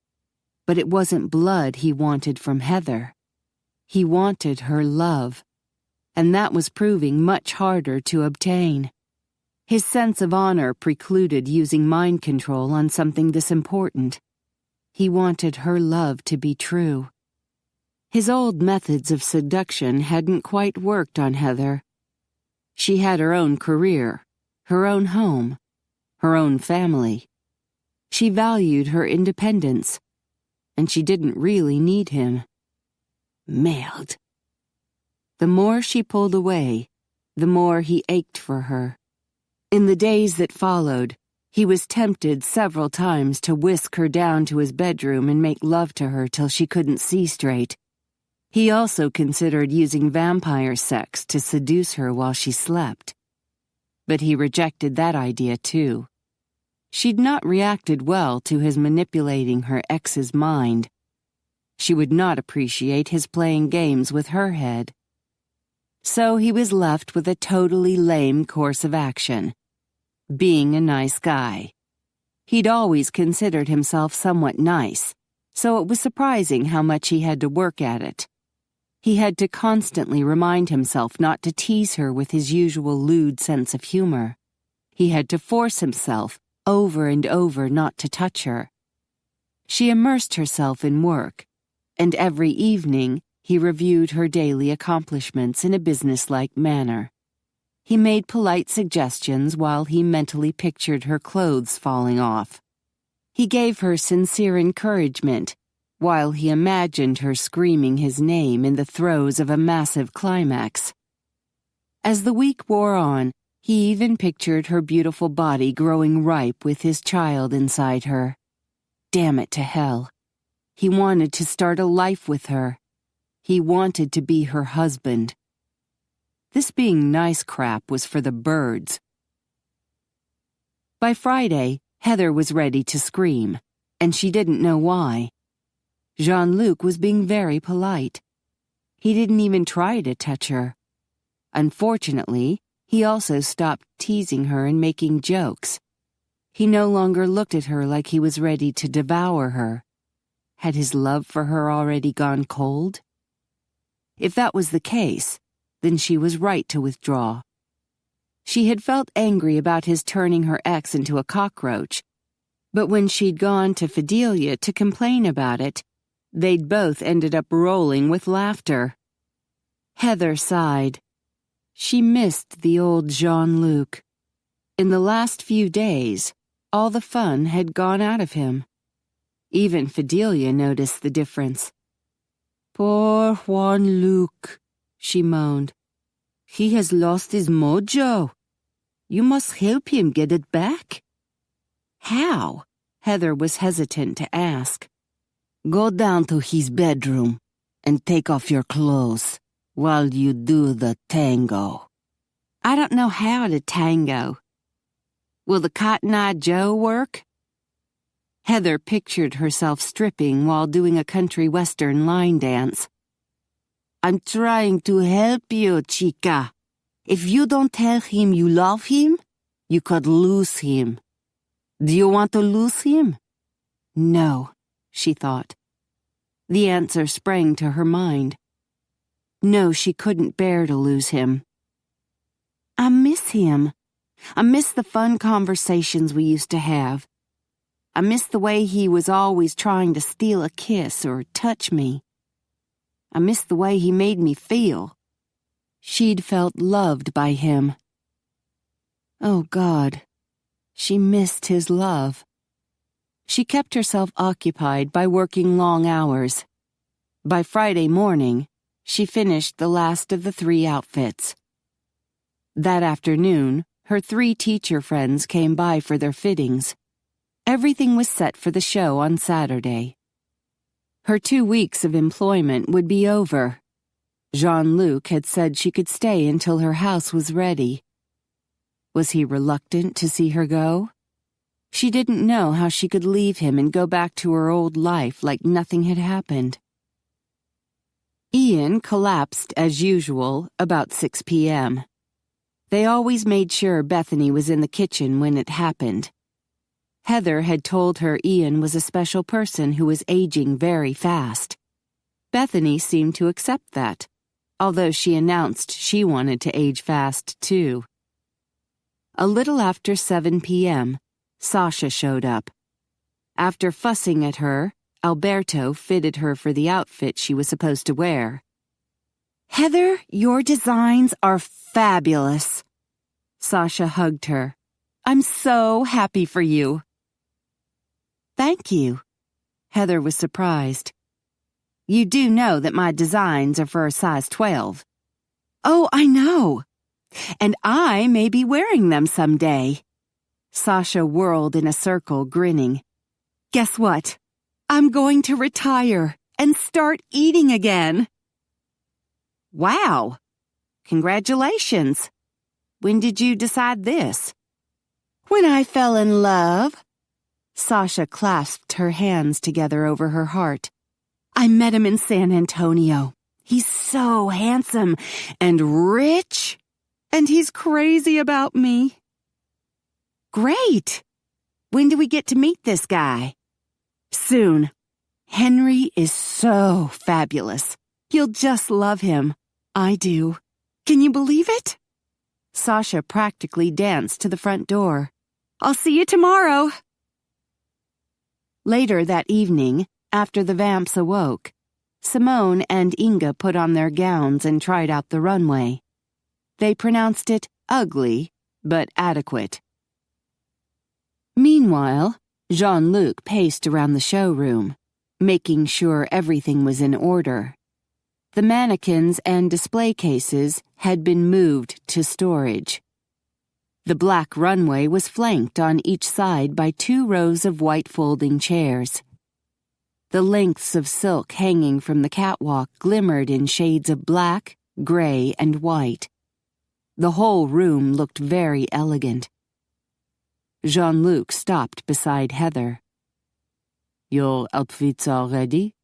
But it wasn't blood he wanted from Heather. He wanted her love, and that was proving much harder to obtain. His sense of honor precluded using mind control on something this important. He wanted her love to be true. His old methods of seduction hadn't quite worked on Heather. She had her own career, her own home, her own family. She valued her independence, and she didn't really need him. Merde. The more she pulled away, the more he ached for her. In the days that followed, he was tempted several times to whisk her down to his bedroom and make love to her till she couldn't see straight. He also considered using vampire sex to seduce her while she slept. But he rejected that idea too. She'd not reacted well to his manipulating her ex's mind. She would not appreciate his playing games with her head. So he was left with a totally lame course of action. Being a nice guy. He'd always considered himself somewhat nice, so it was surprising how much he had to work at it. He had to constantly remind himself not to tease her with his usual lewd sense of humor. He had to force himself, over and over, not to touch her. She immersed herself in work, and every evening he reviewed her daily accomplishments in a businesslike manner. He made polite suggestions while he mentally pictured her clothes falling off. He gave her sincere encouragement while he imagined her screaming his name in the throes of a massive climax. As the week wore on, he even pictured her beautiful body growing ripe with his child inside her. Damn it to hell. He wanted to start a life with her. He wanted to be her husband. This being nice crap was for the birds. By Friday, Heather was ready to scream, and she didn't know why. Jean-Luc was being very polite. He didn't even try to touch her. Unfortunately, he also stopped teasing her and making jokes. He no longer looked at her like he was ready to devour her. Had his love for her already gone cold? If that was the case, then she was right to withdraw. She had felt angry about his turning her ex into a cockroach, but when she'd gone to Fidelia to complain about it, they'd both ended up rolling with laughter. Heather sighed. She missed the old Jean-Luc. In the last few days, all the fun had gone out of him. Even Fidelia noticed the difference. "Poor Juan-Luc," she moaned. "He has lost his mojo. You must help him get it back." "How?" Heather was hesitant to ask. "Go down to his bedroom and take off your clothes while you do the tango." "I don't know how to tango. Will the Cotton-Eye Joe work?" Heather pictured herself stripping while doing a country western line dance. "I'm trying to help you, chica. If you don't tell him you love him, you could lose him. Do you want to lose him?" No, she thought. The answer sprang to her mind. No, she couldn't bear to lose him. "I miss him. I miss the fun conversations we used to have. I miss the way he was always trying to steal a kiss or touch me. I miss the way he made me feel." She'd felt loved by him. Oh, God. She missed his love. She kept herself occupied by working long hours. By Friday morning, she finished the last of the 3 outfits. That afternoon, her 3 teacher friends came by for their fittings. Everything was set for the show on Saturday. Her 2 weeks of employment would be over. Jean-Luc had said she could stay until her house was ready. Was he reluctant to see her go? She didn't know how she could leave him and go back to her old life like nothing had happened. Ian collapsed as usual about 6 p.m. They always made sure Bethany was in the kitchen when it happened. Heather had told her Ian was a special person who was aging very fast. Bethany seemed to accept that, although she announced she wanted to age fast too. A little after 7 p.m., Sasha showed up. After fussing at her, Alberto fitted her for the outfit she was supposed to wear. "Heather, your designs are fabulous." Sasha hugged her. "I'm so happy for you." "Thank you." Heather was surprised. "You do know that my designs are for a size 12. "Oh, I know. And I may be wearing them someday." Sasha whirled in a circle, grinning. "Guess what? I'm going to retire and start eating again." "Wow! Congratulations. When did you decide this?" "When I fell in love." Sasha clasped her hands together over her heart. "I met him in San Antonio. He's so handsome and rich, and he's crazy about me." "Great! When do we get to meet this guy? Soon. Henry is so fabulous. You'll just love him. I do. Can you believe it? Sasha practically danced to the front door. I'll see you tomorrow. Later that evening, after the vamps awoke, Simone and Inga put on their gowns and tried out the runway. They pronounced it ugly, but adequate. Meanwhile, Jean-Luc paced around the showroom, making sure everything was in order. The mannequins and display cases had been moved to storage. The black runway was flanked on each side by 2 rows of white folding chairs. The lengths of silk hanging from the catwalk glimmered in shades of black, gray, and white. The whole room looked very elegant. Jean-Luc stopped beside Heather. Your outfits are ready?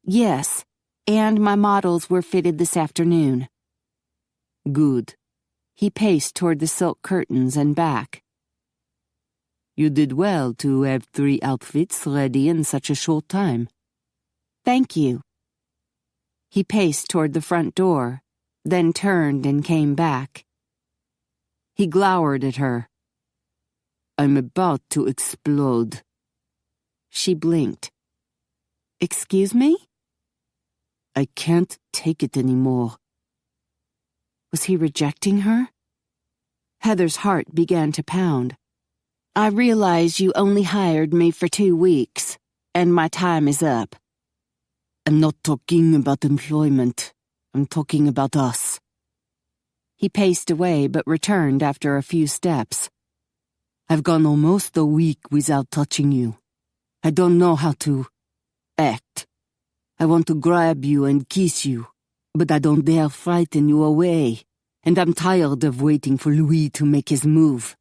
Yes, and my models were fitted this afternoon. Good. He paced toward the silk curtains and back. You did well to have 3 outfits ready in such a short time. Thank you. He paced toward the front door, then turned and came back. He glowered at her. I'm about to explode. She blinked. Excuse me? I can't take it anymore. Was he rejecting her? Heather's heart began to pound. I realize you only hired me for 2 weeks, and my time is up. I'm not talking about employment. I'm talking about us. He paced away but returned after a few steps. I've gone almost a week without touching you. I don't know how to act. I want to grab you and kiss you, but I don't dare frighten you away, and I'm tired of waiting for Louis to make his move.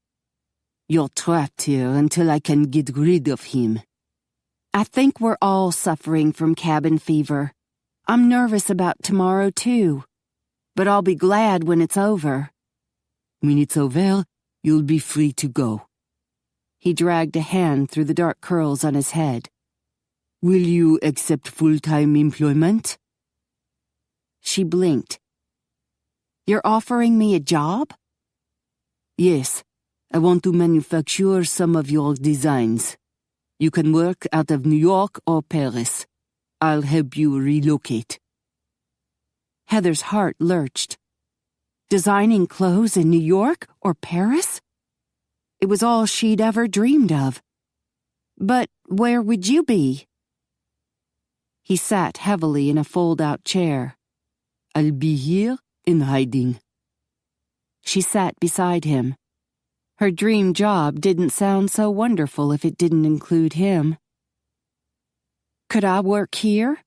You're trapped here until I can get rid of him. I think we're all suffering from cabin fever. I'm nervous about tomorrow, too. But I'll be glad when it's over. When it's over, you'll be free to go. He dragged a hand through the dark curls on his head. Will you accept full-time employment? She blinked. You're offering me a job? Yes. I want to manufacture some of your designs. You can work out of New York or Paris. I'll help you relocate. Heather's heart lurched. Designing clothes in New York or Paris? It was all she'd ever dreamed of. But where would you be? He sat heavily in a fold-out chair. I'll be here in hiding. She sat beside him. Her dream job didn't sound so wonderful if it didn't include him. Could I work here?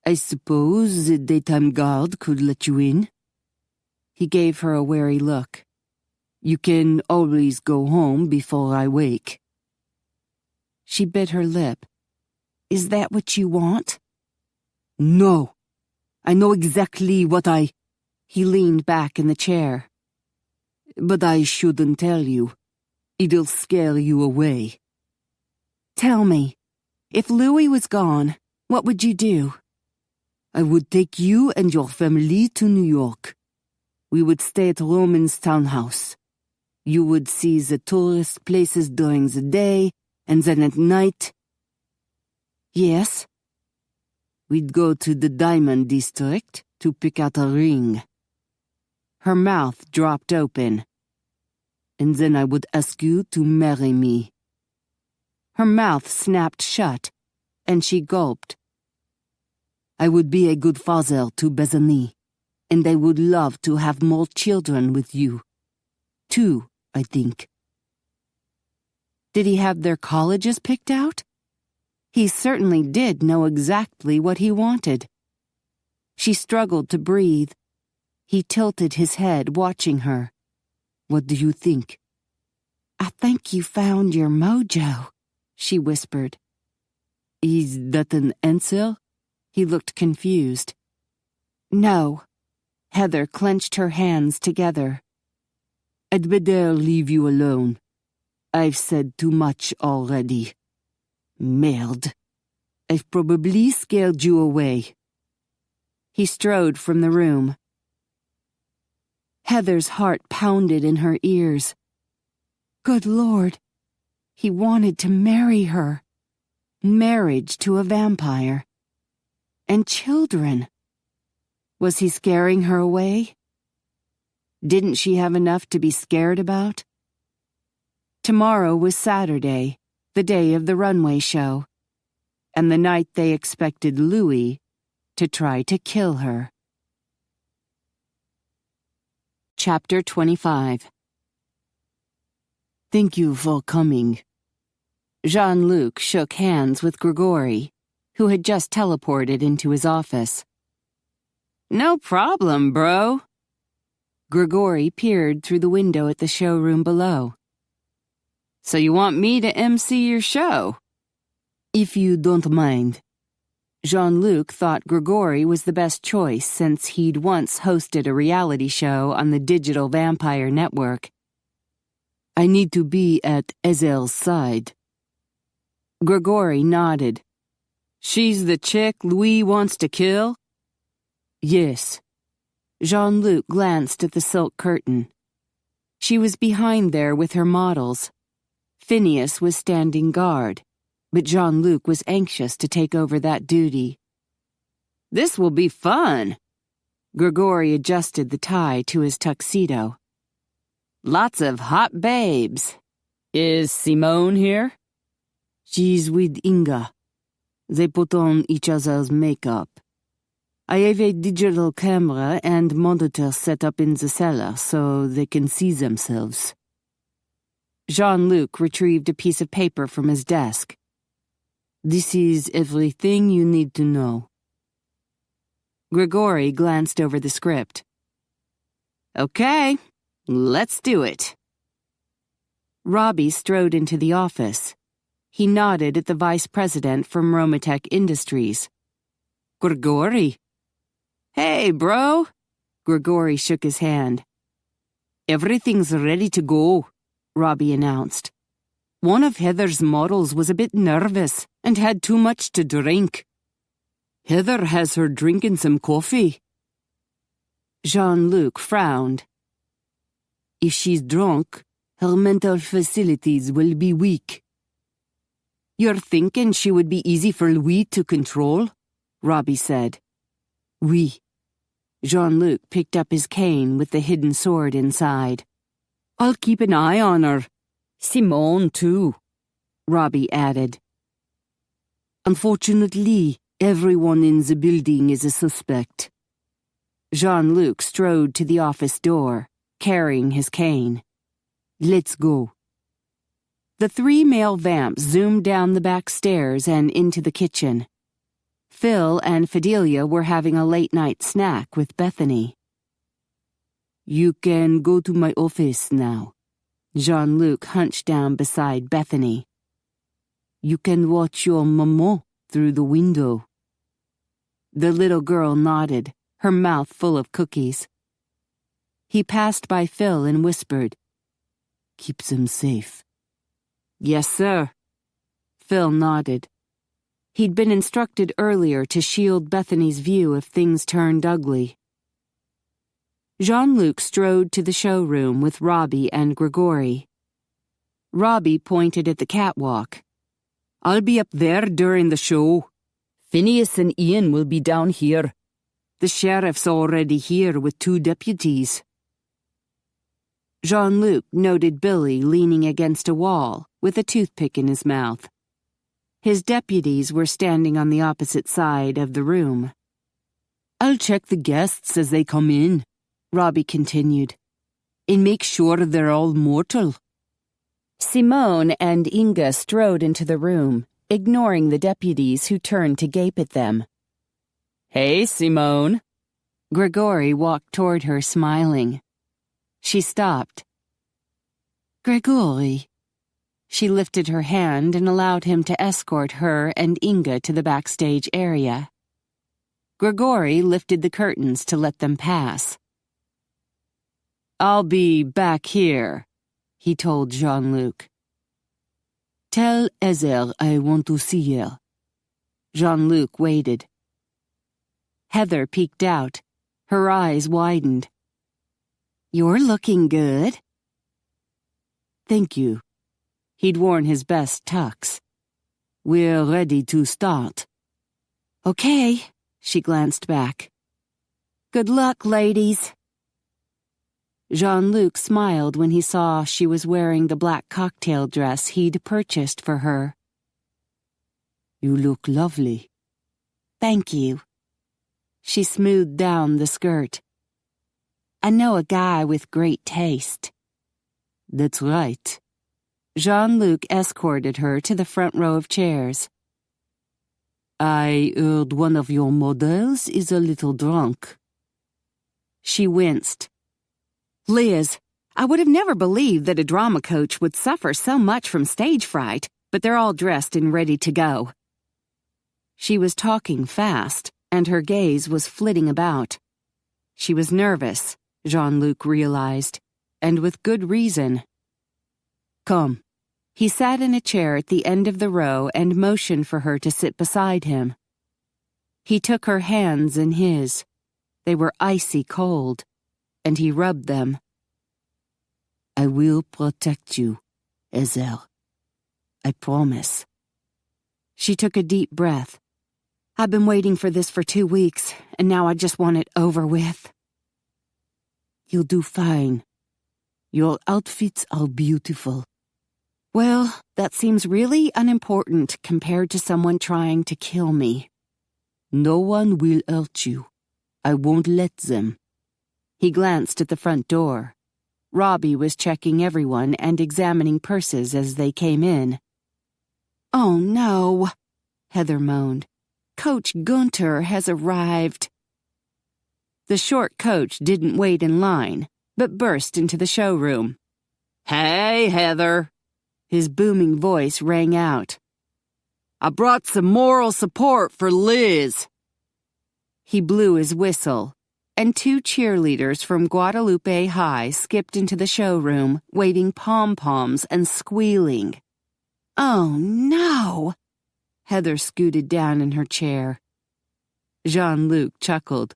I suppose the daytime guard could let you in. He gave her a wary look. You can always go home before I wake. She bit her lip. Is that what you want? No. I know exactly what I... He leaned back in the chair. But I shouldn't tell you. It'll scare you away. Tell me, if Louis was gone, what would you do? I would take you and your family to New York. We would stay at Roman's townhouse. You would see the tourist places during the day, and then at night... Yes? We'd go to the Diamond District to pick out a ring. Her mouth dropped open. And then I would ask you to marry me. Her mouth snapped shut, and she gulped. I would be a good father to Bethany, and I would love to have more children with you. 2, I think. Did he have their colleges picked out? He certainly did know exactly what he wanted. She struggled to breathe. He tilted his head, watching her. What do you think? I think you found your mojo, she whispered. Is that an answer? He looked confused. No. Heather clenched her hands together. I'd better leave you alone. I've said too much already. Merde. I've probably scared you away. He strode from the room. Heather's heart pounded in her ears. Good Lord. He wanted to marry her. Marriage to a vampire. And children. Was he scaring her away? Didn't she have enough to be scared about? Tomorrow was Saturday, the day of the runway show, and the night they expected Louis to try to kill her. Chapter 25. Thank you for coming. Jean-Luc shook hands with Grigori, who had just teleported into his office. No problem, bro. Grigori peered through the window at the showroom below. So you want me to MC your show? If you don't mind. Jean-Luc thought Grigori was the best choice since he'd once hosted a reality show on the Digital Vampire Network. I need to be at Ezel's side. Grigori nodded. She's the chick Louis wants to kill? Yes. Jean-Luc glanced at the silk curtain. She was behind there with her models. Phineas was standing guard, but Jean-Luc was anxious to take over that duty. This will be fun. Grigori adjusted the tie to his tuxedo. Lots of hot babes. Is Simone here? She's with Inga. They put on each other's makeup. I have a digital camera and monitor set up in the cellar so they can see themselves. Jean-Luc retrieved a piece of paper from his desk. This is everything you need to know. Grigori glanced over the script. Okay, let's do it. Robbie strode into the office. He nodded at the vice president from Romatech Industries. Grigori. Hey, bro. Grigori shook his hand. Everything's ready to go, Robbie announced. One of Heather's models was a bit nervous and had too much to drink. Heather has her drinking some coffee. Jean-Luc frowned. If she's drunk, her mental facilities will be weak. You're thinking she would be easy for Louis to control? Robbie said. Oui. Jean-Luc picked up his cane with the hidden sword inside. I'll keep an eye on her. Simone, too, Robbie added. Unfortunately, everyone in the building is a suspect. Jean-Luc strode to the office door, carrying his cane. Let's go. The three male vamps zoomed down the back stairs and into the kitchen. Phil and Fidelia were having a late-night snack with Bethany. You can go to my office now. Jean-Luc hunched down beside Bethany. You can watch your maman through the window. The little girl nodded, her mouth full of cookies. He passed by Phil and whispered, Keep them safe. Yes, sir. Phil nodded. He'd been instructed earlier to shield Bethany's view if things turned ugly. Jean-Luc strode to the showroom with Robbie and Grigori. Robbie pointed at the catwalk. I'll be up there during the show. Phineas and Ian will be down here. The sheriff's already here with 2 deputies. Jean-Luc noted Billy leaning against a wall with a toothpick in his mouth. His deputies were standing on the opposite side of the room. I'll check the guests as they come in, Robbie continued, and make sure they're all mortal. Simone and Inga strode into the room, ignoring the deputies who turned to gape at them. Hey, Simone. Grigori walked toward her, smiling. She stopped. Grigori. She lifted her hand and allowed him to escort her and Inga to the backstage area. Grigori lifted the curtains to let them pass. I'll be back here, he told Jean-Luc. Tell Ezel I want to see her. Jean-Luc waited. Heather peeked out. Her eyes widened. You're looking good. Thank you. He'd worn his best tux. We're ready to start. Okay, she glanced back. Good luck, ladies. Jean-Luc smiled when he saw she was wearing the black cocktail dress he'd purchased for her. You look lovely. Thank you. She smoothed down the skirt. I know a guy with great taste. That's right. Jean-Luc escorted her to the front row of chairs. I heard one of your models is a little drunk. She winced. Liz, I would have never believed that a drama coach would suffer so much from stage fright, but they're all dressed and ready to go. She was talking fast, and her gaze was flitting about. She was nervous, Jean-Luc realized, and with good reason. Come. He sat in a chair at the end of the row and motioned for her to sit beside him. He took her hands in his. They were icy cold, and he rubbed them. I will protect you, Ezel. I promise. She took a deep breath. I've been waiting for this for 2 weeks, and now I just want it over with. You'll do fine. Your outfits are beautiful. Well, that seems really unimportant compared to someone trying to kill me. No one will hurt you. I won't let them. He glanced at the front door. Robbie was checking everyone and examining purses as they came in. Oh no, Heather moaned. Coach Gunter has arrived. The short coach didn't wait in line, but burst into the showroom. Hey, Heather. His booming voice rang out. I brought some moral support for Liz. He blew his whistle, and 2 cheerleaders from Guadalupe High skipped into the showroom, waving pom-poms and squealing. Oh, no! Heather scooted down in her chair. Jean-Luc chuckled.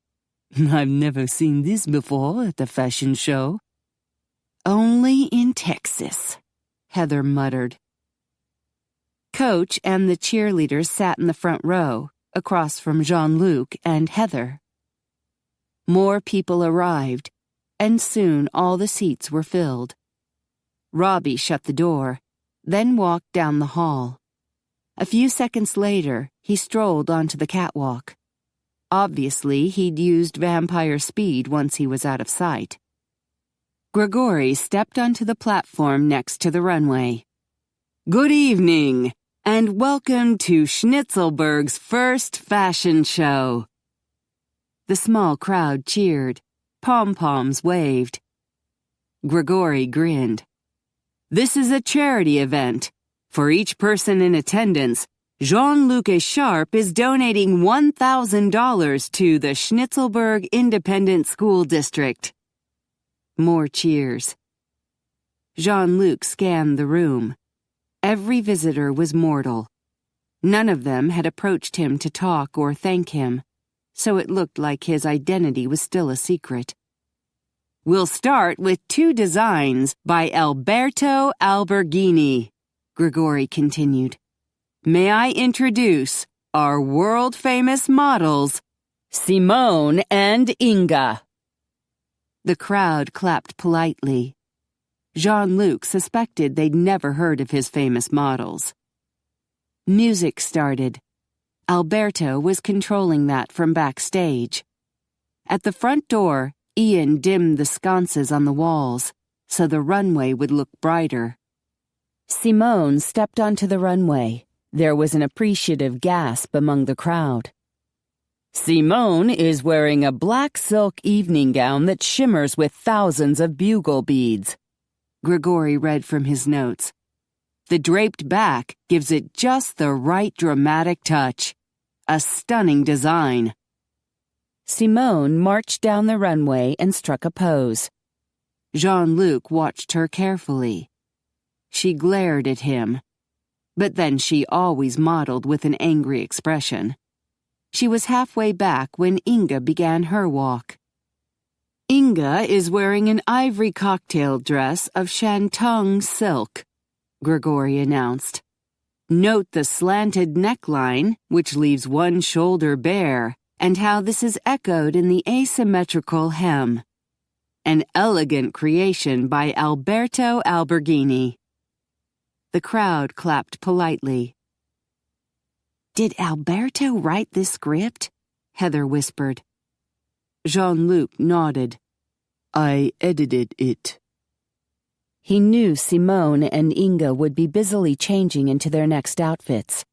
I've never seen this before at a fashion show. Only in Texas, Heather muttered. Coach and the cheerleaders sat in the front row, across from Jean-Luc and Heather. More people arrived, and soon all the seats were filled. Robbie shut the door, then walked down the hall. A few seconds later, he strolled onto the catwalk. Obviously, he'd used vampire speed once he was out of sight. Grigori stepped onto the platform next to the runway. Good evening, and welcome to Schnitzelberg's first fashion show. The small crowd cheered. Pom-poms waved. Grigori grinned. This is a charity event. For each person in attendance, Jean-Luc Echarpe is donating $1,000 to the Schnitzelberg Independent School District. More cheers. Jean-Luc scanned the room. Every visitor was mortal. None of them had approached him to talk or thank him, so it looked like his identity was still a secret. We'll start with 2 designs by Alberto Alberghini, Grigori continued. May I introduce our world-famous models, Simone and Inga. The crowd clapped politely. Jean-Luc suspected they'd never heard of his famous models. Music started. Alberto was controlling that from backstage. At the front door, Ian dimmed the sconces on the walls, so the runway would look brighter. Simone stepped onto the runway. There was an appreciative gasp among the crowd. Simone is wearing a black silk evening gown that shimmers with thousands of bugle beads. Grigori read from his notes. The draped back gives it just the right dramatic touch. A stunning design. Simone marched down the runway and struck a pose. Jean-Luc watched her carefully. She glared at him. but then she always modeled with an angry expression. She was halfway back when Inga began her walk. Inga is wearing an ivory cocktail dress of shantung silk, Grigori announced. Note the slanted neckline, which leaves one shoulder bare, and how this is echoed in the asymmetrical hem. An elegant creation by Alberto Alberghini. The crowd clapped politely. Did Alberto write this script? Heather whispered. Jean-Luc nodded. I edited it. He knew Simone and Inga would be busily changing into their next outfits.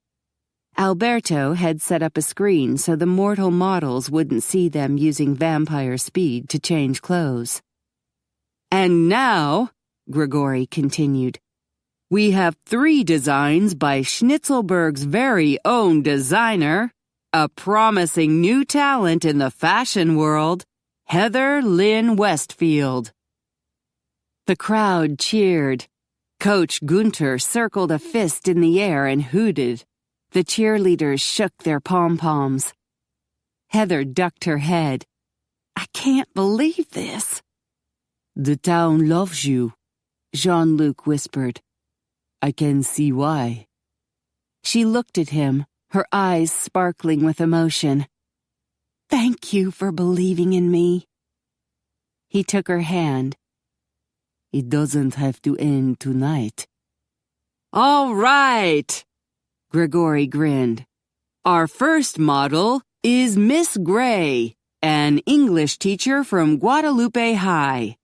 Alberto had set up a screen so the mortal models wouldn't see them using vampire speed to change clothes. And now, Grigori continued, we have 3 designs by Schnitzelberg's very own designer, a promising new talent in the fashion world, Heather Lynn Westfield. The crowd cheered. Coach Gunter circled a fist in the air and hooted. The cheerleaders shook their pom-poms. Heather ducked her head. I can't believe this. The town loves you, Jean-Luc whispered. I can see why. She looked at him, her eyes sparkling with emotion. Thank you for believing in me. He took her hand. It doesn't have to end tonight. All right, Grigori grinned. Our first model is Miss Gray, an English teacher from Guadalupe High.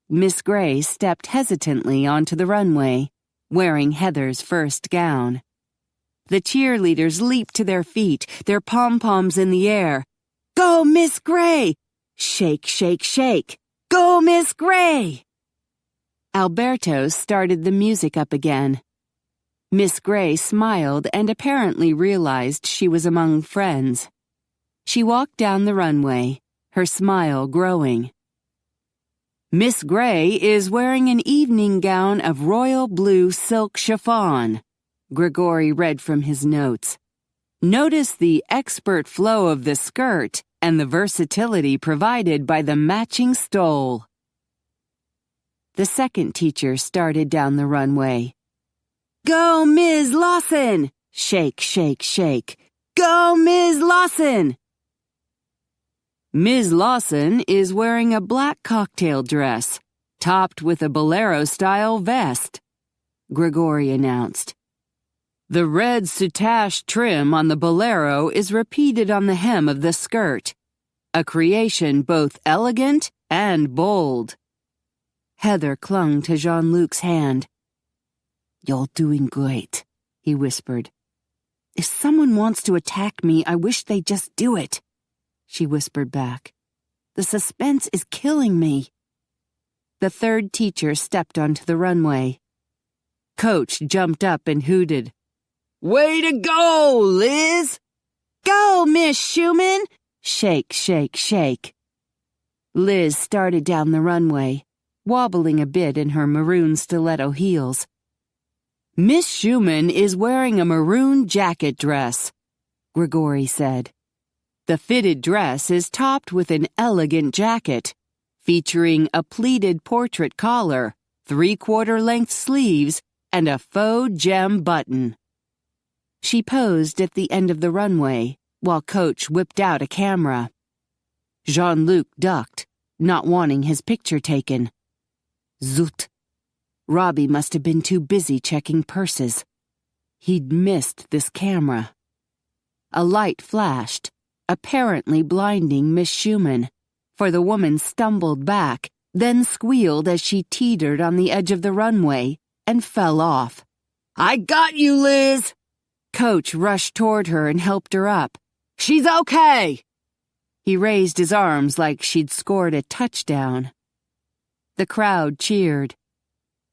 Miss Gray stepped hesitantly onto the runway, wearing Heather's first gown. The cheerleaders leaped to their feet, their pom-poms in the air. Go, Miss Gray! Shake, shake, shake! Go, Miss Gray! Alberto started the music up again. Miss Gray smiled and apparently realized she was among friends. She walked down the runway, her smile growing. Miss Gray is wearing an evening gown of royal blue silk chiffon, Grigori read from his notes. Notice the expert flow of the skirt and the versatility provided by the matching stole. The second teacher started down the runway. Go, Ms. Lawson! Shake, shake, shake. Go, Ms. Lawson! Ms. Lawson is wearing a black cocktail dress, topped with a bolero-style vest, Grigori announced. The red soutache trim on the bolero is repeated on the hem of the skirt, a creation both elegant and bold. Heather clung to Jean-Luc's hand. You're doing great, he whispered. If someone wants to attack me, I wish they'd just do it, she whispered back. The suspense is killing me. The third teacher stepped onto the runway. Coach jumped up and hooted. Way to go, Liz! Go, Miss Schumann! Shake, shake, shake. Liz started down the runway, wobbling a bit in her maroon stiletto heels. Miss Schumann is wearing a maroon jacket dress, Grigori said. The fitted dress is topped with an elegant jacket, featuring a pleated portrait collar, 3/4-length sleeves, and a faux gem button. She posed at the end of the runway, while Coach whipped out a camera. Jean-Luc ducked, not wanting his picture taken. Zoot! Robbie must have been too busy checking purses. He'd missed this camera. A light flashed, apparently blinding Miss Schumann, for the woman stumbled back, then squealed as she teetered on the edge of the runway and fell off. I got you, Liz! Coach rushed toward her and helped her up. She's okay! He raised his arms like she'd scored a touchdown. The crowd cheered.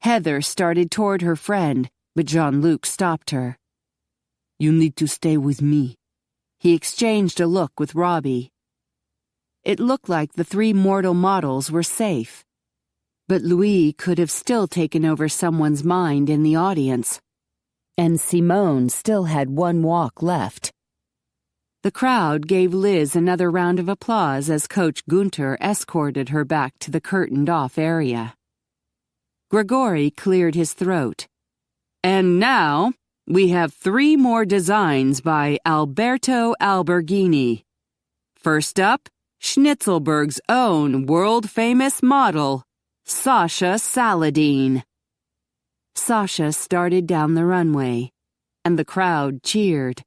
Heather started toward her friend, but Jean-Luc stopped her. You need to stay with me. He exchanged a look with Robbie. It looked like the 3 mortal models were safe. But Louis could have still taken over someone's mind in the audience. and Simone still had one walk left. The crowd gave Liz another round of applause as Coach Gunter escorted her back to the curtained-off area. Grigori cleared his throat. And now, we have 3 more designs by Alberto Alberghini. First up, Schnitzelberg's own world-famous model, Sasha Saladin. Sasha started down the runway, and the crowd cheered.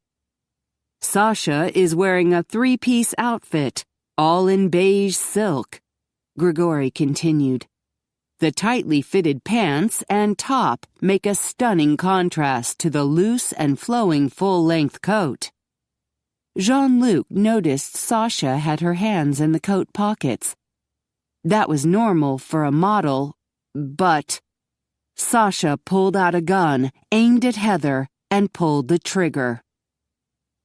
Sasha is wearing a 3-piece outfit, all in beige silk, Grigori continued. The tightly fitted pants and top make a stunning contrast to the loose and flowing full-length coat. Jean-Luc noticed Sasha had her hands in the coat pockets. That was normal for a model, but Sasha pulled out a gun, aimed at Heather, and pulled the trigger.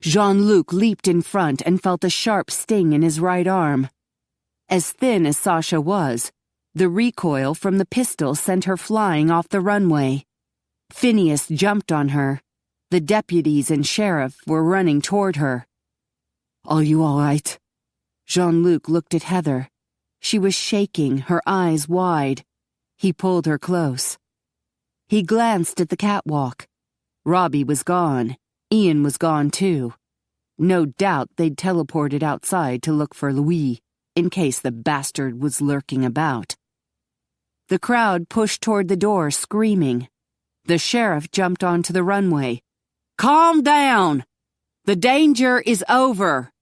Jean-Luc leaped in front and felt a sharp sting in his right arm. As thin as Sasha was, the recoil from the pistol sent her flying off the runway. Phineas jumped on her. The deputies and sheriff were running toward her. "Are you all right?" Jean-Luc looked at Heather. She was shaking, her eyes wide. He pulled her close. He glanced at the catwalk. Robbie was gone. Ian was gone too. No doubt they'd teleported outside to look for Louis, in case the bastard was lurking about. The crowd pushed toward the door, screaming. The sheriff jumped onto the runway. "Calm down! The danger is over!"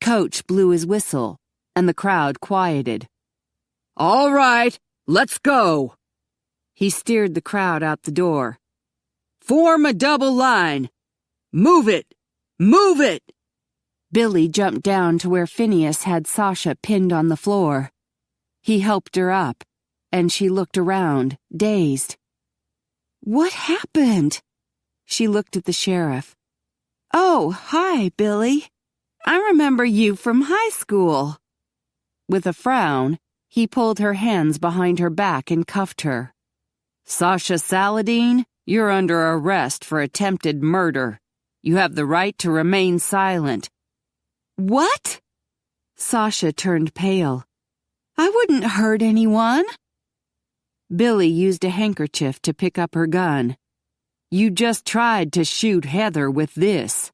Coach blew his whistle, and the crowd quieted. "All right, let's go!" He steered the crowd out the door. "Form a double line! Move it! Move it!" Billy jumped down to where Phineas had Sasha pinned on the floor. He helped her up, and she looked around, dazed. "What happened?" She looked at the sheriff. "Oh, hi, Billy. I remember you from high school." With a frown, he pulled her hands behind her back and cuffed her. "Sasha Saladin, you're under arrest for attempted murder. You have the right to remain silent." "What?" Sasha turned pale. "I wouldn't hurt anyone." Billy used a handkerchief to pick up her gun. "You just tried to shoot Heather with this."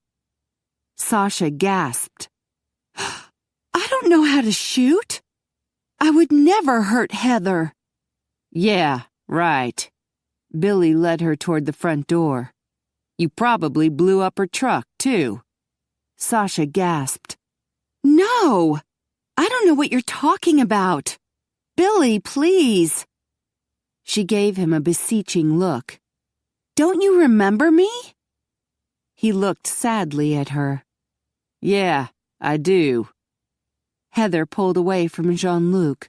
Sasha gasped. "I don't know how to shoot. I would never hurt Heather." "Yeah, right." Billy led her toward the front door. "You probably blew up her truck, too." Sasha gasped. "No! I don't know what you're talking about. Billy, please." She gave him a beseeching look. "Don't you remember me?" He looked sadly at her. "Yeah, I do." Heather pulled away from Jean-Luc.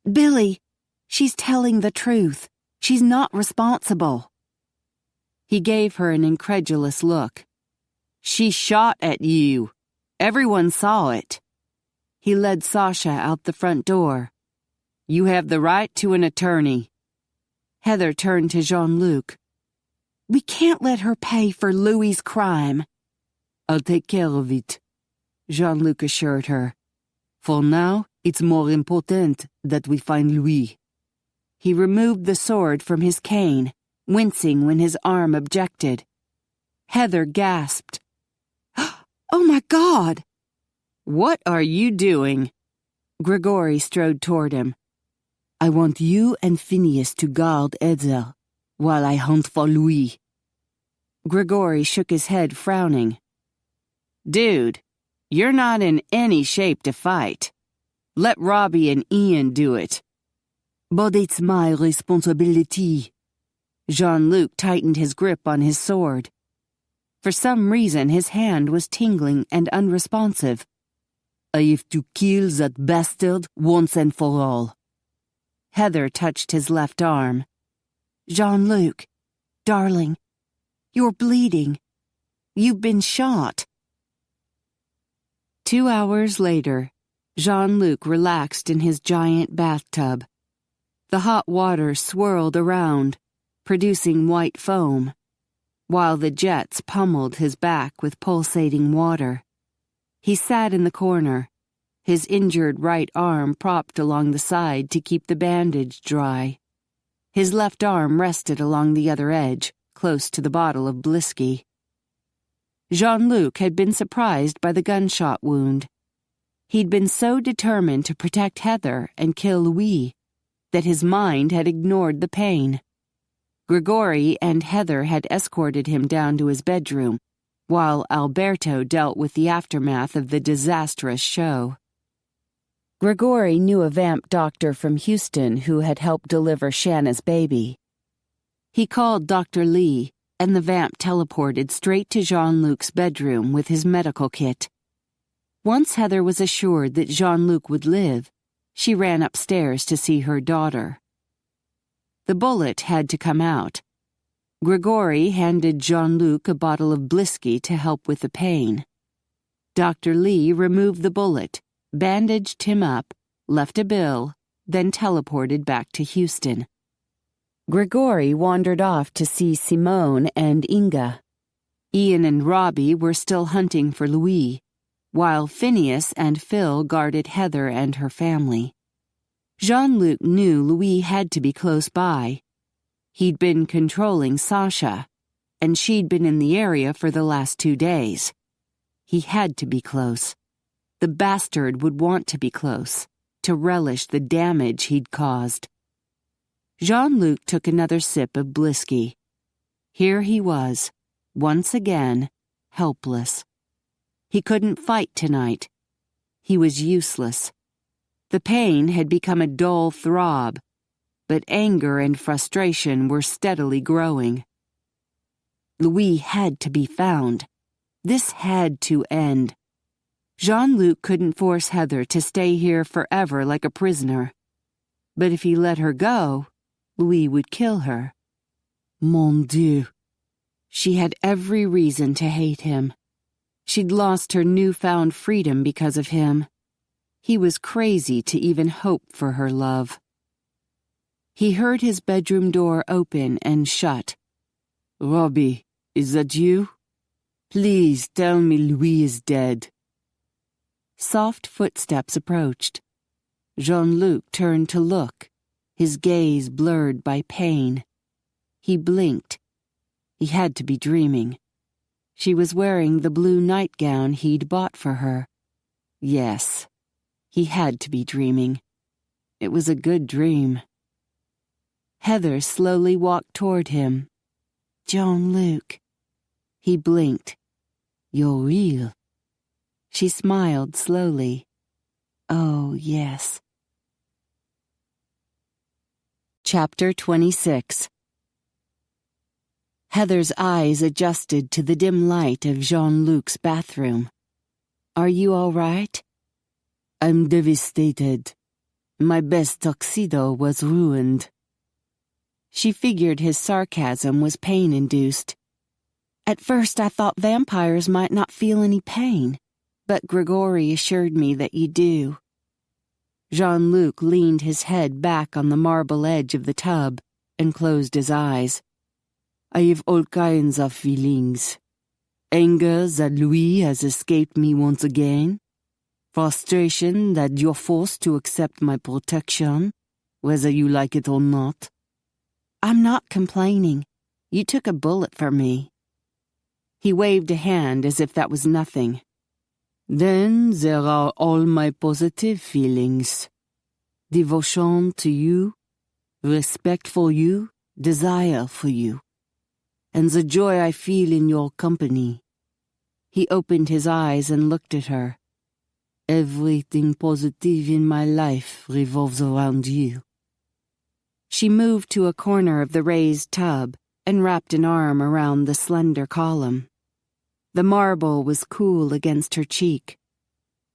"Billy, she's telling the truth. She's not responsible." He gave her an incredulous look. "She shot at you. Everyone saw it." He led Sasha out the front door. "You have the right to an attorney." Heather turned to Jean-Luc. "We can't let her pay for Louis's crime." "I'll take care of it," Jean-Luc assured her. "For now, it's more important that we find Louis." He removed the sword from his cane, wincing when his arm objected. Heather gasped. "Oh my God!" "What are you doing?" Grigori strode toward him. "I want you and Phineas to guard Ezel while I hunt for Louis." Grigori shook his head, frowning. "Dude, you're not in any shape to fight. Let Robbie and Ian do it." "But it's my responsibility." Jean-Luc tightened his grip on his sword. For some reason, his hand was tingling and unresponsive. "I have to kill that bastard once and for all." Heather touched his left arm. "Jean-Luc, darling, you're bleeding. You've been shot." 2 hours later, Jean-Luc relaxed in his giant bathtub. The hot water swirled around, producing white foam. while the jets pummeled his back with pulsating water. He sat in the corner, his injured right arm propped along the side to keep the bandage dry. His left arm rested along the other edge, close to the bottle of Blisky. Jean-Luc had been surprised by the gunshot wound. He'd been so determined to protect Heather and kill Louis that his mind had ignored the pain. Grigori and Heather had escorted him down to his bedroom, while Alberto dealt with the aftermath of the disastrous show. Grigori knew a vamp doctor from Houston who had helped deliver Shanna's baby. He called Dr. Lee, and the vamp teleported straight to Jean-Luc's bedroom with his medical kit. Once Heather was assured that Jean-Luc would live, she ran upstairs to see her daughter. The bullet had to come out. Grigori handed Jean-Luc a bottle of Blisky to help with the pain. Dr. Lee removed the bullet, bandaged him up, left a bill, then teleported back to Houston. Grigori wandered off to see Simone and Inga. Ian and Robbie were still hunting for Louis, while Phineas and Phil guarded Heather and her family. Jean-Luc knew Louis had to be close by. He'd been controlling Sasha, and she'd been in the area for the last 2 days. He had to be close. The bastard would want to be close, to relish the damage he'd caused. Jean-Luc took another sip of Blisky. Here he was, once again, helpless. He couldn't fight tonight. He was useless. The pain had become a dull throb, but anger and frustration were steadily growing. Louis had to be found. This had to end. Jean-Luc couldn't force Heather to stay here forever like a prisoner. But if he let her go, Louis would kill her. Mon Dieu. She had every reason to hate him. She'd lost her newfound freedom because of him. He was crazy to even hope for her love. He heard his bedroom door open and shut. Robbie, is that you? Please tell me Louis is dead. Soft footsteps approached. Jean-Luc turned to look, his gaze blurred by pain. He blinked. He had to be dreaming. She was wearing the blue nightgown he'd bought for her. Yes, he had to be dreaming. It was a good dream. Heather slowly walked toward him. Jean-Luc. He blinked. You're real. She smiled slowly. Oh, yes. Chapter 26. Heather's eyes adjusted to the dim light of Jean-Luc's bathroom. Are you all right? I'm devastated. My best tuxedo was ruined. She figured his sarcasm was pain-induced. At first I thought vampires might not feel any pain, but Grigori assured me that you do. Jean-Luc leaned his head back on the marble edge of the tub and closed his eyes. I have all kinds of feelings. Anger that Louis has escaped me once again. Frustration that you're forced to accept my protection, whether you like it or not. I'm not complaining. You took a bullet for me. He waved a hand as if that was nothing. Then there are all my positive feelings. Devotion to you, respect for you, desire for you, and the joy I feel in your company. He opened his eyes and looked at her. Everything positive in my life revolves around you. She moved to a corner of the raised tub and wrapped an arm around the slender column. The marble was cool against her cheek.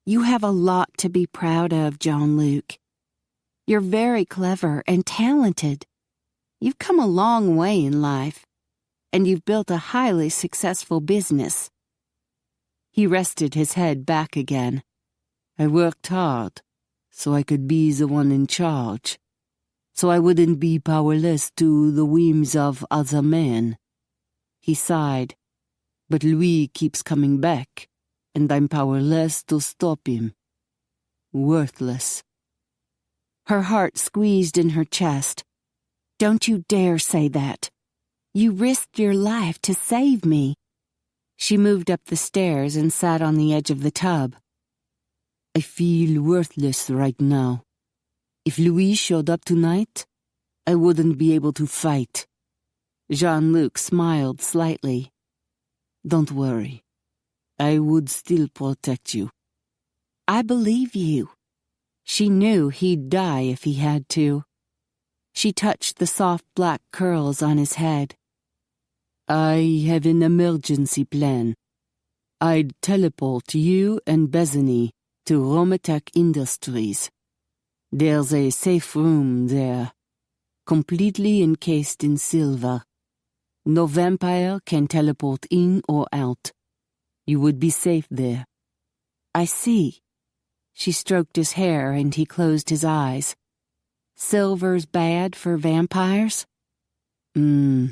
You have a lot to be proud of, Jean-Luc. You're very clever and talented. You've come a long way in life, and you've built a highly successful business. He rested his head back again. I worked hard, so I could be the one in charge, so I wouldn't be powerless to the whims of other men. He sighed. But Louis keeps coming back, and I'm powerless to stop him. Worthless. Her heart squeezed in her chest. Don't you dare say that. You risked your life to save me. She moved up the stairs and sat on the edge of the tub. I feel worthless right now. If Louis showed up tonight, I wouldn't be able to fight. Jean-Luc smiled slightly. Don't worry. I would still protect you. I believe you. She knew he'd die if he had to. She touched the soft black curls on his head. I have an emergency plan. I'd teleport you and Bethany to Romatech Industries. There's a safe room there, completely encased in silver. No vampire can teleport in or out. You would be safe there. I see. She stroked his hair and he closed his eyes. Silver's bad for vampires? Hmm.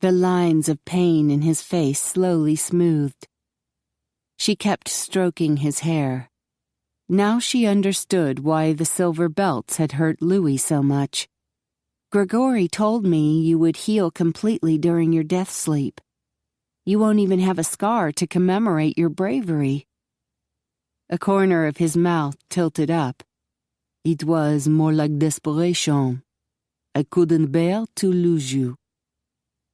The lines of pain in his face slowly smoothed. She kept stroking his hair. Now she understood why the silver belts had hurt Louis so much. Grigori told me you would heal completely during your death sleep. You won't even have a scar to commemorate your bravery. A corner of his mouth tilted up. It was more like desperation. I couldn't bear to lose you.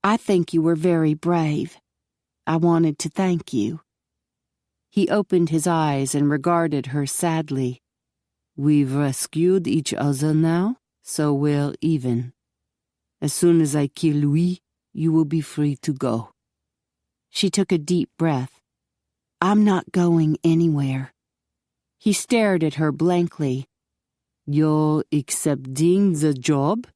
I think you were very brave. I wanted to thank you. He opened his eyes and regarded her sadly. We've rescued each other now, so we're even. As soon as I kill Louis, you will be free to go. She took a deep breath. I'm not going anywhere. He stared at her blankly. You're accepting the job?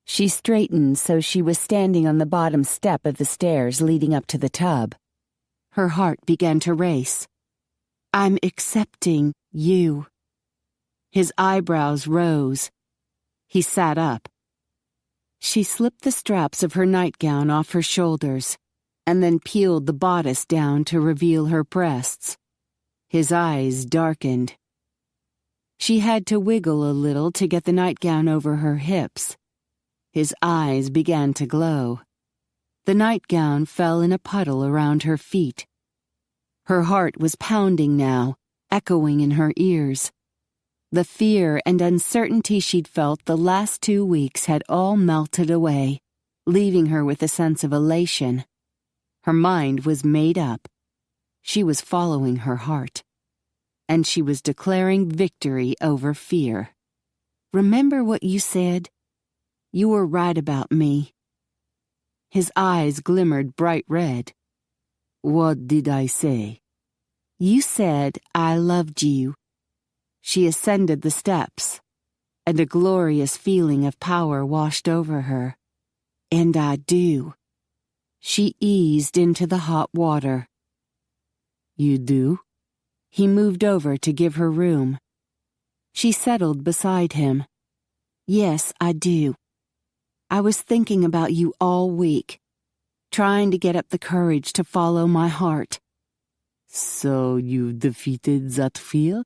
She straightened so she was standing on the bottom step of the stairs leading up to the tub. Her heart began to race. I'm accepting you. His eyebrows rose. He sat up. She slipped the straps of her nightgown off her shoulders and then peeled the bodice down to reveal her breasts. His eyes darkened. She had to wiggle a little to get the nightgown over her hips. His eyes began to glow. The nightgown fell in a puddle around her feet. Her heart was pounding now, echoing in her ears. The fear and uncertainty she'd felt the last 2 weeks had all melted away, leaving her with a sense of elation. Her mind was made up. She was following her heart. And she was declaring victory over fear. Remember what you said? You were right about me. His eyes glimmered bright red. What did I say? You said I loved you. She ascended the steps, and a glorious feeling of power washed over her. And I do. She eased into the hot water. You do? He moved over to give her room. She settled beside him. Yes, I do. I was thinking about you all week, trying to get up the courage to follow my heart. So you've defeated that fear?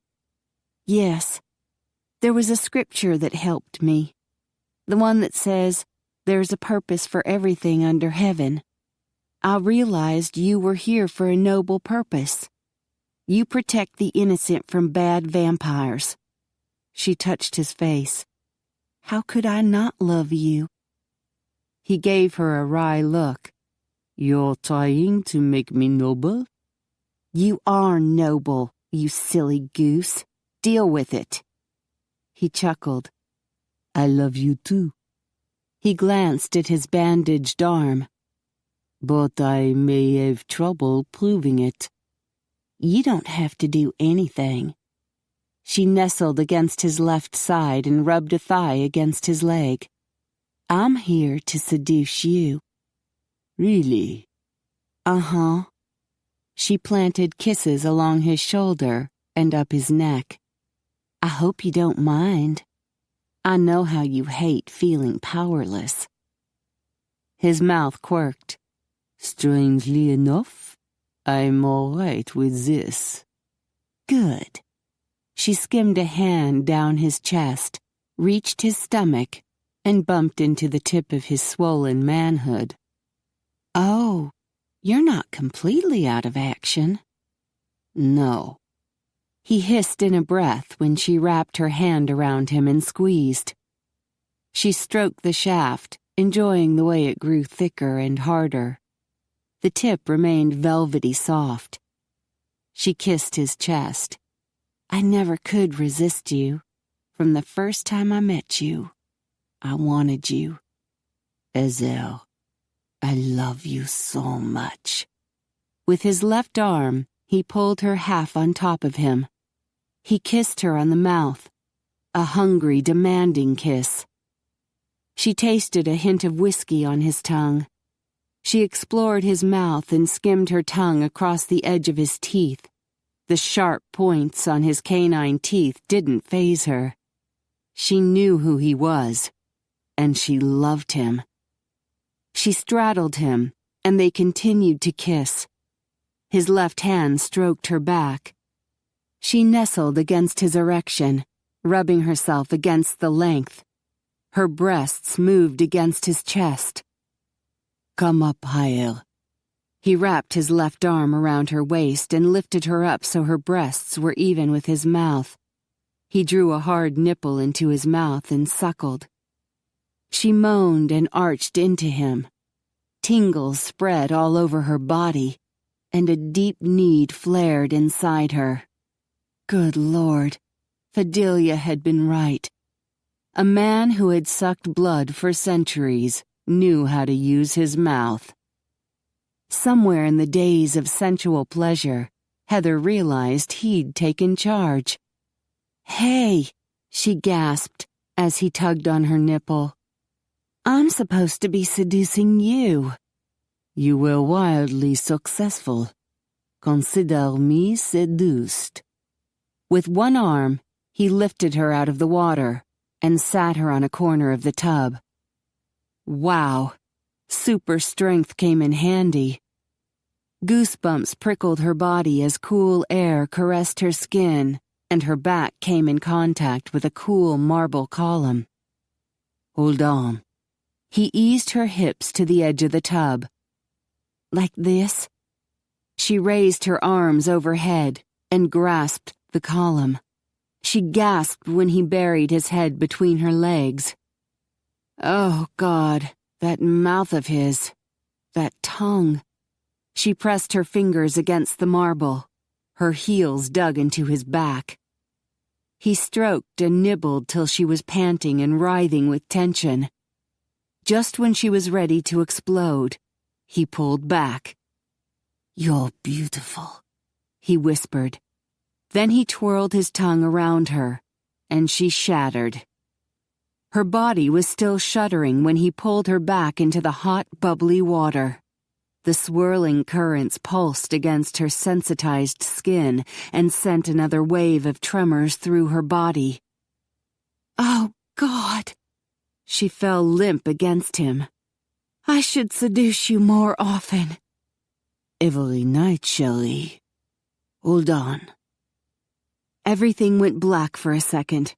Yes. There was a scripture that helped me. The one that says, there's a purpose for everything under heaven. I realized you were here for a noble purpose. You protect the innocent from bad vampires. She touched his face. How could I not love you? He gave her a wry look. You're trying to make me noble? You are noble, you silly goose. Deal with it. He chuckled. I love you too. He glanced at his bandaged arm. But I may have trouble proving it. You don't have to do anything. She nestled against his left side and rubbed a thigh against his leg. I'm here to seduce you. Really? Uh-huh. She planted kisses along his shoulder and up his neck. I hope you don't mind. I know how you hate feeling powerless. His mouth quirked. Strangely enough, I'm all right with this. Good. She skimmed a hand down his chest, reached his stomach, and bumped into the tip of his swollen manhood. Oh, you're not completely out of action. No. He hissed in a breath when she wrapped her hand around him and squeezed. She stroked the shaft, enjoying the way it grew thicker and harder. The tip remained velvety soft. She kissed his chest. I never could resist you. From the first time I met you, I wanted you. Ezel, I love you so much. With his left arm, he pulled her half on top of him. He kissed her on the mouth, a hungry, demanding kiss. She tasted a hint of whiskey on his tongue. She explored his mouth and skimmed her tongue across the edge of his teeth. The sharp points on his canine teeth didn't faze her. She knew who he was, and she loved him. She straddled him, and they continued to kiss. His left hand stroked her back. She nestled against his erection, rubbing herself against the length. Her breasts moved against his chest. Come up higher. He wrapped his left arm around her waist and lifted her up so her breasts were even with his mouth. He drew a hard nipple into his mouth and suckled. She moaned and arched into him. Tingles spread all over her body, and a deep need flared inside her. Good Lord, Fidelia had been right. A man who had sucked blood for centuries knew how to use his mouth. Somewhere in the days of sensual pleasure, Heather realized he'd taken charge. Hey, she gasped as he tugged on her nipple. I'm supposed to be seducing you. You were wildly successful. Consider me seduced. With one arm, he lifted her out of the water and sat her on a corner of the tub. Wow, super strength came in handy. Goosebumps prickled her body as cool air caressed her skin, and her back came in contact with a cool marble column. Hold on. He eased her hips to the edge of the tub. Like this? She raised her arms overhead and grasped the column. She gasped when he buried his head between her legs. Oh, God, that mouth of his, that tongue. She pressed her fingers against the marble. Her heels dug into his back. He stroked and nibbled till she was panting and writhing with tension. Just when she was ready to explode, he pulled back. You're beautiful, he whispered. Then he twirled his tongue around her, and she shattered. Her body was still shuddering when he pulled her back into the hot, bubbly water. The swirling currents pulsed against her sensitized skin and sent another wave of tremors through her body. Oh, God! She fell limp against him. I should seduce you more often. Every night, Shelley. Hold on. Everything went black for a second.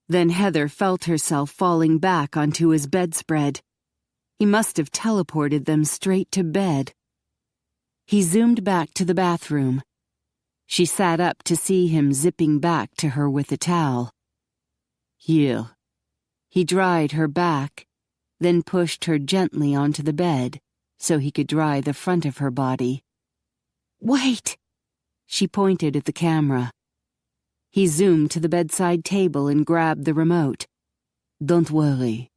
Then Heather felt herself falling back onto his bedspread. He must have teleported them straight to bed. He zoomed back to the bathroom. She sat up to see him zipping back to her with a towel. Here. He dried her back, then pushed her gently onto the bed so he could dry the front of her body. Wait! She pointed at the camera. He zoomed to the bedside table and grabbed the remote. Don't worry.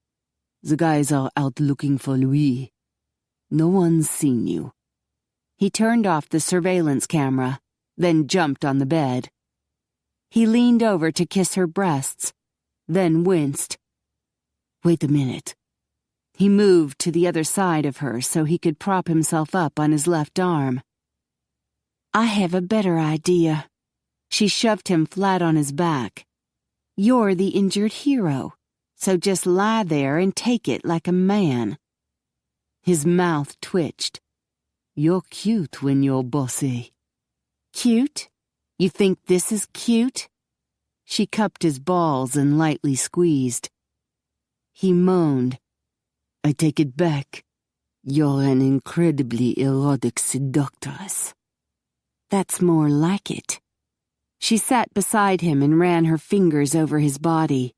The guys are out looking for Louis. No one's seen you. He turned off the surveillance camera, then jumped on the bed. He leaned over to kiss her breasts, then winced. Wait a minute. He moved to the other side of her so he could prop himself up on his left arm. I have a better idea. She shoved him flat on his back. You're the injured hero, so just lie there and take it like a man. His mouth twitched. You're cute when you're bossy. Cute? You think this is cute? She cupped his balls and lightly squeezed. He moaned. I take it back. You're an incredibly erotic seductress. That's more like it. She sat beside him and ran her fingers over his body.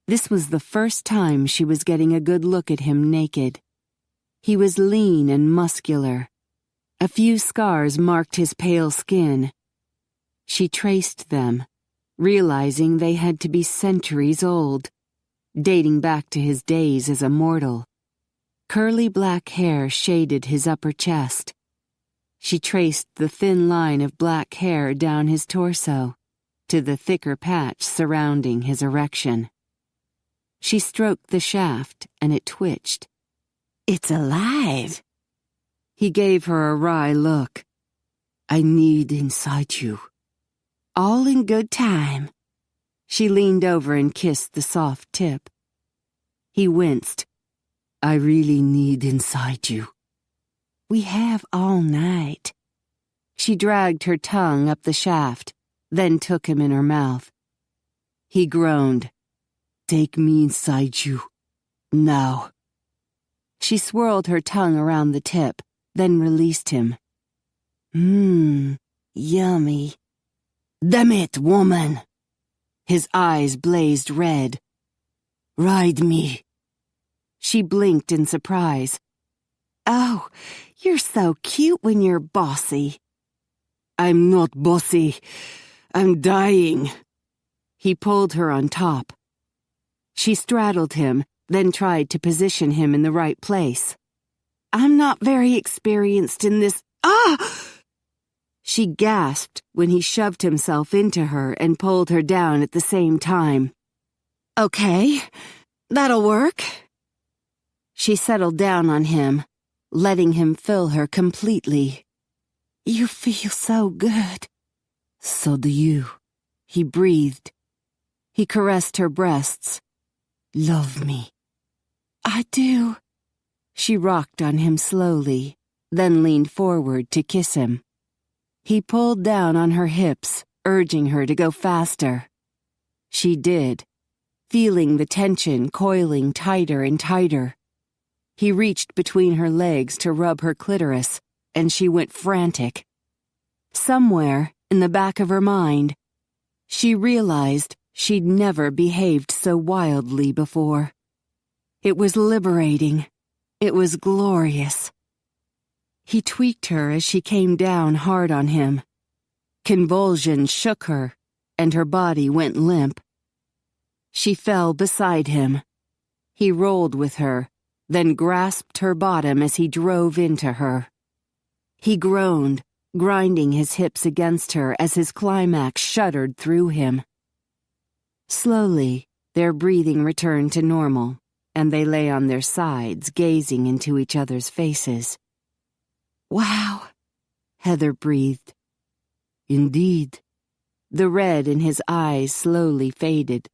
This was the first time she was getting a good look at him naked. He was lean and muscular. A few scars marked his pale skin. She traced them, realizing they had to be centuries old, dating back to his days as a mortal. Curly black hair shaded his upper chest. She traced the thin line of black hair down his torso, to the thicker patch surrounding his erection. She stroked the shaft, and it twitched. It's alive. He gave her a wry look. I need inside you. All in good time. She leaned over and kissed the soft tip. He winced. I really need inside you. We have all night. She dragged her tongue up the shaft, then took him in her mouth. He groaned. Take me inside you. Now. She swirled her tongue around the tip, then released him. Yummy. Damn it, woman! His eyes blazed red. Ride me. She blinked in surprise. Oh, you're so cute when you're bossy. I'm not bossy. I'm dying. He pulled her on top. She straddled him, then tried to position him in the right place. I'm not very experienced in this. Ah! She gasped when he shoved himself into her and pulled her down at the same time. Okay, that'll work. She settled down on him, letting him fill her completely. You feel so good. So do you. He breathed. He caressed her breasts. Love me. I do. She rocked on him slowly, then leaned forward to kiss him. He pulled down on her hips, urging her to go faster. She did, feeling the tension coiling tighter and tighter. He reached between her legs to rub her clitoris, and she went frantic. Somewhere, in the back of her mind, she realized she'd never behaved so wildly before. It was liberating. It was glorious. He tweaked her as she came down hard on him. Convulsions shook her, and her body went limp. She fell beside him. He rolled with her, then grasped her bottom as he drove into her. He groaned, grinding his hips against her as his climax shuddered through him. Slowly, their breathing returned to normal, and they lay on their sides, gazing into each other's faces. Wow, Heather breathed. Indeed. The red in his eyes slowly faded.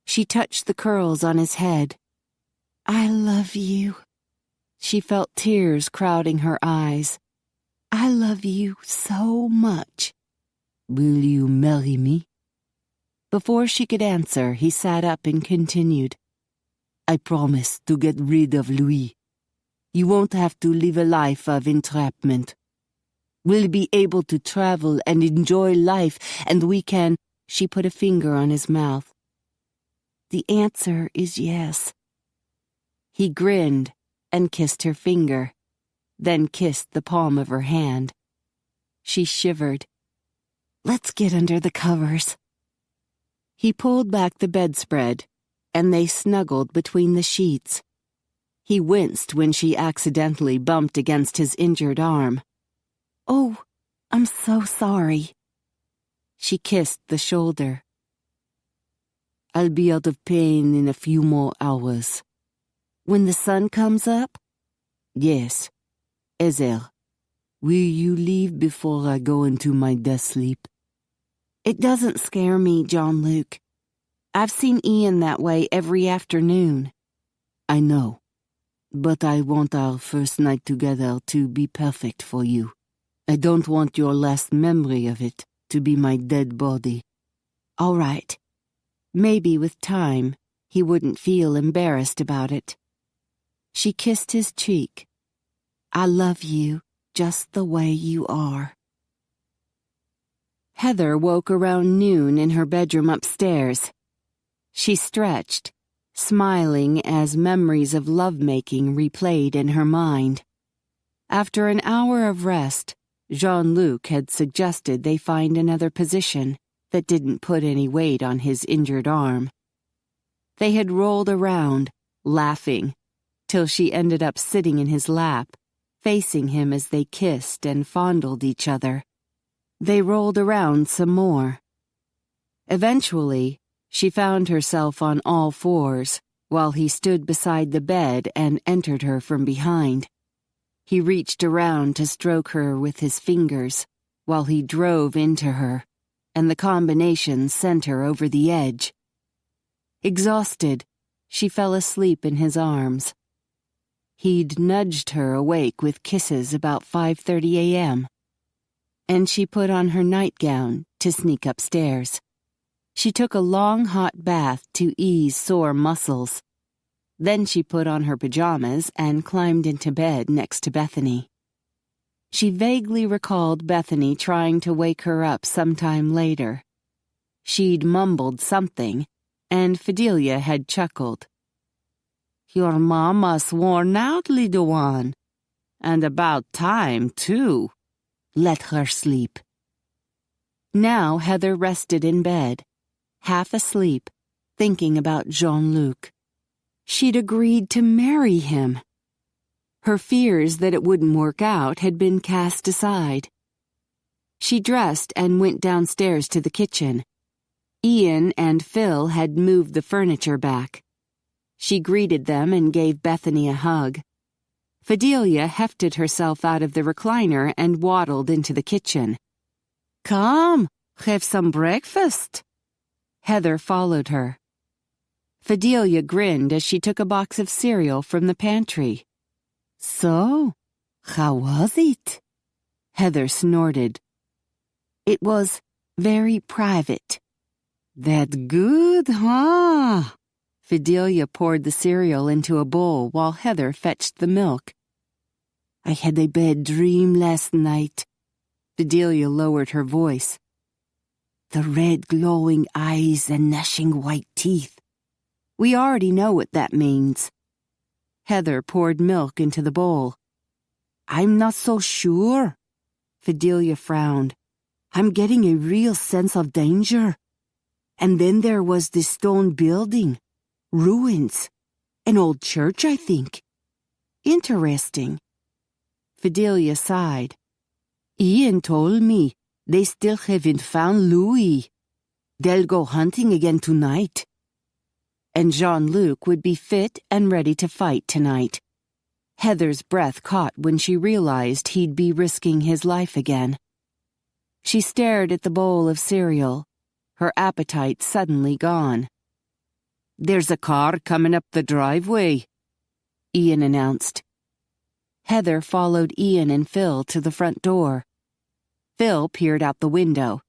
She touched the curls on his head. I love you. She felt tears crowding her eyes. I love you so much. Will you marry me? Before she could answer, he sat up and continued. I promise to get rid of Louis. You won't have to live a life of entrapment. We'll be able to travel and enjoy life, and we can... She put a finger on his mouth. The answer is yes. He grinned and kissed her finger, then kissed the palm of her hand. She shivered. Let's get under the covers. He pulled back the bedspread, and they snuggled between the sheets. He winced when she accidentally bumped against his injured arm. Oh, I'm so sorry. She kissed the shoulder. I'll be out of pain in a few more hours. When the sun comes up? Yes. Ezel, will you leave before I go into my death sleep? It doesn't scare me, But I want our first night together to be perfect for you. I don't want your last memory of it to be my dead body. All right. Maybe with time, he wouldn't feel embarrassed about it. She kissed his cheek. I love you just the way you are. Heather woke around noon in her bedroom upstairs. She stretched, smiling as memories of lovemaking replayed in her mind. After an hour of rest, Jean-Luc had suggested they find another position that didn't put any weight on his injured arm. They had rolled around, laughing, till she ended up sitting in his lap, facing him as they kissed and fondled each other. They rolled around some more. Eventually, she found herself on all fours while he stood beside the bed and entered her from behind. He reached around to stroke her with his fingers while he drove into her, and the combination sent her over the edge. Exhausted, she fell asleep in his arms. He'd nudged her awake with kisses about 5:30 a.m., and she put on her nightgown to sneak upstairs. She took a long hot bath to ease sore muscles. Then she put on her pajamas and climbed into bed next to Bethany. She vaguely recalled Bethany trying to wake her up sometime later. She'd mumbled something, and Fidelia had chuckled. Your mama's worn out, little one. And about time, too. Let her sleep. Now Heather rested in bed, half asleep, thinking about Jean-Luc. She'd agreed to marry him. Her fears that it wouldn't work out had been cast aside. She dressed and went downstairs to the kitchen. Ian and Phil had moved the furniture back. She greeted them and gave Bethany a hug. Fidelia hefted herself out of the recliner and waddled into the kitchen. Come, have some breakfast. Heather followed her. Fidelia grinned as she took a box of cereal from the pantry. So, how was it? Heather snorted. It was very private. That good, huh? Fidelia poured the cereal into a bowl while Heather fetched the milk. I had a bad dream last night. Fidelia lowered her voice. The red glowing eyes and gnashing white teeth. We already know what that means. Heather poured milk into the bowl. I'm not so sure. Fidelia frowned. I'm getting a real sense of danger. And then there was this stone building. Ruins. An old church, I think. Interesting. Fidelia sighed. Ian told me they still haven't found Louis. They'll go hunting again tonight. And Jean-Luc would be fit and ready to fight tonight. Heather's breath caught when she realized he'd be risking his life again. She stared at the bowl of cereal, her appetite suddenly gone. There's a car coming up the driveway, Ian announced. Heather followed Ian and Phil to the front door. Phil peered out the window.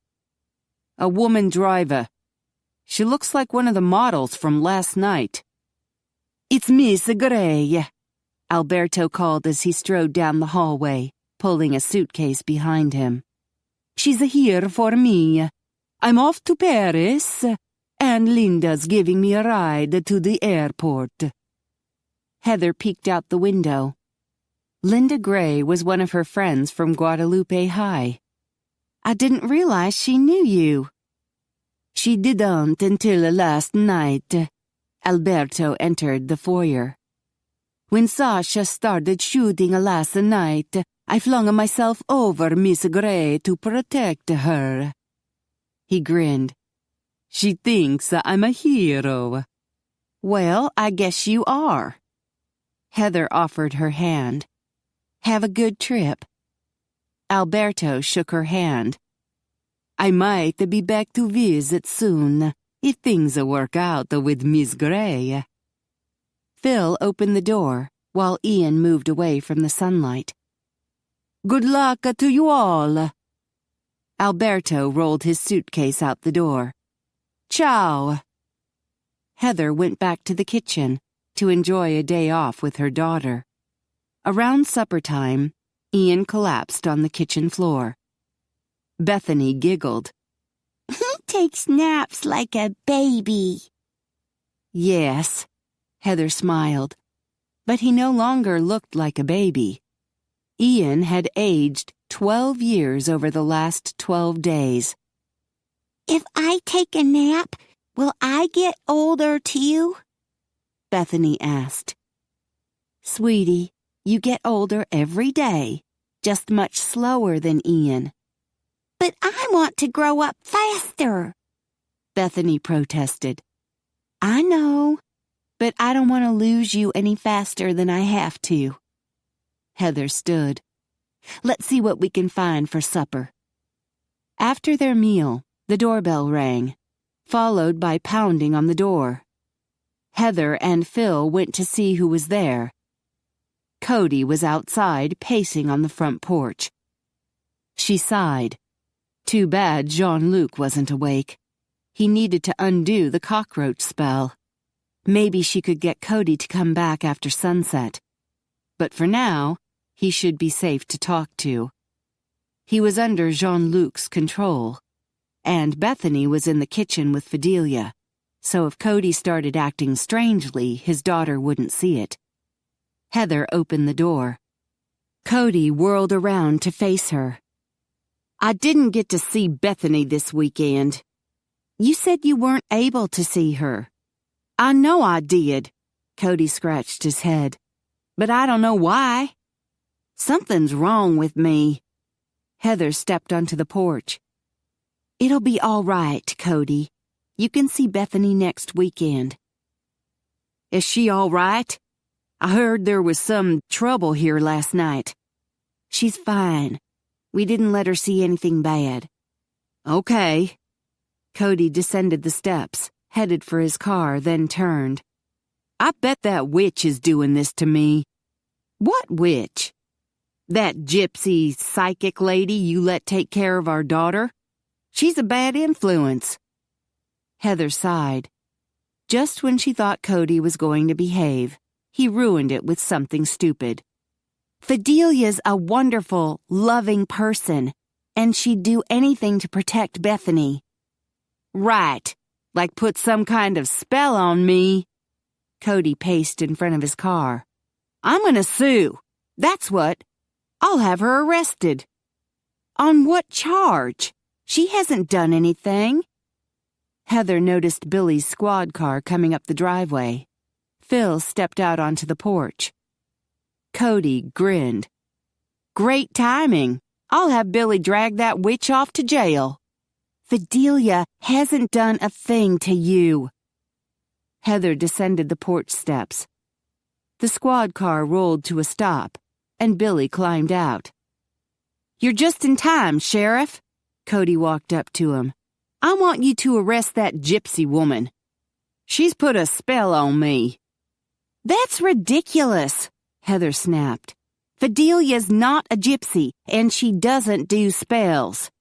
A woman driver. She looks like one of the models from last night. It's Miss Gray, Alberto called as he strode down the hallway, pulling a suitcase behind him. She's here for me. I'm off to Paris, and Linda's giving me a ride to the airport. Heather peeked out the window. Linda Gray was one of her friends from Guadalupe High. I didn't realize she knew you. She didn't until last night. Alberto entered the foyer. When Sasha started shooting last night, I flung myself over Miss Gray to protect her. He grinned. She thinks I'm a hero. Well, I guess you are. Heather offered her hand. Have a good trip. Alberto shook her hand. I might be back to visit soon, if things work out with Miss Gray. Phil opened the door, while Ian moved away from the sunlight. "Good luck to you all." Alberto rolled his suitcase out the door. "Ciao." Heather went back to the kitchen to enjoy a day off with her daughter. Around supper time, Ian collapsed on the kitchen floor. Bethany giggled. He takes naps like a baby. "Yes," Heather smiled, but he no longer looked like a baby. Ian had aged 12 years over the last 12 days. If I take a nap, will I get older too? Bethany asked. "Sweetie, you get older every day, just much slower than Ian." But I want to grow up faster. Bethany protested. "I know, but I don't want to lose you any faster than I have to." Heather stood. "Let's see what we can find for supper." After their meal, the doorbell rang, followed by pounding on the door. Heather and Phil went to see who was there. Cody was outside, pacing on the front porch. She sighed. Too bad Jean-Luc wasn't awake. He needed to undo the cockroach spell. Maybe she could get Cody to come back after sunset. But for now, he should be safe to talk to. He was under Jean-Luc's control, and Bethany was in the kitchen with Fidelia, so if Cody started acting strangely, his daughter wouldn't see it. Heather opened the door. Cody whirled around to face her. "I didn't get to see Bethany this weekend." "You said you weren't able to see her." "I know I did." Cody scratched his head. "But I don't know why. Something's wrong with me." Heather stepped onto the porch. "It'll be all right, Cody. You can see Bethany next weekend." "Is she all right? I heard there was some trouble here last night." "She's fine. We didn't let her see anything bad." "Okay." Cody descended the steps, headed for his car, then turned. "I bet that witch is doing this to me." "What witch?" "That gypsy psychic lady you let take care of our daughter. She's a bad influence." Heather sighed. Just when she thought Cody was going to behave, he ruined it with something stupid. "Fidelia's a wonderful, loving person, and she'd do anything to protect Bethany." "Right, like put some kind of spell on me." Cody paced in front of his car. "I'm gonna sue. That's what. I'll have her arrested." "On what charge? She hasn't done anything." Heather noticed Billy's squad car coming up the driveway. Phil stepped out onto the porch. Cody grinned. "Great timing. I'll have Billy drag that witch off to jail." "Fidelia hasn't done a thing to you." Heather descended the porch steps. The squad car rolled to a stop, and Billy climbed out. "You're just in time, Sheriff." Cody walked up to him. "I want you to arrest that gypsy woman. She's put a spell on me." "That's ridiculous," Heather snapped. "Fidelia's not a gypsy, and she doesn't do spells."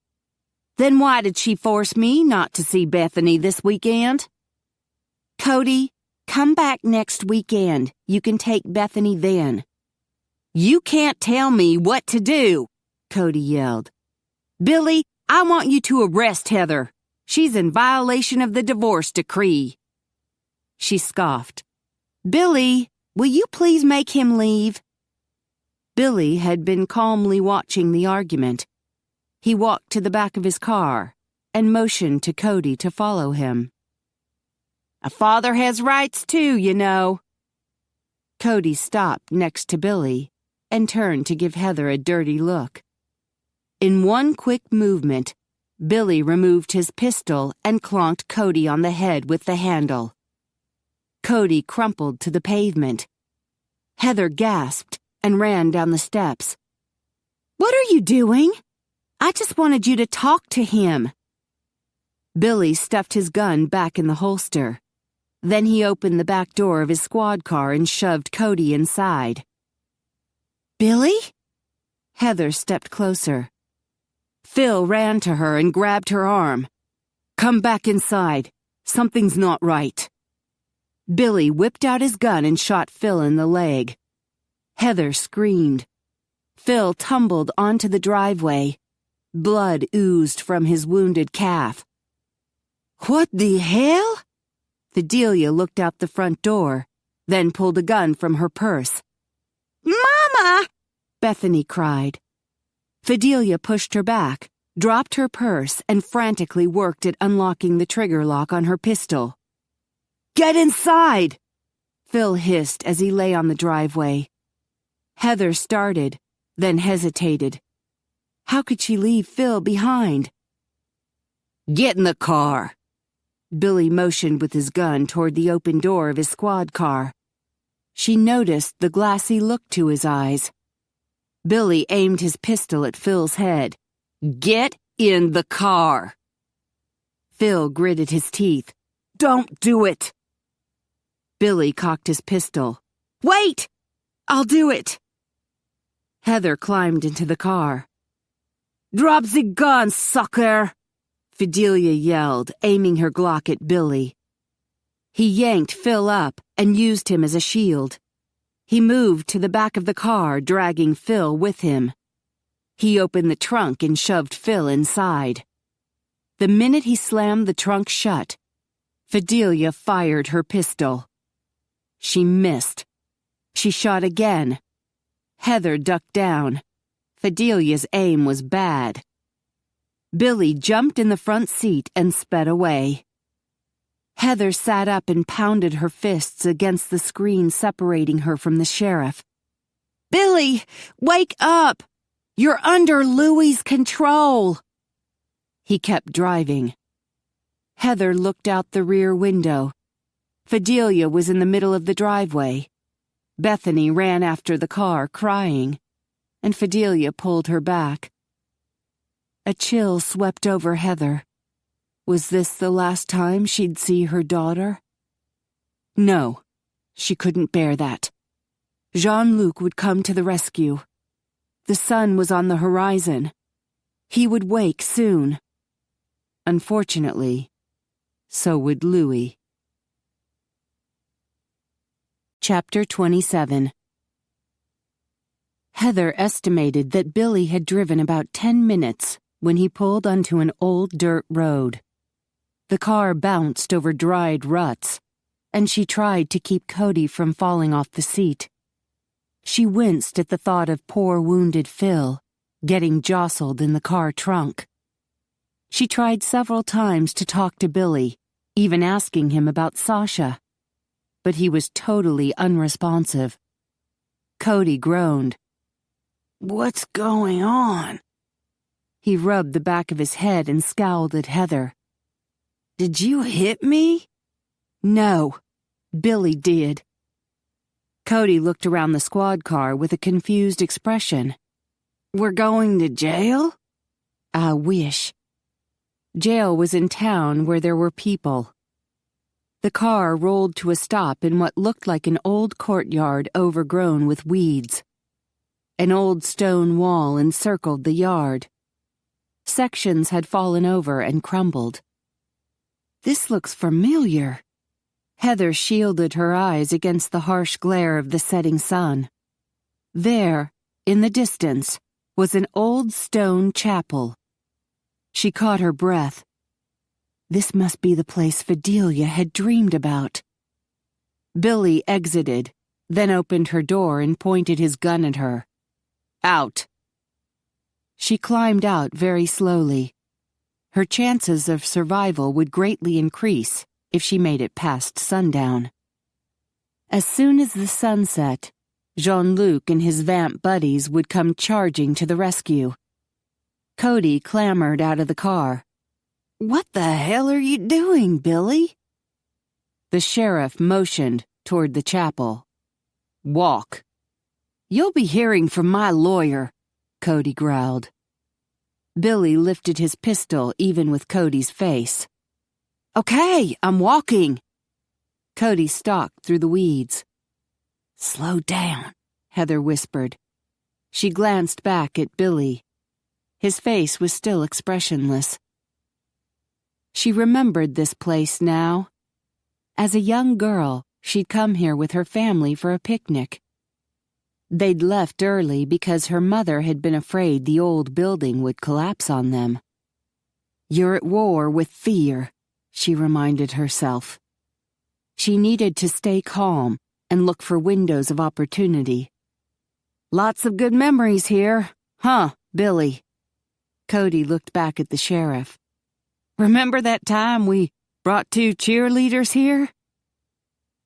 "Then why did she force me not to see Bethany this weekend?" "Cody, come back next weekend. You can take Bethany then." "You can't tell me what to do," Cody yelled. "Billy, I want you to arrest Heather. She's in violation of the divorce decree." She scoffed. "Billy, will you please make him leave?" Billy had been calmly watching the argument. He walked to the back of his car and motioned to Cody to follow him. "A father has rights too, you know." Cody stopped next to Billy and turned to give Heather a dirty look. In one quick movement, Billy removed his pistol and clonked Cody on the head with the handle. Cody crumpled to the pavement. Heather gasped and ran down the steps. "What are you doing? I just wanted you to talk to him." Billy stuffed his gun back in the holster. Then he opened the back door of his squad car and shoved Cody inside. Billy? Heather stepped closer. Phil ran to her and grabbed her arm. Come back inside. Something's not right. Billy whipped out his gun and shot Phil in the leg. Heather screamed. Phil tumbled onto the driveway. Blood oozed from his wounded calf. What the hell? Fidelia looked out the front door, then pulled a gun from her purse. Mama! Bethany cried. Fidelia pushed her back, dropped her purse, and frantically worked at unlocking the trigger lock on her pistol. Get inside! Phil hissed as he lay on the driveway. Heather started, then hesitated. How could she leave Phil behind? Get in the car. Billy motioned with his gun toward the open door of his squad car. She noticed the glassy look to his eyes. Billy aimed his pistol at Phil's head. Get in the car. Phil gritted his teeth. Don't do it. Billy cocked his pistol. Wait! I'll do it. Heather climbed into the car. Drop the gun, sucker! Fidelia yelled, aiming her Glock at Billy. He yanked Phil up and used him as a shield. He moved to the back of the car, dragging Phil with him. He opened the trunk and shoved Phil inside. The minute he slammed the trunk shut, Fidelia fired her pistol. She missed. She shot again. Heather ducked down. Fidelia's aim was bad. Billy jumped in the front seat and sped away. Heather sat up and pounded her fists against the screen separating her from the sheriff. Billy, wake up! You're under Louie's control. He kept driving. Heather looked out the rear window. Fidelia was in the middle of the driveway. Bethany ran after the car, crying, and Fidelia pulled her back. A chill swept over Heather. Was this the last time she'd see her daughter? No, she couldn't bear that. Jean-Luc would come to the rescue. The sun was on the horizon. He would wake soon. Unfortunately, so would Louis. Chapter 27. Heather estimated that Billy had driven about 10 minutes when he pulled onto an old dirt road. The car bounced over dried ruts, and she tried to keep Cody from falling off the seat. She winced at the thought of poor wounded Phil getting jostled in the car trunk. She tried several times to talk to Billy, even asking him about Sasha, but he was totally unresponsive. Cody groaned. What's going on? He rubbed the back of his head and scowled at Heather. Did you hit me? No, Billy did. Cody looked around the squad car with a confused expression. We're going to jail? I wish. Jail was in town where there were people. The car rolled to a stop in what looked like an old courtyard overgrown with weeds. An old stone wall encircled the yard. Sections had fallen over and crumbled. This looks familiar. Heather shielded her eyes against the harsh glare of the setting sun. There, in the distance, was an old stone chapel. She caught her breath. This must be the place Fidelia had dreamed about. Billy exited, then opened her door and pointed his gun at her. Out. She climbed out very slowly. Her chances of survival would greatly increase if she made it past sundown. As soon as the sun set, Jean-Luc and his vamp buddies would come charging to the rescue. Cody clambered out of the car. What the hell are you doing, Billy? The sheriff motioned toward the chapel. Walk. You'll be hearing from my lawyer, Cody growled. Billy lifted his pistol even with Cody's face. Okay, I'm walking. Cody stalked through the weeds. Slow down, Heather whispered. She glanced back at Billy. His face was still expressionless. She remembered this place now. As a young girl, she'd come here with her family for a picnic. They'd left early because her mother had been afraid the old building would collapse on them. "You're at war with fear," she reminded herself. She needed to stay calm and look for windows of opportunity. "Lots of good memories here, huh, Billy?" Cody looked back at the sheriff. "Remember that time we brought 2 cheerleaders here?"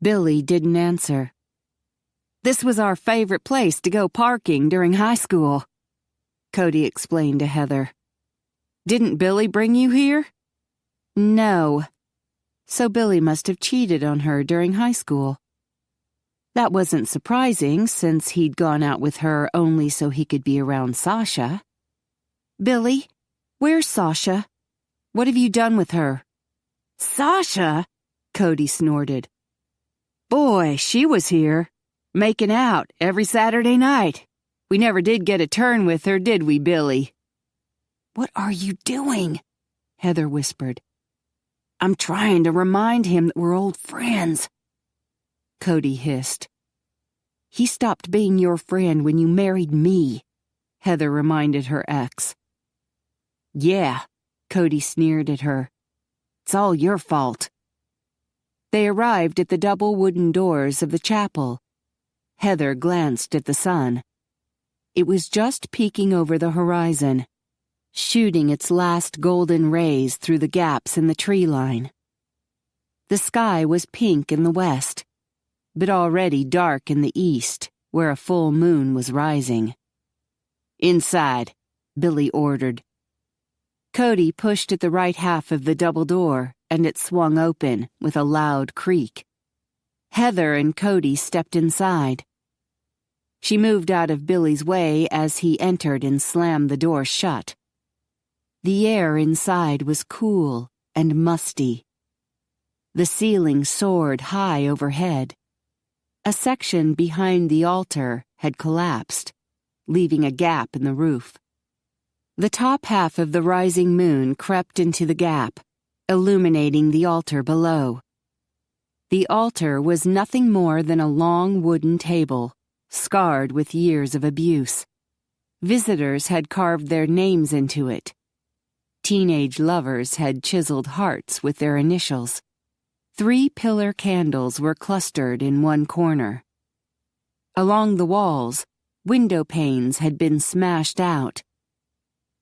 Billy didn't answer. "This was our favorite place to go parking during high school," Cody explained to Heather. "Didn't Billy bring you here?" "No." So Billy must have cheated on her during high school. That wasn't surprising, since he'd gone out with her only so he could be around Sasha. "Billy, where's Sasha? What have you done with her?" "Sasha?" Cody snorted. "Boy, she was here, making out every Saturday night. We never did get a turn with her, did we, Billy?" "What are you doing?" Heather whispered. "I'm trying to remind him that we're old friends," Cody hissed. "He stopped being your friend when you married me," Heather reminded her ex. "Yeah," Cody sneered at her. "It's all your fault." They arrived at the double wooden doors of the chapel. Heather glanced at the sun. It was just peeking over the horizon, shooting its last golden rays through the gaps in the tree line. The sky was pink in the west, but already dark in the east, where a full moon was rising. "Inside," Billy ordered. Cody pushed at the right half of the double door, and it swung open with a loud creak. Heather and Cody stepped inside. She moved out of Billy's way as he entered and slammed the door shut. The air inside was cool and musty. The ceiling soared high overhead. A section behind the altar had collapsed, leaving a gap in the roof. The top half of the rising moon crept into the gap, illuminating the altar below. The altar was nothing more than a long wooden table, scarred with years of abuse. Visitors had carved their names into it. Teenage lovers had chiseled hearts with their initials. 3 pillar candles were clustered in one corner. Along the walls, window panes had been smashed out.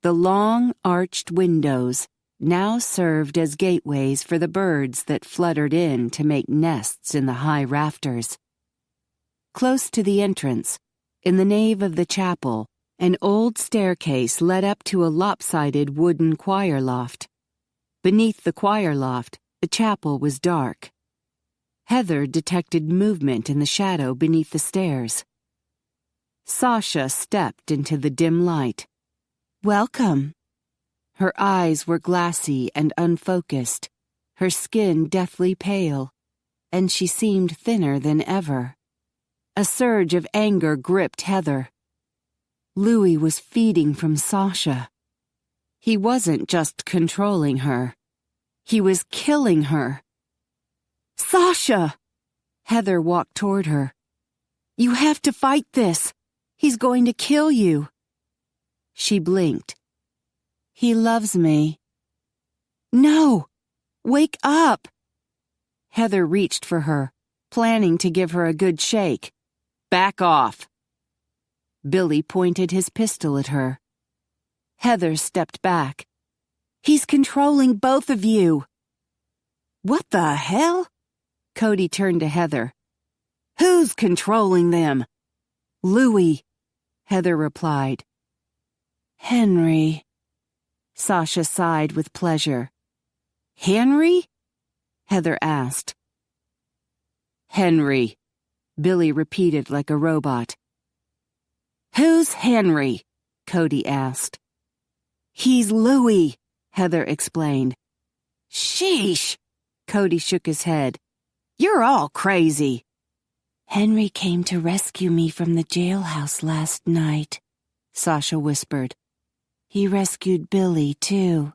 The long, arched windows now served as gateways for the birds that fluttered in to make nests in the high rafters. Close to the entrance, in the nave of the chapel, an old staircase led up to a lopsided wooden choir loft. Beneath the choir loft, the chapel was dark. Heather detected movement in the shadow beneath the stairs. Sasha stepped into the dim light. "Welcome." Her eyes were glassy and unfocused, her skin deathly pale, and she seemed thinner than ever. A surge of anger gripped Heather. Louis was feeding from Sasha. He wasn't just controlling her. He was killing her. "Sasha!" Heather walked toward her. "You have to fight this. He's going to kill you." She blinked. "He loves me." "No! Wake up!" Heather reached for her, planning to give her a good shake. "Back off!" Billy pointed his pistol at her. Heather stepped back. "He's controlling both of you." "What the hell?" Cody turned to Heather. "Who's controlling them?" "Louis," Heather replied. "Henry." Sasha sighed with pleasure. "Henry?" Heather asked. "Henry," Billy repeated like a robot. "Who's Henry?" Cody asked. "He's Louis," Heather explained. "Sheesh!" Cody shook his head. You're all crazy. Henry came to rescue me from the jailhouse last night, Sasha whispered. He rescued Billy, too.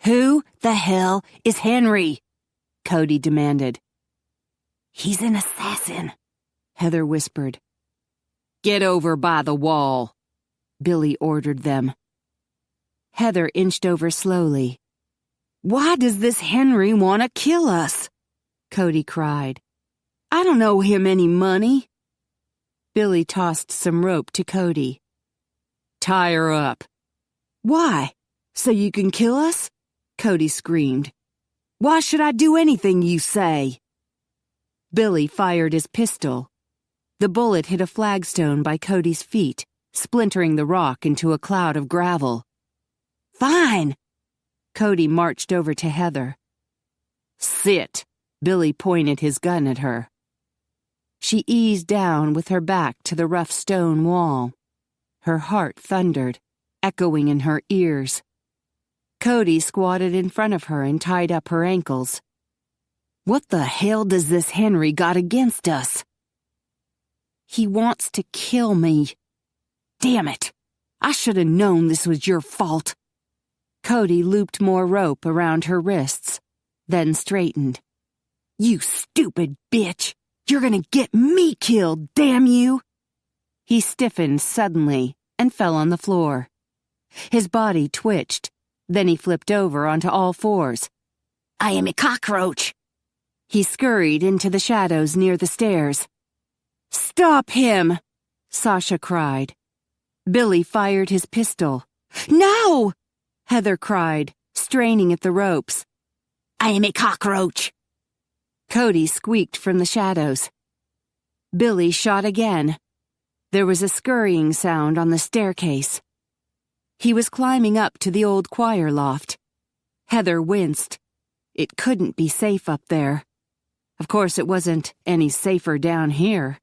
Who the hell is Henry? Cody demanded. He's an assassin, Heather whispered. Get over by the wall, Billy ordered them. Heather inched over slowly. Why does this Henry want to kill us? Cody cried. I don't owe him any money. Billy tossed some rope to Cody. Tie her up. Why? So you can kill us? Cody screamed. Why should I do anything you say? Billy fired his pistol. The bullet hit a flagstone by Cody's feet, splintering the rock into a cloud of gravel. Fine. Cody marched over to Heather. Sit. Billy pointed his gun at her. She eased down with her back to the rough stone wall. Her heart thundered, echoing in her ears. Cody squatted in front of her and tied up her ankles. What the hell does this Henry got against us? He wants to kill me. Damn it! I should have known this was your fault. Cody looped more rope around her wrists, then straightened. You stupid bitch! You're gonna get me killed, damn you! He stiffened suddenly and fell on the floor. His body twitched, then he flipped over onto all fours. I am a cockroach! He scurried into the shadows near the stairs. Stop him! Sasha cried. Billy fired his pistol. No! Heather cried, straining at the ropes. I am a cockroach! Cody squeaked from the shadows. Billy shot again. There was a scurrying sound on the staircase. He was climbing up to the old choir loft. Heather winced. It couldn't be safe up there. Of course, it wasn't any safer down here.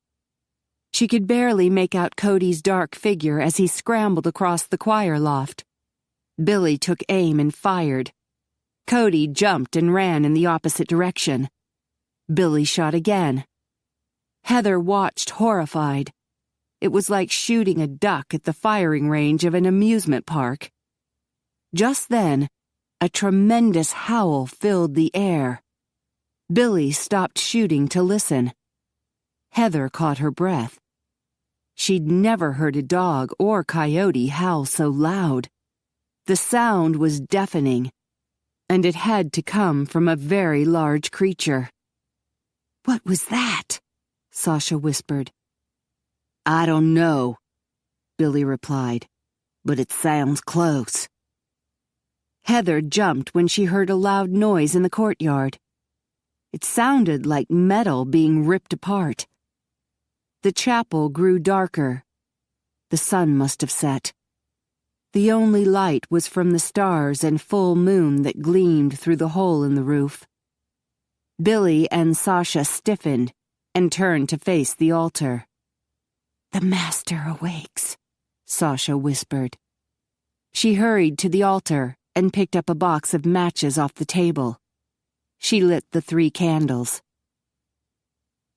She could barely make out Cody's dark figure as he scrambled across the choir loft. Billy took aim and fired. Cody jumped and ran in the opposite direction. Billy shot again. Heather watched horrified. It was like shooting a duck at the firing range of an amusement park. Just then, a tremendous howl filled the air. Billy stopped shooting to listen. Heather caught her breath. She'd never heard a dog or coyote howl so loud. The sound was deafening, and it had to come from a very large creature. What was that? Sasha whispered. I don't know, Billy replied, but it sounds close. Heather jumped when she heard a loud noise in the courtyard. It sounded like metal being ripped apart. The chapel grew darker. The sun must have set. The only light was from the stars and full moon that gleamed through the hole in the roof. Billy and Sasha stiffened and turned to face the altar. The Master awakes, Sasha whispered. She hurried to the altar and picked up a box of matches off the table. She lit the 3 candles.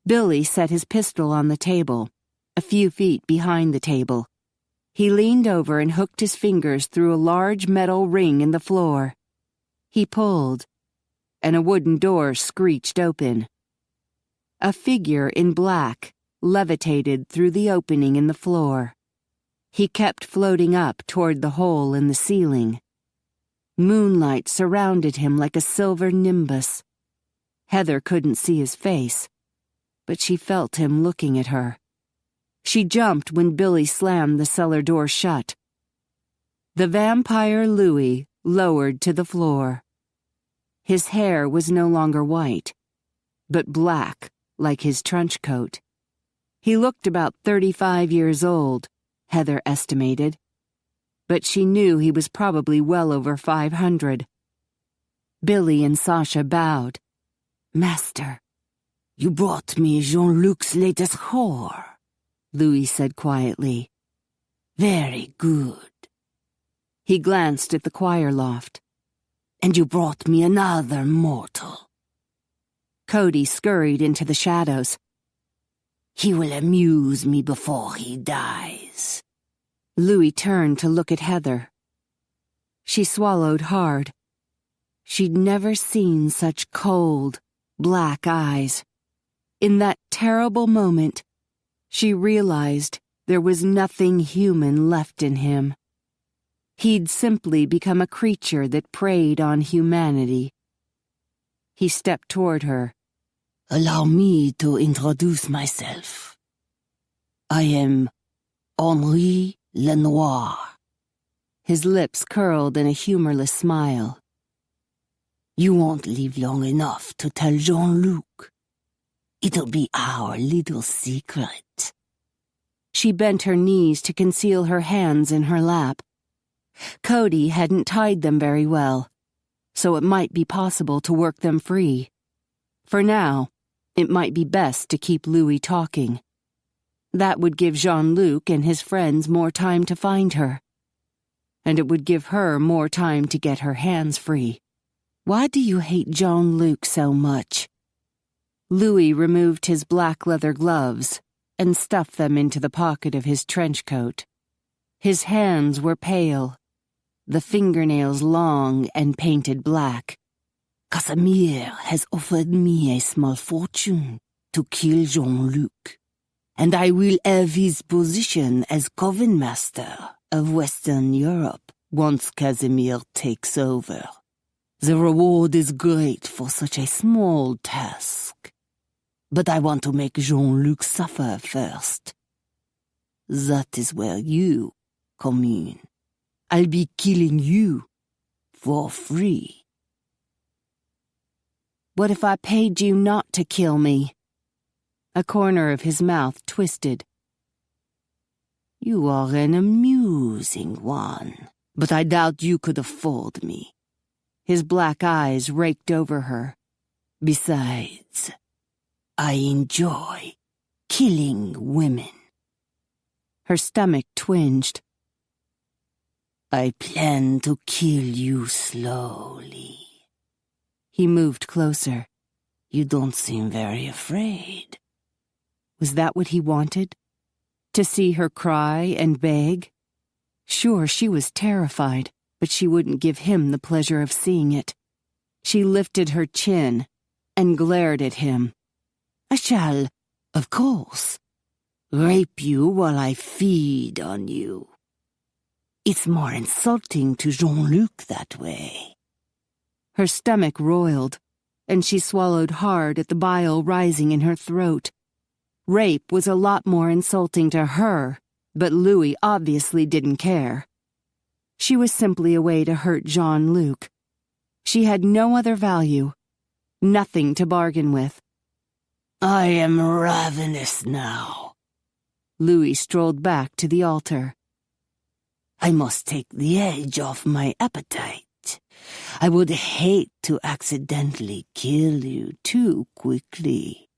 Billy set his pistol on the table, a few feet behind the table. He leaned over and hooked his fingers through a large metal ring in the floor. He pulled, and a wooden door screeched open. A figure in black levitated through the opening in the floor. He kept floating up toward the hole in the ceiling. Moonlight surrounded him like a silver nimbus. Heather couldn't see his face, but she felt him looking at her. She jumped when Billy slammed the cellar door shut. The vampire Louis lowered to the floor. His hair was no longer white, but black like his trench coat. He looked about 35 years old, Heather estimated, but she knew he was probably well over 500. Billy and Sasha bowed. Master, you brought me Jean-Luc's latest whore, Louis said quietly. Very good. He glanced at the choir loft. And you brought me another mortal. Cody scurried into the shadows. He will amuse me before he dies. Louis turned to look at Heather. She swallowed hard. She'd never seen such cold, black eyes. In that terrible moment, she realized there was nothing human left in him. He'd simply become a creature that preyed on humanity. He stepped toward her. Allow me to introduce myself. I am Henri Lenoir. His lips curled in a humorless smile. You won't live long enough to tell Jean-Luc. It'll be our little secret. She bent her knees to conceal her hands in her lap. Cody hadn't tied them very well, so it might be possible to work them free. For now, it might be best to keep Louis talking. That would give Jean-Luc and his friends more time to find her. And it would give her more time to get her hands free. Why do you hate Jean-Luc so much? Louis removed his black leather gloves and stuffed them into the pocket of his trench coat. His hands were pale, the fingernails long and painted black. Casimir has offered me a small fortune to kill Jean-Luc, and I will have his position as Coven Master of Western Europe once Casimir takes over. The reward is great for such a small task, but I want to make Jean-Luc suffer first. That is where you come in. I'll be killing you for free. What if I paid you not to kill me? A corner of his mouth twisted. You are an amusing one, but I doubt you could afford me. His black eyes raked over her. Besides, I enjoy killing women. Her stomach twinged. I plan to kill you slowly. He moved closer. You don't seem very afraid. Was that what he wanted? To see her cry and beg? Sure, she was terrified, but she wouldn't give him the pleasure of seeing it. She lifted her chin and glared at him. I shall, of course, rape you while I feed on you. It's more insulting to Jean-Luc that way. Her stomach roiled, and she swallowed hard at the bile rising in her throat. Rape was a lot more insulting to her, but Louis obviously didn't care. She was simply a way to hurt Jean-Luc. She had no other value, nothing to bargain with. I am ravenous now. Louis strolled back to the altar. I must take the edge off my appetite. I would hate to accidentally kill you too quickly.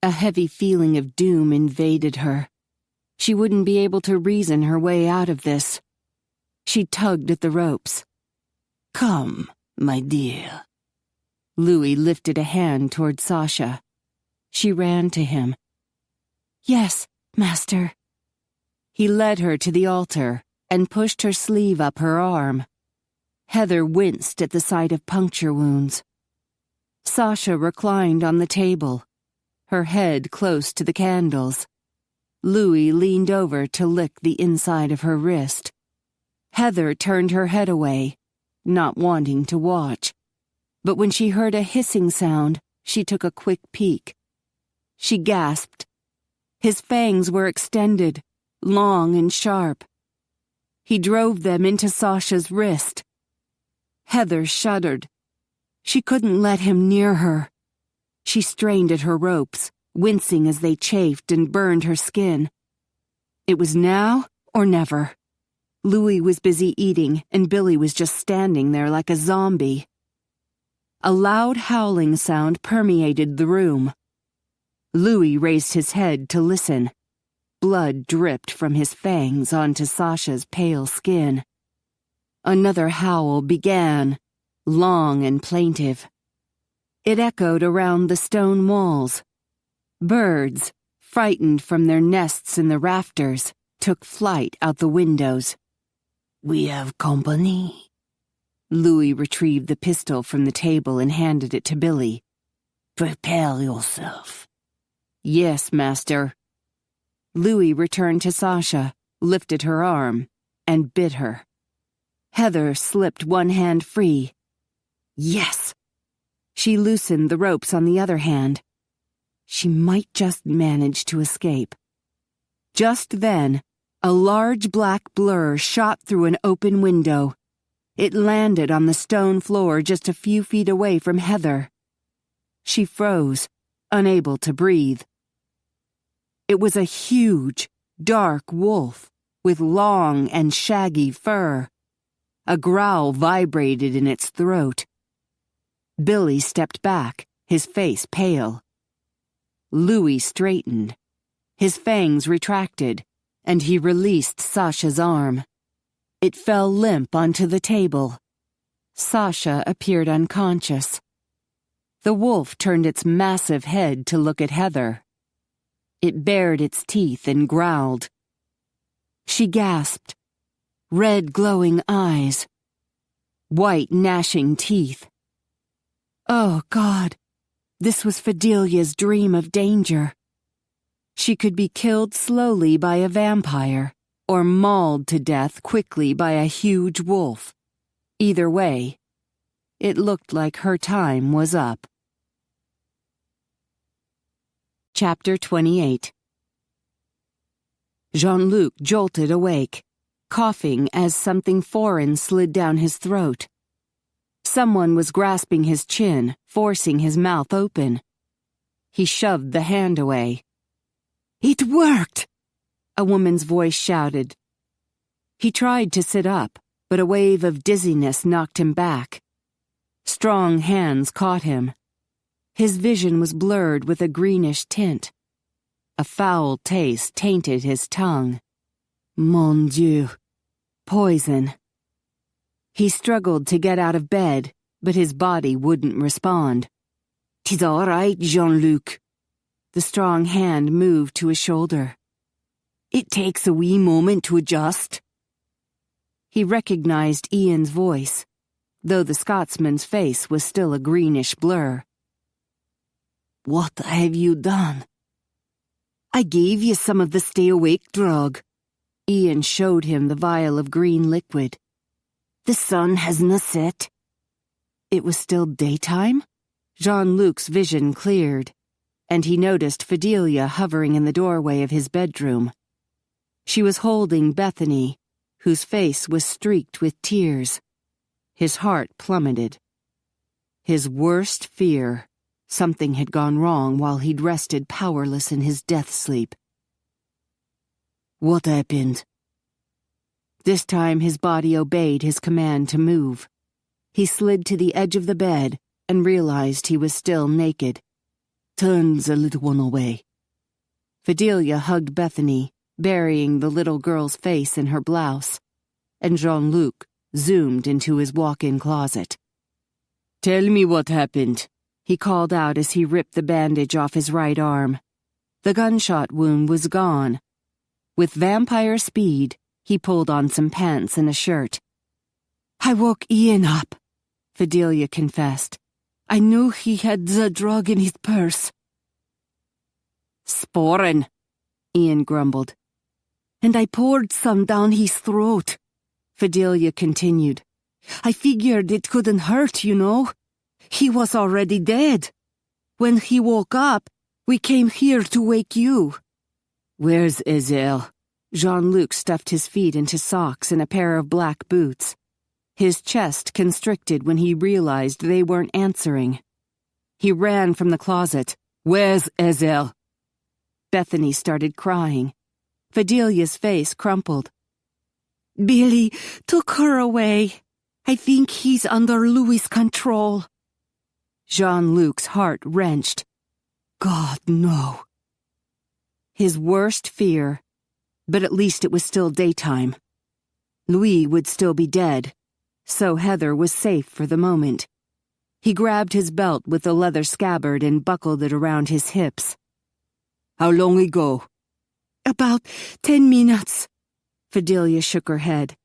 A heavy feeling of doom invaded her. She wouldn't be able to reason her way out of this. She tugged at the ropes. Come, my dear. Louis lifted a hand toward Sasha. She ran to him. Yes, Master. He led her to the altar and pushed her sleeve up her arm. Heather winced at the sight of puncture wounds. Sasha reclined on the table, her head close to the candles. Louis leaned over to lick the inside of her wrist. Heather turned her head away, not wanting to watch. But when she heard a hissing sound, she took a quick peek. She gasped. His fangs were extended, long and sharp. He drove them into Sasha's wrist. Heather shuddered. She couldn't let him near her. She strained at her ropes, wincing as they chafed and burned her skin. It was now or never. Louis was busy eating, and Billy was just standing there like a zombie. A loud howling sound permeated the room. Louis raised his head to listen. Blood dripped from his fangs onto Sasha's pale skin. Another howl began, long and plaintive. It echoed around the stone walls. Birds, frightened from their nests in the rafters, took flight out the windows. "We have company." Louis retrieved the pistol from the table and handed it to Billy. "Prepare yourself." "Yes, master." Louis returned to Sasha, lifted her arm, and bit her. Heather slipped one hand free. Yes! She loosened the ropes on the other hand. She might just manage to escape. Just then, a large black blur shot through an open window. It landed on the stone floor just a few feet away from Heather. She froze, unable to breathe. It was a huge, dark wolf with long and shaggy fur. A growl vibrated in its throat. Billy stepped back, his face pale. Louis straightened. His fangs retracted, and he released Sasha's arm. It fell limp onto the table. Sasha appeared unconscious. The wolf turned its massive head to look at Heather. It bared its teeth and growled. She gasped. Red glowing eyes. White gnashing teeth. Oh, God. This was Fidelia's dream of danger. She could be killed slowly by a vampire, or mauled to death quickly by a huge wolf. Either way, it looked like her time was up. Chapter 28. Jean-Luc jolted awake, coughing as something foreign slid down his throat. Someone was grasping his chin, forcing his mouth open. He shoved the hand away. "It worked!" a woman's voice shouted. He tried to sit up, but a wave of dizziness knocked him back. Strong hands caught him. His vision was blurred with a greenish tint. A foul taste tainted his tongue. Mon Dieu. Poison. He struggled to get out of bed, but his body wouldn't respond. "'Tis all right, Jean-Luc." The strong hand moved to his shoulder. "It takes a wee moment to adjust." He recognized Ian's voice, though the Scotsman's face was still a greenish blur. "What have you done?" "I gave you some of the stay-awake drug." Ian showed him the vial of green liquid. "The sun hasna set." It was still daytime? Jean-Luc's vision cleared, and he noticed Fidelia hovering in the doorway of his bedroom. She was holding Bethany, whose face was streaked with tears. His heart plummeted. His worst fear. Something had gone wrong while he'd rested powerless in his death sleep. "What happened?" This time his body obeyed his command to move. He slid to the edge of the bed and realized he was still naked. "Turn the little one away." Fidelia hugged Bethany, burying the little girl's face in her blouse, and Jean-Luc zoomed into his walk-in closet. "Tell me what happened," he called out as he ripped the bandage off his right arm. The gunshot wound was gone. With vampire speed, he pulled on some pants and a shirt. "I woke Ian up," Fidelia confessed. "I knew he had the drug in his purse." "Sporen," Ian grumbled. "And I poured some down his throat," Fidelia continued. "I figured it couldn't hurt, you know. He was already dead. When he woke up, we came here to wake you." "Where's Ezel?" Jean-Luc stuffed his feet into socks and a pair of black boots. His chest constricted when he realized they weren't answering. He ran from the closet. "Where's Ezel?" Bethany started crying. Fidelia's face crumpled. "Billy took her away. I think he's under Louis' control." Jean-Luc's heart wrenched. God, no. His worst fear, but at least it was still daytime. Louis would still be dead, so Heather was safe for the moment. He grabbed his belt with the leather scabbard and buckled it around his hips. How long ago? About 10 minutes. Fidelia shook her head.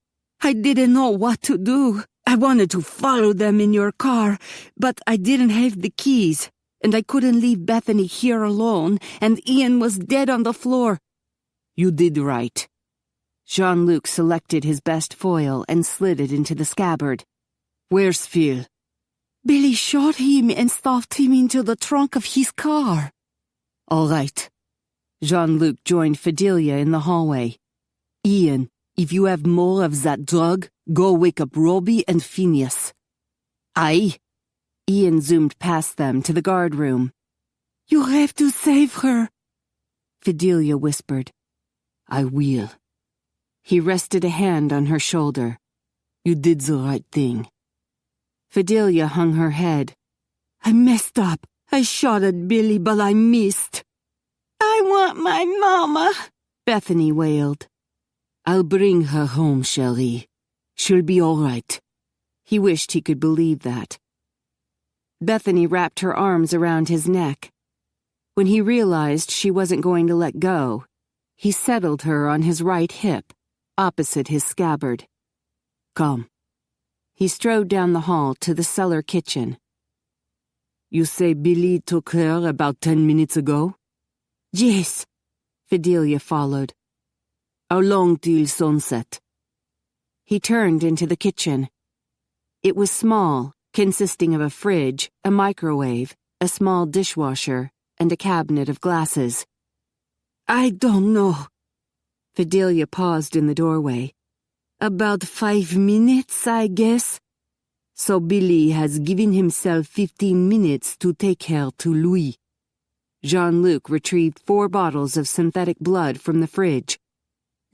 I didn't know what to do. I wanted to follow them in your car, but I didn't have the keys, and I couldn't leave Bethany here alone, and Ian was dead on the floor. You did right. Jean-Luc selected his best foil and slid it into the scabbard. Where's Phil? Billy shot him and stuffed him into the trunk of his car. All right. Jean-Luc joined Fidelia in the hallway. Ian, if you have more of that drug, go wake up Robbie and Phineas. Aye. Ian zoomed past them to the guard room. You have to save her, Fidelia whispered. I will. He rested a hand on her shoulder. You did the right thing. Fidelia hung her head. I messed up. I shot at Billy, but I missed. I want my mama, Bethany wailed. I'll bring her home, Cherie. She'll be all right. He wished he could believe that. Bethany wrapped her arms around his neck. When he realized she wasn't going to let go, he settled her on his right hip, opposite his scabbard. Come. He strode down the hall to the cellar kitchen. You say Billy took her about 10 minutes ago? Yes. Fidelia followed. How long till sunset? He turned into the kitchen. It was small, consisting of a fridge, a microwave, a small dishwasher, and a cabinet of glasses. I don't know. Fidelia paused in the doorway. About 5 minutes, I guess. So Billy has given himself 15 minutes to take her to Louis. Jean-Luc retrieved 4 bottles of synthetic blood from the fridge.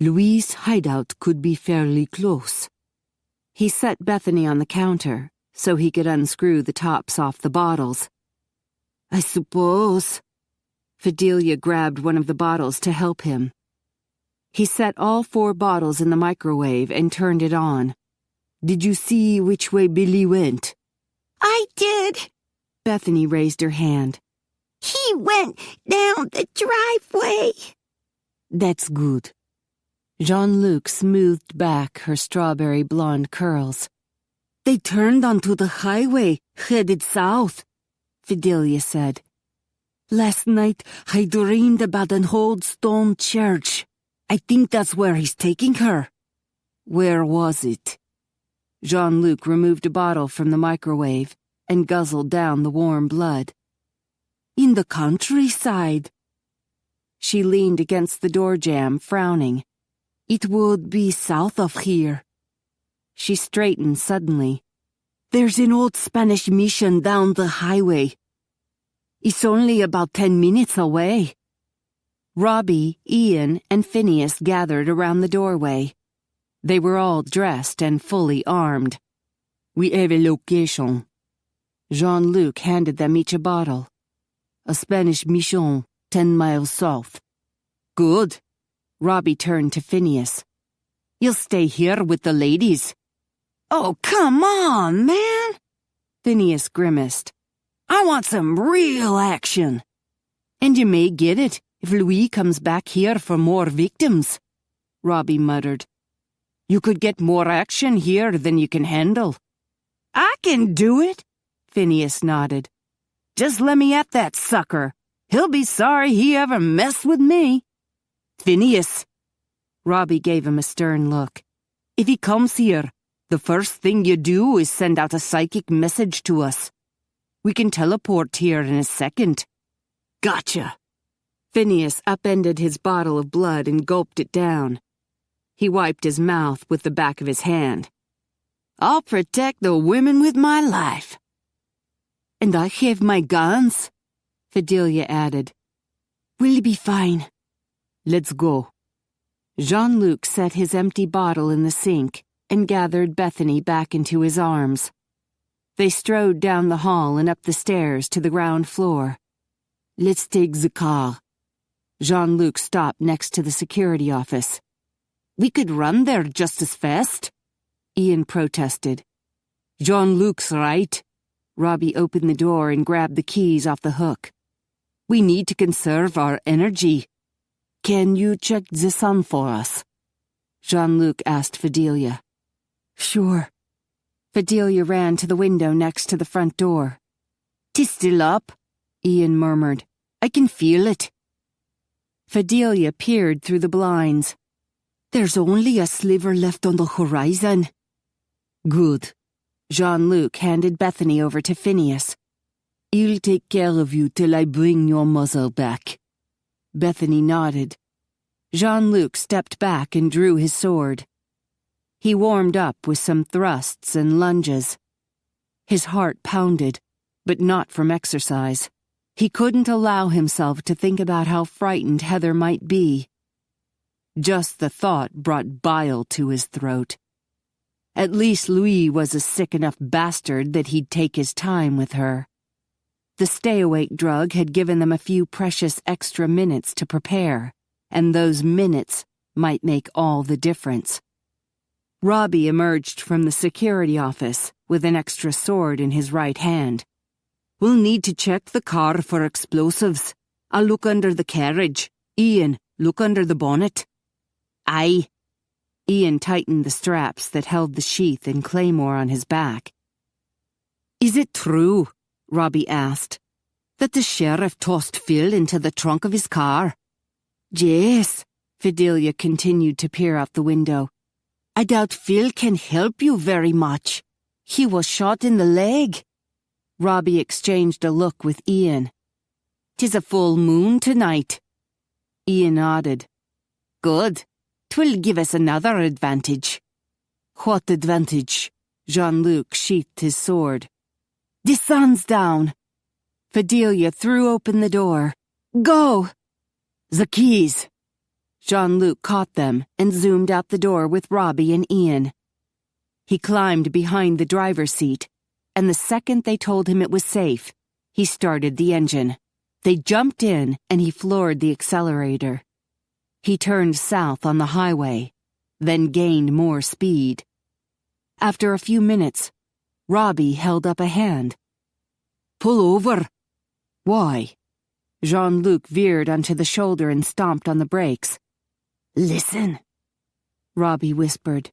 Louis' hideout could be fairly close. He set Bethany on the counter so he could unscrew the tops off the bottles. I suppose. Fidelia grabbed one of the bottles to help him. He set all 4 bottles in the microwave and turned it on. Did you see which way Billy went? I did. Bethany raised her hand. He went down the driveway. That's good. Jean-Luc smoothed back her strawberry blonde curls. They turned onto the highway, headed south, Fidelia said. Last night, I dreamed about an old stone church. I think that's where he's taking her. Where was it? Jean-Luc removed a bottle from the microwave and guzzled down the warm blood. In the countryside. She leaned against the door jamb, frowning. It would be south of here. She straightened suddenly. There's an old Spanish mission down the highway. It's only about 10 minutes away. Robbie, Ian, and Phineas gathered around the doorway. They were all dressed and fully armed. We have a location. Jean-Luc handed them each a bottle. A Spanish mission, 10 miles south. Good. Robbie turned to Phineas. You'll stay here with the ladies. Oh, come on, man. Phineas grimaced. I want some real action. And you may get it if Louis comes back here for more victims, Robbie muttered. You could get more action here than you can handle. I can do it, Phineas nodded. Just let me at that sucker. He'll be sorry he ever messed with me. Phineas. Robbie gave him a stern look. If he comes here, the first thing you do is send out a psychic message to us. We can teleport here in a second. Gotcha. Phineas upended his bottle of blood and gulped it down. He wiped his mouth with the back of his hand. I'll protect the women with my life. And I have my guns, Fidelia added. We'll be fine. Let's go. Jean-Luc set his empty bottle in the sink and gathered Bethany back into his arms. They strode down the hall and up the stairs to the ground floor. Let's take the car. Jean-Luc stopped next to the security office. We could run there just as fast, Ian protested. Jean-Luc's right. Robbie opened the door and grabbed the keys off the hook. We need to conserve our energy. Can you check the sun for us? Jean-Luc asked Fidelia. Sure. Fidelia ran to the window next to the front door. "'Tis still up," Ian murmured. "I can feel it." Fidelia peered through the blinds. "There's only a sliver left on the horizon." "Good." Jean-Luc handed Bethany over to Phineas. "He'll take care of you till I bring your mother back." Bethany nodded. Jean-Luc stepped back and drew his sword. He warmed up with some thrusts and lunges. His heart pounded, but not from exercise. He couldn't allow himself to think about how frightened Heather might be. Just the thought brought bile to his throat. At least Louis was a sick enough bastard that he'd take his time with her. The stay-awake drug had given them a few precious extra minutes to prepare, and those minutes might make all the difference. Robbie emerged from the security office with an extra sword in his right hand. "We'll need to check the car for explosives. I'll look under the carriage. Ian, look under the bonnet." "Aye." Ian tightened the straps that held the sheath and claymore on his back. "Is it true," Robbie asked, "that the sheriff tossed Phil into the trunk of his car?" "Yes," Fidelia continued to peer out the window. "I doubt Phil can help you very much. He was shot in the leg." Robbie exchanged a look with Ian. "'Tis a full moon tonight." Ian nodded. "Good. 'Twill give us another advantage." "What advantage?" Jean-Luc sheathed his sword. "The sun's down." Fidelia threw open the door. "Go!" "The keys." Jean-Luc caught them and zoomed out the door with Robbie and Ian. He climbed behind the driver's seat, and the second they told him it was safe, he started the engine. They jumped in and he floored the accelerator. He turned south on the highway, then gained more speed. After a few minutes, Robbie held up a hand. "Pull over." "Why?" Jean-Luc veered onto the shoulder and stomped on the brakes. "Listen," Robbie whispered.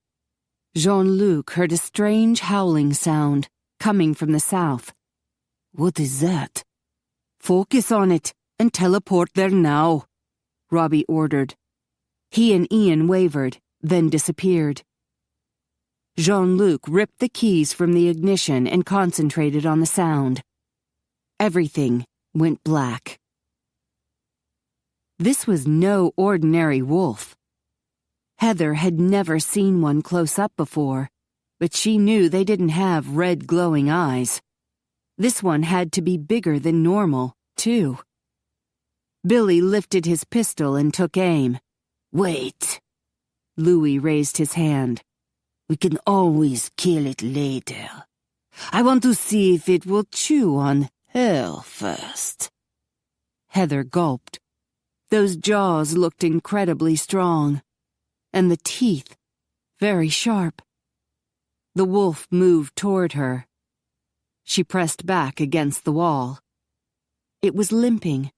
Jean-Luc heard a strange howling sound coming from the south. "What is that?" "Focus on it and teleport there now," Robbie ordered. He and Ian wavered, then disappeared. Jean-Luc ripped the keys from the ignition and concentrated on the sound. Everything went black. This was no ordinary wolf. Heather had never seen one close up before, but she knew they didn't have red glowing eyes. This one had to be bigger than normal, too. Billy lifted his pistol and took aim. "Wait." Louis raised his hand. "We can always kill it later. I want to see if it will chew on her first." Heather gulped. Those jaws looked incredibly strong, and the teeth very sharp. The wolf moved toward her. She pressed back against the wall. It was limping,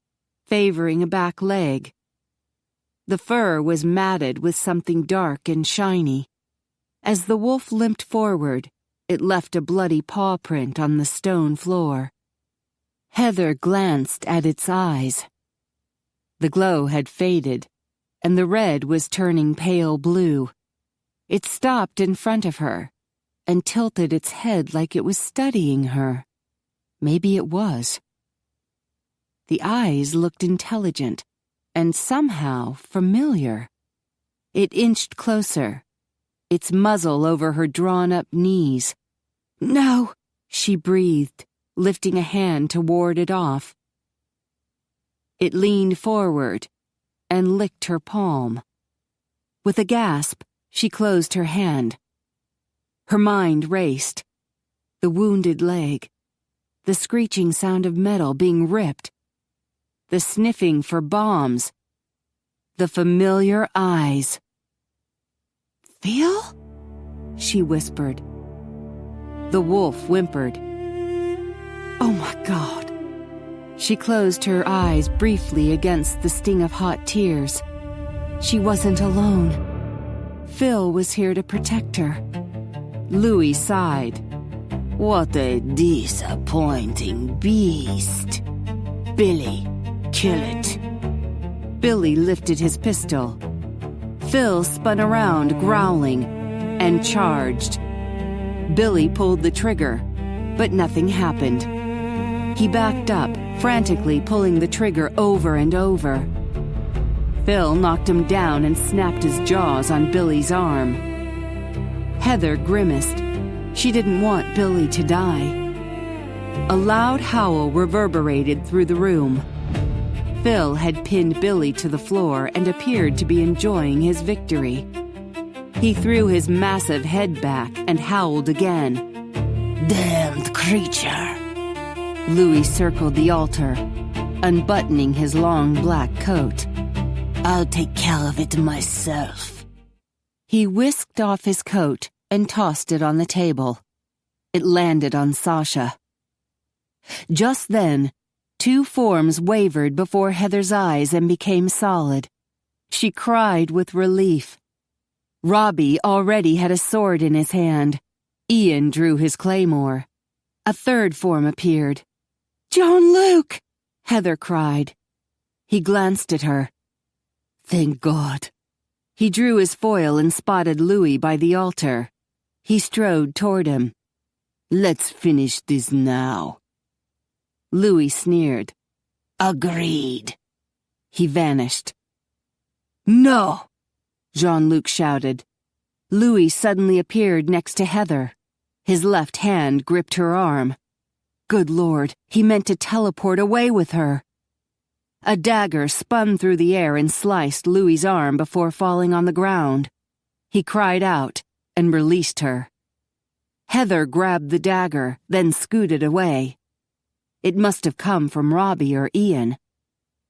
favoring a back leg. The fur was matted with something dark and shiny. As the wolf limped forward, it left a bloody paw print on the stone floor. Heather glanced at its eyes. The glow had faded, and the red was turning pale blue. It stopped in front of her and tilted its head like it was studying her. Maybe it was. The eyes looked intelligent and somehow familiar. It inched closer, its muzzle over her drawn-up knees. "No," she breathed, lifting a hand to ward it off. It leaned forward and licked her palm. With a gasp, she closed her hand. Her mind raced. The wounded leg, the screeching sound of metal being ripped, the sniffing for bombs, the familiar eyes. "Phil?" she whispered. The wolf whimpered. Oh my God. She closed her eyes briefly against the sting of hot tears. She wasn't alone. Phil was here to protect her. Louis sighed. What a disappointing beast. Billy, kill it. Billy lifted his pistol. Phil spun around, growling, and charged. Billy pulled the trigger, but nothing happened. He backed up, frantically pulling the trigger over and over. Phil knocked him down and snapped his jaws on Billy's arm. Heather grimaced. She didn't want Billy to die. A loud howl reverberated through the room. Phil had pinned Billy to the floor and appeared to be enjoying his victory. He threw his massive head back and howled again. Damned creature. Louis circled the altar, unbuttoning his long black coat. I'll take care of it myself. He whisked off his coat and tossed it on the table. It landed on Sasha. Just then, two forms wavered before Heather's eyes and became solid. She cried with relief. Robbie already had a sword in his hand. Ian drew his claymore. A third form appeared. Jean-Luc! Heather cried. He glanced at her. Thank God. He drew his foil and spotted Louis by the altar. He strode toward him. Let's finish this now. Louis sneered. Agreed. He vanished. No! Jean-Luc shouted. Louis suddenly appeared next to Heather. His left hand gripped her arm. Good Lord, he meant to teleport away with her. A dagger spun through the air and sliced Louis's arm before falling on the ground. He cried out and released her. Heather grabbed the dagger, then scooted away. It must have come from Robbie or Ian.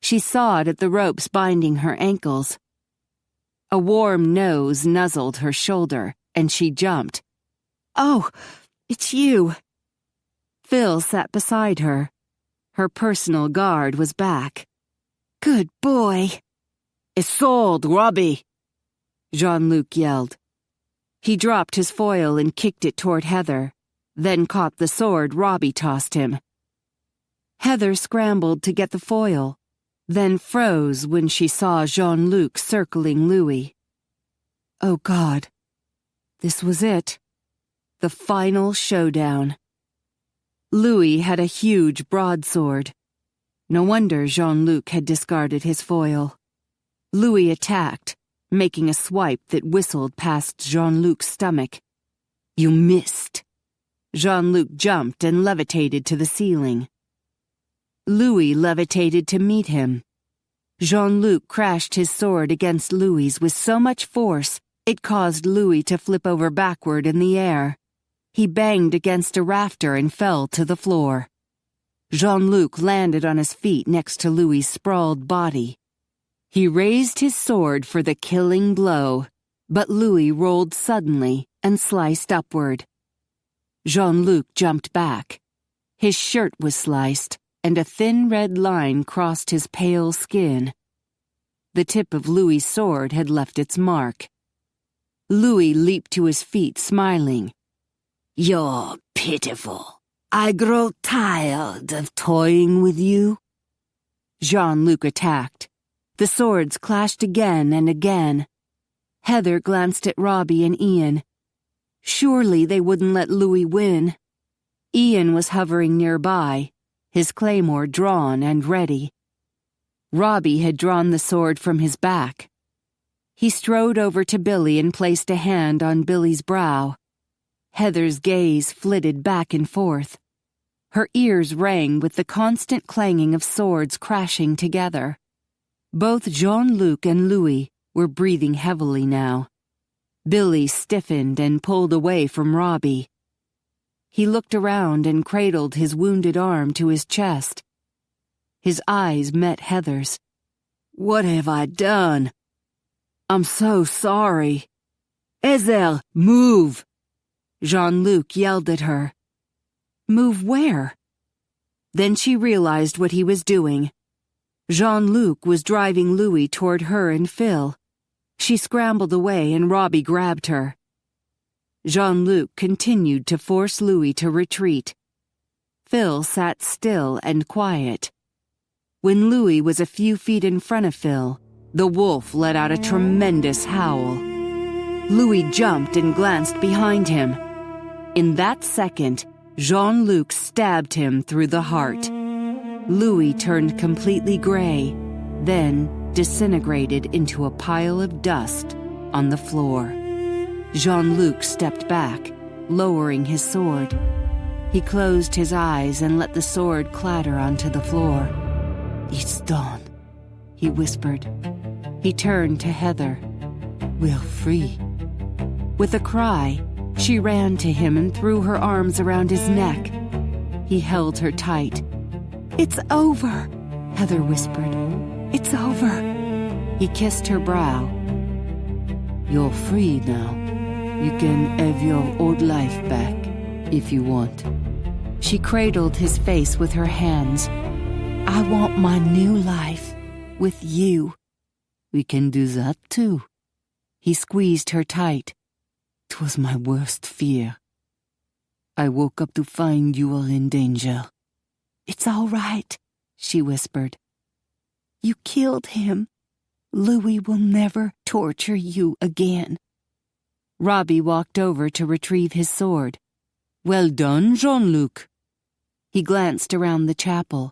She sawed at the ropes binding her ankles. A warm nose nuzzled her shoulder, and she jumped. Oh, it's you. Phil sat beside her. Her personal guard was back. Good boy. Isolde, Robbie! Jean-Luc yelled. He dropped his foil and kicked it toward Heather, then caught the sword Robbie tossed him. Heather scrambled to get the foil, then froze when she saw Jean-Luc circling Louis. Oh God. This was it. The final showdown. Louis had a huge broadsword. No wonder Jean-Luc had discarded his foil. Louis attacked, making a swipe that whistled past Jean-Luc's stomach. You missed. Jean-Luc jumped and levitated to the ceiling. Louis levitated to meet him. Jean-Luc crashed his sword against Louis's with so much force it caused Louis to flip over backward in the air. He banged against a rafter and fell to the floor. Jean-Luc landed on his feet next to Louis's sprawled body. He raised his sword for the killing blow, but Louis rolled suddenly and sliced upward. Jean-Luc jumped back. His shirt was sliced, and a thin red line crossed his pale skin. The tip of Louis's sword had left its mark. Louis leaped to his feet, smiling. You're pitiful. I grow tired of toying with you. Jean-Luc attacked. The swords clashed again and again. Heather glanced at Robbie and Ian. Surely they wouldn't let Louis win. Ian was hovering nearby, his claymore drawn and ready. Robbie had drawn the sword from his back. He strode over to Billy and placed a hand on Billy's brow. Heather's gaze flitted back and forth. Her ears rang with the constant clanging of swords crashing together. Both Jean-Luc and Louis were breathing heavily now. Billy stiffened and pulled away from Robbie. He looked around and cradled his wounded arm to his chest. His eyes met Heather's. What have I done? I'm so sorry. Ezel, move! Jean-Luc yelled at her. Move where? Then she realized what he was doing. Jean-Luc was driving Louis toward her and Phil. She scrambled away and Robbie grabbed her. Jean-Luc continued to force Louis to retreat. Phil sat still and quiet. When Louis was a few feet in front of Phil, the wolf let out a tremendous howl. Louis jumped and glanced behind him. In that second, Jean-Luc stabbed him through the heart. Louis turned completely gray, then disintegrated into a pile of dust on the floor. Jean-Luc stepped back, lowering his sword. He closed his eyes and let the sword clatter onto the floor. "It's done," he whispered. He turned to Heather. "We're free." With a cry, she ran to him and threw her arms around his neck. He held her tight. "It's over," Heather whispered. "It's over." He kissed her brow. "You're free now. You can have your old life back, if you want." She cradled his face with her hands. "I want my new life with you." "We can do that too." He squeezed her tight. "'Twas my worst fear. I woke up to find you were in danger." "It's all right," she whispered. "You killed him. Louis will never torture you again." Robbie walked over to retrieve his sword. "Well done, Jean-Luc." He glanced around the chapel.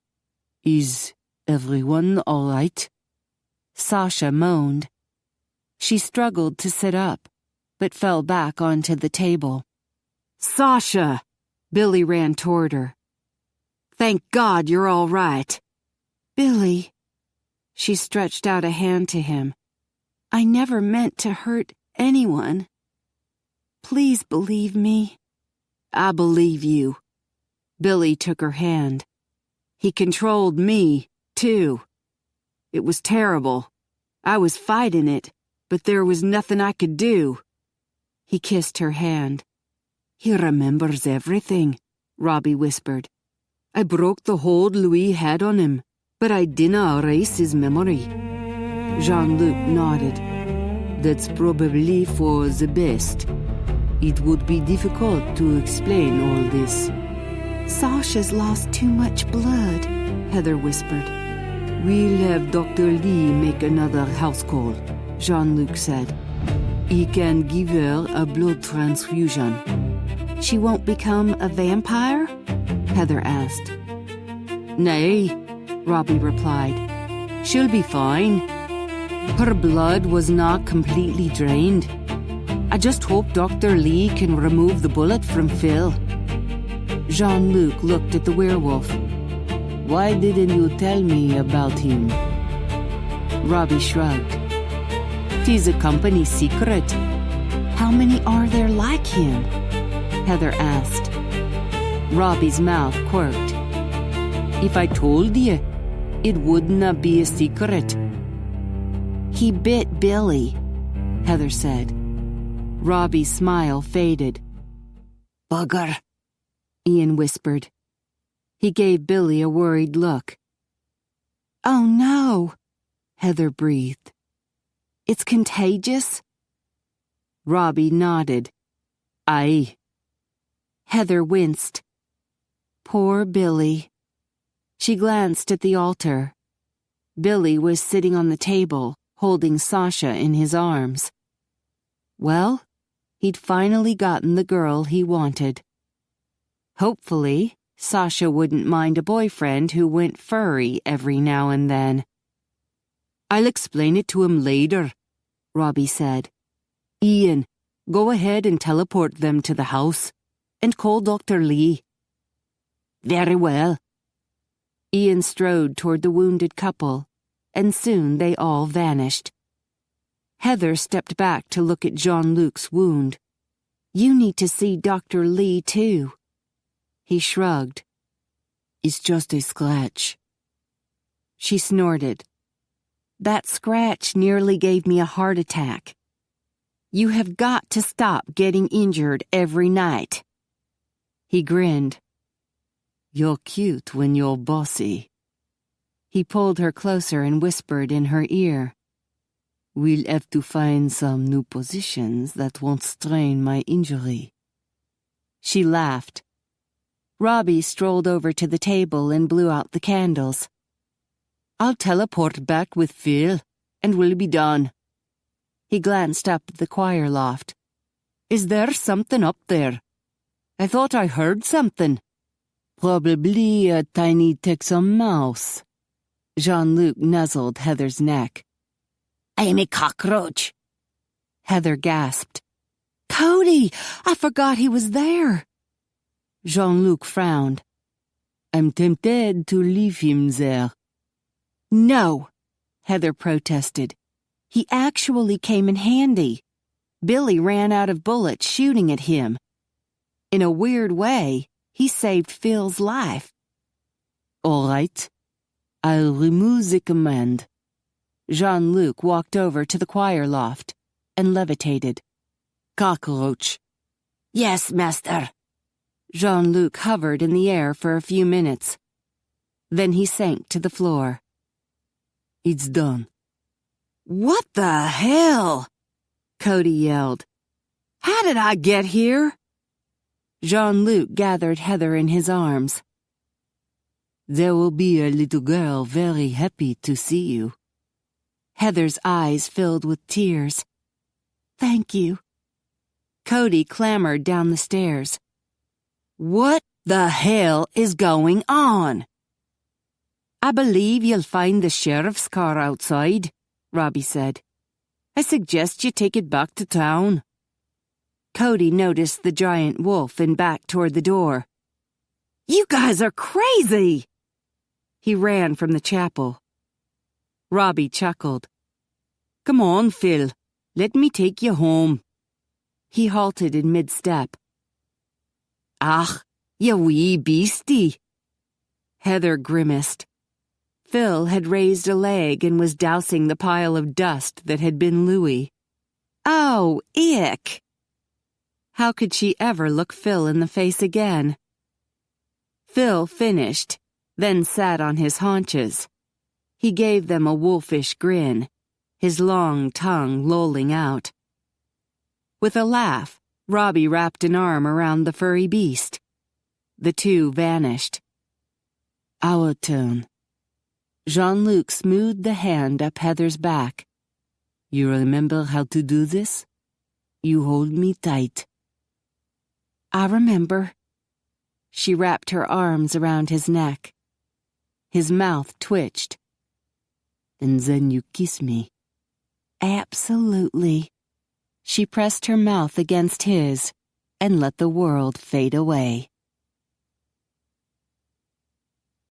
"Is everyone all right?" Sasha moaned. She struggled to sit up, but fell back onto the table. "Sasha!" Billy ran toward her. "Thank God you're all right." "Billy." She stretched out a hand to him. "I never meant to hurt anyone. Please believe me." "I believe you." Billy took her hand. "He controlled me, too. It was terrible. I was fighting it, but there was nothing I could do." He kissed her hand. "He remembers everything," Robbie whispered. "I broke the hold Louis had on him, but I didn't erase his memory." Jean-Luc nodded. "That's probably for the best. It would be difficult to explain all this." "Sasha's lost too much blood," Heather whispered. "We'll have Dr. Lee make another house call," Jean-Luc said. "He can give her a blood transfusion." "She won't become a vampire?" Heather asked. "Nay," Robbie replied. "She'll be fine. Her blood was not completely drained. I just hope Dr. Lee can remove the bullet from Phil." Jean-Luc looked at the werewolf. "Why didn't you tell me about him?" Robbie shrugged. "'Tis a company secret." "How many are there like him?" Heather asked. Robbie's mouth quirked. "If I told you, it would not be a secret." "He bit Billy," Heather said. Robbie's smile faded. "Bugger," Ian whispered. He gave Billy a worried look. "Oh no," Heather breathed. "It's contagious?" Robbie nodded. "Aye." Heather winced. Poor Billy. She glanced at the altar. Billy was sitting on the table, holding Sasha in his arms. Well, he'd finally gotten the girl he wanted. Hopefully, Sasha wouldn't mind a boyfriend who went furry every now and then. "I'll explain it to him later," Robbie said. "Ian, go ahead and teleport them to the house, and call Dr. Lee." "Very well." Ian strode toward the wounded couple, and soon they all vanished. Heather stepped back to look at Jean-Luc's wound. "You need to see Dr. Lee, too." He shrugged. "It's just a scratch." She snorted. "That scratch nearly gave me a heart attack. You have got to stop getting injured every night." He grinned. You're cute when you're bossy. He pulled her closer and whispered in her ear. We'll have to find some new positions that won't strain my injury. She laughed. Robbie strolled over to the table and blew out the candles. I'll teleport back with Phil, and we'll be done. He glanced up at the choir loft. Is there something up there? I thought I heard something. Probably a tiny Texan mouse. Jean-Luc nuzzled Heather's neck. I'm a cockroach. Heather gasped. Cody, I forgot he was there. Jean-Luc frowned. I'm tempted to leave him there. No, Heather protested. he actually came in handy. Billy ran out of bullets shooting at him. In a weird way, he saved Phil's life. All right. I'll remove the command. Jean-Luc walked over to the choir loft and levitated. Cockroach. Yes, master. Jean-Luc hovered in the air for a few minutes. Then he sank to the floor. It's done. What the hell? Cody yelled. How did I get here? Jean-Luc gathered Heather in his arms. There will be a little girl very happy to see you. Heather's eyes filled with tears. Thank you. Cody clambered down the stairs. What the hell is going on? I believe you'll find the sheriff's car outside, Robbie said. I suggest you take it back to town. Cody noticed the giant wolf and backed toward the door. You guys are crazy! He ran from the chapel. Robbie chuckled. Come on, Phil. Let me take you home. He halted in mid-step. Ach, you wee beastie. Heather grimaced. Phil had raised a leg and was dousing the pile of dust that had been Louis. Oh, ick! How could she ever look Phil in the face again? Phil finished, then sat on his haunches. He gave them a wolfish grin, his long tongue lolling out. With a laugh, Robbie wrapped an arm around the furry beast. The two vanished. Our turn. Jean-Luc smoothed the hand up Heather's back. You remember how to do this? You hold me tight. I remember. She wrapped her arms around his neck. His mouth twitched. And then you kiss me. Absolutely. She pressed her mouth against his and let the world fade away.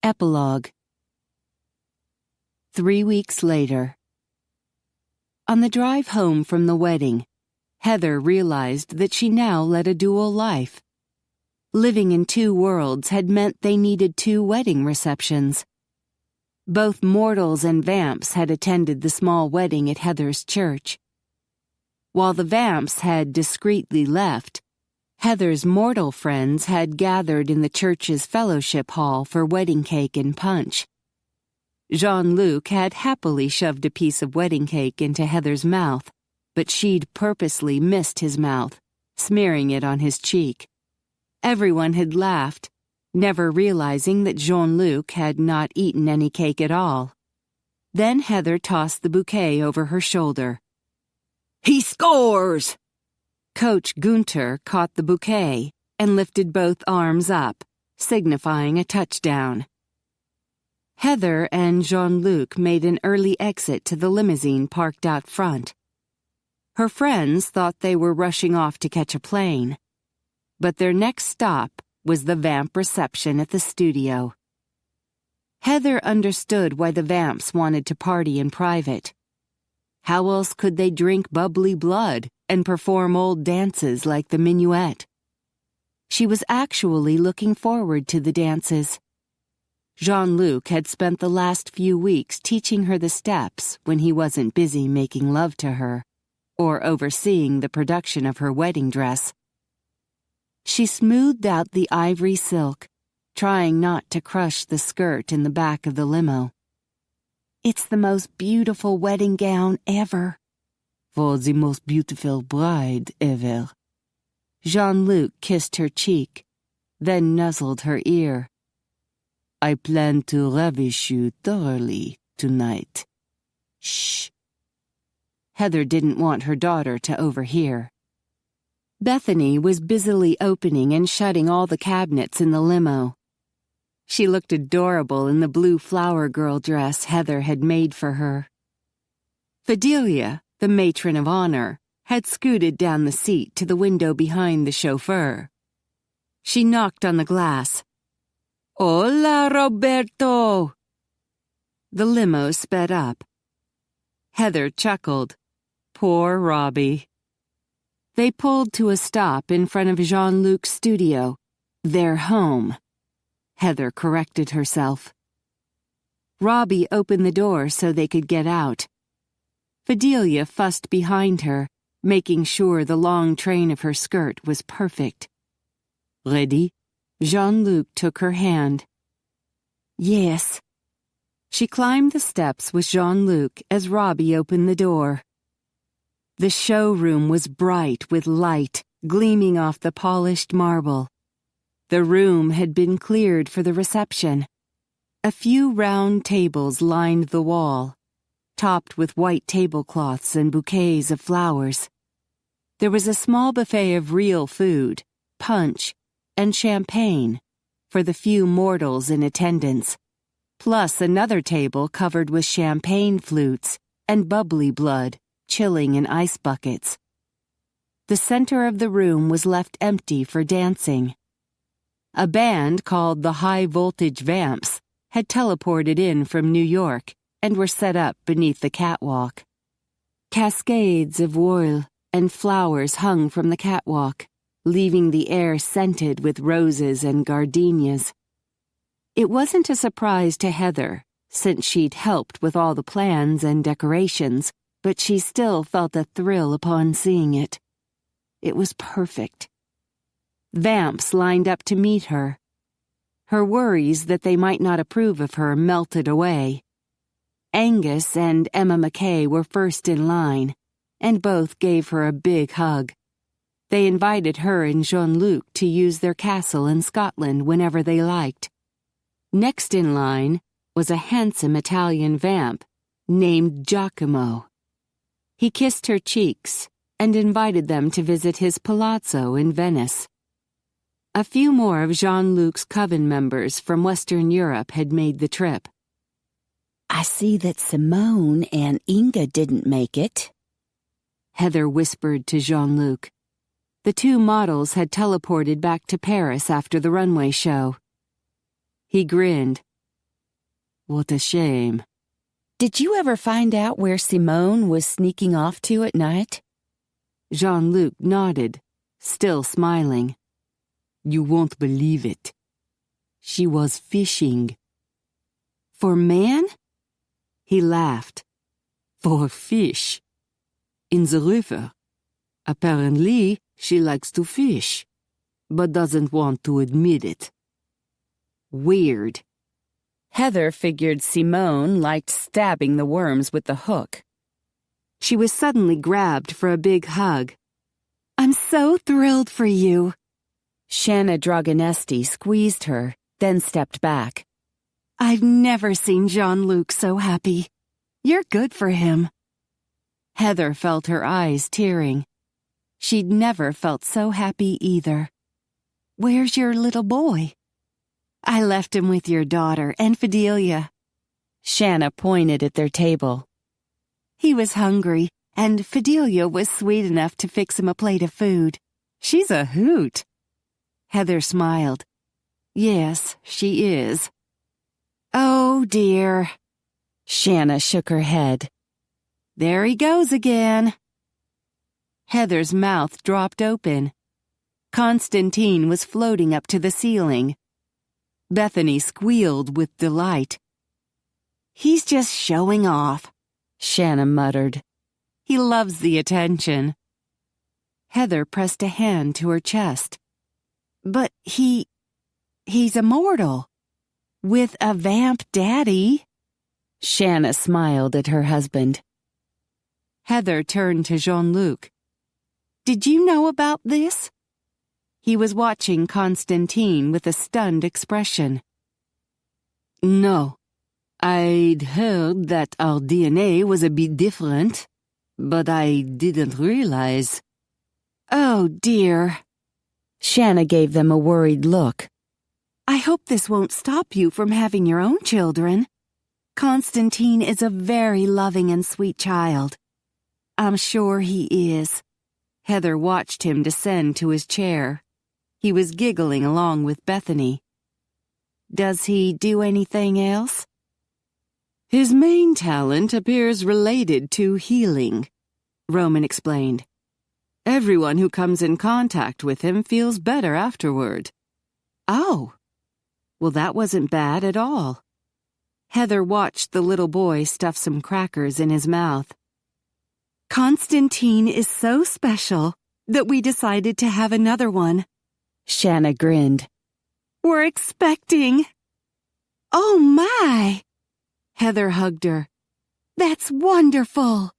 Epilogue. 3 weeks later. On the drive home from the wedding, Heather realized that she now led a dual life. Living in two worlds had meant they needed 2 wedding receptions. Both mortals and vamps had attended the small wedding at Heather's church. While the vamps had discreetly left, Heather's mortal friends had gathered in the church's fellowship hall for wedding cake and punch. Jean-Luc had happily shoved a piece of wedding cake into Heather's mouth, but she'd purposely missed his mouth, smearing it on his cheek. Everyone had laughed, never realizing that Jean-Luc had not eaten any cake at all. Then Heather tossed the bouquet over her shoulder. He scores! Coach Gunter caught the bouquet and lifted both arms up, signifying a touchdown. Heather and Jean-Luc made an early exit to the limousine parked out front. Her friends thought they were rushing off to catch a plane. But their next stop was the vamp reception at the studio. Heather understood why the vamps wanted to party in private. How else could they drink bubbly blood and perform old dances like the minuet? She was actually looking forward to the dances. Jean-Luc had spent the last few weeks teaching her the steps when he wasn't busy making love to her, or overseeing the production of her wedding dress. She smoothed out the ivory silk, trying not to crush the skirt in the back of the limo. It's the most beautiful wedding gown ever. For the most beautiful bride ever. Jean-Luc kissed her cheek, then nuzzled her ear. I plan to ravish you thoroughly tonight. Shh. Heather didn't want her daughter to overhear. Bethany was busily opening and shutting all the cabinets in the limo. She looked adorable in the blue flower girl dress Heather had made for her. Fidelia, the matron of honor, had scooted down the seat to the window behind the chauffeur. She knocked on the glass. Hola, Roberto! The limo sped up. Heather chuckled. Poor Robbie. They pulled to a stop in front of Jean-Luc's studio, their home. Heather corrected herself. Robbie opened the door so they could get out. Fidelia fussed behind her, making sure the long train of her skirt was perfect. Ready? Jean-Luc took her hand. Yes. She climbed the steps with Jean-Luc as Robbie opened the door. The showroom was bright with light gleaming off the polished marble. The room had been cleared for the reception. A few round tables lined the wall, topped with white tablecloths and bouquets of flowers. There was a small buffet of real food, punch, and champagne for the few mortals in attendance, plus another table covered with champagne flutes and bubbly blood chilling in ice buckets. The center of the room was left empty for dancing. A band called the High Voltage Vamps had teleported in from New York and were set up beneath the catwalk. Cascades of oil and flowers hung from the catwalk, leaving the air scented with roses and gardenias. It wasn't a surprise to Heather, since she'd helped with all the plans and decorations, but she still felt a thrill upon seeing it. It was perfect. Vamps lined up to meet her. Her worries that they might not approve of her melted away. Angus and Emma McKay were first in line, and both gave her a big hug. They invited her and Jean-Luc to use their castle in Scotland whenever they liked. Next in line was a handsome Italian vamp named Giacomo. He kissed her cheeks and invited them to visit his palazzo in Venice. A few more of Jean-Luc's coven members from Western Europe had made the trip. I see that Simone and Inga didn't make it, Heather whispered to Jean-Luc. The two models had teleported back to Paris after the runway show. He grinned. What a shame. Did you ever find out where Simone was sneaking off to at night? Jean-Luc nodded, still smiling. You won't believe it. She was fishing. For man? He laughed. For fish. In the river. Apparently, she likes to fish, but doesn't want to admit it. Weird. Heather figured Simone liked stabbing the worms with the hook. She was suddenly grabbed for a big hug. I'm so thrilled for you. Shanna Dragonesti squeezed her, then stepped back. I've never seen Jean-Luc so happy. You're good for him. Heather felt her eyes tearing. She'd never felt so happy either. Where's your little boy? I left him with your daughter and Fidelia. Shanna pointed at their table. He was hungry, and Fidelia was sweet enough to fix him a plate of food. She's a hoot. Heather smiled. Yes, she is. Oh, dear. Shanna shook her head. There he goes again. Heather's mouth dropped open. Constantine was floating up to the ceiling. Bethany squealed with delight. He's just showing off, Shanna muttered. He loves the attention. Heather pressed a hand to her chest. But he... he's immortal. With a vamp daddy. Shanna smiled at her husband. Heather turned to Jean-Luc. Did you know about this? He was watching Constantine with a stunned expression. No. I'd heard that our DNA was a bit different, but I didn't realize. Oh, dear. Shanna gave them a worried look. I hope this won't stop you from having your own children. Constantine is a very loving and sweet child. I'm sure he is. Heather watched him descend to his chair. He was giggling along with Bethany. Does he do anything else? His main talent appears related to healing, Roman explained. Everyone who comes in contact with him feels better afterward. Oh, well, that wasn't bad at all. Heather watched the little boy stuff some crackers in his mouth. Constantine is so special that we decided to have another one. Shanna grinned. We're expecting. Oh, my! Heather hugged her. That's wonderful!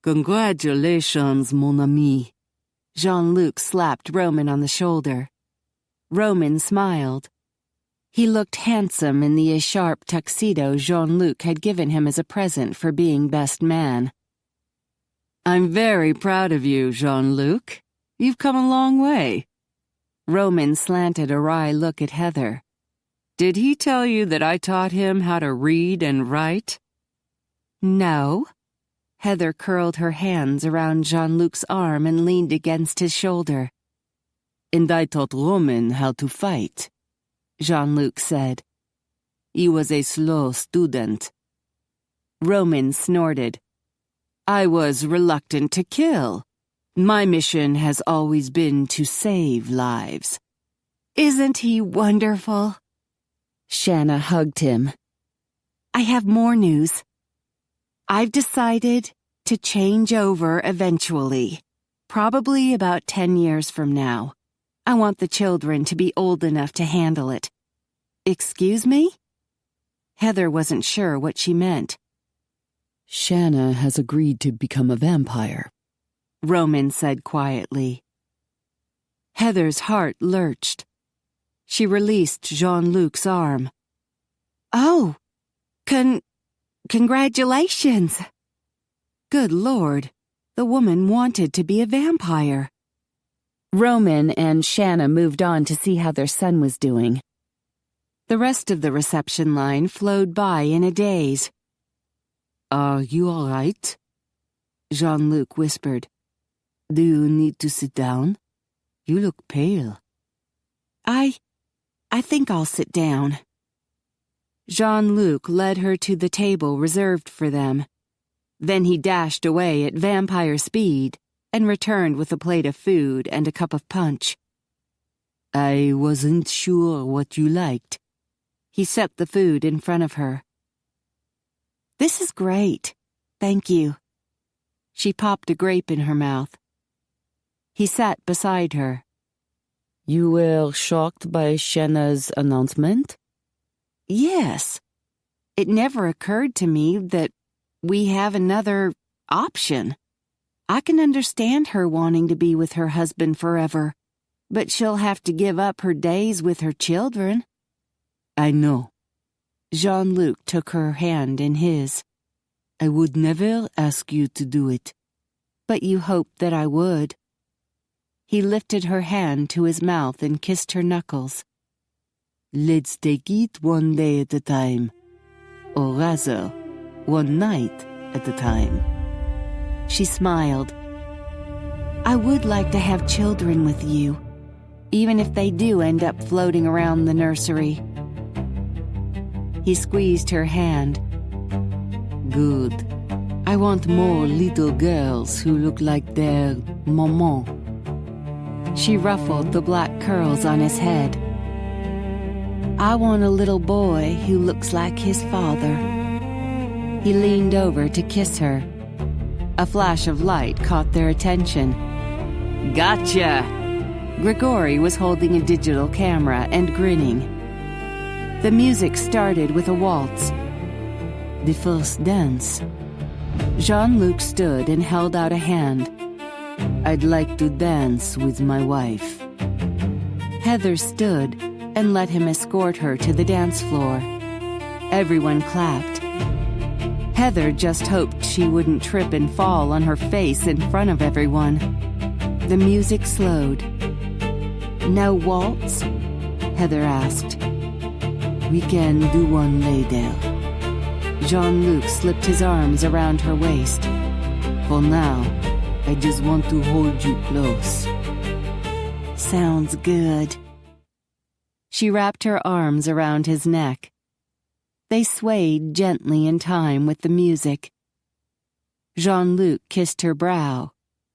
Congratulations, mon ami. Jean-Luc slapped Roman on the shoulder. Roman smiled. He looked handsome in the écharpe tuxedo Jean-Luc had given him as a present for being best man. I'm very proud of you, Jean-Luc. You've come a long way. Roman slanted a wry look at Heather. Did he tell you that I taught him how to read and write? No. Heather curled her hands around Jean-Luc's arm and leaned against his shoulder. And I taught Roman how to fight, Jean-Luc said. He was a slow student. Roman snorted. I was reluctant to kill. My mission has always been to save lives. Isn't he wonderful? Shanna hugged him. I have more news. I've decided to change over eventually, probably about 10 years from now. I want the children to be old enough to handle it. Excuse me? Heather wasn't sure what she meant. Shanna has agreed to become a vampire, Roman said quietly. Heather's heart lurched. She released Jean-Luc's arm. Oh, congratulations! Good Lord, the woman wanted to be a vampire. Roman and Shanna moved on to see how their son was doing. The rest of the reception line flowed by in a daze. Are you all right? Jean-Luc whispered. Do you need to sit down? You look pale. I think I'll sit down. Jean-Luc led her to the table reserved for them. Then he dashed away at vampire speed and returned with a plate of food and a cup of punch. I wasn't sure what you liked. He set the food in front of her. This is great. Thank you. She popped a grape in her mouth. He sat beside her. You were shocked by Shanna's announcement? Yes. It never occurred to me that we have another option. I can understand her wanting to be with her husband forever, but she'll have to give up her days with her children. I know. Jean-Luc took her hand in his. I would never ask you to do it. But you hoped that I would. He lifted her hand to his mouth and kissed her knuckles. Let's take it one day at a time. Or rather, one night at a time. She smiled. I would like to have children with you, even if they do end up floating around the nursery. He squeezed her hand. Good. I want more little girls who look like their maman. She ruffled the black curls on his head. I want a little boy who looks like his father. He leaned over to kiss her. A flash of light caught their attention. Gotcha! Grigori was holding a digital camera and grinning. The music started with a waltz. The first dance. Jean-Luc stood and held out a hand. I'd like to dance with my wife. Heather stood and let him escort her to the dance floor. Everyone clapped. Heather just hoped she wouldn't trip and fall on her face in front of everyone. The music slowed. No waltz? Heather asked. We can do one later. Jean-Luc slipped his arms around her waist. For now, I just want to hold you close. Sounds good. She wrapped her arms around his neck. They swayed gently in time with the music. Jean-Luc kissed her brow,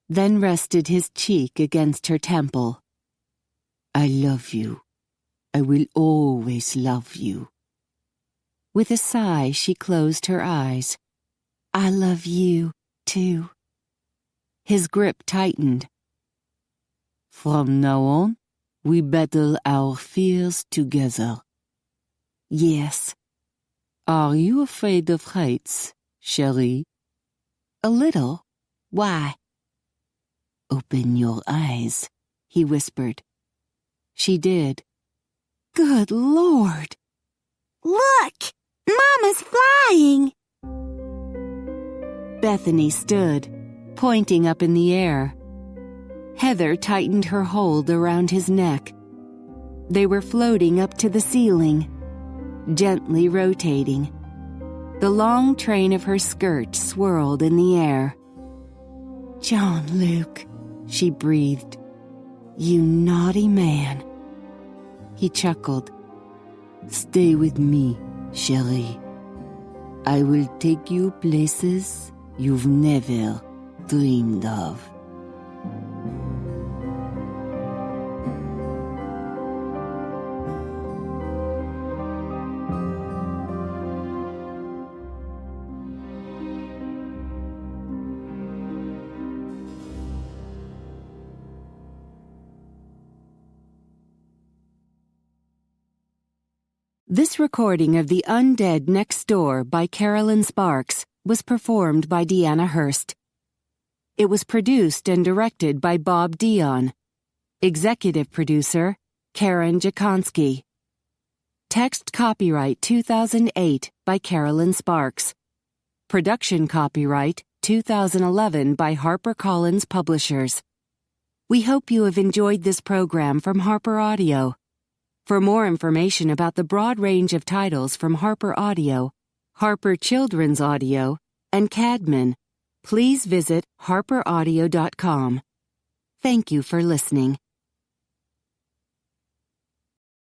then rested his cheek against her temple. I love you. I will always love you. With a sigh, she closed her eyes. I love you, too. His grip tightened. From now on, we battle our fears together. Yes. Are you afraid of heights, chérie? A little. Why? Open your eyes, he whispered. She did. Good Lord! Look! Mama's flying! Bethany stood, pointing up in the air. Heather tightened her hold around his neck. They were floating up to the ceiling, gently rotating. The long train of her skirt swirled in the air. Jean-Luc, she breathed. You naughty man. He chuckled. Stay with me, chérie. I will take you places you've never dreamed of. This recording of The Undead Next Door by Carolyn Sparks was performed by Deanna Hurst. It was produced and directed by Bob Dion. Executive producer, Karen Jakonski. Text copyright 2008 by Carolyn Sparks. Production copyright 2011 by HarperCollins Publishers. We hope you have enjoyed this program from Harper Audio. For more information about the broad range of titles from Harper Audio, Harper Children's Audio, and Cadman, please visit harperaudio.com. Thank you for listening.